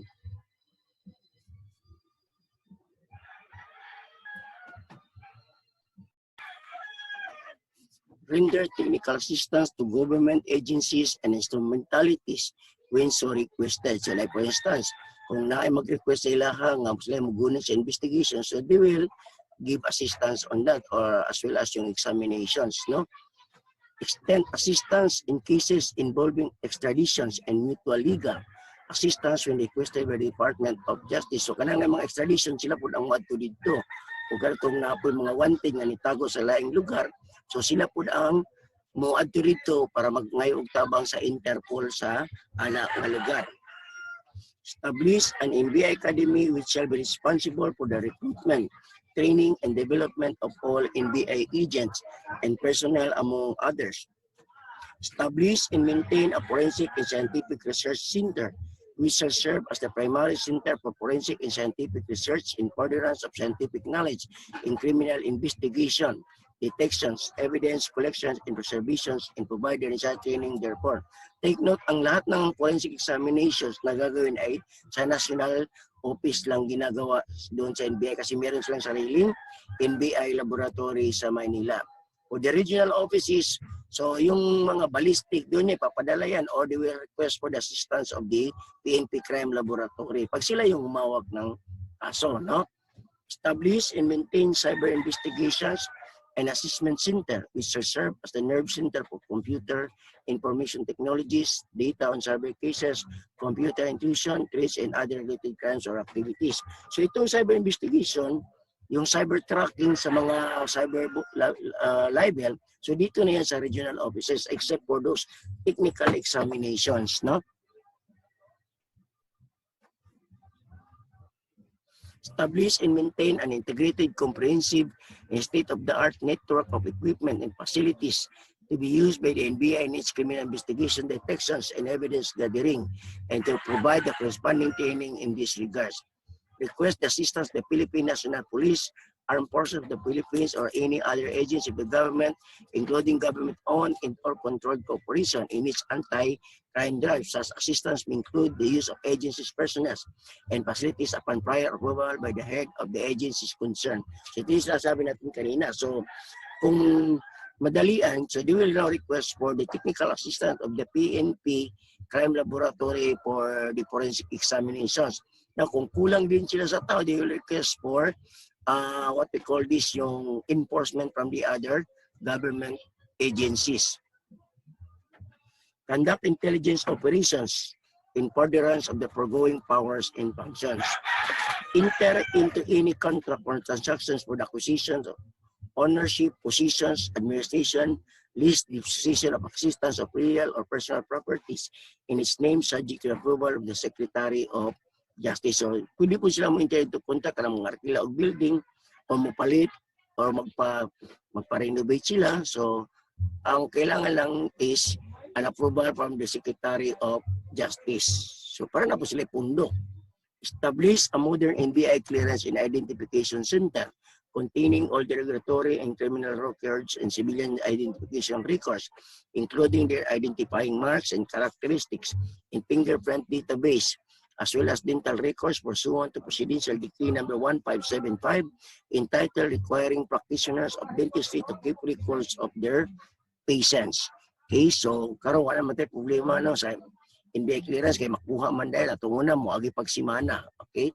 Render technical assistance to government agencies and instrumentalities when so requested. So like for instance, kung na ay mag-request sa ilaha nga sila magunan sa investigation, so they will give assistance on that, or as well as yung examinations, no? Extend assistance in cases involving extraditions and mutual legal assistance when requested by the Department of Justice. So kanang mga extradition sila po ang wadto dito. Kung kung na po mga wanted nga nitago sa laing lugar, so sila po ang muadto dito para magngayo og tabang sa Interpol sa ana nga lugar. Establish an NBI Academy which shall be responsible for the recruitment, training, and development of all NBI agents and personnel among others. Establish and maintain a forensic and scientific research center which shall serve as the primary center for forensic and scientific research in furtherance of scientific knowledge in criminal investigation, detections, evidence collections, and preservations, and provide the necessary training therefore. Take note, ang lahat ng forensic examinations na gagawin ay sa national office lang ginagawa doon sa NBI kasi meron silang sariling NBI laboratory sa Maynila. O the regional offices, so yung mga ballistic doon niya papadala yan or they will request for the assistance of the PNP Crime Laboratory pag sila yung humawak ng kaso, no? Establish and maintain cyber investigations and assessment center which shall serve as the nerve center for computer information technologies, data on cyber cases, computer intrusion, threats, and other related crimes or activities. So itong cyber investigation, yung cyber tracking sa mga cyber libel, so dito na yan sa regional offices except for those technical examinations, no? Establish and maintain an integrated, comprehensive, and state-of-the-art network of equipment and facilities to be used by the NBI in its criminal investigation, detections, and evidence gathering, and to provide the corresponding training in these regards. Request the assistance of the Philippine National Police, Armed Forces of the Philippines, or any other agency of the government, including government-owned or controlled corporation in its anti-crime drive. Such assistance may include the use of agencies' personnel and facilities upon prior approval by the head of the agencies concerned. So ito yung sinasabi natin kanina. So kung madalian, so they will now request for the technical assistance of the PNP crime laboratory for the forensic examinations. Now, kung kulang din sila sa tao, they will request for what we call this, yung enforcement from the other government agencies. Conduct intelligence operations in furtherance of the foregoing powers and functions. Enter into any contract or transactions for the acquisition of ownership, possessions, administration, lease, disposition of existence of real or personal properties in its name subject to approval of the Secretary of Justice. So, pwede po sila mo-enter into contract ng mga arkila o building o mapalit o magpa-renovate sila. So, ang kailangan lang is an approval from the Secretary of Justice. So, para na po sila pundo. Establish a modern NBI clearance and identification center containing all the regulatory and criminal records and civilian identification records, including their identifying marks and characteristics in fingerprint database, as well as dental records pursuant to Presidential Decree number 1575, entitled Requiring Practitioners of Dentistry to Keep Records of Their Patients. Okay, so karon wala man tayo problema no sa NBI clearance kay makuha man dahil ato una mo agi pagsimana. Okay?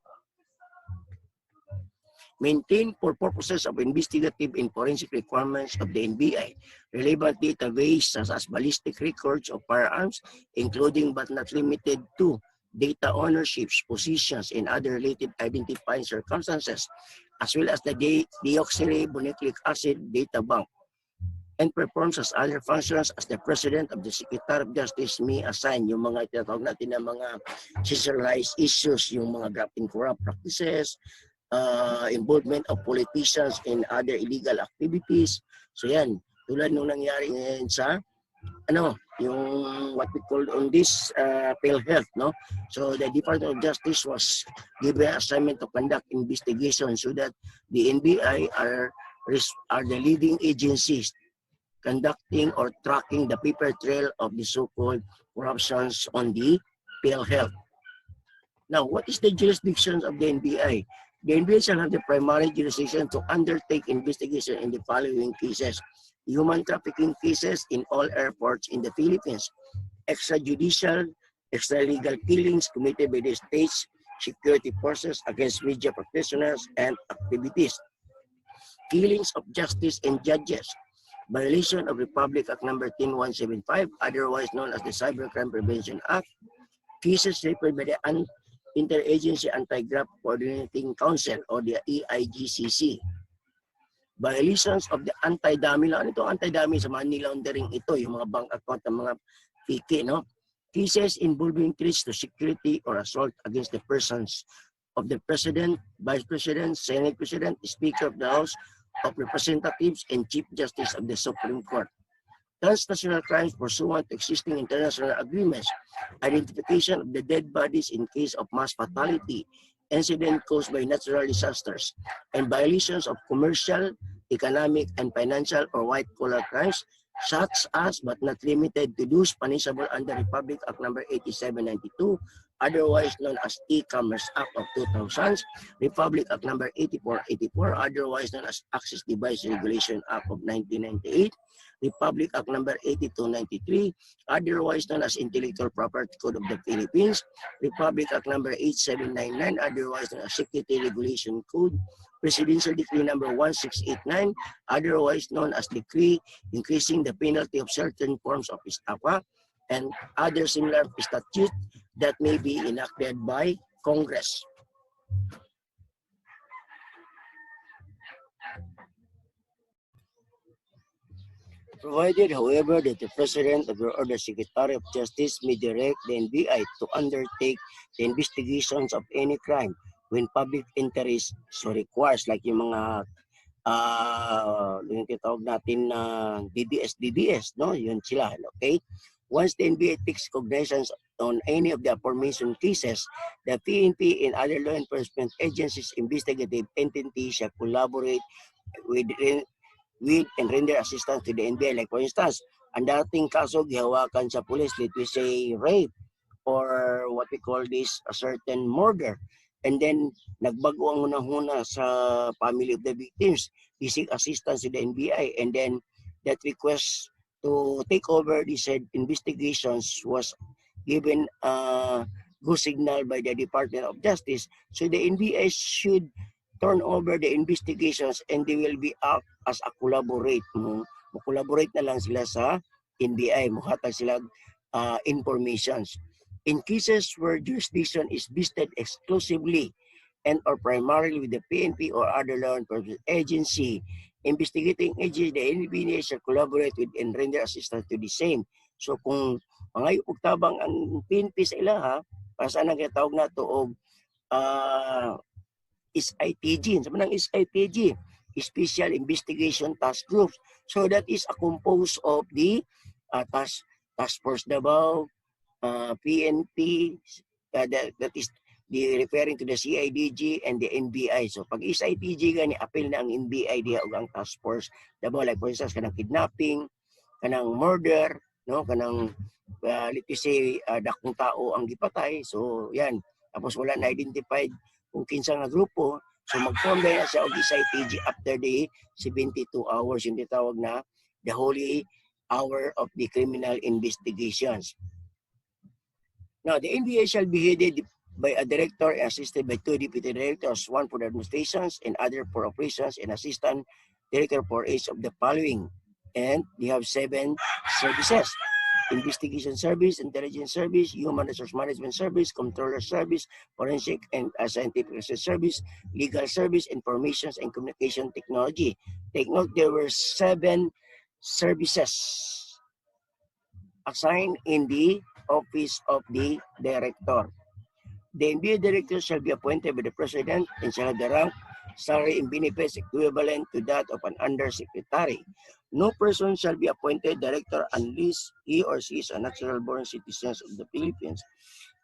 Maintain for purposes of investigative and forensic requirements of the NBI relevant database such as ballistic records of firearms, including but not limited to data ownerships, positions, and other related identifying circumstances, as well as the deoxyribonucleic acid data bank, and performs as other functions as the President of the Secretary of Justice may assign yung mga tinatawag natin na mga centralized issues, yung mga graft and corrupt practices, involvement of politicians in other illegal activities. So yan, tulad nung nangyari ngayon sa yung what we call on this PhilHealth, no? So the Department of Justice was given an assignment to conduct investigation so that the NBI are the leading agencies conducting or tracking the paper trail of the so-called corruptions on the PhilHealth. Now, what is the jurisdiction of the NBI? The NBI shall have the primary jurisdiction to undertake investigation in the following cases: human trafficking cases in all airports in the Philippines, extrajudicial, extralegal killings committed by the state's security forces against media practitioners and activities, killings of justice and judges, violation of Republic Act number 10175, otherwise known as the Cybercrime Prevention Act, cases referred by the Interagency Anti-Graft Coordinating Council or the EIGCC, violations of the anti-dummy law. Ano ito anti-dummy? Sa money laundering ito, yung mga bank account ng mga piki, no? Cases involving threats to security or assault against the persons of the President, Vice President, Senate President, Speaker of the House of Representatives, and Chief Justice of the Supreme Court. Transnational crimes pursuant to existing international agreements, identification of the dead bodies in case of mass fatality, incident caused by natural disasters, and violations of commercial, economic, and financial or white-collar crimes, such as but not limited to those punishable under Republic Act number 8792, otherwise known as E-Commerce Act of 2000, Republic Act number 8484, otherwise known as Access Device Regulation Act of 1998, Republic Act number 8293, otherwise known as Intellectual Property Code of the Philippines, Republic Act number 8799, otherwise known as Security Regulation Code, Presidential Decree number 1689, otherwise known as Decree increasing the penalty of certain forms of estafa, and other similar statutes that may be enacted by Congress. Provided, however, that the President or the Secretary of Justice may direct the NBI to undertake the investigations of any crime when public interest so requires, like yung mga yung tinatawag natin na DDS, no? Yun sila, okay? Once the NBI takes cognizance on any of the aforementioned cases, the PNP and other law enforcement agencies investigative entities shall collaborate with and render assistance to the NBI. Like for instance, ang dating kaso gihawakan sa police, let we say rape or what we call this a certain murder, and then nagbago ang hunahuna sa family of the victims, they seek assistance to the NBI, and then that request to take over these investigations was given go signal by the Department of Justice. So the NBI should turn over the investigations and they will be act as a collaborate. Collaborate na lang sila sa NBI. Muhatag sila informations. In cases where jurisdiction is vested exclusively and or primarily with the PNP or other law enforcement agency, investigating agency, the NBI shall collaborate with and render assistance to the same. So kung mga tabang ang PNP sa ilaha, para saan ang kitawag na ito o SITG. Sabi ng SITG, Special Investigation Task Groups. So that is a composed of the Task Force Davao, PNP, that is referring to the CIDG and the NBI. So pag SITG gani appeal na ang NBI diha ug ang task force Davao, like for instance kanang kidnapping, kanang murder, no, kanang let's say dakong tao ang gipatay. So yan, tapos wala na identified kung kinsa nga grupo. So mag-form na siya og SITG after the 72 hours yung tawag na the holy hour of the criminal investigations. Now, the NBI shall be headed by a director and assisted by 2 deputy directors, one for the administrations and other for operations, and assistant director for each of the following. And they have 7 services: investigation service, intelligence service, human resource management service, controller service, forensic and scientific research service, legal service, information and communication technology. Take note, there were 7 services assigned in the office of the director. The NBI director shall be appointed by the president and shall have the rank, salary, and benefits equivalent to that of an undersecretary. No person shall be appointed director unless he or she is a natural-born citizen of the Philippines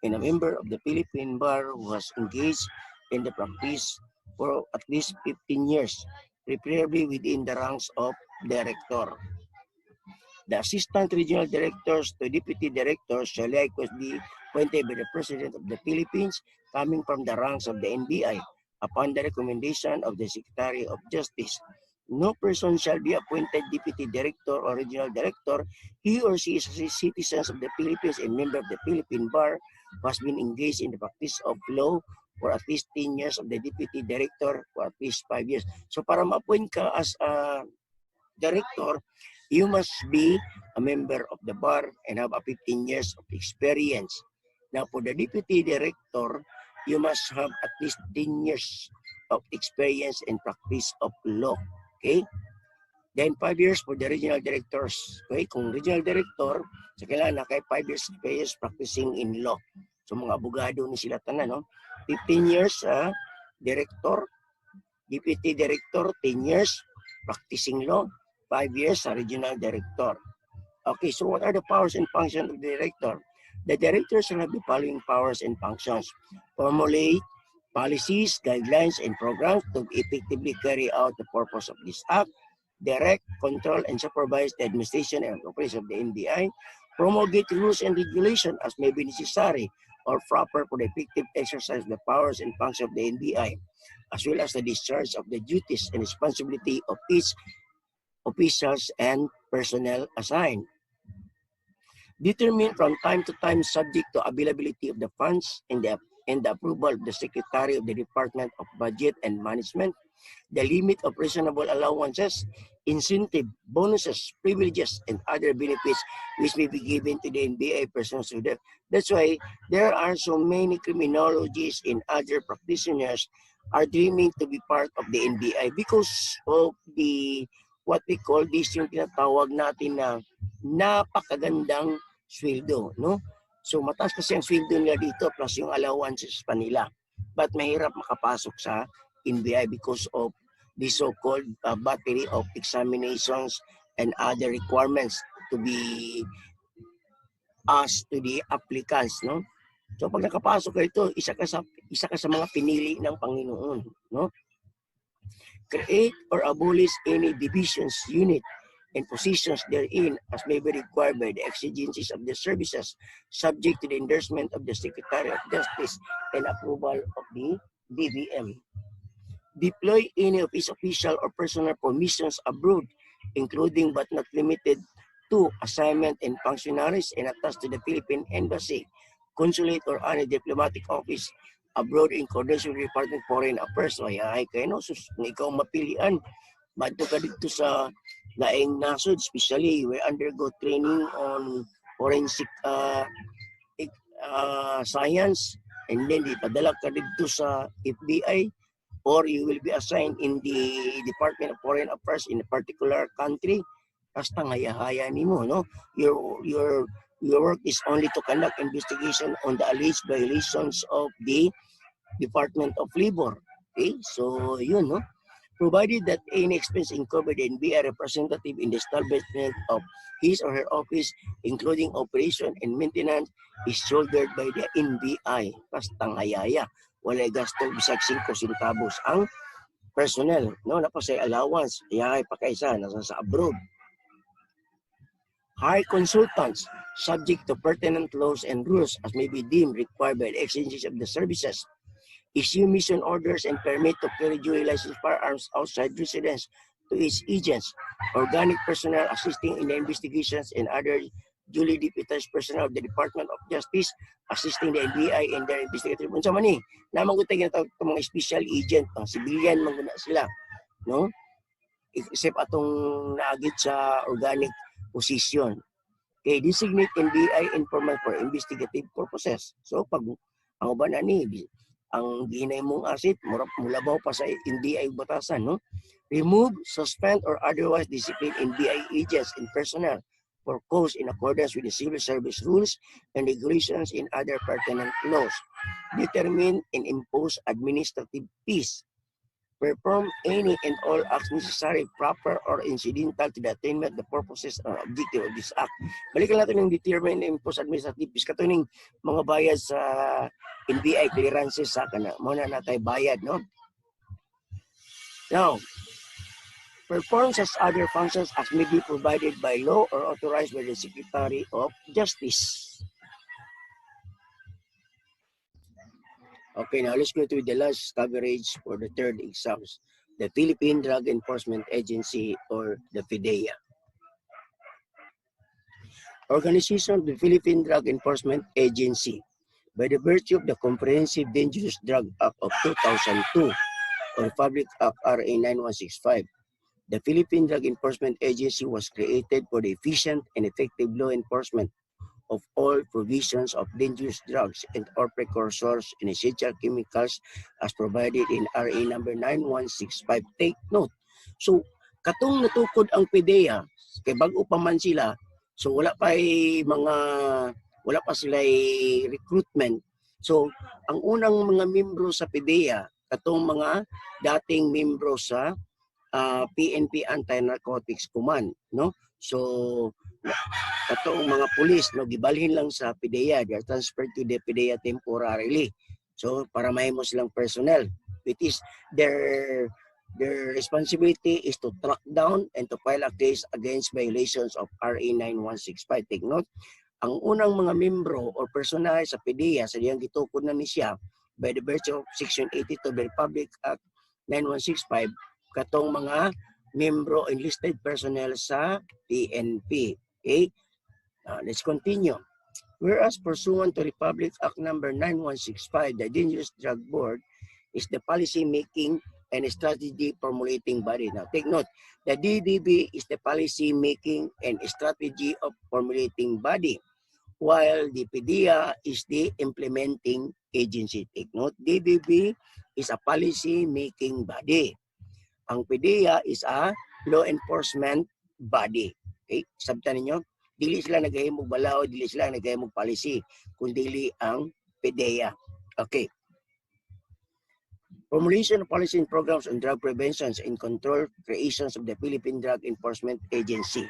and a member of the Philippine Bar who has engaged in the practice for at least 15 years, preferably within the ranks of director. The assistant regional directors to deputy directors shall likewise be appointed by the President of the Philippines, coming from the ranks of the NBI, upon the recommendation of the Secretary of Justice. No person shall be appointed deputy director or regional director. He or she is a citizen of the Philippines and member of the Philippine Bar who has been engaged in the practice of law for at least 10 years, of the deputy director for at least 5 years. So para ma-appoint ka as a director, you must be a member of the bar and have a 15 years of experience. Now, for the deputy director, you must have at least 10 years of experience in practice of law. Okay? Then 5 years for the regional directors. Okay? Kung regional director, so kailangan na kay 5 years experience practicing in law. So mga abogado ni sila tanan, no? 15 years director, deputy director, 10 years practicing law, 5 years sa regional director. Okay, so what are the powers and functions of the director? The director shall have the following powers and functions: formulate policies, guidelines, and programs to effectively carry out the purpose of this act, direct, control, and supervise the administration and operation of the NBI, promulgate rules and regulation as may be necessary or proper for the effective exercise of the powers and functions of the NBI, as well as the discharge of the duties and responsibility of each officials and personnel assigned. Determine from time to time, subject to availability of the funds and the approval of the Secretary of the Department of Budget and Management, the limit of reasonable allowances, incentive, bonuses, privileges, and other benefits which may be given to the NBI personnel. So that's why there are so many criminologists and other practitioners are dreaming to be part of the NBI because of the what we call this, yung tinatawag natin na napakagandang sweldo, no? So mataas kasi ang sweldo nila dito plus yung allowances pa nila. But mahirap makapasok sa NBI because of the so-called battery of examinations and other requirements to be asked to the applicants, no? So pag nakapasok ka ito, isa ka sa mga pinili ng Panginoon, no? Create or abolish any divisions, unit, and positions therein as may be required by the exigencies of the services, subject to the endorsement of the Secretary of Justice and approval of the DBM. Deploy any of his official or personal for missions abroad, including but not limited 2. Assignment and functionaries and attached to the Philippine Embassy, Consulate, or any diplomatic office abroad in coordination with the Department of Foreign Affairs. So, ay kayo no, sus, ikaw mapilian. Madto ka dito sa laing nasod, especially we undergo training on forensic science, and then ipadala ka dito sa FBI, or you will be assigned in the Department of Foreign Affairs in a particular country. Basta ngaya-haya nimo, no? Your work is only to conduct investigation on the alleged violations of the Department of Labor. Okay? So, yun, no? Provided that any expense incurred and be a representative in the establishment of his or her office, including operation and maintenance, is shouldered by the NBI. Basta ngayaya. Walay gasto bisag 5 centavos ang personnel, no? Napasay allowance, iyay pa kaysa nasa sa abroad. Hire consultants subject to pertinent laws and rules as may be deemed required by the exchanges of the services. Issue mission orders and permit to carry duly licensed firearms outside residence to its agents, organic personnel assisting in the investigations, and other duly deputized personnel of the Department of Justice assisting the NBI in their investigative. Unsa man ni, namang gutay ginatawag mga special agent, pang civilian manguna sila, no? Except atong naagit sa organic position. Okay, designate NBI informant for investigative purposes. So pag ang uban ani ang gihinay mong asset mulabaw pa sa NBI batasan, no? Remove, suspend, or otherwise discipline NBI agents and personnel for cause in accordance with the civil service rules and regulations in other pertinent laws. Determine and impose administrative fees. Perform any and all acts necessary, proper, or incidental to the attainment of the purposes or objective of this act. Balikan natin yung determine and impose administrative fees. Kato yung mga bayad sa NBI clearances sa kana. Muna na tayo bayad, no? Now, performs as other functions as may be provided by law or authorized by the Secretary of Justice. Okay, now let's go to the last coverage for the third exams. The Philippine Drug Enforcement Agency, or the PDEA. Organization of the Philippine Drug Enforcement Agency. By the virtue of the Comprehensive Dangerous Drug Act of 2002, or Public Act RA 9165, the Philippine Drug Enforcement Agency was created for the efficient and effective law enforcement of all provisions of dangerous drugs and or precursors and essential chemicals as provided in RA number 9165. Take note. So, katong natukod ang PDEA, kay bago pa man sila, so wala pa sila recruitment. So, ang unang mga membro sa PDEA, katong mga dating membro sa PNP Anti-Narcotics Command, no? So, katong mga pulis, no, gibalhin lang sa PDEA, they are transferred to the PDEA temporarily. So, para mahimo silang personnel, which is their responsibility is to track down and to file a case against violations of RA 9165. Take note, ang unang mga membro or personnel sa PDEA, sa diyang gitukod na ni siya by the virtue of Section 82 of the Republic Act 9165, katong mga membro enlisted personnel sa PNP. Okay? Let's continue. Whereas pursuant to Republic Act number 9165, the Dangerous Drug Board is the policy making and strategy formulating body. Now take note, the DDB is the policy making and strategy of formulating body, while the PDEA is the implementing agency. Take note, DDB is a policy making body. Ang PDEA is a law enforcement body. Okay? Sabtan ninyo, dili sila nagahimog balaod, dili sila nagahimog policy, kundi ang PDEA. Okay. Formulation of policy and programs on drug prevention and control creations of the Philippine Drug Enforcement Agency.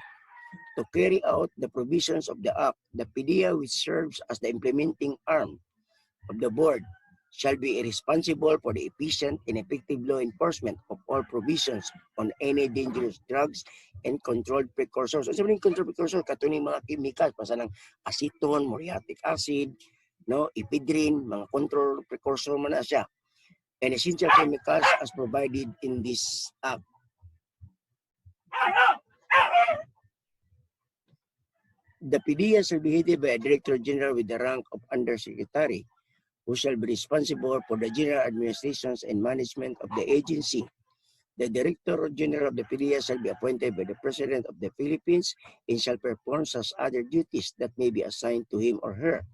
To carry out the provisions of the Act, the PDEA, which serves as the implementing arm of the board, shall be responsible for the efficient and effective law enforcement of all provisions on any dangerous drugs and controlled precursors. So, sabihin controlled precursors, katuning mga chemicals, pasanang acetone, muriatic acid, no, ephedrine, mga controlled precursor man na siya, and essential chemicals as provided in this Act. The PDEA shall be headed by a Director General with the rank of Undersecretary, who shall be responsible for the general administrations and management of the agency. The Director General of the PDEA shall be appointed by the President of the Philippines and shall perform such other duties that may be assigned to him or her.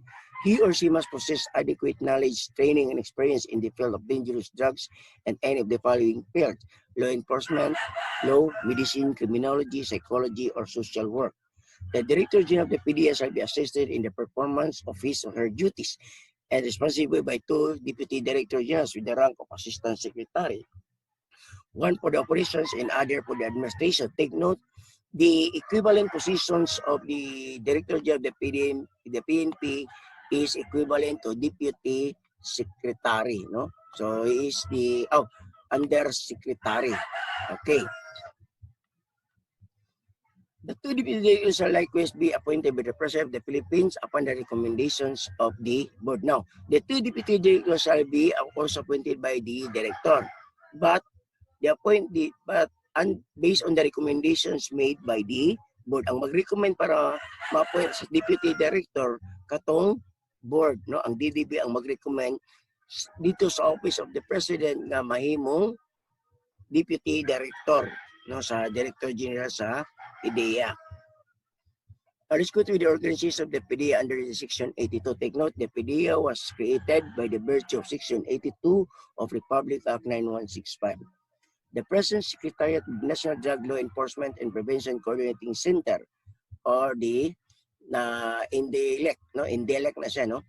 He or she must possess adequate knowledge, training, and experience in the field of dangerous drugs and any of the following fields: law enforcement, law, medicine, criminology, psychology, or social work. The Director General of the PDEA shall be assisted in the performance of his or her duties and responsible by 2 Deputy Director Generals with the rank of Assistant Secretary. One for the operations and other for the administration. Take note, the equivalent positions of the Director General of the PNP is equivalent to Deputy Secretary, no? So he is the Under Secretary. Okay. The 2 deputy directors shall likewise be appointed by the President of the Philippines upon the recommendations of the board. Now, the 2 deputy directors shall be also appointed by the director, but based on the recommendations made by the board. Ang mag-recommend para ma-appoint sa deputy director katong board, no? Ang DDB ang mag-recommend dito sa Office of the President nga mahimong deputy director, no, sa Director General sa PDEA. Let's go to the organization of the PDEA under the Section 82. Take note, the PDEA was created by the virtue of Section 82 of Republic Act 9165. The present Secretariat of National Drug Law Enforcement and Prevention Coordinating Center, or the INDELEC, no, INDELEC na siya, no,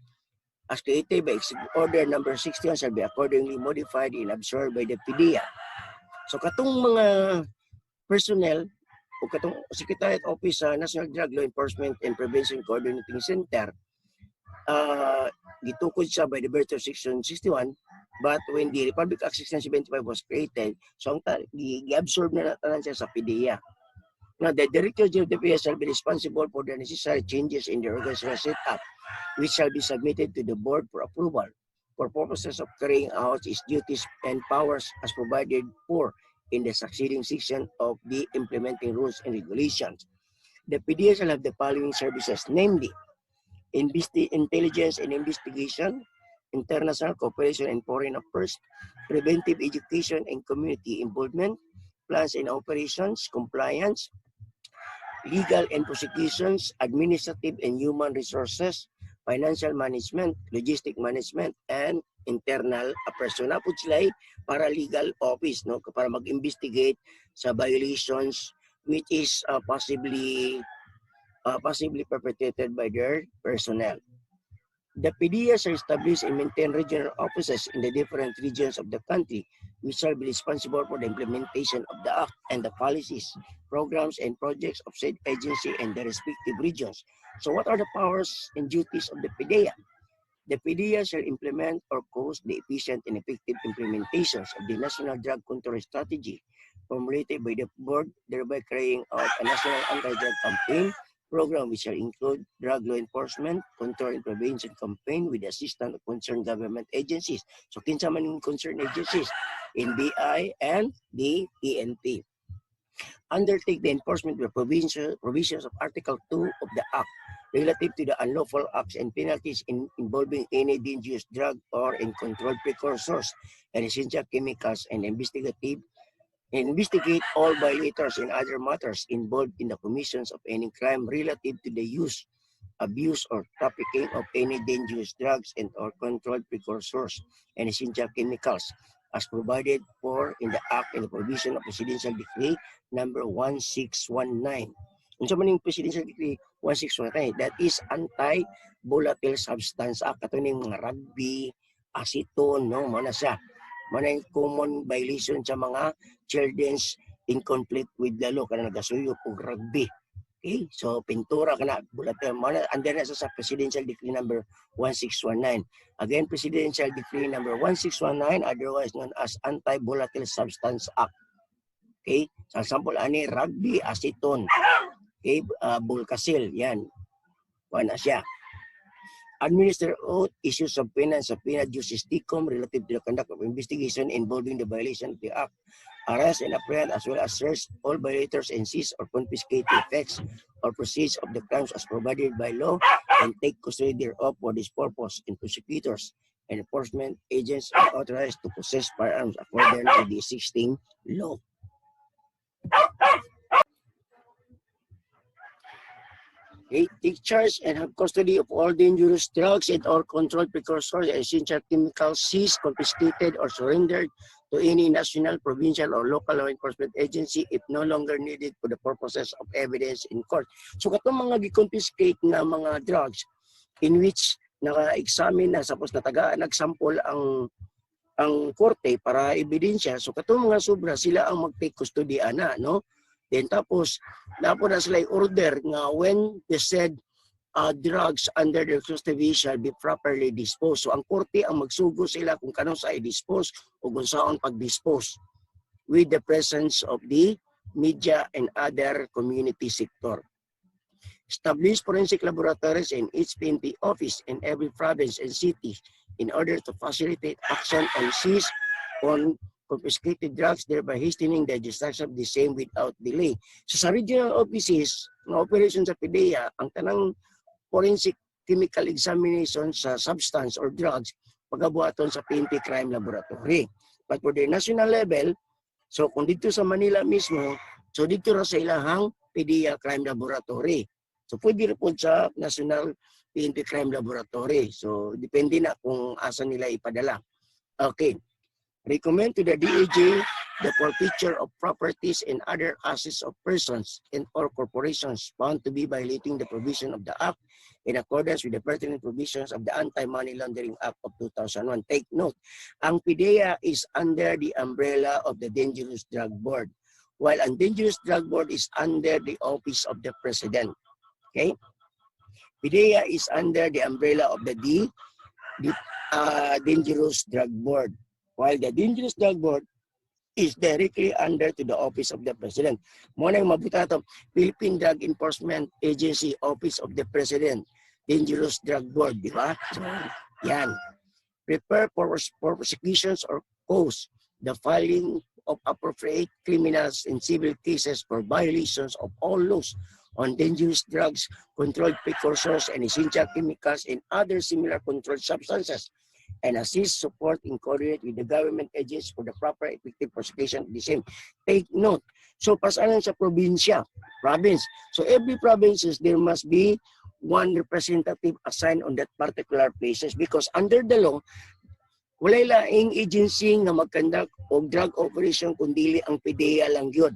as created by Order Number 61 shall be accordingly modified and absorbed by the PDEA. So katong mga personnel o katong Secretariat Office sa National Drug Law Enforcement and Prevention Coordinating Center, gitukod siya by the virtue of Section 61, but when the Republic Act 1675 was created, so gi-absorb na natin siya sa PDEA. Now, the Director General of the PDEA shall be responsible for the necessary changes in the organizational setup, which shall be submitted to the board for approval for purposes of carrying out its duties and powers as provided for in the succeeding section of the implementing rules and regulations. The PDEA shall have the following services, namely, intelligence and investigation, international cooperation and foreign affairs, preventive education and community involvement, plans and operations, compliance, legal and prosecutions, administrative and human resources, financial management, logistic management, and internal affairs. So napod sila para legal office, no, para mag-investigate sa violations which is possibly perpetrated by their personnel. The PDEA shall establish and maintain regional offices in the different regions of the country, which shall be responsible for the implementation of the Act and the policies, programs, and projects of said agency and the respective regions. So what are the powers and duties of the PDEA? The PDEA shall implement or cause the efficient and effective implementations of the National Drug Control Strategy formulated by the board, thereby carrying out a national anti-drug campaign program which shall include drug law enforcement, control and prevention campaign with the assistance of concerned government agencies. So kinsa man yung concerned agencies, NBI and the PNP. Undertake the enforcement of provisions of Article 2 of the Act relative to the unlawful acts and penalties involving any dangerous drug or in controlled precursors and essential chemicals, and investigate all violators and other matters involved in the commissions of any crime relative to the use, abuse, or trafficking of any dangerous drugs and or controlled precursors and essential chemicals as provided for in the Act and the provision of Presidential Decree number 1619. Unsa man yung Presidential Decree 1619? That is Anti-Volatile Substance Act. Kato ning mga rugby, acetone, no, mana siya. Mana yung common violation sa mga children's in conflict with the law kana nagasuyo og rugby. Okay? So pintura kana volatile mana under na sa Presidential Decree number 1619. Again, Presidential Decree number 1619, otherwise known as Anti-Volatile Substance Act. Okay? Sa sample ani rugby, acetone. Okay? Bulcasil, yan. Wala siya. Administer oath, issue subpoena and subpoena justice relative to the conduct of investigation involving the violation of the Act arrest and apprehend as well as search all violators and seize or confiscate the effects or proceeds of the crimes as provided by law and take custody thereof for this purpose, and prosecutors and enforcement agents are authorized to possess firearms according to the existing law. Okay, take charge and have custody of all dangerous drugs and or controlled precursors and essential chemicals seized, confiscated, or surrendered to any national, provincial, or local law enforcement agency if no longer needed for the purposes of evidence in court. So katong mga gi-confiscate na mga drugs in which naka-examine na suppose natagaan nagsample ang korte para ebidensya, so katong mga sobra sila ang mag-take custody ana, no? Then tapos napo na sila order nga when the said drugs under their custody shall be properly disposed. So ang korte ang magsugo sila kung kanong sa i-dispose o kung saan pag-dispose with the presence of the media and other community sector. Establish forensic laboratories in each PNP office in every province and city in order to facilitate action on seize on confiscated drugs, thereby hastening the destruction of the same without delay. So sa regional offices, ng operation sa PDEA, ang tanang forensic chemical examination sa substance or drugs, pagabuhaton sa PNP Crime Laboratory. But for the national level, so kung dito sa Manila mismo, so dito ra sa ilahang PDEA Crime Laboratory. So pwede rin po sa National PNP Crime Laboratory. So depende na kung asa nila ipadala. Okay. Recommend to the DOJ the forfeiture of properties and other assets of persons and or corporations found to be violating the provision of the Act in accordance with the pertinent provisions of the Anti-Money Laundering Act of 2001. Take note, ang PDEA is under the umbrella of the Dangerous Drug Board, while ang Dangerous Drug Board is under the Office of the President. Okay? PDEA is under the umbrella of the Dangerous Drug Board, while the Dangerous Drug Board is directly under to the Office of the President. Muna yung mabuta ito, Philippine Drug Enforcement Agency, Office of the President, Dangerous Drug Board, di ba? So, yan. Prepare for prosecutions or cause the filing of appropriate criminals in civil cases for violations of all laws on dangerous drugs, controlled precursors, and essential chemicals and other similar controlled substances, and assist, support, and coordinate with the government agents for the proper effective prosecution of the same. Take note. So, pasalan sa province. So, every provinces, there must be one representative assigned on that particular places because under the law, walay laing agency nga mag-conduct og drug operation kundi ang PDEA lang yun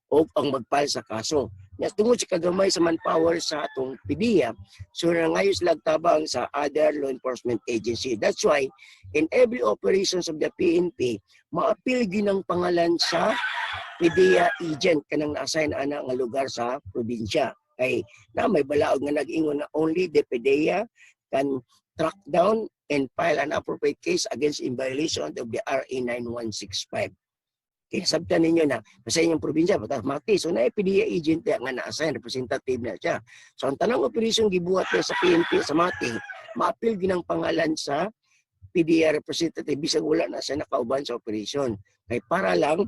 o ang magpile sa kaso. Tungod sa kagamay sa manpower sa atong PDEA, so nangayos tabang sa other law enforcement agency. That's why, in every operations of the PNP, maapil ginang pangalan sa PDEA agent kanang na-assign ana nga lugar sa probinsya. Kay na may balaod nga nag-ingon na only the PDEA can track down and file an appropriate case against in violation of the RA 9165. Kaya sabtan ninyo na sa inyong probinsya, mati. So na PDEA agent nga na-assign, representative na siya. So ang tanang operasyon gibuhat niya sa PNP sa mati, maapil ginang pangalan sa PDEA representative bisag wala na siya nakauban sa operasyon. Kay para lang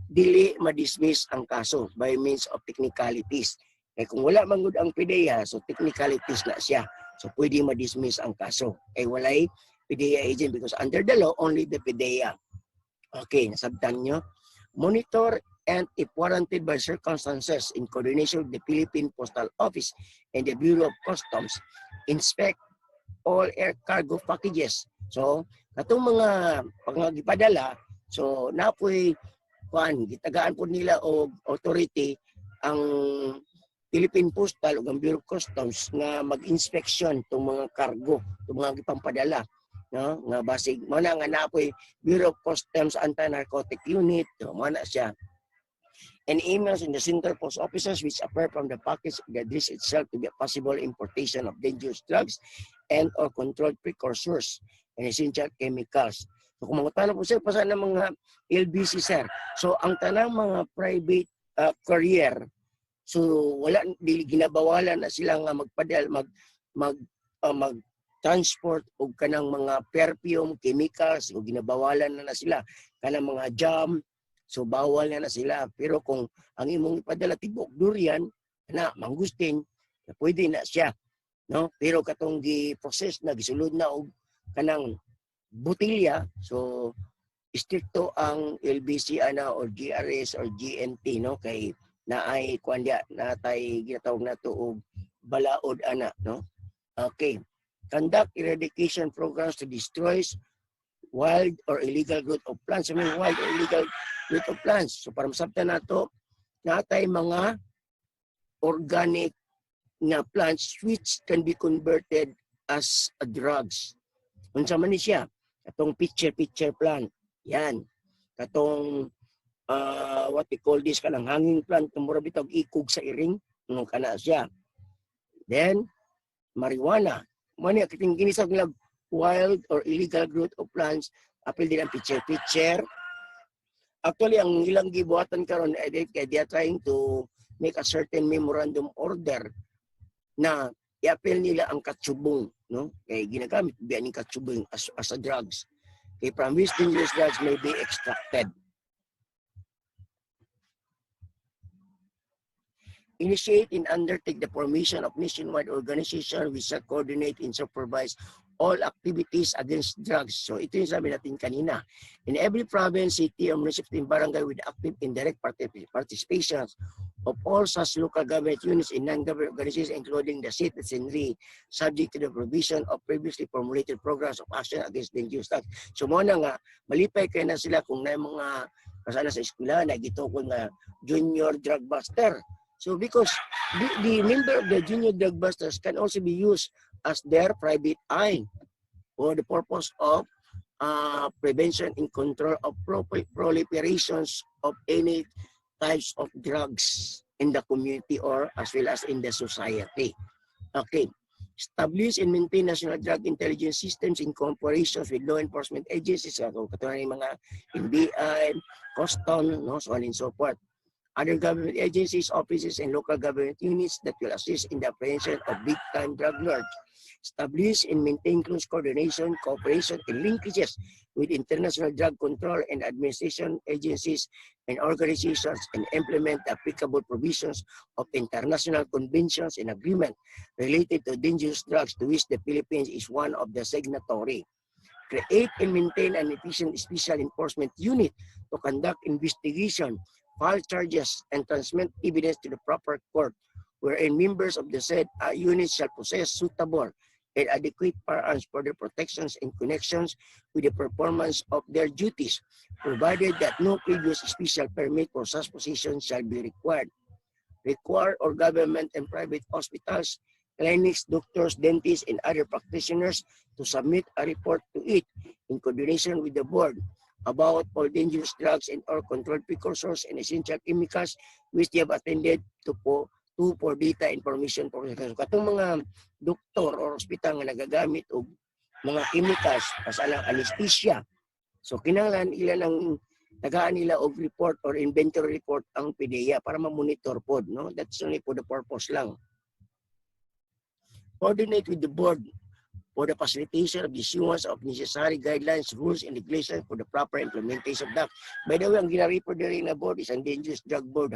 dili ma-dismiss ang kaso by means of technicalities. Kaya kung wala manggod ang PDEA, so technicalities na siya. So pwede ma-dismiss ang kaso. Kaya walay PDEA agent because under the law, only the PDEA. Okay, nasabtan nyo. Monitor and if warranted by circumstances in coordination with the Philippine Postal Office and the Bureau of Customs, inspect all air cargo packages. So, katong mga pangagipadala, so napoy gitagaan po nila o authority ang Philippine Postal o ang Bureau of Customs nga mag-inspection tong mga cargo, tong mga gipampadala. No? Nga basig, mana nga napoy Bureau of Customs Anti-Narcotic Unit, mana siya. And emails in the Central Post Offices which appear from the package of the dish itself to be a possible importation of dangerous drugs and or controlled precursors and essential chemicals. So kung mga po sir, pasan ng mga LBC sir. So ang tanang mga private courier, so wala ginabawalan na sila nga magpadal mag transport o kanang mga perfume, chemicals o ginabawalan na sila kanang mga jam So bawal na sila. Pero kung ang imong ipadala tibok durian na mangustin, pwede na siya, no? Pero katong gi-process na gisulod na og kanang botilya, so stricto ang LBC or GRS or GNT, no, kay naay kuandya natay ginatawag nato og balaod ana, no. Okay, conduct eradication programs to destroy wild or illegal growth of plants. I mean, wild or illegal growth of plants. So para masabtan nato, natay mga organic na plants which can be converted as drugs. Unsa man ni siya? Katong pitcher plant. Yan. Katong what we call this kanang hanging plant na mura bitog ikog sa iring, kana siya. Then marijuana. Mani kiting ginisag nila wild or illegal growth of plants, apil din ang pitcher. Actually, ang ilang gibuhatan karon ay they are trying to make a certain memorandum order na i-appeal nila ang katsubong, no? Kay ginagamit biya ni katsubong as a drugs. Kay from which dangerous drugs may be extracted. Initiate and undertake the formation of nationwide organization which shall coordinate and supervise all activities against drugs. So ito yung sabi natin kanina. In every province, city, or municipality, barangay with active indirect participation of all such local government units and non-government organizations, including the citizenry, subject to the provision of previously formulated programs of action against dangerous drugs. So muna nga, malipay kayo na sila kung na mga kasana sa eskwela, nagitukol nga junior drug buster. So because the member of the junior drug busters can also be used as their private eye for the purpose of prevention and control of proliferations of any types of drugs in the community or as well as in the society. Okay. Establish and maintain national drug intelligence systems in cooperation with law enforcement agencies, katulad ng mga NBI, Custom, no, so on and so forth. Other government agencies, offices, and local government units that will assist in the apprehension of big-time drug lords. Establish and maintain close coordination, cooperation, and linkages with international drug control and administration agencies and organizations, and implement the applicable provisions of international conventions and agreements related to dangerous drugs to which the Philippines is one of the signatory. Create and maintain an efficient special enforcement unit to conduct investigation, file charges, and transmit evidence to the proper court, wherein members of the said units shall possess suitable and adequate firearms for their protections and connections with the performance of their duties, provided that no previous special permit for such position shall be required. Require all government and private hospitals, clinics, doctors, dentists, and other practitioners to submit a report to it in coordination with the board about all dangerous drugs and or controlled precursors and essential chemicals which they have attended to for data information processing. So, katong mga doktor or ospital nga nagagamit og mga chemicals kasalang anesthesia. So kinahanglan ila ng tagaan nila og report or inventory report ang PDEA para ma-monitor pod, no? That's only for the purpose lang. Coordinate with the board for the facilitation of the issuance of necessary guidelines, rules, and regulations for the proper implementation of that. By the way, ang ginareport din na board is ang Dangerous Drug Board.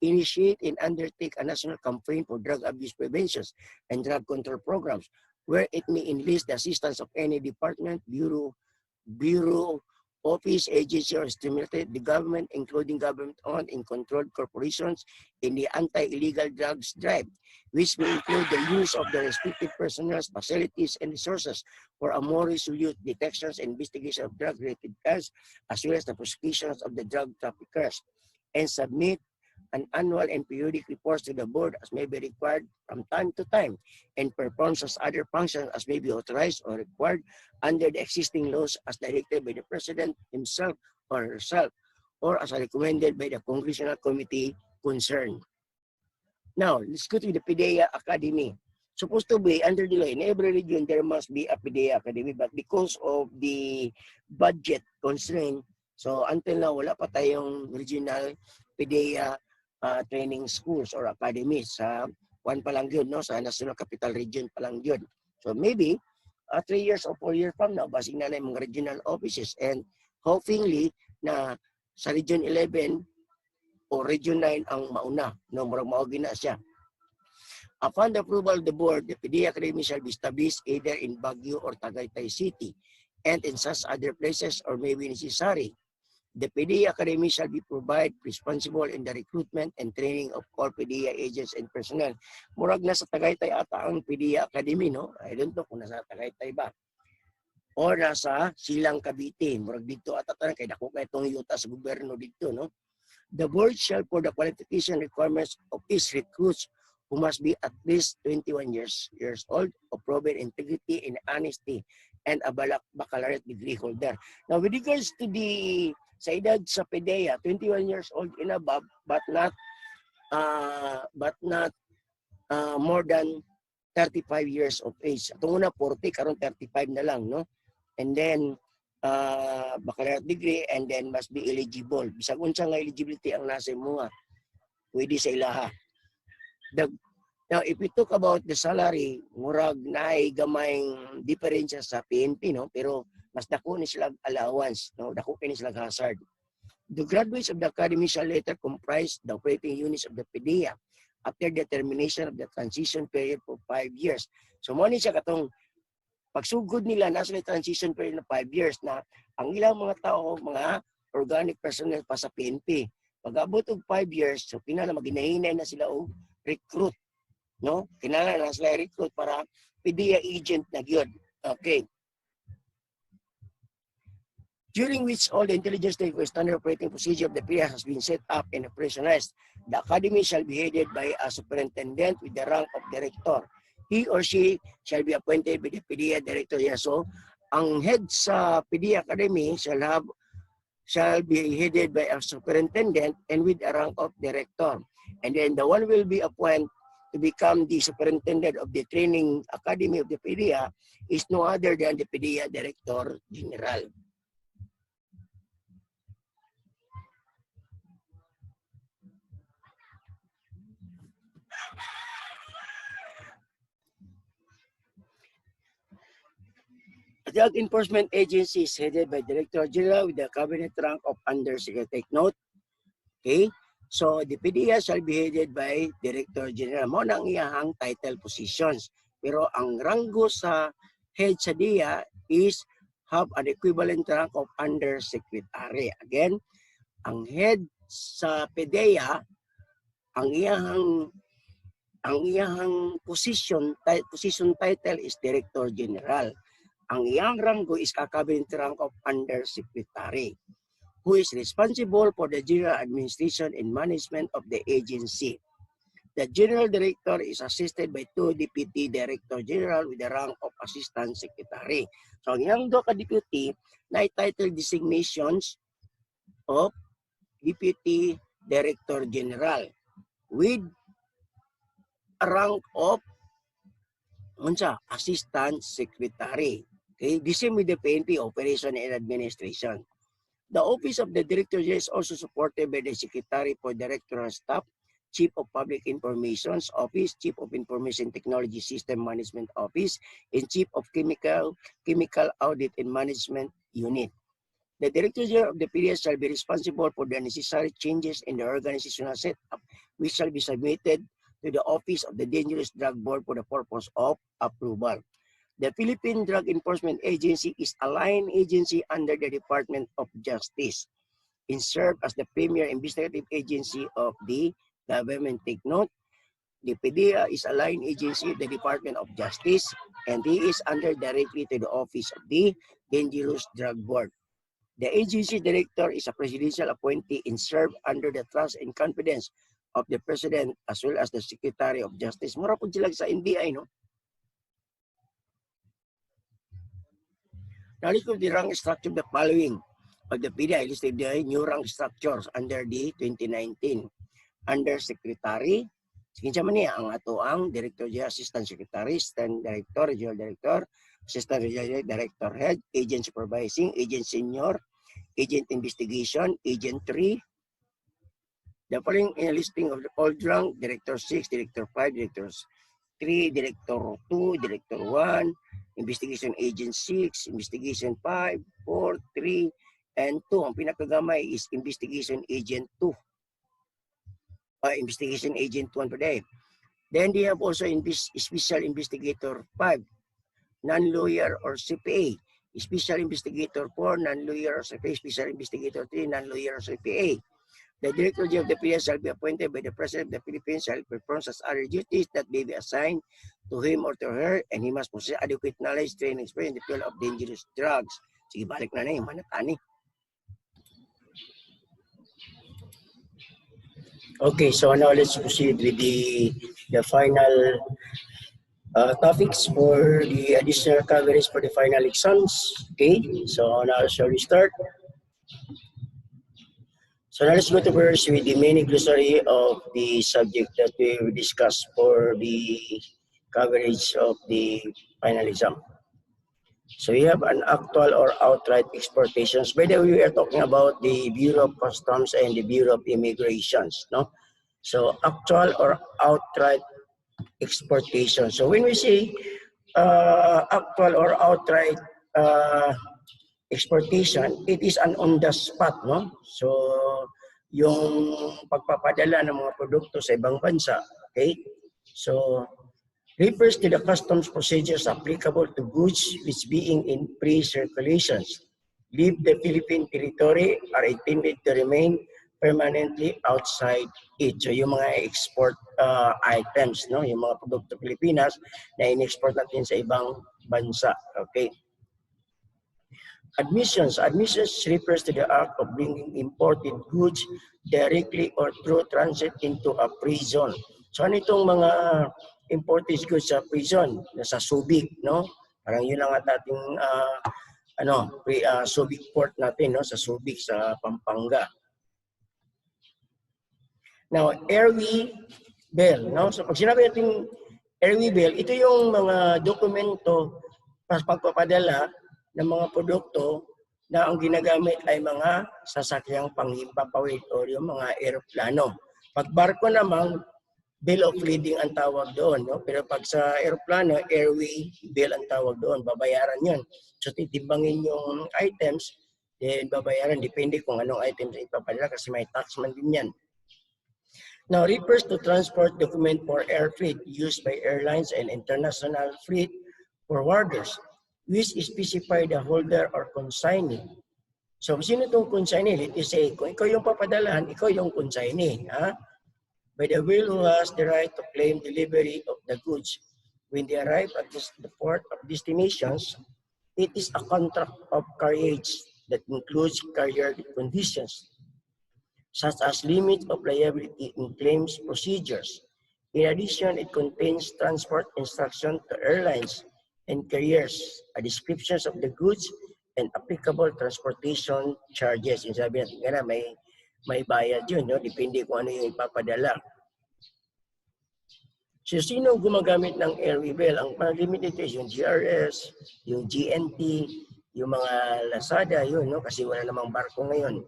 Initiate and undertake a national campaign for drug abuse prevention and drug control programs, where it may enlist the assistance of any department, bureau, office, agency, or stimulate the government, including government-owned and controlled corporations, in the anti-illegal drugs drive, which may include the use of the respective personnel, facilities, and resources for a more resolute detections and investigation of drug-related crimes, as well as the prosecutions of the drug traffickers, and submit an annual and periodic reports to the board as may be required from time to time, and performs as other functions as may be authorized or required under the existing laws as directed by the President himself or herself, or as recommended by the Congressional Committee concerned. Now, let's go to the PDEA Academy. Supposed to be under the law, in every region there must be a PDEA Academy, but because of the budget constraint, so until now wala pa tayong regional PDEA training schools or academies. Sa one pa lang yun, no? Sa National Capital Region pa lang yun. So maybe 3 years or 4 years from now, basing na mga regional offices, and hopefully na sa Region 11 o Region 9 ang mauna. No, murag mao gina siya. Upon the approval of the board, the PDEA Academy shall be established either in Baguio or Tagaytay City and in such other places or may be necessary. The PDEA Academy shall be provide responsible in the recruitment and training of all PDEA agents and personnel. Murag na sa Tagaytay ata ang PDEA Academy, no? I don't know kung nasa Tagaytay ba. O nasa Silang Cavite. Murag dito ata tanan kay dako kay itong yuta sa gobyerno dito, no? The board shall, for the qualification requirements of its recruits who must be at least 21 years old, of proven integrity and honesty, and a baccalaureate degree holder. Now, with regards to the sa edad sa PDEA, 21 years old and above, but not more than 35 years of age. Itong una 40, karon 35 na lang, no? And then baccalaureate degree, and then must be eligible. Bisag unsa nga eligibility ang nasa mga pwede sa ilaha. Now, if we talk about the salary, murag naay gamayng diferensya sa PNP, no? Pero mas dako ni sila allowance, no? Dako ni sila hazard. The graduates of the academy shall later comprise the operating units of the PDEA after the termination of the transition period for 5 years. So, mo ni siya katong pagsugod nila nasa transition period na 5 years na ang ilang mga tao, mga organic personnel pa sa PNP. Pag-abot og 5 years, so kinala maginahinay na sila og recruit, no? Kinala na sila recruit para PDEA agent na gyud. Okay. During which all the intelligence technical standard operating procedure of the PDEA has been set up and operationalized. The academy shall be headed by a superintendent with the rank of director. He or she shall be appointed by the PDEA director. Yeah, so, ang head sa PDEA Academy shall be headed by a superintendent and with a rank of director. And then the one will be appointed to become the superintendent of the training academy of the PDEA is no other than the PDEA Director General. The Drug Enforcement Agency is headed by Director General with the cabinet rank of Undersecretary. Take note. Okay? So, the PDEA shall be headed by Director General. Mo nang iyahang title positions. Pero ang ranggo sa head sa DEA is have an equivalent rank of Undersecretary. Again, ang head sa PDEA, ang iyahang position title is Director General. Ang iyang ranggo is cabinet rank of Undersecretary, who is responsible for the general administration and management of the agency. The General Director is assisted by 2 Deputy Director General with the rank of Assistant Secretary. So, ang iyang do ka deputy na title designations of Deputy Director General with a rank of Assistant Secretary. Okay, the same with the PNP, Operation and Administration. The Office of the Director General is also supported by the Secretary for Directoral Staff, Chief of Public Information's Office, Chief of Information Technology System Management Office, and Chief of Chemical Audit and Management Unit. The Director General of the PDEA shall be responsible for the necessary changes in the organizational setup, which shall be submitted to the Office of the Dangerous Drug Board for the purpose of approval. The Philippine Drug Enforcement Agency is a line agency under the Department of Justice and serves as the premier investigative agency of the government. Take note, the PDEA is a line agency of the Department of Justice and he is under directly to the Office of the Dangerous Drug Board. The agency director is a presidential appointee and serves under the trust and confidence of the President as well as the Secretary of Justice. Mura po sila sa NBI, no? Now, let's go to the rank structure of the following of the PDEA. I listed the new rank structures under the 2019. Under Secretary, kinsa man niya ang ato ang Director General, Assistant Secretary, Assistant Director, Regional Director, Assistant Regional Director Head, Agent Supervising, Agent Senior, Agent Investigation, Agent 3. The following in a listing of the old rank: Director 6, Director 5, Director 3, Director 2, Director 1, Investigation Agent 6, Investigation 5, 4, 3, And 2, ang pinakagamay is Investigation Agent 2. Investigation Agent 1 per day. Then they have also Special Investigator 5, non-lawyer or CPA. Special Investigator 4, non-lawyer or CPA. Special Investigator 3, non-lawyer or CPA. The Director General of the PNP shall be appointed by the President of the Philippines, shall perform such other duties that may be assigned to him or to her, and he must possess adequate knowledge, training, experience in the field of dangerous drugs. Sige, balik na yung manatani. Okay, so now let's proceed with the final topics for the additional coverage for the final exams. Okay, so now shall we start? So now let's go to first with the mini glossary of the subject that we will discuss for the coverage of the final exam. So we have an actual or outright exportations. By the way, we are talking about the Bureau of Customs and the Bureau of Immigrations, no? So actual or outright exportation. So when we say actual or outright exportation, it is an on the spot, no? So yung pagpapadala ng mga produkto sa ibang bansa, okay? So refers to the customs procedures applicable to goods which being in pre-circulations, leave the Philippine territory, are intended to remain permanently outside it. So yung mga export items, no, yung mga produkto Pilipinas na in-export natin sa ibang bansa, okay? Admissions refers to the act of bringing imported goods directly or through transit into a free zone. So ano itong mga imported goods sa free zone? Nasa Subic, no? Parang yun lang at ating Subic port natin, no? Sa Subic, sa Pampanga. Now, airway bill, no? So pag sinabi natin airway bill, ito yung mga dokumento para pagpapadala ng mga produkto na ang ginagamit ay mga sasakyang panghimpapawid o yung mga eroplano. Pag barko naman, bill of lading ang tawag doon, no? Pero pag sa eroplano, airway bill ang tawag doon, babayaran yun. So titimbangin yung items, then babayaran, depende kung anong items ipapadala kasi may tax man din yan. Now, refers to transport document for air freight used by airlines and international freight forwarders, which specify the holder or consignee. So, sino itong consignee? Let's say, kung ikaw yung papadalahan, ikaw yung consignee. Ha? By the will who has the right to claim delivery of the goods. When they arrive at the port of destinations, it is a contract of carriage that includes carrier conditions, such as limit of liability in claims procedures. In addition, it contains transport instruction to airlines and carriers, a descriptions of the goods and applicable transportation charges. Yung sabi natin nga na, may bayad yun, no? Depende kung ano yung ipapadala. So, sino gumagamit ng airway bill? Ang pag-limit nito is yung GRS, yung GNT, yung mga Lazada, yun, no? Kasi wala namang barko ngayon.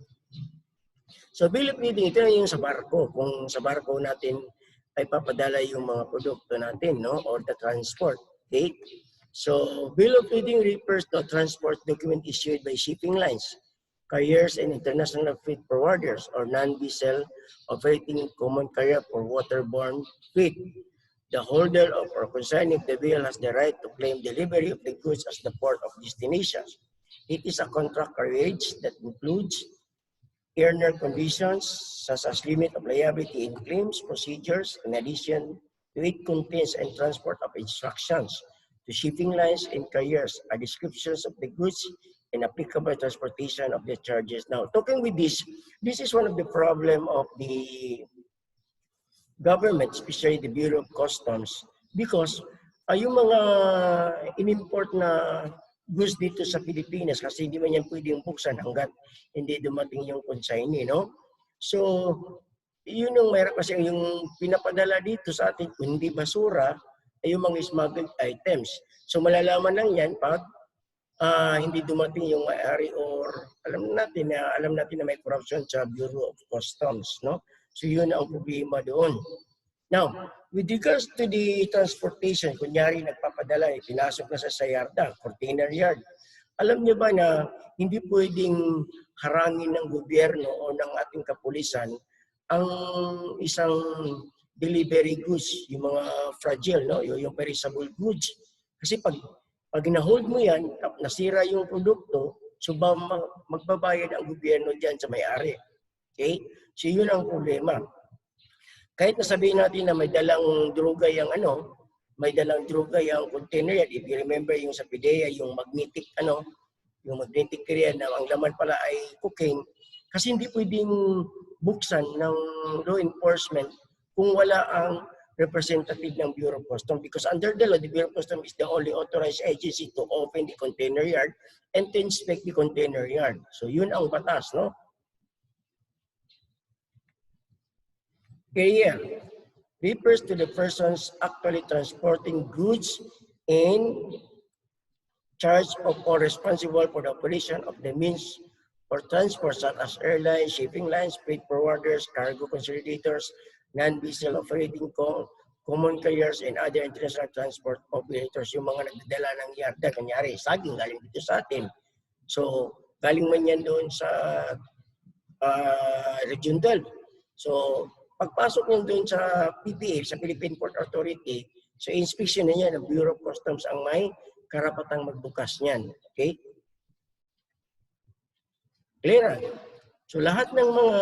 So, bill of lading, ito yung sa barko. Kung sa barko natin ay papadala yung mga produkto natin, no? Or the transport, okay? So, bill of lading refers to a transport document issued by shipping lines, carriers, and international freight forwarders, or non-vessel operating common carrier for waterborne freight. The holder of or consignee of the bill has the right to claim delivery of the goods as the port of destination. It is a contract carriage that includes earner conditions such as limit of liability in claims procedures. In addition to it, contains and transport of instructions to shipping lines and carriers, are descriptions of the goods and applicable transportation of the charges. Now, talking with this is one of the problem of the government, especially the Bureau of Customs, because yung mga in-import na goods dito sa Pilipinas, kasi hindi man yan pwedeng buksan hanggat hindi dumating yung consignee, no? So, yun yung mayroon kasi yung pinapadala dito sa atin, kung hindi basura, ay yung mga smuggled items. So, malalaman lang yan pag hindi dumating yung may-ari or alam natin na may corruption sa Bureau of Customs, no? So, yun ang problema doon. Now, with regards to the transportation, kunyari nagpapadala, pinasok na sa yarda, container yard. Alam niyo ba na hindi pwedeng harangin ng gobyerno o ng ating kapulisan ang isang delivery goods, yung mga fragile, no? Yung perishable goods. Kasi pag na-hold mo yan, nasira yung produkto, so magbabayad ang gobyerno dyan sa may-ari. Okay? So yun ang problema. Kahit nasabihin natin na may dalang droga yung may dalang droga yung container yan. If you remember yung sa PIDEA, yung magnetic area na ang laman pala ay cocaine. Kasi hindi pwedeng buksan ng law enforcement kung wala ang representative ng Bureau of Customs, because under the law, the Bureau of Customs is the only authorized agency to open the container yard and to inspect the container yard. So yun ang batas, no? Carrier refers to the persons actually transporting goods in charge of or responsible for the operation of the means for transport, such as airlines, shipping lines, freight forwarders, cargo consolidators, non-vessel operating common carriers, and other international transport operators. Yung mga nagdadala ng yarda, kanyari, saging galing dito sa atin. So, galing man yan doon sa Region 12. So, pagpasok niyan doon sa PPA, sa Philippine Port Authority, so inspection na niya ng Bureau of Customs ang may karapatang magbukas niyan. Okay? Clear? So, lahat ng mga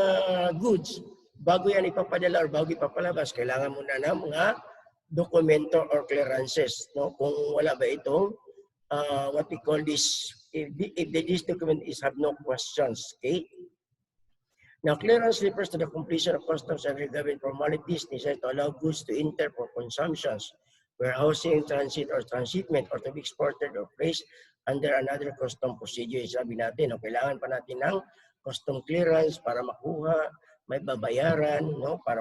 goods, bago yan ipapadala or bago ipapalabas, kailangan muna ng mga dokumento or clearances. No? Kung wala ba itong what we call this, if this document is have no questions. Okay? Now, clearance refers to the completion of customs and government formalities necessary to allow goods to enter for consumptions, warehousing, transit, or transshipment, or to be exported or placed under another custom procedure. Sabi natin, kailangan pa natin ng custom clearance para makuha, may babayaran, no? para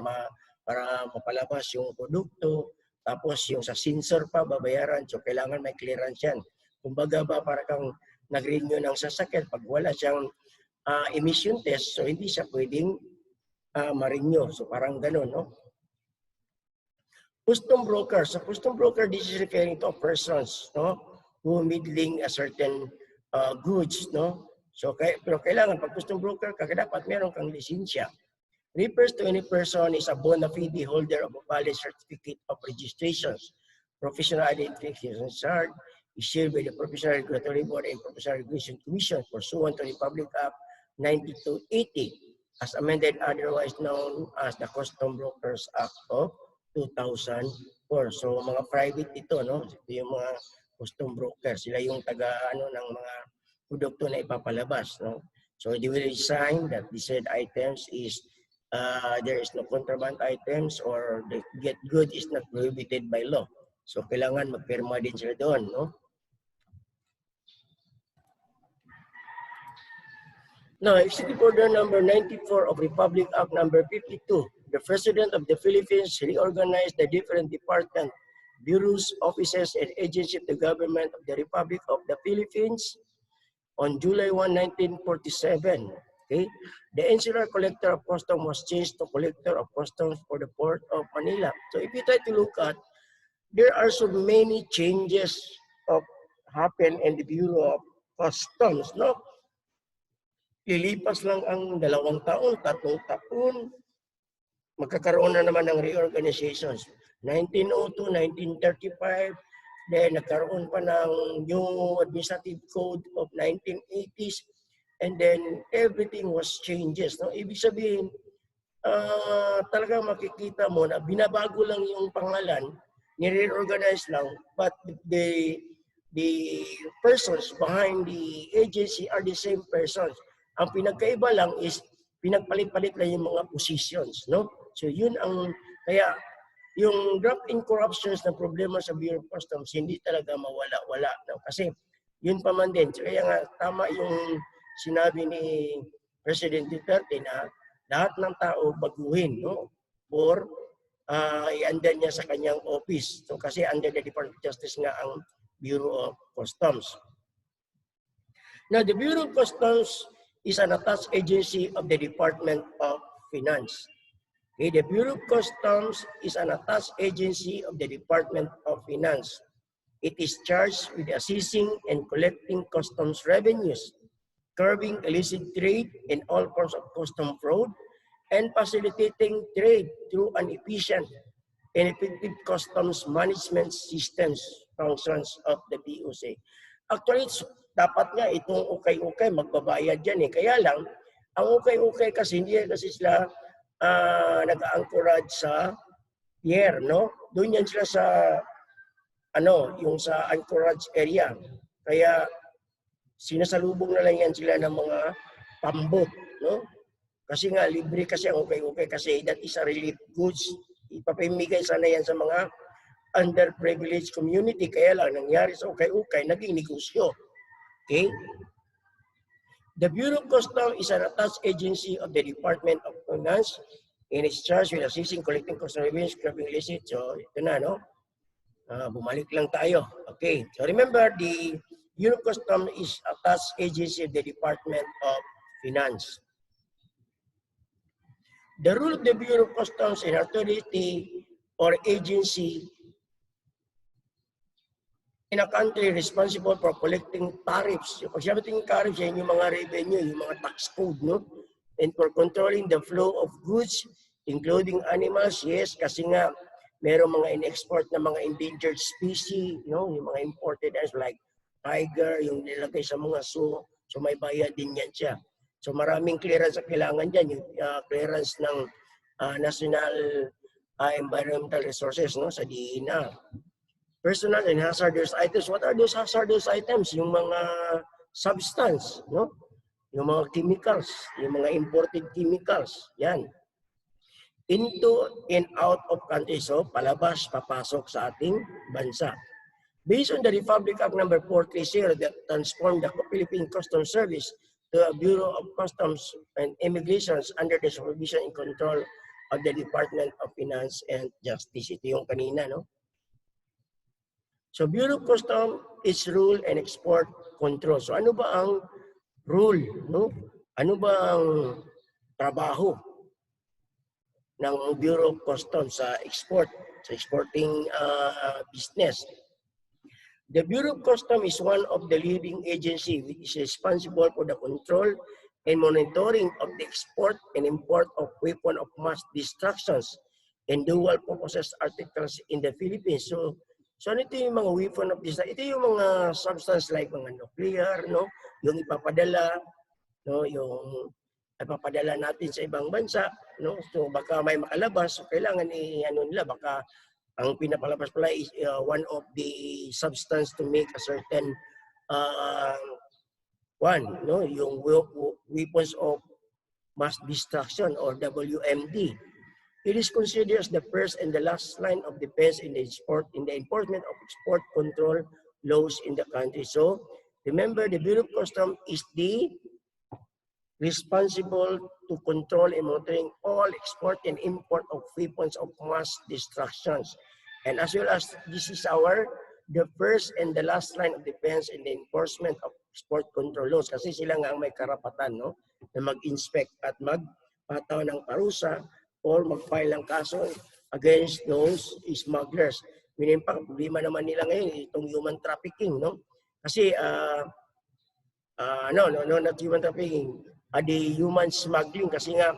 mapalabas yung produkto, tapos yung sa sensor pa, babayaran. So, kailangan may clearance yan. Kumbaga ba, para kang nag-renew ng sasakyan, pag wala siyang emission test, so hindi siya pwedeng ma-renew. So parang gano'n, no? Custom broker. So custom broker, this is referring to persons, no? Who middling a certain goods, no? So pero kailangan, pag custom broker ka, dapat meron kang lisensya. Refers to any person is a bona fide holder of a valid certificate of registrations, professional identification card, issued by the Professional Regulatory Board and Professional Regulation Commission pursuant to the Public Act 9280, as amended, otherwise known as the Custom Brokers Act of 2004. So mga private ito, no? Ito yung mga custom brokers. Sila yung ng mga produkto na ipapalabas, no? So they will sign that the said items is there is no contraband items or the get good is not prohibited by law. So kailangan magpirma din sila doon, no? Now, Executive Order number 94 of Republic Act number 52, the President of the Philippines reorganized the different departments, bureaus, offices, and agencies of the government of the Republic of the Philippines on July 1, 1947. Okay? The Insular Collector of Customs was changed to Collector of Customs for the Port of Manila. So if you try to look at, there are so many changes of happen in the Bureau of Customs, no? Lilipas lang ang 2 taon, 3 taon, magkakaroon na naman ng reorganizations. 1902, 1935, then nagkaroon pa ng new administrative code of 1980s, and then everything was changes. No? Ibig sabihin, talagang makikita mo na binabago lang yung pangalan, nire-organize lang, but the persons behind the agency are the same persons. Ang pinagkaiba lang is pinagpalit-palit lang yung mga positions, no? So yun ang kaya yung graft in corruptions na problema sa Bureau of Customs hindi talaga mawala-wala, no? Kasi yun pa man din. So, kaya nga tama yung sinabi ni President Duterte na lahat ng tao baguhin, no? Or i-under niya sa kanyang office. So kasi under the Department of Justice nga ang Bureau of Customs. Now, the Bureau of Customs is an attached agency of the Department of Finance. Okay, the Bureau of Customs is an attached agency of the Department of Finance. It is charged with assessing and collecting customs revenues, curbing illicit trade and all forms of custom fraud, and facilitating trade through an efficient and effective customs management systems functions of the BOC. Actually, dapat nga itong ukay-ukay magbabayad yan eh. Kaya lang, ang ukay-ukay kasi hindi kasi sila nag-anchorage sa pier, no? Doon yan sila sa yung sa anchorage area. Kaya sinasalubong na lang yan sila ng mga pambot, no? Kasi nga libre kasi ang ukay-ukay kasi that is a relief goods. Ipapamigay sana yan sa mga underprivileged community. Kaya lang nangyari sa ukay-ukay, naging negosyo. Okay? The Bureau of Customs is an attached agency of the Department of Finance and is charged with assessing, collecting customs revenues, curbing illicit. So, ito na, no? Bumalik lang tayo. Okay. So, remember, the Bureau of Customs is attached agency of the Department of Finance. The role of the Bureau of Customs and authority or agency in a country responsible for collecting tariffs. Pag sabihin tariffs, yan yung mga revenue, yung mga tax code, no? And for controlling the flow of goods, including animals, yes, kasi nga, merong mga in-export na mga endangered species, no? Yung mga imported as like tiger, yung nilagay sa mga zoo, so may bayad din yan siya. So maraming clearance na kailangan dyan, yung clearance ng National Environmental Resources, no? Sa DENR. Personal and hazardous items. What are those hazardous items? Yung mga substance, no? Yung mga chemicals, yung mga imported chemicals. Yan. Into and out of country. So, palabas, papasok sa ating bansa. Based on the Republic Act number 430 that transformed the Philippine Customs Service to a Bureau of Customs and Immigrations under the supervision and control of the Department of Finance and Justice. Ito yung kanina, no? So, Bureau of Customs is rule and export control. So, ano ba ang rule? No? Ano ba ang trabaho ng Bureau of Customs sa export, sa exporting business? The Bureau of Customs is one of the leading agencies which is responsible for the control and monitoring of the export and import of weapons of mass destructions and dual purposes articles in the Philippines. So ano ito yung mga weapon of destruction? Ito yung mga substance like mga nuclear, no? Yung ipapadala, no? Yung ipapadala natin sa ibang bansa, no? So baka may makalabas, so kailangan nila, baka ang pinapalabas pala is one of the substance to make a certain no? Yung weapons of mass destruction or WMD. It is considered as the first and the last line of defense in the enforcement of export control laws in the country. So, remember, the Bureau of Customs is the responsible to control and monitoring all export and import of weapons of mass destructions. And as well as this is the first and the last line of defense in the enforcement of export control laws. Kasi sila nga ang may karapatan, no? Na mag-inspect at magpataw ng parusa or mag-file ng kaso against those smugglers. Meaning pa, problema naman nila ngayon, itong human trafficking, no? Kasi, not human trafficking, the human smuggling. Kasi nga,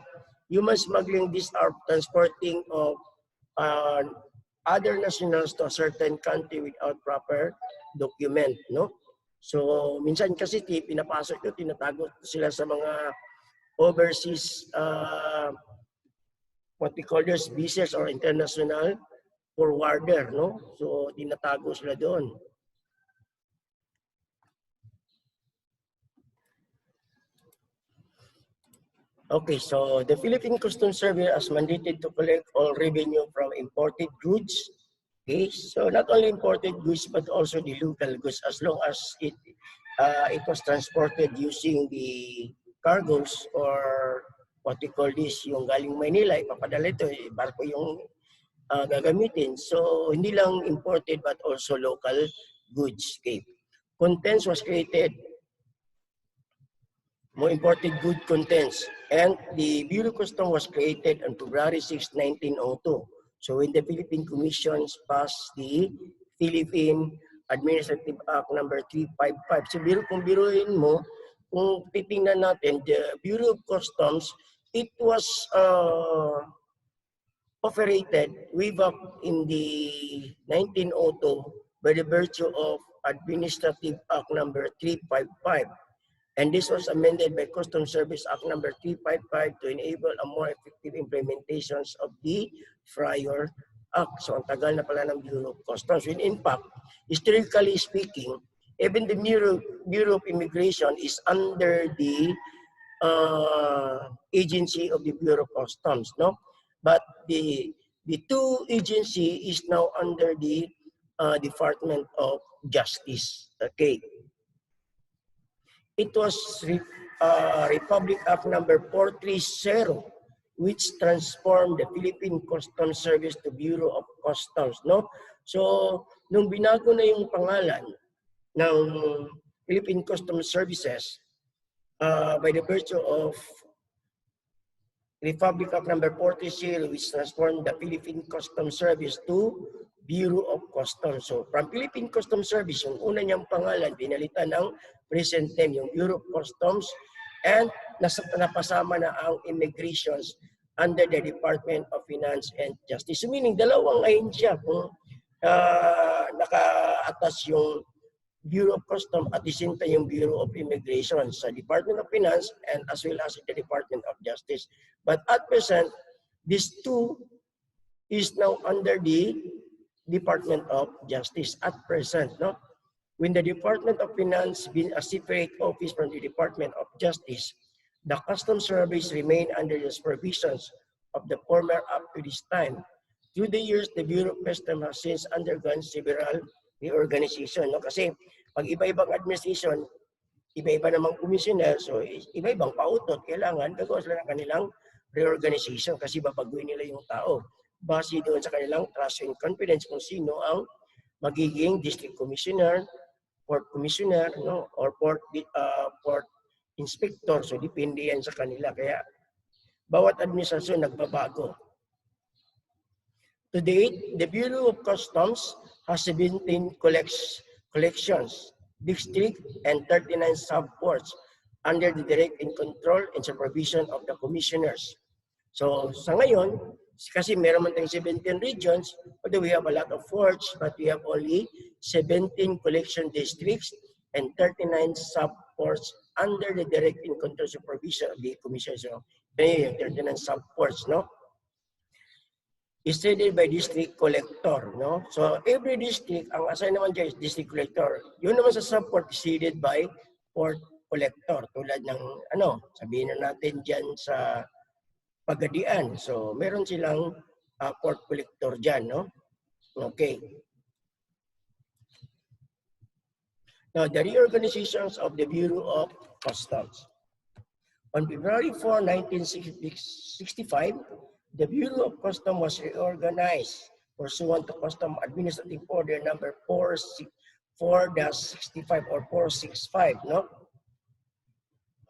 human smuggling, these are transporting of other nationals to a certain country without proper document, no? So, minsan kasi pinapasok ito, tinatago sila sa mga overseas what we call this business or international forwarder, no? So, tinatago sila doon. Okay, so the Philippine Customs Service is mandated to collect all revenue from imported goods. Okay, so not only imported goods but also the local goods as long as it was transported using the cargoes or what we call this, yung galing Manila, ipapadala ito, barko yung gagamitin. So, hindi lang imported but also local goods. Okay. Contents was created, more imported good contents. And the Bureau of Customs was created on February 6, 1902. So, when the Philippine Commission passed the Philippine Administrative Act number 355. So kung biruin mo, kung titingnan natin, the Bureau of Customs, it was operated way back in the 1902 by the virtue of Administrative Act number 355. And this was amended by Customs Service Act number 355 to enable a more effective implementations of the prior act. So ang tagal na pala ng Bureau of Customs. And in fact, historically speaking, even the Bureau of Immigration is under the agency of the Bureau of Customs, no? But the two agency is now under the Department of Justice. Okay. It was Republic Act number 430, which transformed the Philippine Customs Service to Bureau of Customs, no? So, nung binago na yung pangalan ng Philippine Customs Services by the virtue of Republic Act number 40, which transformed the Philippine Customs Service to Bureau of Customs. So, from Philippine Customs Service, yung una niyang pangalan, pinalitan ng present name, yung Bureau of Customs, and napasama na ang immigrations under the Department of Finance and Justice. So, meaning, dalawang ahensya kung naka-attach yung Bureau of Customs at the same time yung Bureau of Immigration sa Department of Finance and as well as the Department of Justice. But at present, these two is now under the Department of Justice at present, no? When the Department of Finance been a separate office from the Department of Justice, the Customs Service remain under the supervisions of the former up to this time. Through the years, the Bureau of Customs has since undergone several reorganization, no? Kasi pag iba-ibang administration, iba-iba namang commissioner, so iba-ibang pautot, kailangan gagawa sila ng kanilang reorganization kasi babaguhin nila yung tao. Base doon sa kanilang trust and confidence kung sino ang magiging district commissioner, port commissioner, no, or port inspector. So depende yan sa kanila. Kaya bawat administrasyon nagbabago. To date, the Bureau of Customs has 17 collections, district, and 39 sub-ports under the direct and control and supervision of the commissioners. So sa ngayon, kasi meron man tayong 17 regions, although we have a lot of ports, but we have only 17 collection districts and 39 sub-ports under the direct and control supervision of the commissioners. So, yung 39 sub-ports, no? Is headed by district collector, no? So every district, ang assign naman dyan is district collector. Yun naman sa sub-port is headed by port collector. Tulad ng, sabihin na natin dyan sa Pagadian. So meron silang port collector dyan, no? Okay. Now, the reorganizations of the Bureau of Customs. On February 4, 1965, the Bureau of Customs was reorganized pursuant to Customs Administrative Order number 4-65 or 465, no?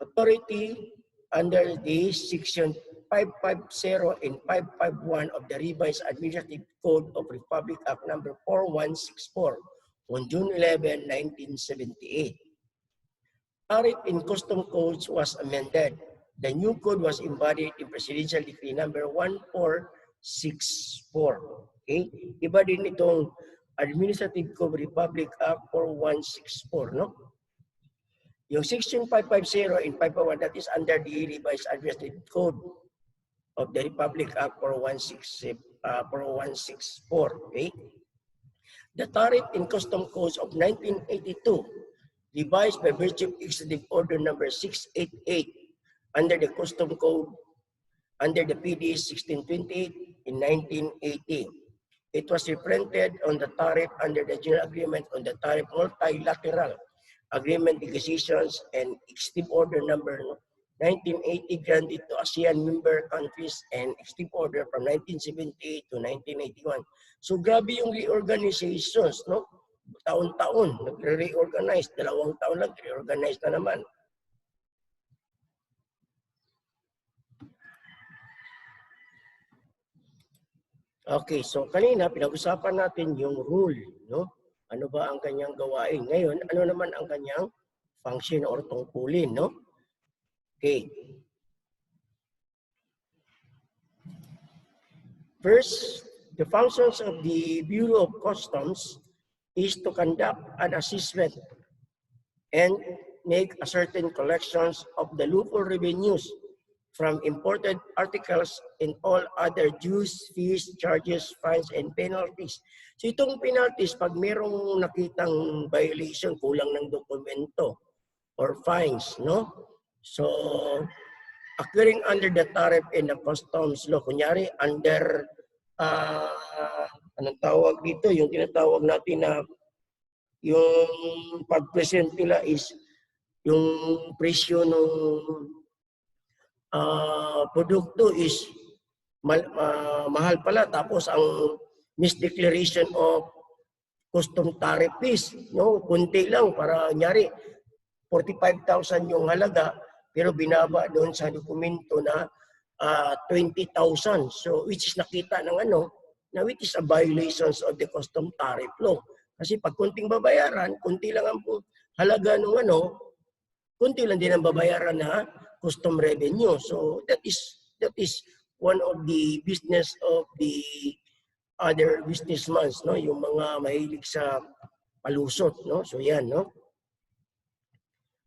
Authority under the Section 550 and 551 of the Revised Administrative Code of Republic Act number 4164 on June 11, 1978. Tariff and Custom Codes was amended. The new code was embodied in Presidential Decree number 1464. Okay? Iba din itong Administrative Code Republic Act 4164, no? Yung Section 550 and 551, that is under the Revised Administrative Code of the Republic Act 4164. Okay? The Tariff and Custom Codes of 1982, revised by virtue of Executive Order number 688, under the Custom Code, under the PD 1628 in 1980. It was reprinted on the tariff under the General Agreement on the Tariff Multilateral Agreement Negotiations and Executive Order number 1980 granted to ASEAN member countries and Executive Order from 1978 to 1981. So grabe yung reorganizations, no? Taon-taon, nagre-reorganize. 2 taon lang, reorganize na naman. Okay, so kanina pinag-usapan natin yung rule, no? Ano ba ang kanyang gawain? Ngayon, ano naman ang kanyang function or tungkulin, no? Okay. First, the functions of the Bureau of Customs is to conduct an assessment and make a certain collections of the local revenues from imported articles and all other dues, fees, charges, fines, and penalties. So itong penalties, pag merong nakitang violation, kulang ng dokumento or fines, no? So, occurring under the tariff and the customs law, kunyari under, anong tawag dito, yung tinatawag natin na yung pag-present nila is yung presyo ng produkto is mahal pala, tapos ang misdeclaration of custom tariff fees, no, kunti lang, para nyari 45,000 yung halaga pero binaba doon sa dokumento na 20,000, so which is nakita ng ano na which is a violations of the custom tariff law, kasi pag kunting babayaran, kunti lang ang halaga ng ano, kunti lang din ang babayaran na custom revenue. So that is one of the business of the other businessmen, no, yung mga mahilig sa palusot, no. So yan, no.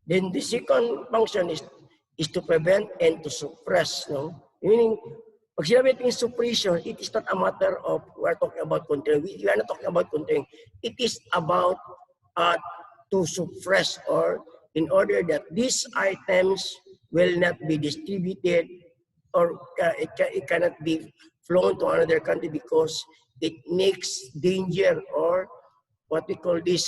Then the second function is to prevent and to suppress, no. Meaning, pag sinabi natin suppression, it is not a matter of we're talking about controlling. We are not talking about controlling. It is about to suppress, or in order that these items will not be distributed, or it cannot be flown to another country because it makes danger, or what we call this,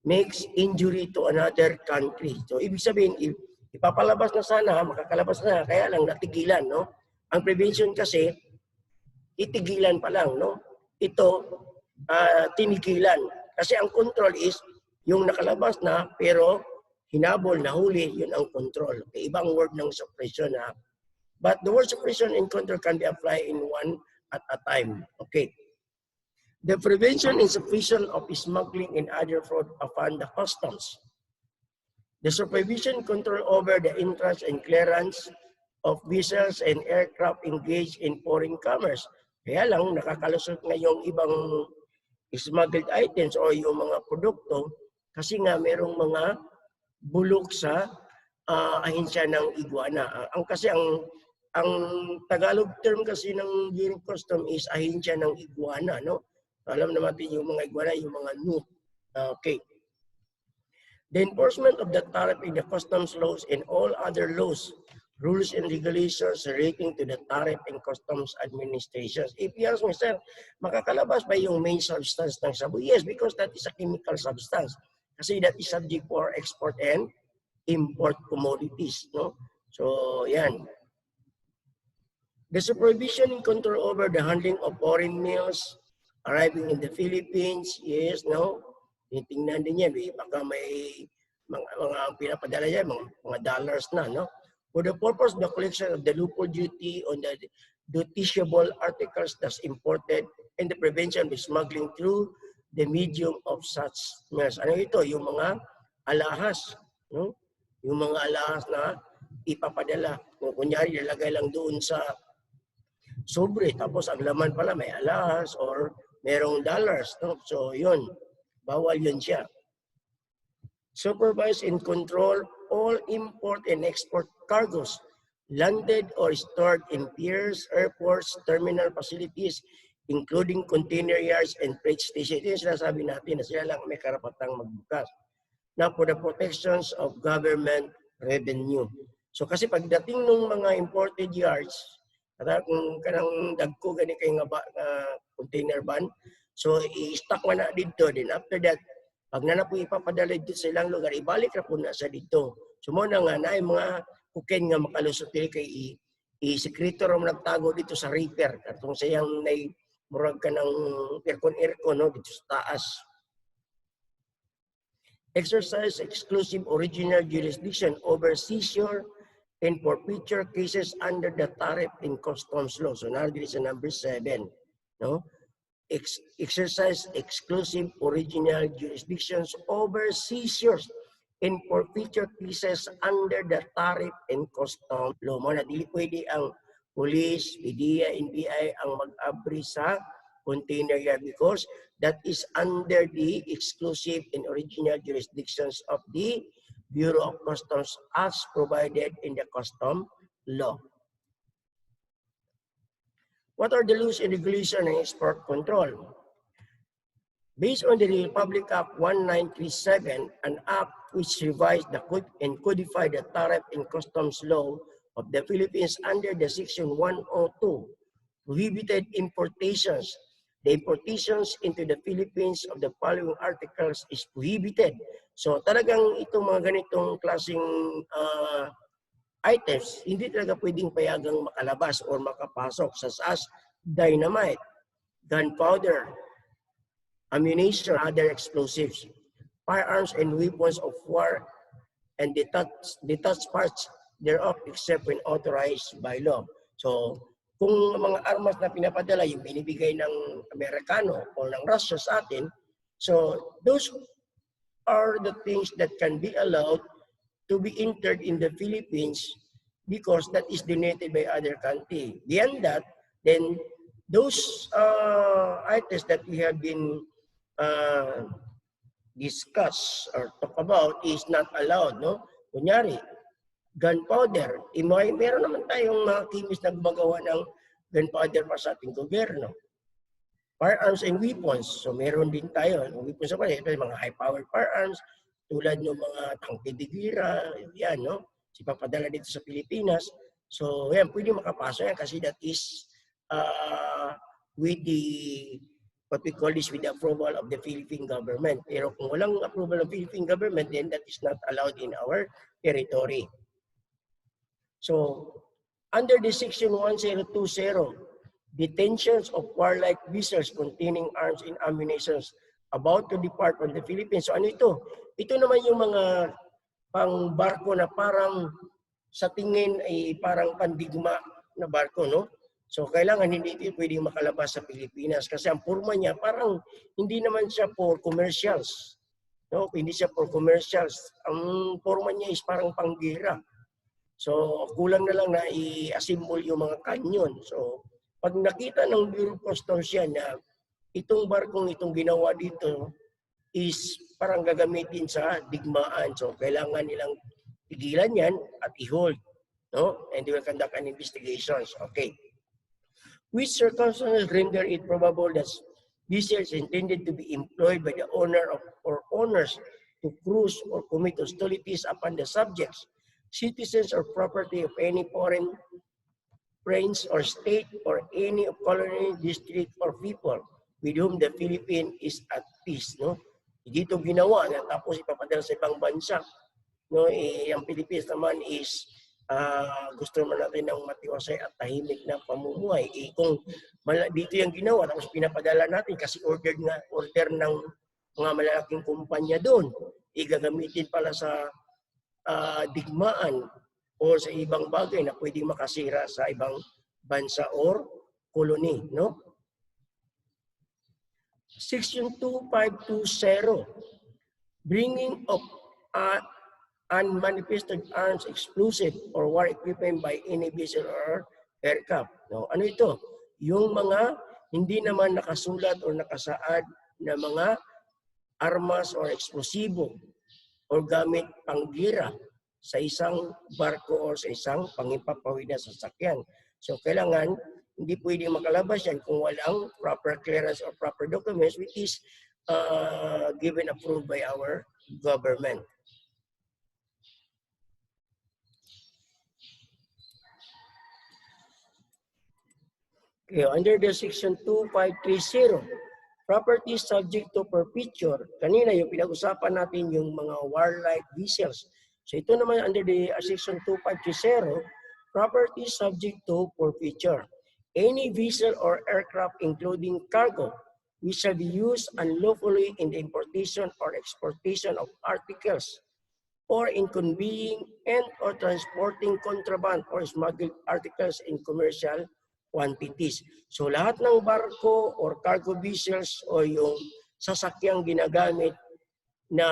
makes injury to another country. So ibig sabihin, ipapalabas na sana, makakalabas na, kaya lang natigilan, no? Ang prevention kasi, itigilan pa lang, no? Ito, tinigilan. Kasi ang control is yung nakalabas na pero hinabol, nahuli, yun ang control. Okay, ibang word ng suppression, ha? But the word suppression and control can be applied in one at a time. Okay. The prevention and suppression of smuggling and other fraud upon the customs. The supervision control over the entrance and clearance of vessels and aircraft engaged in foreign commerce. Kaya lang, nakakalusot na yung ibang smuggled items o yung mga produkto kasi nga merong mga bulok sa ahensya ng iguana. Ang Tagalog term kasi ng Bureau of Customs is ahensya ng iguana, no? Alam naman natin yung mga iguana, yung mga newt. Okay. The enforcement of the tariff in the customs laws and all other laws, rules and regulations relating to the tariff and customs administrations. If you ask me, sir, makakalabas ba yung main substance ng sabu? Yes, because that is a chemical substance. Kasi that is subject for export and import commodities, no? So, yan. The supervision and control over the handling of foreign meals arriving in the Philippines, yes, no? Titingnan din yan, baka may mga pinapadala yan, mga dollars na, no? For the purpose of the collection of the local duty on the dutiable articles that's imported and the prevention of smuggling through the medium of such meals. Ano ito? Yung mga alahas, no? Yung mga alahas na ipapadala. Kung kunyari, nilagay lang doon sa sobre, tapos ang laman pala may alahas or merong dollars, no? So, yun. Bawal yun siya. Supervise and control all import and export cargoes landed or stored in piers, airports, terminal facilities, including container yards and freight stations. Ito yung sinasabi natin na sila lang may karapatang magbukas. Now, for the protections of government revenue. So, kasi pagdating ng mga imported yards, kung kanang dagko gani kay nga container van, so i-stock man na dito, then after that, pag na po ipapadala dito sa ilang lugar, ibalik na po na sa dito. So mo na nga na yung mga kuken nga makalusot dili kay i-sekreto ro nagtago dito sa repair katong sayang nay murag ka ng aircon no dito sa taas. Exercise exclusive original jurisdiction over seizure and forfeiture cases under the tariff and customs law. So now this is number 7, no? exercise exclusive original jurisdictions over seizures in forfeiture cases under the tariff and custom law. Mo na dili pwede ang police, PDEA, NBI ang mag-abri sa container yard because that is under the exclusive and original jurisdictions of the Bureau of Customs as provided in the custom law. What are the rules and regulations in export control? Based on the Republic Act 1937, an act which revised and codified the tariff and customs law of the Philippines under the Section 102, prohibited importations. The importations into the Philippines of the following articles is prohibited. So talagang itong mga ganitong klaseng items, hindi talaga pwedeng payagang makalabas or makapasok such as dynamite, gunpowder, ammunition, other explosives, firearms and weapons of war, and detached parts thereof except when authorized by law. So, kung mga armas na pinapadala yung binibigay ng Amerikano o ng Russia sa atin, so those are the things that can be allowed to be entered in the Philippines because that is donated by other country. Beyond that, then those items that we have been discussed or talk about is not allowed, no? Kunyari, gunpowder. Meron naman tayong mga kimis na gumagawa ng gunpowder pa sa ating gobyerno. Firearms and weapons. So meron din tayo. Weapons pa rin, mga high-powered firearms, tulad ng mga tangke de guerra, yan, no? Ipapadala dito sa Pilipinas. So, yan, pwede makapasok yan kasi that is with the, what we call this, with the approval of the Philippine government. Pero kung walang approval of the Philippine government, then that is not allowed in our territory. So, under the Section 1020, detentions of warlike vessels containing arms and ammunition about to depart from the Philippines. So, ano ito? Ito naman yung mga pang barko na parang sa tingin ay parang pandigma na barko, no? So kailangan hindi ito pwedeng makalabas sa Pilipinas kasi ang forma niya parang hindi naman siya for commercials. No, hindi siya for commercials. Ang forma niya is parang panggera. So kulang na lang na i-assemble yung mga kanyon. So pag nakita ng Bureau of Customs yan na itong barkong itong ginawa dito is parang gagamitin sa digmaan. So, kailangan nilang tigilan yan at i-hold. No? And they will conduct an investigations. Okay. Which circumstances render it probable that vessels intended to be employed by the owner of, or owners to cruise or commit hostilities upon the subjects, citizens or property of any foreign prince or state or any colony, district or people with whom the Philippines is at peace. No? Dito ginawa na tapos ipapadala sa ibang bansa. No, ang Pilipinas naman is gusto naman natin ng matiwasay at tahimik na pamumuhay. Kung dito yung ginawa tapos pinapadala natin kasi order ng mga malalaking kumpanya doon, gagamitin pala sa digmaan o sa ibang bagay na pwedeng makasira sa ibang bansa or koloni, no? Section 2520, bringing of unmanifested arms, explosive, or war equipment by any vessel or aircraft. No, ano ito? Yung mga hindi naman nakasulat o nakasaad na mga armas or eksplosibo o gamit panggira sa isang barko o sa isang pangimpapawid na sasakyan. So kailangan hindi pwedeng makalabas yan kung walang proper clearance or proper documents which is given approved by our government. Okay, under the Section 2530, property subject to forfeiture, kanina yung pinag-usapan natin yung mga warlike vessels. So ito naman under the Section 2530, property subject to forfeiture. Any vessel or aircraft including cargo which shall be used unlawfully in the importation or exportation of articles or in conveying and or transporting contraband or smuggled articles in commercial quantities. So lahat ng barko or cargo vessels o yung sasakyang ginagamit na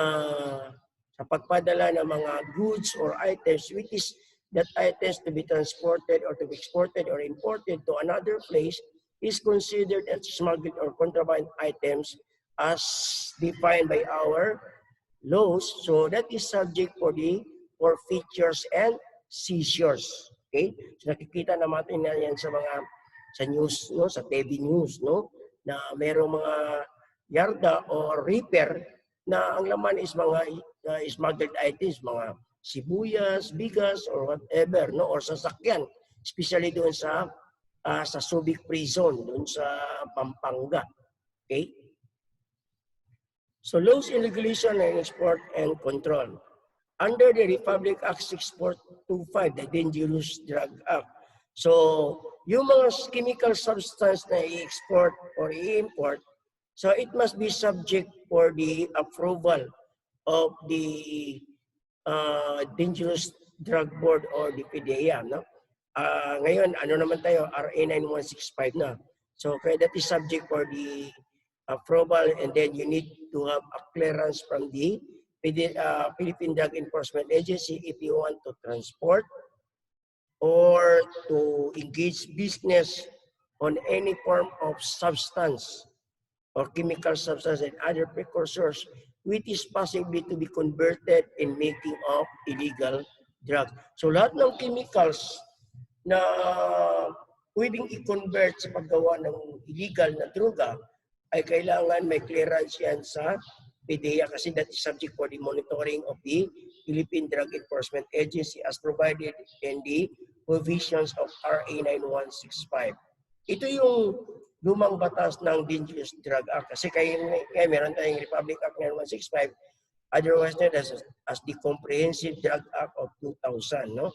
sa pagpadala ng mga goods or items, which is that items to be transported or to be exported or imported to another place, is considered as smuggled or contraband items as defined by our laws. So that is subject for the forfeitures and seizures. Okay? So nakikita natin na yan sa news, no, sa TV news, no, na merong mga yarda o reaper na ang laman is mga smuggled items, mga sibuyas, bigas, or whatever, no, or sasakyan, especially doon sa Subic Prison, doon sa Pampanga. Okay? So laws and regulation and export and control. Under the Republic Act 6425, the Dangerous Drug Act. So, yung mga chemical substance na i-export or i-import, so it must be subject for the approval of the Dangerous Drug Board or the PDEA. No? Ngayon, ano naman tayo, RA 9165 na. So, kaya that is subject for the approval, and then you need to have a clearance from the Philippine Drug Enforcement Agency if you want to transport or to engage business on any form of substance or chemical substance and other precursors which is possibly to be converted in making of illegal drugs. So lahat ng chemicals na pwedeng i-convert sa paggawa ng illegal na droga ay kailangan may clearance yan sa PDEA kasi that is subject for the monitoring of the Philippine Drug Enforcement Agency as provided in the provisions of RA 9165. Ito yung lumang batas ng Dangerous Drug Act kasi kaya meron tayong Republic Act 9165, otherwise known as the Comprehensive Drug Act of 2000. No?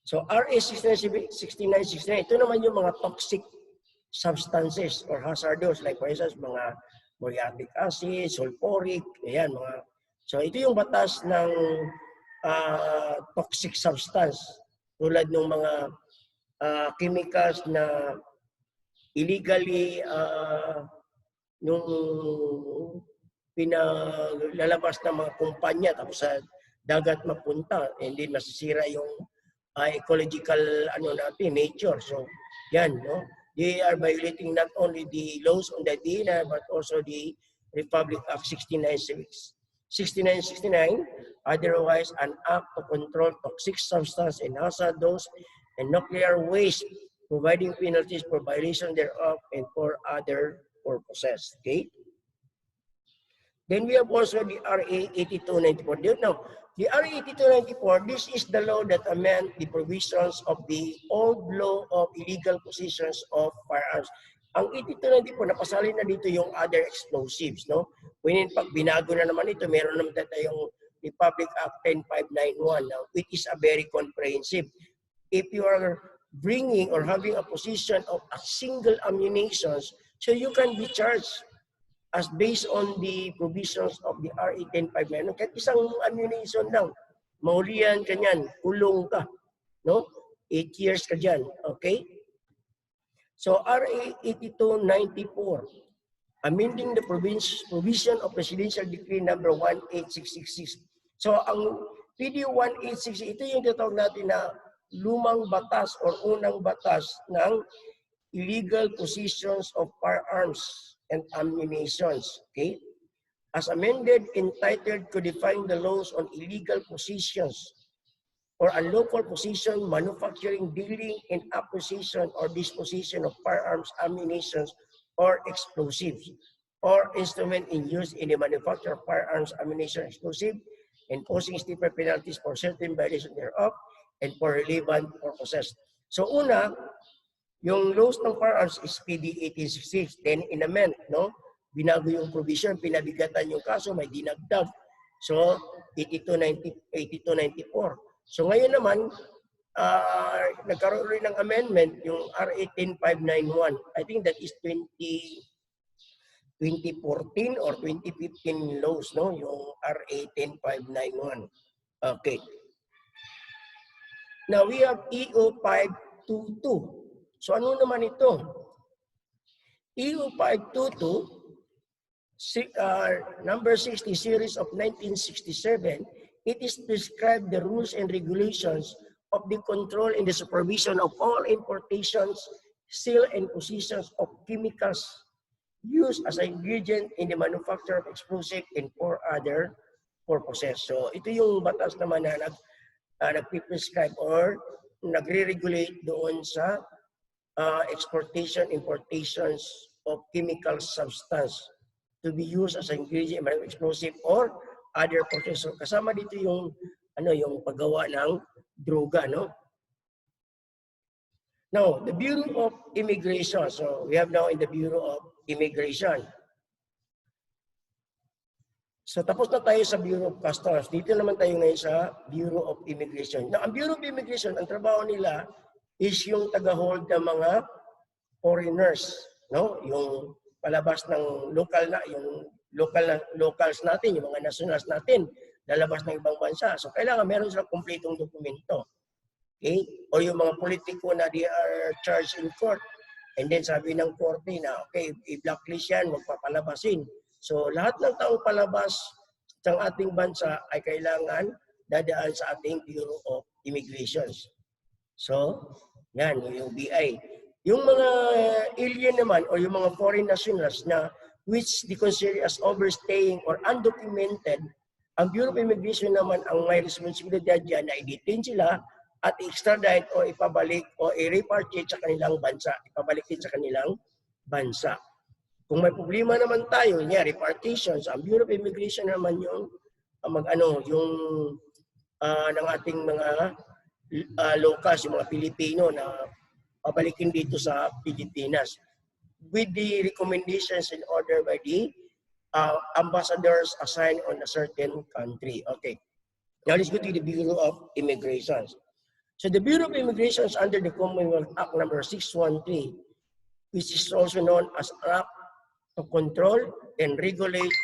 So RA 6969, ito naman yung mga toxic substances or hazardous, like for instance, mga muriatic acid, sulfuric, ayan, mga. So ito yung batas ng toxic substance tulad ng mga chemicals na illegally nung pinalalabas ng mga kumpanya tapos sa dagat mapunta, and then masisira yung ecological nature. So yan, no? They are violating not only the laws on the DNR but also the Republic Act 6969, otherwise an act to control toxic substance and hazardous and nuclear waste, providing penalties for violation thereof and for other purposes. Okay? Then we have also the RA 8294. Now, the RA 8294, this is the law that amend the provisions of the old law of illegal possessions of firearms. Ang 8294, napasali na dito yung other explosives, no? When in fact, binago na naman ito, meron naman tayong Republic Act 10591, now, which is a very comprehensive. If you are bringing or having a possession of a single ammunition, so you can be charged as based on the provisions of the RA 10591. Kahit isang ammunition lang, maulian ka niyan, kulong ka, no? 8 years ka dyan, okay? So RA 8294, amending the provision of Presidential Decree number 18666. So ang PD 186, ito yung tinatawag natin na lumang batas or unang batas ng illegal possessions of firearms and ammunitions, okay? As amended, entitled codifying the laws on illegal possessions or unlawful possession, manufacturing, dealing, and acquisition or disposition of firearms, ammunition, or explosives, or instrument in use in the manufacture of firearms, ammunition, explosive, imposing stiffer penalties for certain violation thereof, and for relevant purposes. So una, yung laws ng firearms is PD 1866, then inamend, no? Binago yung provision, pinabigatan yung kaso, may dinagdag. So 8294. So ngayon naman, nagkaroon rin ng amendment, yung RA 10591. I think that is 2014 or 2015 laws, no? Yung RA 10591. Okay. Now we have EO 522. So ano naman ito? EU 522, number 60, series of 1967, it is prescribed the rules and regulations of the control and the supervision of all importations, sale, and possessions of chemicals used as an ingredient in the manufacture of explosive and for other purposes. So ito yung batas naman na nagpiprescribe or nagre-regulate doon sa exportation, importations of chemical substance to be used as an ingredient in explosive or other process. So, kasama dito yung yung paggawa ng droga, no? Now, the Bureau of Immigration. So, we have now in the Bureau of Immigration. So, tapos na tayo sa Bureau of Customs. Dito naman tayo ngayon sa Bureau of Immigration. Now, ang Bureau of Immigration, ang trabaho nila is yung taga-hold ng mga foreigners, no? Yung palabas ng local na, yung locals natin, yung mga nationals natin, lalabas ng ibang bansa. So, kailangan meron silang kumpletong dokumento. Okay? O yung mga politiko na they are charged in court. And then sabi ng korte na, okay, i-blacklist yan, magpapalabasin. So, lahat ng taong palabas ng ating bansa ay kailangan dadaan sa ating Bureau of Immigration. So, yan, yung BI. Yung mga alien naman o yung mga foreign nationals na which they consider as overstaying or undocumented, ang Bureau of Immigration naman ang may responsibilidad dyan na i-detain sila at i-extradite o ipabalik o i-repatriate sa kanilang bansa. Ipabalik din sa kanilang bansa. Kung may problema naman tayo, niya, repatriations, ang Bureau of Immigration naman yung yung ng ating mga locals, yung mga Pilipino na pabalikin dito sa Pilipinas with the recommendations in order by the ambassadors assigned on a certain country. Okay. Now let's go to the Bureau of Immigration. So the Bureau of Immigration is under the Commonwealth Act number 613, which is also known as Act to control and regulate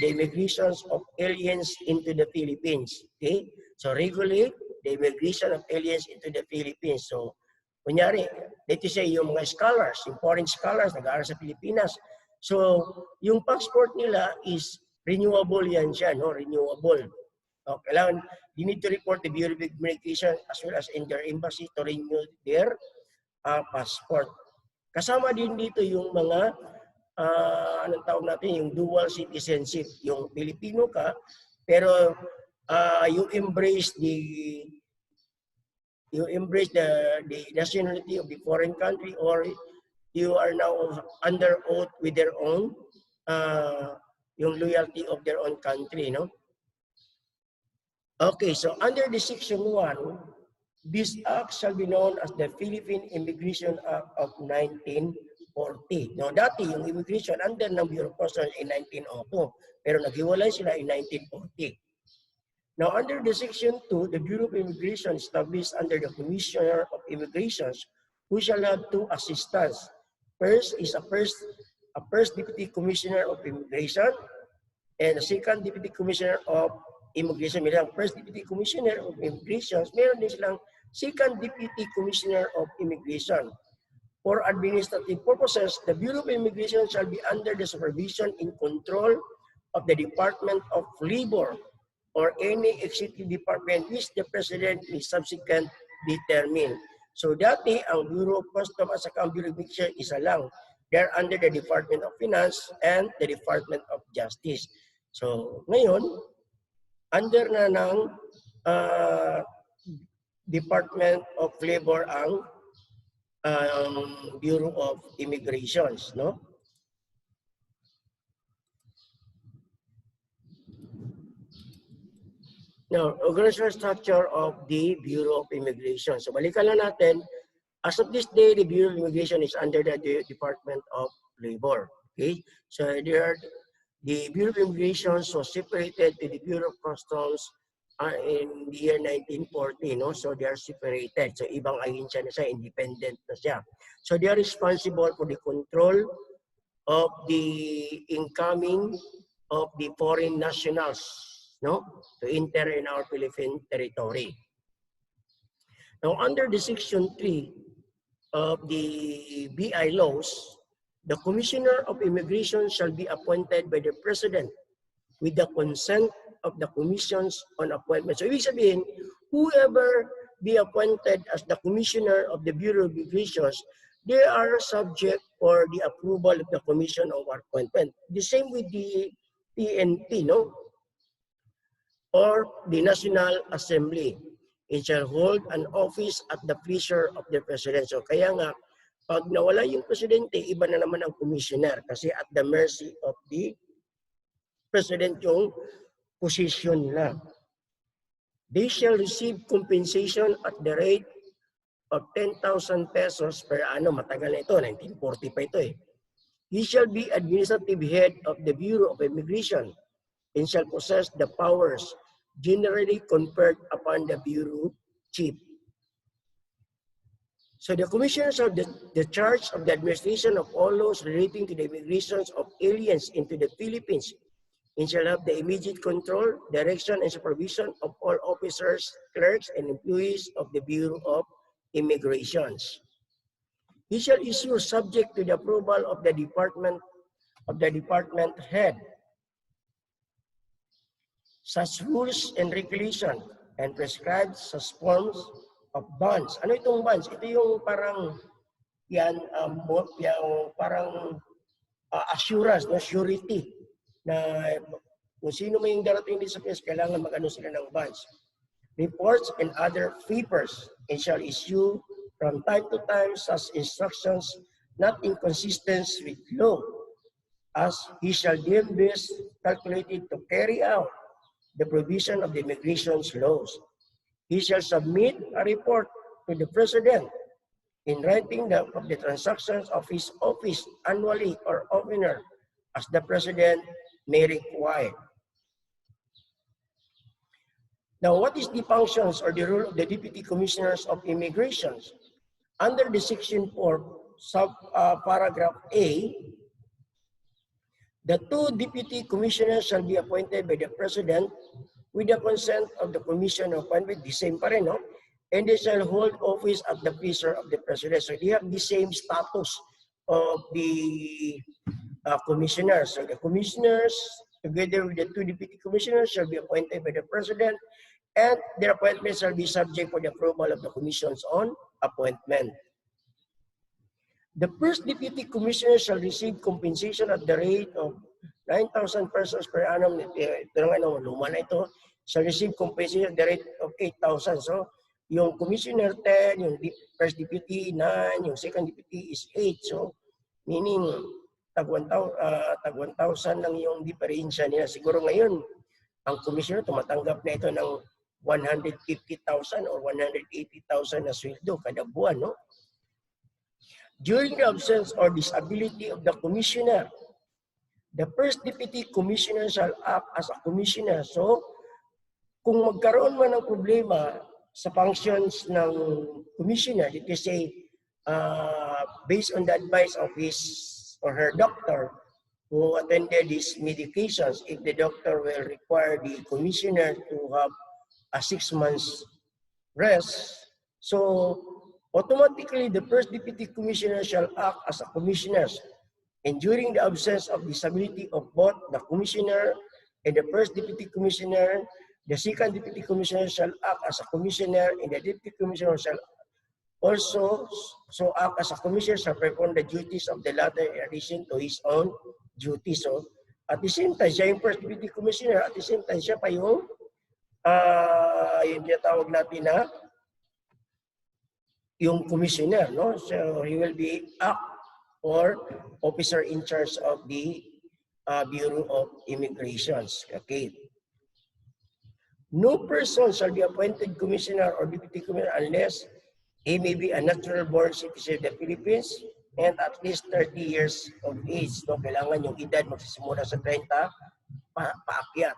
the immigrations of aliens into the Philippines. Okay? So regulate the immigration of aliens into the Philippines. So, kunyari, let's say yung mga scholars, yung foreign scholars, nag-aaral sa Pilipinas. So, yung passport nila is renewable yan siya, no? Renewable. So, kailangan, you need to report the Bureau of Immigration as well as in their embassy to renew their passport. Kasama din dito yung mga anong tawag natin, yung dual citizenship, yung Pilipino ka, pero you embrace the nationality of the foreign country, or you are now under oath with their own yung loyalty of their own country, no? Okay, so under the Section 1, this act shall be known as the Philippine Immigration Act of 1940. No, dati yung immigration under ng Bureau of Customs in 1902, pero naghiwalay sila in 1940. Now, under the Section 2, the Bureau of Immigration established under the Commissioner of Immigration, who shall have two assistants. First is a first Deputy Commissioner of Immigration, and a second Deputy Commissioner of Immigration. Mayroon first Deputy Commissioner of Immigration, meron din silang second Deputy Commissioner of Immigration. For administrative purposes, the Bureau of Immigration shall be under the supervision and control of the Department of Labor or any executive department which the President may subsequent determine. So dati, ang Bureau of Customs at saka ang Bureau of Immigration isa lang. They're under the Department of Finance and the Department of Justice. So ngayon, under na ng Department of Labor ang Bureau of Immigrations, no? Now, organizational structure of the Bureau of Immigration. So, balikan lang natin. As of this day, the Bureau of Immigration is under the Department of Labor. Okay? So, the Bureau of Immigration was separated to the Bureau of Customs in the year 1940, no? So they are separated. So ibang ahensya na siya, independent na siya. So they are responsible for the control of the incoming of the foreign nationals, no? To enter in our Philippine territory. Now under the Section 3, of the BI laws, the Commissioner of Immigration shall be appointed by the President with the consent of the Commissions on Appointment. So, ibig sabihin, whoever be appointed as the Commissioner of the Bureau of Immigration, they are subject for the approval of the Commission of Appointment. The same with the PNP, no? Or the National Assembly. It shall hold an office at the pleasure of the President. So, kaya nga, pag nawala yung Presidente, iba na naman ang Commissioner kasi at the mercy of the President yung position nila. They shall receive compensation at the rate of 10,000 pesos per annum. Matagal na ito, 1940 pa ito eh. He shall be administrative head of the Bureau of Immigration and shall possess the powers generally conferred upon the Bureau Chief. So the commissioners have the charge of the administration of all laws relating to the immigrations of aliens into the Philippines and shall have the immediate control, direction, and supervision of all officers, clerks, and employees of the Bureau of Immigrations. He shall issue subject to the approval of the department head such rules and regulations and prescribed such forms of bonds. Ano itong bonds? Ito yung parang parang assurance, no? Surety na kung sino may yung darating din sa Pilipinas, kailangan mag-ano sila ng bonds. Reports and other papers and shall issue from time to time such instructions not inconsistent with law as he shall deem best calculated to carry out the provision of the immigration laws. He shall submit a report to the President in writing of the transactions of his office annually or oftener as the President may require. Now, what is the functions or the role of the Deputy Commissioners of Immigration? Under the Section 4, paragraph A, the two Deputy Commissioners shall be appointed by the President with the consent of the Commission of Appointment, the same pa rin, no? And they shall hold office at the pleasure of the President. So they have the same status of the commissioners. So the commissioners, together with the two Deputy Commissioners, shall be appointed by the President, and their appointments shall be subject for the approval of the Commissions on Appointment. The first Deputy Commissioner shall receive compensation at the rate of 9,000 pesos per annum. Ito lang ano, luma na ito. Shall receive compensation at the rate of 8,000. So, yung Commissioner 10, yung First Deputy 9, yung Second Deputy is 8. So, meaning, tag 1,000 lang yung diferensya nila. Siguro ngayon, ang Commissioner tumatanggap na ito ng 150,000 or 180,000 na sweldo kada buwan, no? During the absence or disability of the Commissioner, the First Deputy Commissioner shall act as a Commissioner. So, kung magkaroon man ng problema sa functions ng Commissioner, it is say, based on the advice of his or her doctor who attended his medications, if the doctor will require the Commissioner to have a 6 months rest, so automatically the First Deputy Commissioner shall act as a Commissioner. And during the absence of disability of both the Commissioner and the First Deputy Commissioner, the Second Deputy Commissioner shall act as a Commissioner, and the Deputy Commissioner shall also act as a Commissioner, shall perform the duties of the latter in addition to his own duties. So, at the same time, siya yung First Deputy Commissioner, at the same time, siya pa yung tinatawag natin na yung Commissioner, no? So, he will be act or officer in charge of the Bureau of Immigrations. Okay. No person shall be appointed Commissioner or Deputy Commissioner unless he may be a natural-born citizen of the Philippines and at least 30 years of age. No? Kailangan yung edad magsisimula sa 30 paakyat.